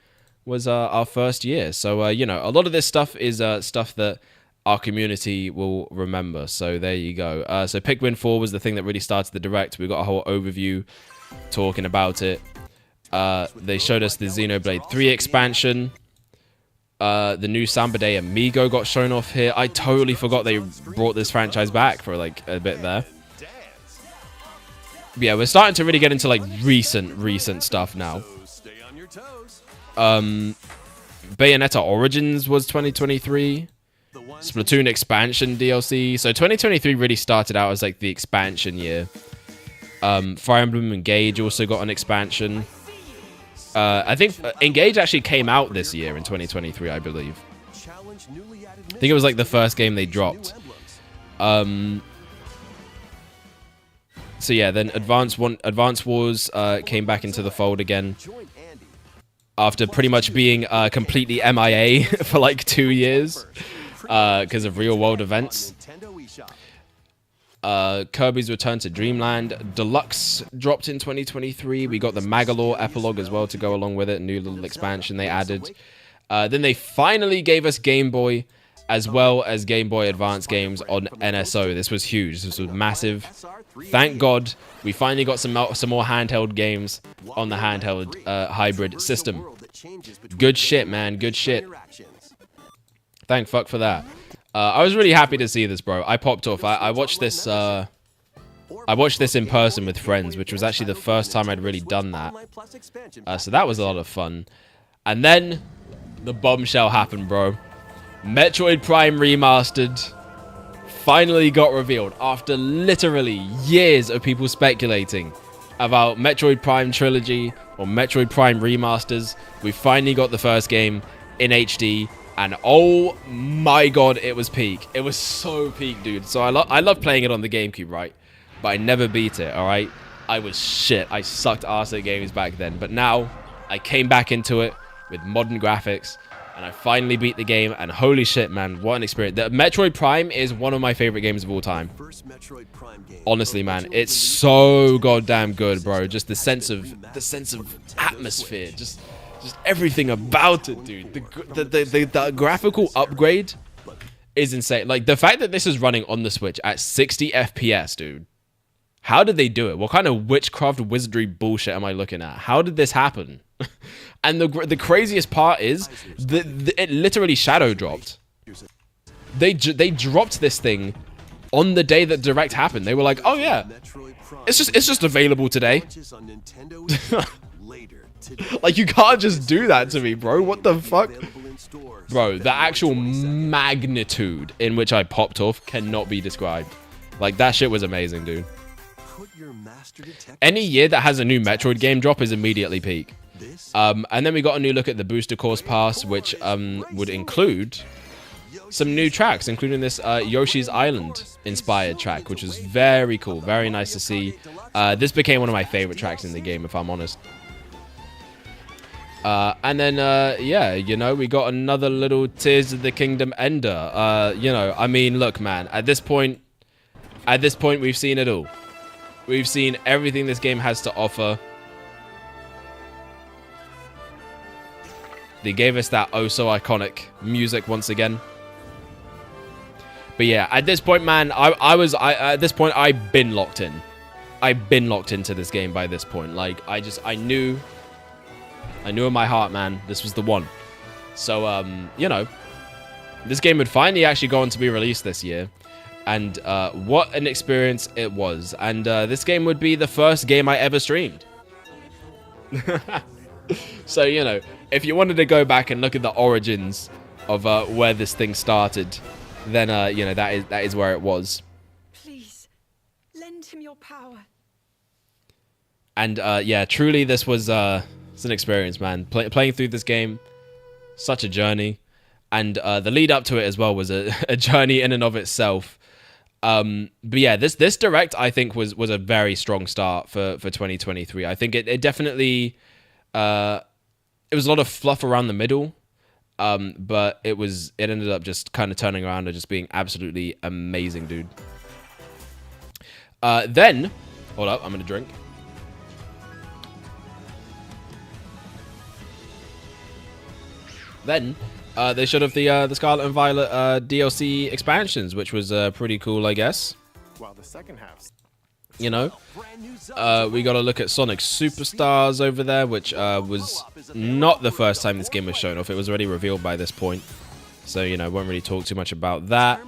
was our first year. So, you know, a lot of this stuff is stuff that our community will remember. So there you go. So Pikmin 4 was the thing that really started the Direct. We got a whole overview talking about it. They showed us the Xenoblade 3 expansion. The new Samba de Amigo got shown off here. I totally forgot they brought this franchise back for like a bit there. But yeah, we're starting to really get into like recent stuff now. Bayonetta Origins was 2023. Splatoon expansion DLC. So 2023 really started out as like the expansion year. Fire Emblem Engage also got an expansion. I think Engage actually came out this year in 2023, I believe. I think it was like the first game they dropped. So yeah, then Advance Wars came back into the fold again. After pretty much being completely MIA for like 2 years. Because of real world events. Kirby's Return to Dreamland Deluxe dropped in 2023. We got the Magalore epilogue as well to go along with it. New little expansion they added. Then they finally gave us Game Boy as well as Game Boy Advance games on NSO. This was huge. This was massive. Thank God we finally got some more handheld games on the handheld hybrid system. Good shit, man. Good shit. Thank fuck for that. I was really happy to see this, bro. I popped off. I watched this. I watched this in person with friends, which was actually the first time I'd really done that. So that was a lot of fun. And then the bombshell happened, bro. Metroid Prime Remastered finally got revealed after literally years of people speculating about Metroid Prime Trilogy or Metroid Prime Remasters. We finally got the first game in HD. And oh my god, it was peak. It was so peak, dude. So I love playing it on the GameCube, right? But I never beat it, alright? I was shit. I sucked ass at games back then. But now, I came back into it with modern graphics. And I finally beat the game. And holy shit, man. What an experience. The Metroid Prime is one of my favorite games of all time. Honestly, man. It's so goddamn good, bro. Just the sense of atmosphere. Just everything about it, dude. The graphical upgrade is insane. Like, the fact that this is running on the Switch at 60 FPS, dude. How did they do it? What kind of witchcraft wizardry bullshit am I looking at? How did this happen? And the craziest part is it literally shadow dropped. They dropped this thing on the day that Direct happened. They were like, "Oh yeah, it's just available today." Like, you can't just do that to me, bro. What the fuck? Bro, the actual magnitude in which I popped off cannot be described. Like, that shit was amazing, dude. Any year that has a new Metroid game drop is immediately peak. And then we got a new look at the Booster Course Pass, which would include some new tracks, including this Yoshi's Island inspired track, which was very cool, very nice to see. This became one of my favorite tracks in the game, if I'm honest. And then, yeah, you know, we got another little Tears of the Kingdom ender. You know, I mean, look, man, at this point, we've seen it all. We've seen everything this game has to offer. They gave us that oh so iconic music once again. But yeah, at this point, man, at this point, I've been locked in. I've been locked into this game by this point. Like, I knew in my heart, man, this was the one. So, you know, this game would finally actually go on to be released this year. And what an experience it was. And this game would be the first game I ever streamed. So, you know, if you wanted to go back and look at the origins of where this thing started, then, you know, that is where it was. Please, lend him your power. And, yeah, truly this was it's an experience, man. Playing through this game, such a journey. And the lead up to it as well was a journey in and of itself. But yeah, this direct, I think, was a very strong start for 2023. I think it definitely... it was a lot of fluff around the middle. But it ended up just kind of turning around and just being absolutely amazing, dude. Then... Hold up, I'm going to drink. Then... they showed off the Scarlet and Violet DLC expansions, which was pretty cool, I guess. While the second half, you know, we got to look at Sonic Superstars over there, which was not the first time this game was shown off. It was already revealed by this point, so you know, won't really talk too much about that.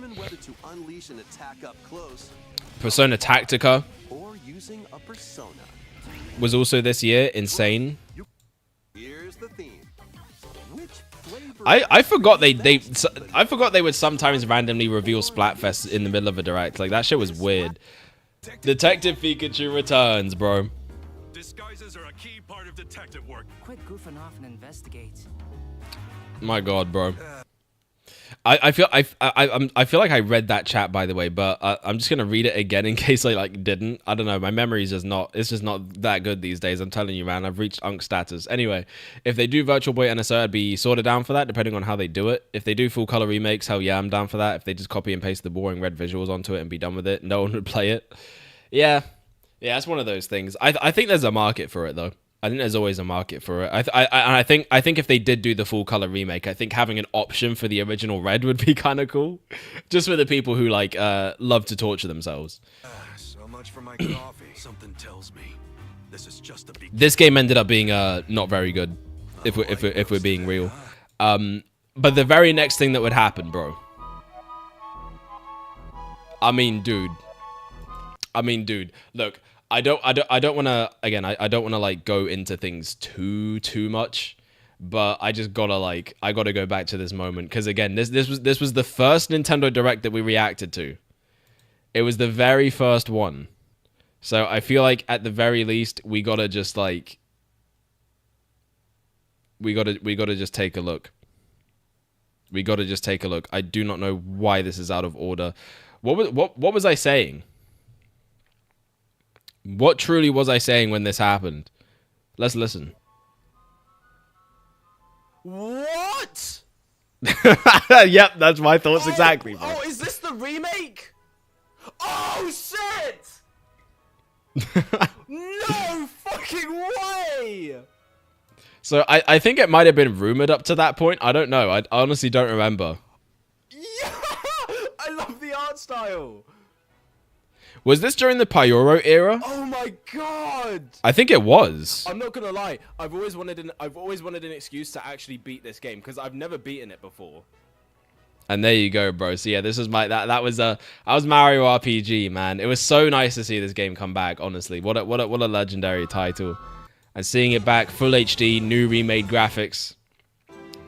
Persona Tactica was also this year. Insane. I forgot I forgot they would sometimes randomly reveal Splatfest in the middle of a direct. Like, that shit was weird. Detective Pikachu returns, bro. Disguises are a key part of detective work. Quit goofing off and investigate. My God, bro. I feel like I read that chat, by the way, but I'm just gonna read it again in case I like didn't. I don't know. My memory is just not. It's just not that good these days. I'm telling you, man. I've reached Unk status. Anyway, if they do Virtual Boy NSO, I'd be sort of down for that, depending on how they do it. If they do full color remakes, hell yeah, I'm down for that. If they just copy and paste the boring red visuals onto it and be done with it, no one would play it. Yeah, that's one of those things. I think there's a market for it though. I think there's always a market for it. I think if they did do the full color remake, I think having an option for the original red would be kind of cool, just for the people who like love to torture themselves. So much for my coffee. Something tells me this is just a big... This game ended up being not very good, if we're being real. But the very next thing that would happen, bro. I mean, dude. Look. I don't want to, again, I don't want to like go into things too much, but I just gotta like, I gotta go back to this moment. Cause again, this was the first Nintendo Direct that we reacted to. It was the very first one. So I feel like at the very least, we gotta just like, we gotta just take a look. We gotta just take a look. I do not know why this is out of order. What was I saying? What truly was I saying when this happened? Let's listen. What? Yep, that's my thoughts exactly, bro. Oh, is this the remake? Oh, shit! No fucking way! So I think it might have been rumored up to that point. I don't know. I honestly don't remember. Yeah! I love the art style. Was this during the Pyoro era? Oh my God! I think it was. I'm not gonna lie. I've always wanted an excuse to actually beat this game because I've never beaten it before. And there you go, bro. So yeah, this was my that was Mario RPG, man. It was so nice to see this game come back. Honestly, what a legendary title. And seeing it back, full HD, new remade graphics.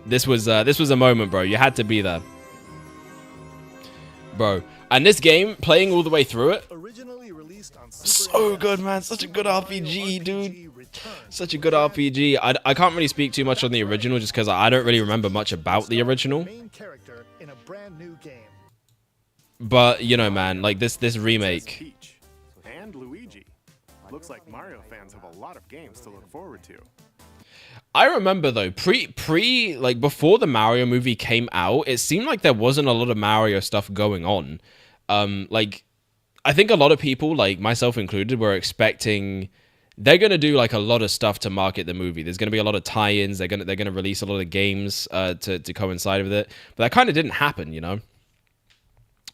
This was a moment, bro. You had to be there, bro. And this game, playing all the way through it, So good, man. Such a good RPG, dude. Such a good RPG. I can't really speak too much on the original just because I don't really remember much about the original. But, you know, man, like this remake. Peach and Luigi. Looks like Mario fans have a lot of games to look forward to. I remember though, like before the Mario movie came out, it seemed like there wasn't a lot of Mario stuff going on. Like I think a lot of people, like myself included, were expecting they're gonna do like a lot of stuff to market the movie. There's gonna be a lot of tie-ins. They're gonna release a lot of games to coincide with it. But that kind of didn't happen, you know.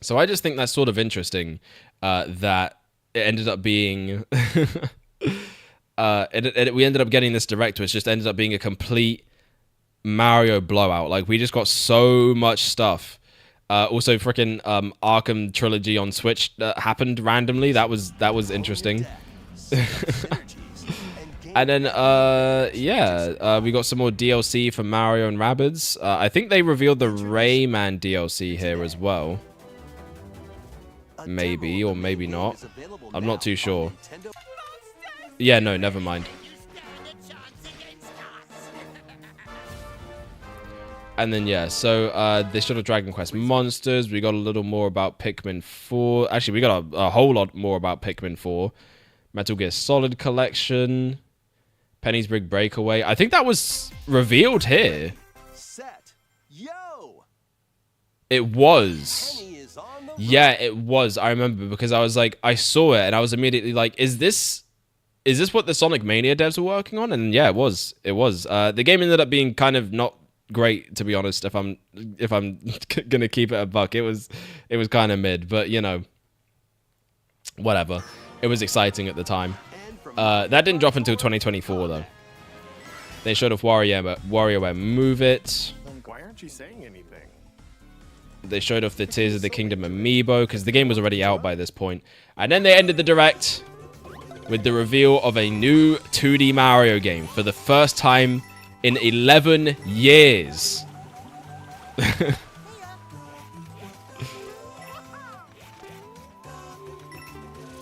So I just think that's sort of interesting that it ended up being. We ended up getting this direct, which just ended up being a complete Mario blowout. Like we just got so much stuff. Also, freaking Arkham trilogy on Switch happened randomly. That was interesting. And then we got some more DLC for Mario and Rabbids. I think they revealed the Rayman DLC here as well. Maybe or maybe not. I'm not too sure. Yeah, no, never mind. And then, yeah, so they showed Dragon Quest Monsters. We got a little more about Pikmin 4. Actually, we got a whole lot more about Pikmin 4. Metal Gear Solid Collection. Penny's Big Breakaway. I think that was revealed here. It was. Yeah, it was. I remember because I was like, I saw it and I was immediately like, is this what the Sonic Mania devs were working on? And yeah, it was. It was. The game ended up being kind of not great, to be honest. If I'm gonna keep it a buck, it was kind of mid, but you know, whatever. It was exciting at the time. That didn't drop until 2024 though. They showed off WarioWare Move It. Why aren't you saying anything? They showed off the Tears of the Kingdom amiibo because the game was already out by this point. And then they ended the direct with the reveal of a new 2D Mario game for the first time in 11 years.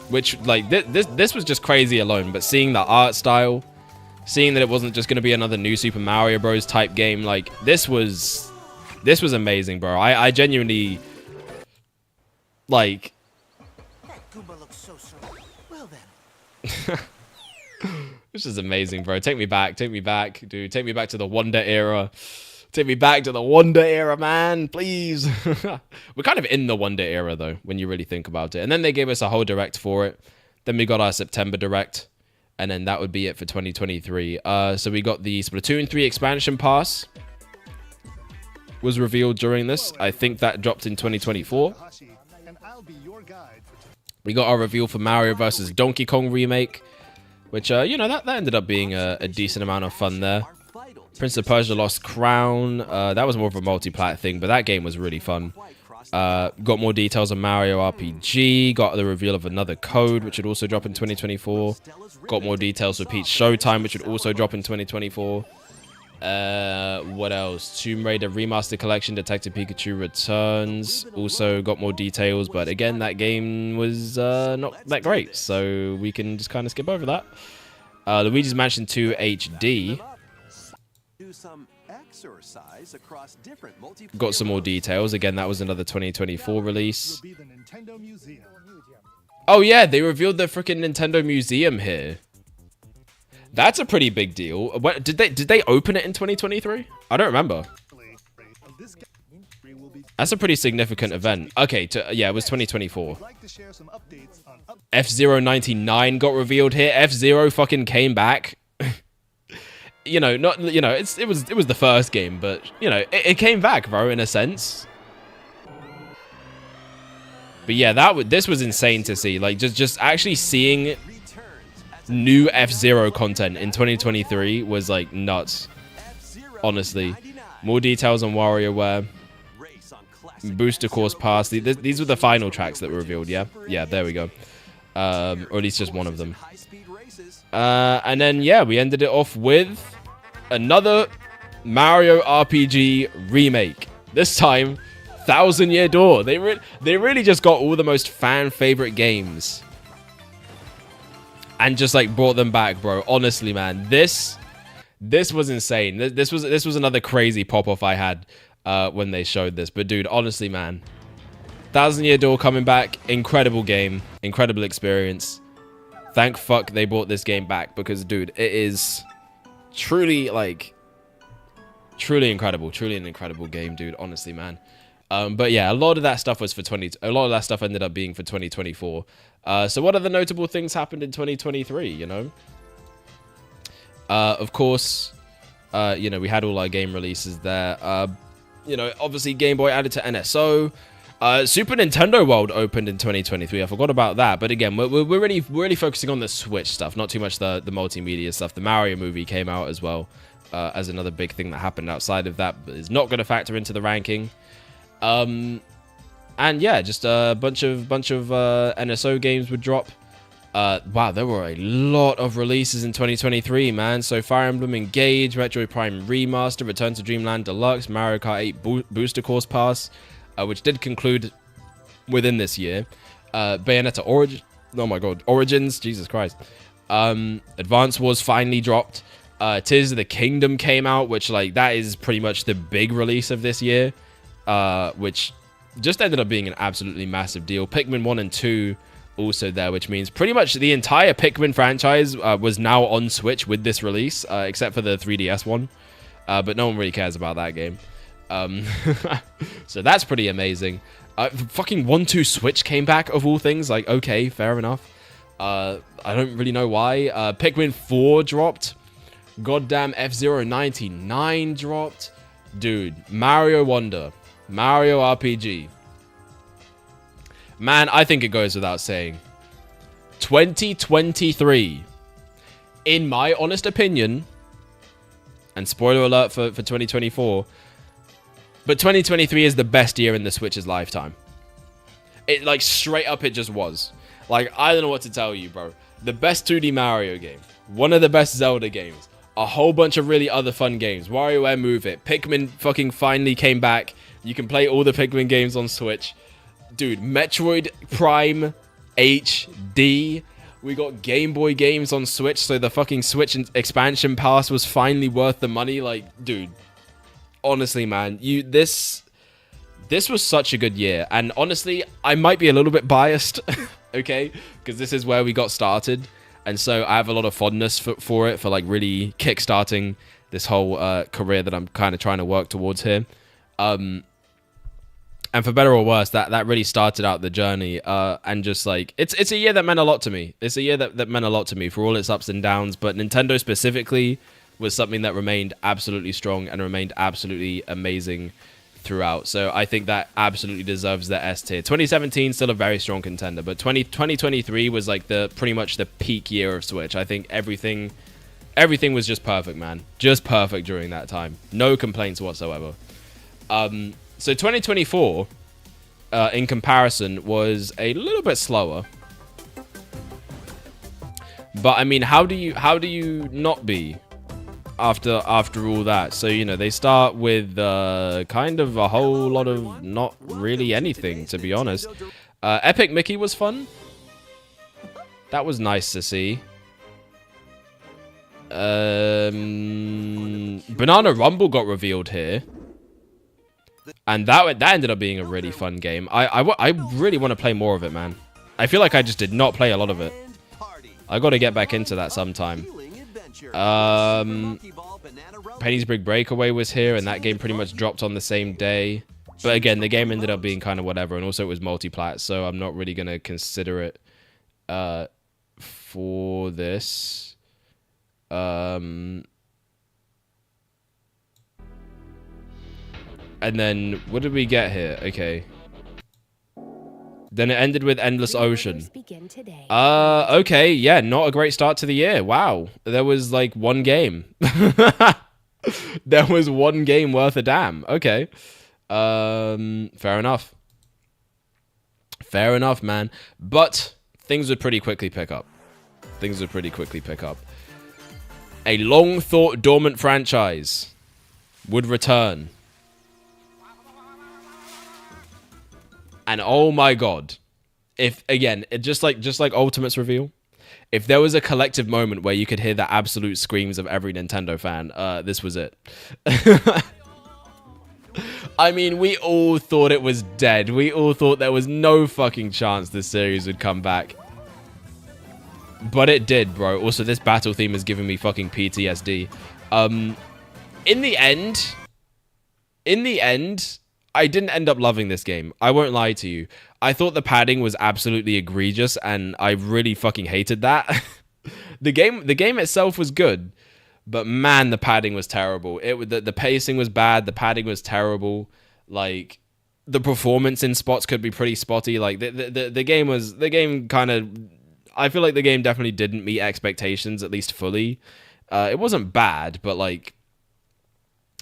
Which, like, this was just crazy alone, but seeing the art style, seeing that it wasn't just going to be another new Super Mario Bros. Type game, like, this was amazing, bro. I genuinely, like... That Goomba looks so well then. This is amazing, bro. Take me back, dude. Take me back to the Wonder era. Take me back to the Wonder era, man. Please. We're kind of in the Wonder era, though, when you really think about it. And then they gave us a whole direct for it. Then we got our September direct. And then that would be it for 2023. So we got the Splatoon 3 expansion pass. Was revealed during this. I think that dropped in 2024. We got our reveal for Mario vs. Donkey Kong remake. Which, you know, that ended up being a decent amount of fun there. Prince of Persia Lost Crown. That was more of a multi-plat thing, but that game was really fun. Got more details on Mario RPG. Got the reveal of another code, which would also drop in 2024. Got more details for Peach Showtime, which would also drop in 2024. What else? Tomb Raider Remaster Collection, Detective Pikachu Returns. Also got more details, but again, that game was not that great, so we can just kind of skip over that. Luigi's Mansion 2 HD. Got some more details. Again, that was another 2024 release. Oh yeah, they revealed the freaking Nintendo Museum here. That's a pretty big deal. What, did they open it in 2023? I don't remember. That's a pretty significant event. Okay, yeah, it was 2024. F-Zero 99 got revealed here. F-Zero fucking came back. You know, not, you know, it was the first game, but you know, it came back, bro, in a sense. But yeah, this was insane to see. Like just actually seeing new F-Zero content in 2023 was like nuts. Honestly. More details on WarioWare. Booster Course Pass. These were the final tracks that were revealed, yeah? Yeah, there we go. Or at least just one of them. And then, yeah, we ended it off with another Mario RPG remake. This time, Thousand Year Door. They really just got all the most fan favorite games and just like brought them back, bro. Honestly, man, this was insane. This was another crazy pop-off I had when they showed this. But dude, honestly, man, 1000 Year Door coming back, incredible game, incredible experience. Thank fuck they brought this game back, because dude, it is truly like truly incredible, truly an incredible game, dude. Honestly, man. But yeah, a lot of that stuff was for a lot of that stuff ended up being for 2024. So what other notable things happened in 2023, you know? Of course, you know, we had all our game releases there. You know, obviously Game Boy added to NSO. Super Nintendo World opened in 2023. I forgot about that. But again, we're really focusing on the Switch stuff, not too much the multimedia stuff. The Mario movie came out as well, as another big thing that happened outside of that, but is not going to factor into the ranking. And yeah, just a bunch of NSO games would drop. Wow, there were a lot of releases in 2023, man. So Fire Emblem Engage, Metroid Prime Remaster, Return to Dreamland Deluxe, Mario Kart 8 Booster Course Pass, which did conclude within this year. Bayonetta Origins, Jesus Christ. Advance Wars finally dropped. Tears of the Kingdom came out, which like that is pretty much the big release of this year, which just ended up being an absolutely massive deal. Pikmin 1 and 2 also there, which means pretty much the entire Pikmin franchise was now on Switch with this release, except for the 3DS one. But no one really cares about that game. So that's pretty amazing. Fucking 1-2 Switch came back, of all things. Like, okay, fair enough. I don't really know why. Pikmin 4 dropped. Goddamn F-Zero 99 dropped. Dude, Mario Wonder. Mario RPG. Man, I think it goes without saying. 2023, in my honest opinion, and spoiler alert for 2024, but 2023 is the best year in the Switch's lifetime. It, like, straight up, it just was. Like, I don't know what to tell you, bro. The best 2D Mario game. One of the best Zelda games. A whole bunch of really other fun games. WarioWare Move It. Pikmin fucking finally came back. You can play all the Pikmin games on Switch. Dude, Metroid Prime HD. We got Game Boy games on Switch, so the fucking Switch expansion pass was finally worth the money. Like, dude, honestly, man, this was such a good year. And honestly, I might be a little bit biased, okay? Because this is where we got started. And so I have a lot of fondness for it, for like really kickstarting this whole career that I'm kind of trying to work towards here. And for better or worse, that really started out the journey. And just like, it's a year that meant a lot to me. It's a year that meant a lot to me for all its ups and downs. But Nintendo specifically was something that remained absolutely strong and remained absolutely amazing throughout. So I think that absolutely deserves the S tier. 2017 still a very strong contender, but 2023 was like pretty much the peak year of Switch. I think everything was just perfect, man. Just perfect during that time. No complaints whatsoever. So 2024, in comparison, was a little bit slower. But I mean, how do you not be after all that? So, you know, they start with kind of a whole lot of not really anything, to be honest. Epic Mickey was fun. That was nice to see. Banana Rumble got revealed here. And that ended up being a really fun game. I really want to play more of it, man. I feel like I just did not play a lot of it. I got to get back into that sometime. Penny's Big Breakaway was here, and that game pretty much dropped on the same day. But again, the game ended up being kind of whatever, and also it was multi-plat, so I'm not really going to consider it for this. And then, what did we get here? Okay. Then it ended with Endless Ocean. Okay, yeah, not a great start to the year. Wow. There was like one game. There was one game worth a damn. Okay. Fair enough. Fair enough, man. But things would pretty quickly pick up. A long-thought dormant franchise would return. And oh my god, if again, just like Ultimate's reveal, if there was a collective moment where you could hear the absolute screams of every Nintendo fan, this was it. I mean, we all thought it was dead. We all thought there was no fucking chance this series would come back. But it did, bro. Also, this battle theme is giving me fucking PTSD. In the end, I didn't end up loving this game. I won't lie to you. I thought the padding was absolutely egregious, and I really fucking hated that. The game itself was good, but man, the padding was terrible. The pacing was bad. The padding was terrible. Like, the performance in spots could be pretty spotty. Like, the game kind of, I feel like the game definitely didn't meet expectations, at least fully. It wasn't bad, but like,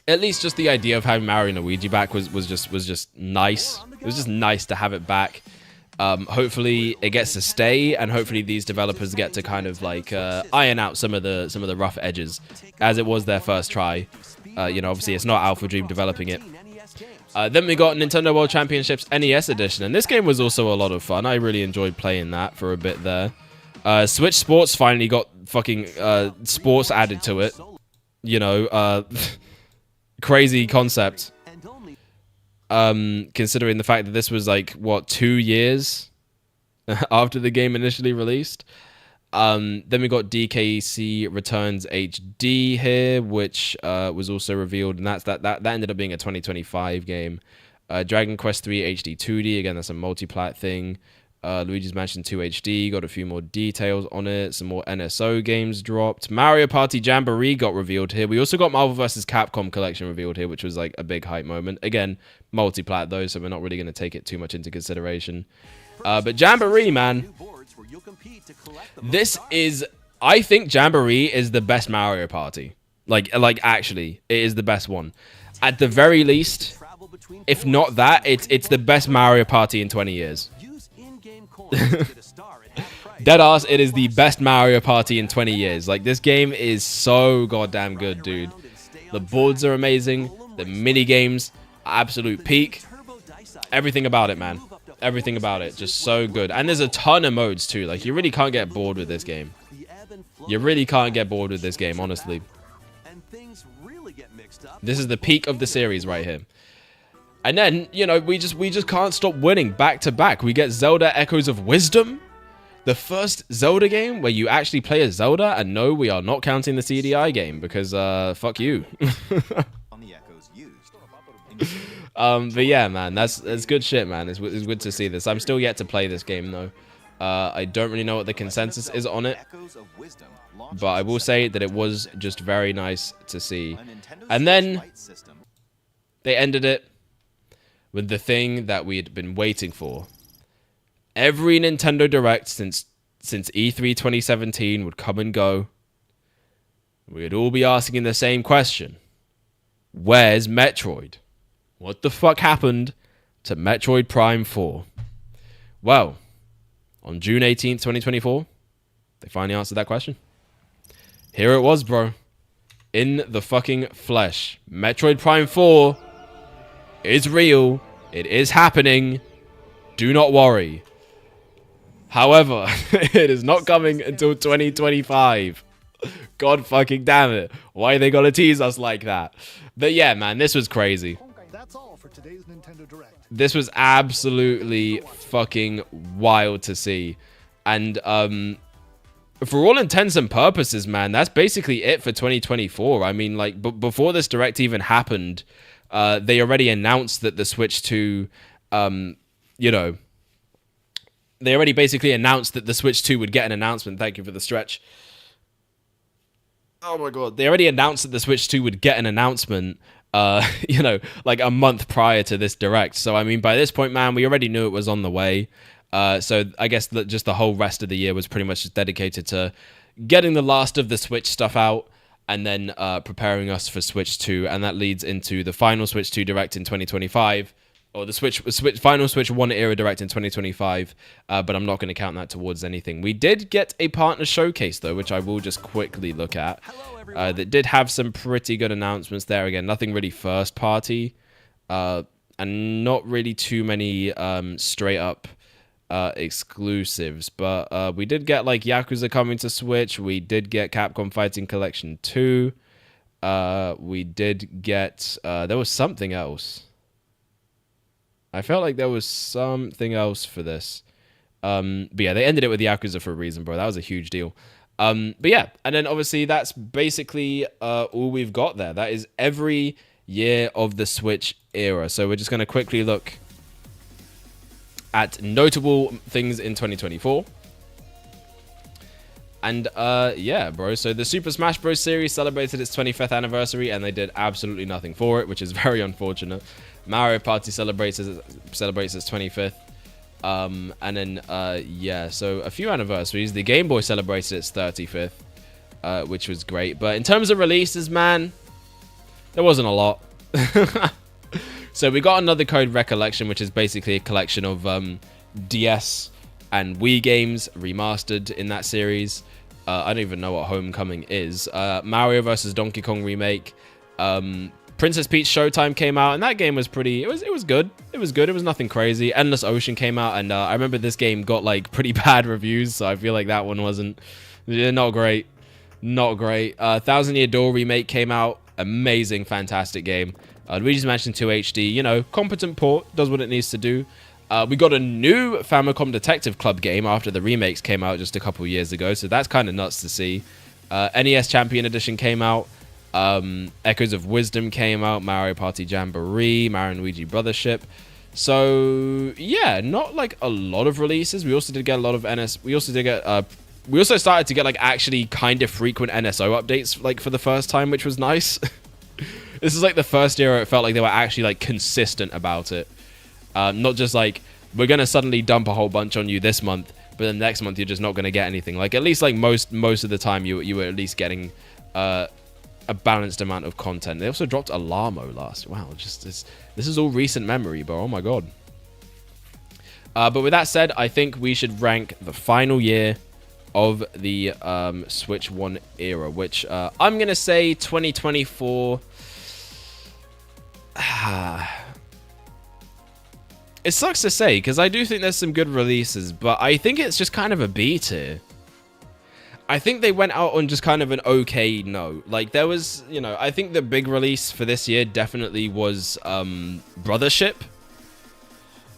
at least just the idea of having Mario and Luigi back was just nice. It was just nice to have it back. Hopefully it gets to stay, and hopefully these developers get to kind of like iron out some of the rough edges, as it was their first try. You know, obviously it's not Alpha Dream developing it. Then we got Nintendo World Championships NES Edition, and this game was also a lot of fun. I really enjoyed playing that for a bit there. Switch Sports finally got fucking sports added to it. You know, crazy concept. Considering the fact that this was like, what, 2 years after the game initially released. Then we got DKC Returns HD here, which was also revealed, and that ended up being a 2025 game. Dragon Quest 3 HD 2D, again, that's a multi-plat thing. Luigi's Mansion 2 HD, got a few more details on it. Some more NSO games dropped. Mario Party Jamboree got revealed here. We also got Marvel vs. Capcom Collection revealed here, which was like a big hype moment. Again, multi-plat though, so we're not really going to take it too much into consideration. But Jamboree, man. This is... I think Jamboree is the best Mario Party. Like actually, it is the best one. At the very least, if not that, it's the best Mario Party in 20 years. Deadass, it is the best Mario Party in 20 years. Like, this game is so goddamn good, dude. The boards are amazing. The mini games, absolute peak. Everything about it, man. Everything about it, just so good. And there's a ton of modes too. Like, you really can't get bored with this game. You really can't get bored with this game, honestly. This is the peak of the series right here. And then, you know, we just can't stop winning back to back. We get Zelda Echoes of Wisdom, the first Zelda game where you actually play as Zelda. And no, we are not counting the CDI game because fuck you. But yeah, man, that's good shit, man. It's good to see this. I'm still yet to play this game though. I don't really know what the consensus is on it, but I will say that it was just very nice to see. And then they ended it with the thing that we had been waiting for. Every Nintendo Direct since E3 2017 would come and go. We'd all be asking the same question. Where's Metroid? What the fuck happened to Metroid Prime 4? Well, on June 18th, 2024, they finally answered that question. Here it was, bro. In the fucking flesh. Metroid Prime 4 is real. It is happening. Do not worry. However, it is not coming until 2025. God fucking damn it. Why are they gonna tease us like that? But yeah, man, this was crazy. That's all for today's Nintendo Direct. This was absolutely fucking wild to see. And for all intents and purposes, man, that's basically it for 2024. I mean, like, before this Direct even happened, they already announced that the Switch 2, you know, they already basically announced that the Switch 2 would get an announcement. Thank you for the stretch. Oh my god. They already announced that the Switch 2 would get an announcement, you know, like a month prior to this Direct. So, I mean, by this point, man, we already knew it was on the way. So, I guess that just the whole rest of the year was pretty much just dedicated to getting the last of the Switch stuff out and then preparing us for Switch 2. And that leads into the final Switch 2 Direct in 2025. Or the final Switch 1 era Direct in 2025, but I'm not going to count that towards anything. We did get a partner showcase, though, which I will just quickly look at. That did have some pretty good announcements there. Again, nothing really first party, and not really too many straight up exclusives, but we did get like Yakuza coming to Switch. We did get Capcom Fighting Collection 2. We did get there was something else. I felt like there was something else for this. But yeah, they ended it with Yakuza for a reason, bro. That was a huge deal. But yeah, and then obviously that's basically all we've got there. That is every year of the Switch era. So we're just going to quickly look at notable things in 2024. And yeah, bro. So the Super Smash Bros. Series celebrated its 25th anniversary, and they did absolutely nothing for it, which is very unfortunate. Mario Party celebrates its 25th. And then yeah, so a few anniversaries. The Game Boy celebrated its 35th, which was great. But in terms of releases, man, there wasn't a lot. So we got another Code Recollection, which is basically a collection of DS and Wii games remastered in that series. I don't even know what Homecoming is. Mario vs. Donkey Kong Remake. Princess Peach Showtime came out, and that game was pretty... It was good. It was good. It was nothing crazy. Endless Ocean came out, and I remember this game got, like, pretty bad reviews, so I feel like that one wasn't... not great. Not great. Thousand Year Door Remake came out. Amazing, fantastic game. Luigi's Mansion 2 HD, you know, competent port. Does what it needs to do. We got a new Famicom Detective Club game after the remakes came out just a couple years ago, so that's kind of nuts to see. NES Champion Edition came out. Echoes of Wisdom came out. Mario Party Jamboree, Mario and Luigi Brothership. So yeah, not like a lot of releases. We also did get a lot of NS. We also started to get like actually kind of frequent NSO updates like for the first time, which was nice. This is like the first year it felt like they were actually like consistent about it. Not just like, we're going to suddenly dump a whole bunch on you this month, but then next month you're just not going to get anything. Like, at least like most of the time you were at least getting a balanced amount of content. They also dropped Alamo last. Wow, just this is all recent memory, bro. Oh my god. But with that said, I think we should rank the final year of the Switch 1 era, which I'm going to say 2024... It sucks to say, because I do think there's some good releases, but I think it's just kind of a B tier. I think they went out on just kind of an okay note. Like, there was, you know, I think the big release for this year definitely was Brothership.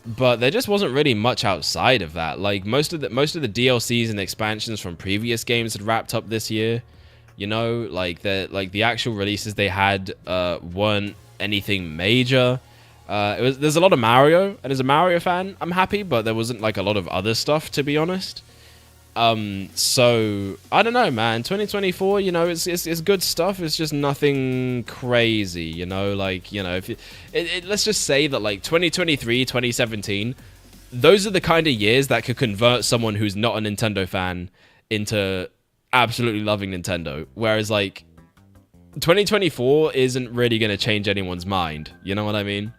But there just wasn't really much outside of that. Like, most of the DLCs and expansions from previous games had wrapped up this year. You know, like the actual releases they had weren't anything major. There's a lot of Mario, and as a Mario fan, I'm happy, but there wasn't like a lot of other stuff, to be honest. So I don't know, man. 2024, you know, it's good stuff. It's just nothing crazy, you know. Like, you know, if let's just say that like 2023, 2017, those are the kind of years that could convert someone who's not a Nintendo fan into absolutely loving Nintendo. Whereas like 2024 isn't really going to change anyone's mind. You know what I mean?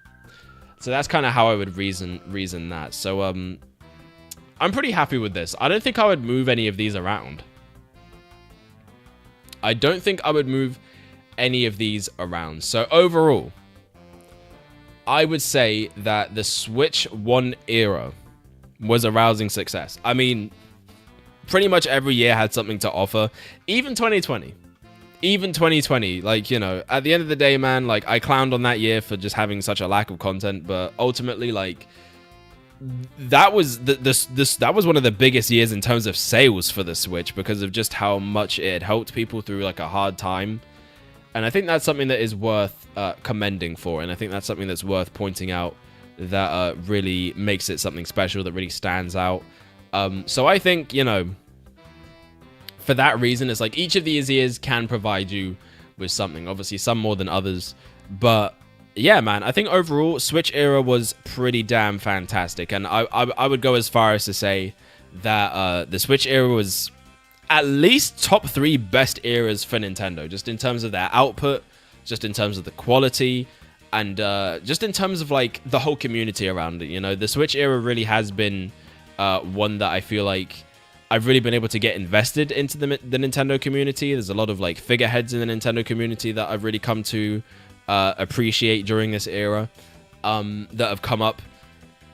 So that's kind of how I would reason that. So I'm pretty happy with this. I don't think I would move any of these around. I don't think I would move any of these around. So overall, I would say that the Switch 1 era was a rousing success. I mean, pretty much every year had something to offer. Even 2020. Even 2020, like, you know, at the end of the day, man, like, I clowned on that year for just having such a lack of content, but ultimately, like, that was that was one of the biggest years in terms of sales for the Switch because of just how much it helped people through, like, a hard time. And I think that's something that is worth commending for, and I think that's something that's worth pointing out that really makes it something special, that really stands out. So I think, you know, for that reason, it's like each of these years can provide you with something. Obviously, some more than others. But yeah, man, I think overall, Switch era was pretty damn fantastic. And I would go as far as to say that the Switch era was at least top 3 best eras for Nintendo. Just in terms of their output, just in terms of the quality, and just in terms of like the whole community around it. You know, the Switch era really has been one that I feel like I've really been able to get invested into the Nintendo community. There's a lot of like figureheads in the Nintendo community that I've really come to appreciate during this era that have come up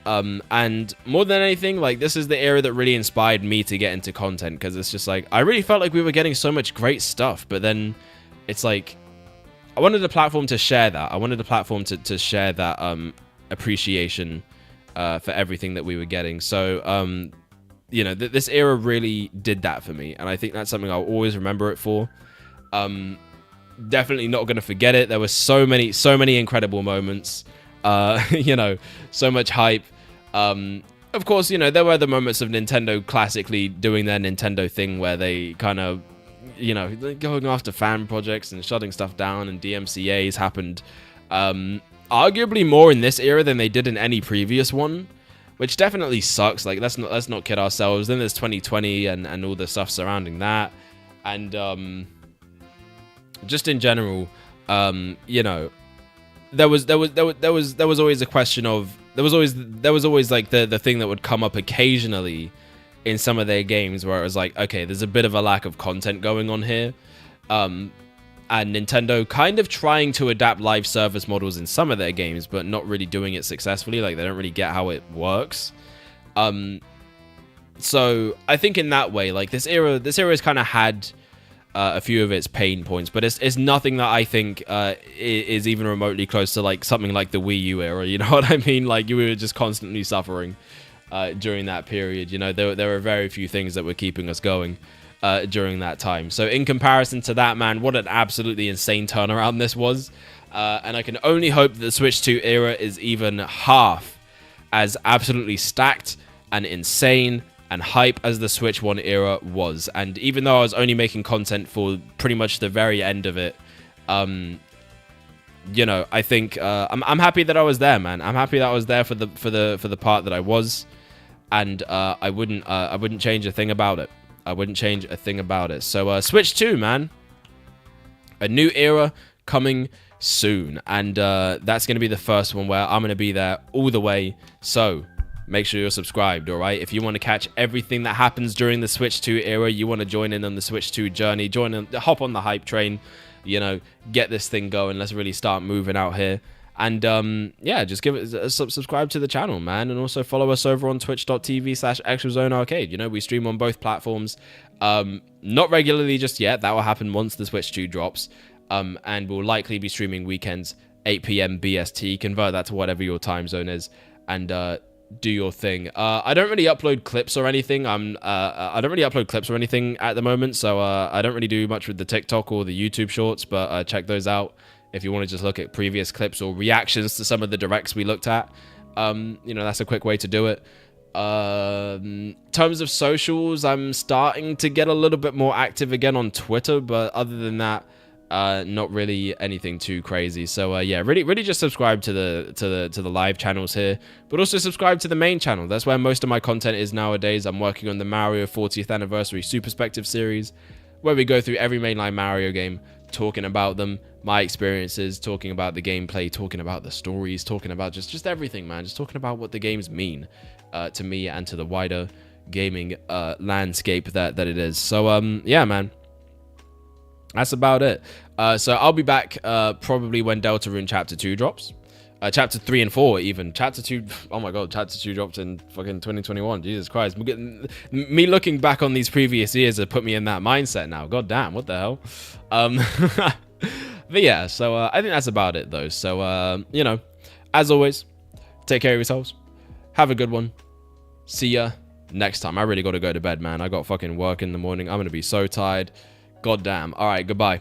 And more than anything, like, this is the era that really inspired me to get into content, because it's just like, I really felt like we were getting so much great stuff, but then it's like, I wanted a platform to share that. I wanted a platform to share that appreciation for everything that we were getting. So, you know, this era really did that for me, and I think that's something I'll always remember it for. Definitely not going to forget it. There were so many incredible moments. You know, so much hype. Of course, you know, there were the moments of Nintendo classically doing their Nintendo thing where they kind of, you know, going after fan projects and shutting stuff down, and DMCAs happened arguably more in this era than they did in any previous one, which definitely sucks. Like, let's not kid ourselves. Then there's 2020 and all the stuff surrounding that, and just in general, you know, there was always a question of, there was always like the thing that would come up occasionally in some of their games where it was like, okay, there's a bit of a lack of content going on here, and Nintendo kind of trying to adapt live service models in some of their games, but not really doing it successfully. Like, they don't really get how it works. So I think in that way, like, this era has kind of had a few of its pain points, but it's nothing that I think is even remotely close to like something like the Wii U era. You know what I mean? Like, you were just constantly suffering during that period. You know, there were very few things that were keeping us going during that time. So in comparison to that, man, what an absolutely insane turnaround this was. And I can only hope that the Switch 2 era is even half as absolutely stacked and insane and hype as the Switch 1 era was. And even though I was only making content for pretty much the very end of it, you know, I think I'm happy that I was there, man. I'm happy that I was there for the part that I was, and I wouldn't change a thing about it. I wouldn't change a thing about it. So Switch 2, man, a new era coming soon, and that's going to be the first one where I'm going to be there all the way. So make sure you're subscribed, all right? If you want to catch everything that happens during the Switch 2 era, you want to join in on the Switch 2 journey, hop on the hype train, you know, get this thing going. Let's really start moving out here. And yeah, just give it a subscribe to the channel, man, and also follow us over on twitch.tv/ExtraZoneArcade. You know, we stream on both platforms. Not regularly just yet. That will happen once the Switch 2 drops. And we'll likely be streaming weekends, 8 p.m. BST. Convert that to whatever your time zone is, and do your thing. I don't really upload clips or anything. I don't really upload clips or anything at the moment, so I don't really do much with the TikTok or the YouTube shorts, but check those out if you want to just look at previous clips or reactions to some of the directs we looked at. You know, that's a quick way to do it. In terms of socials, I'm starting to get a little bit more active again on Twitter, but other than that, not really anything too crazy. So yeah, really just subscribe to the live channels here, but also subscribe to the main channel. That's where most of my content is nowadays. I'm working on the Mario 40th Anniversary Super Perspective series, where we go through every mainline Mario game, talking about them, my experiences, talking about the gameplay, talking about the stories, talking about just everything, man. Just talking about what the games mean to me and to the wider gaming landscape that it is. So yeah, man, that's about it. So I'll be back probably when Deltarune Chapter 2 drops. Chapter 3 and 4 even. Chapter 2, oh my god, Chapter 2 dropped in fucking 2021. Jesus Christ. Me looking back on these previous years has put me in that mindset now. God damn, what the hell? But yeah, so I think that's about it though. So, you know, as always, take care of yourselves. Have a good one. See ya next time. I really got to go to bed, man. I got fucking work in the morning. I'm going to be so tired. God damn. All right, goodbye.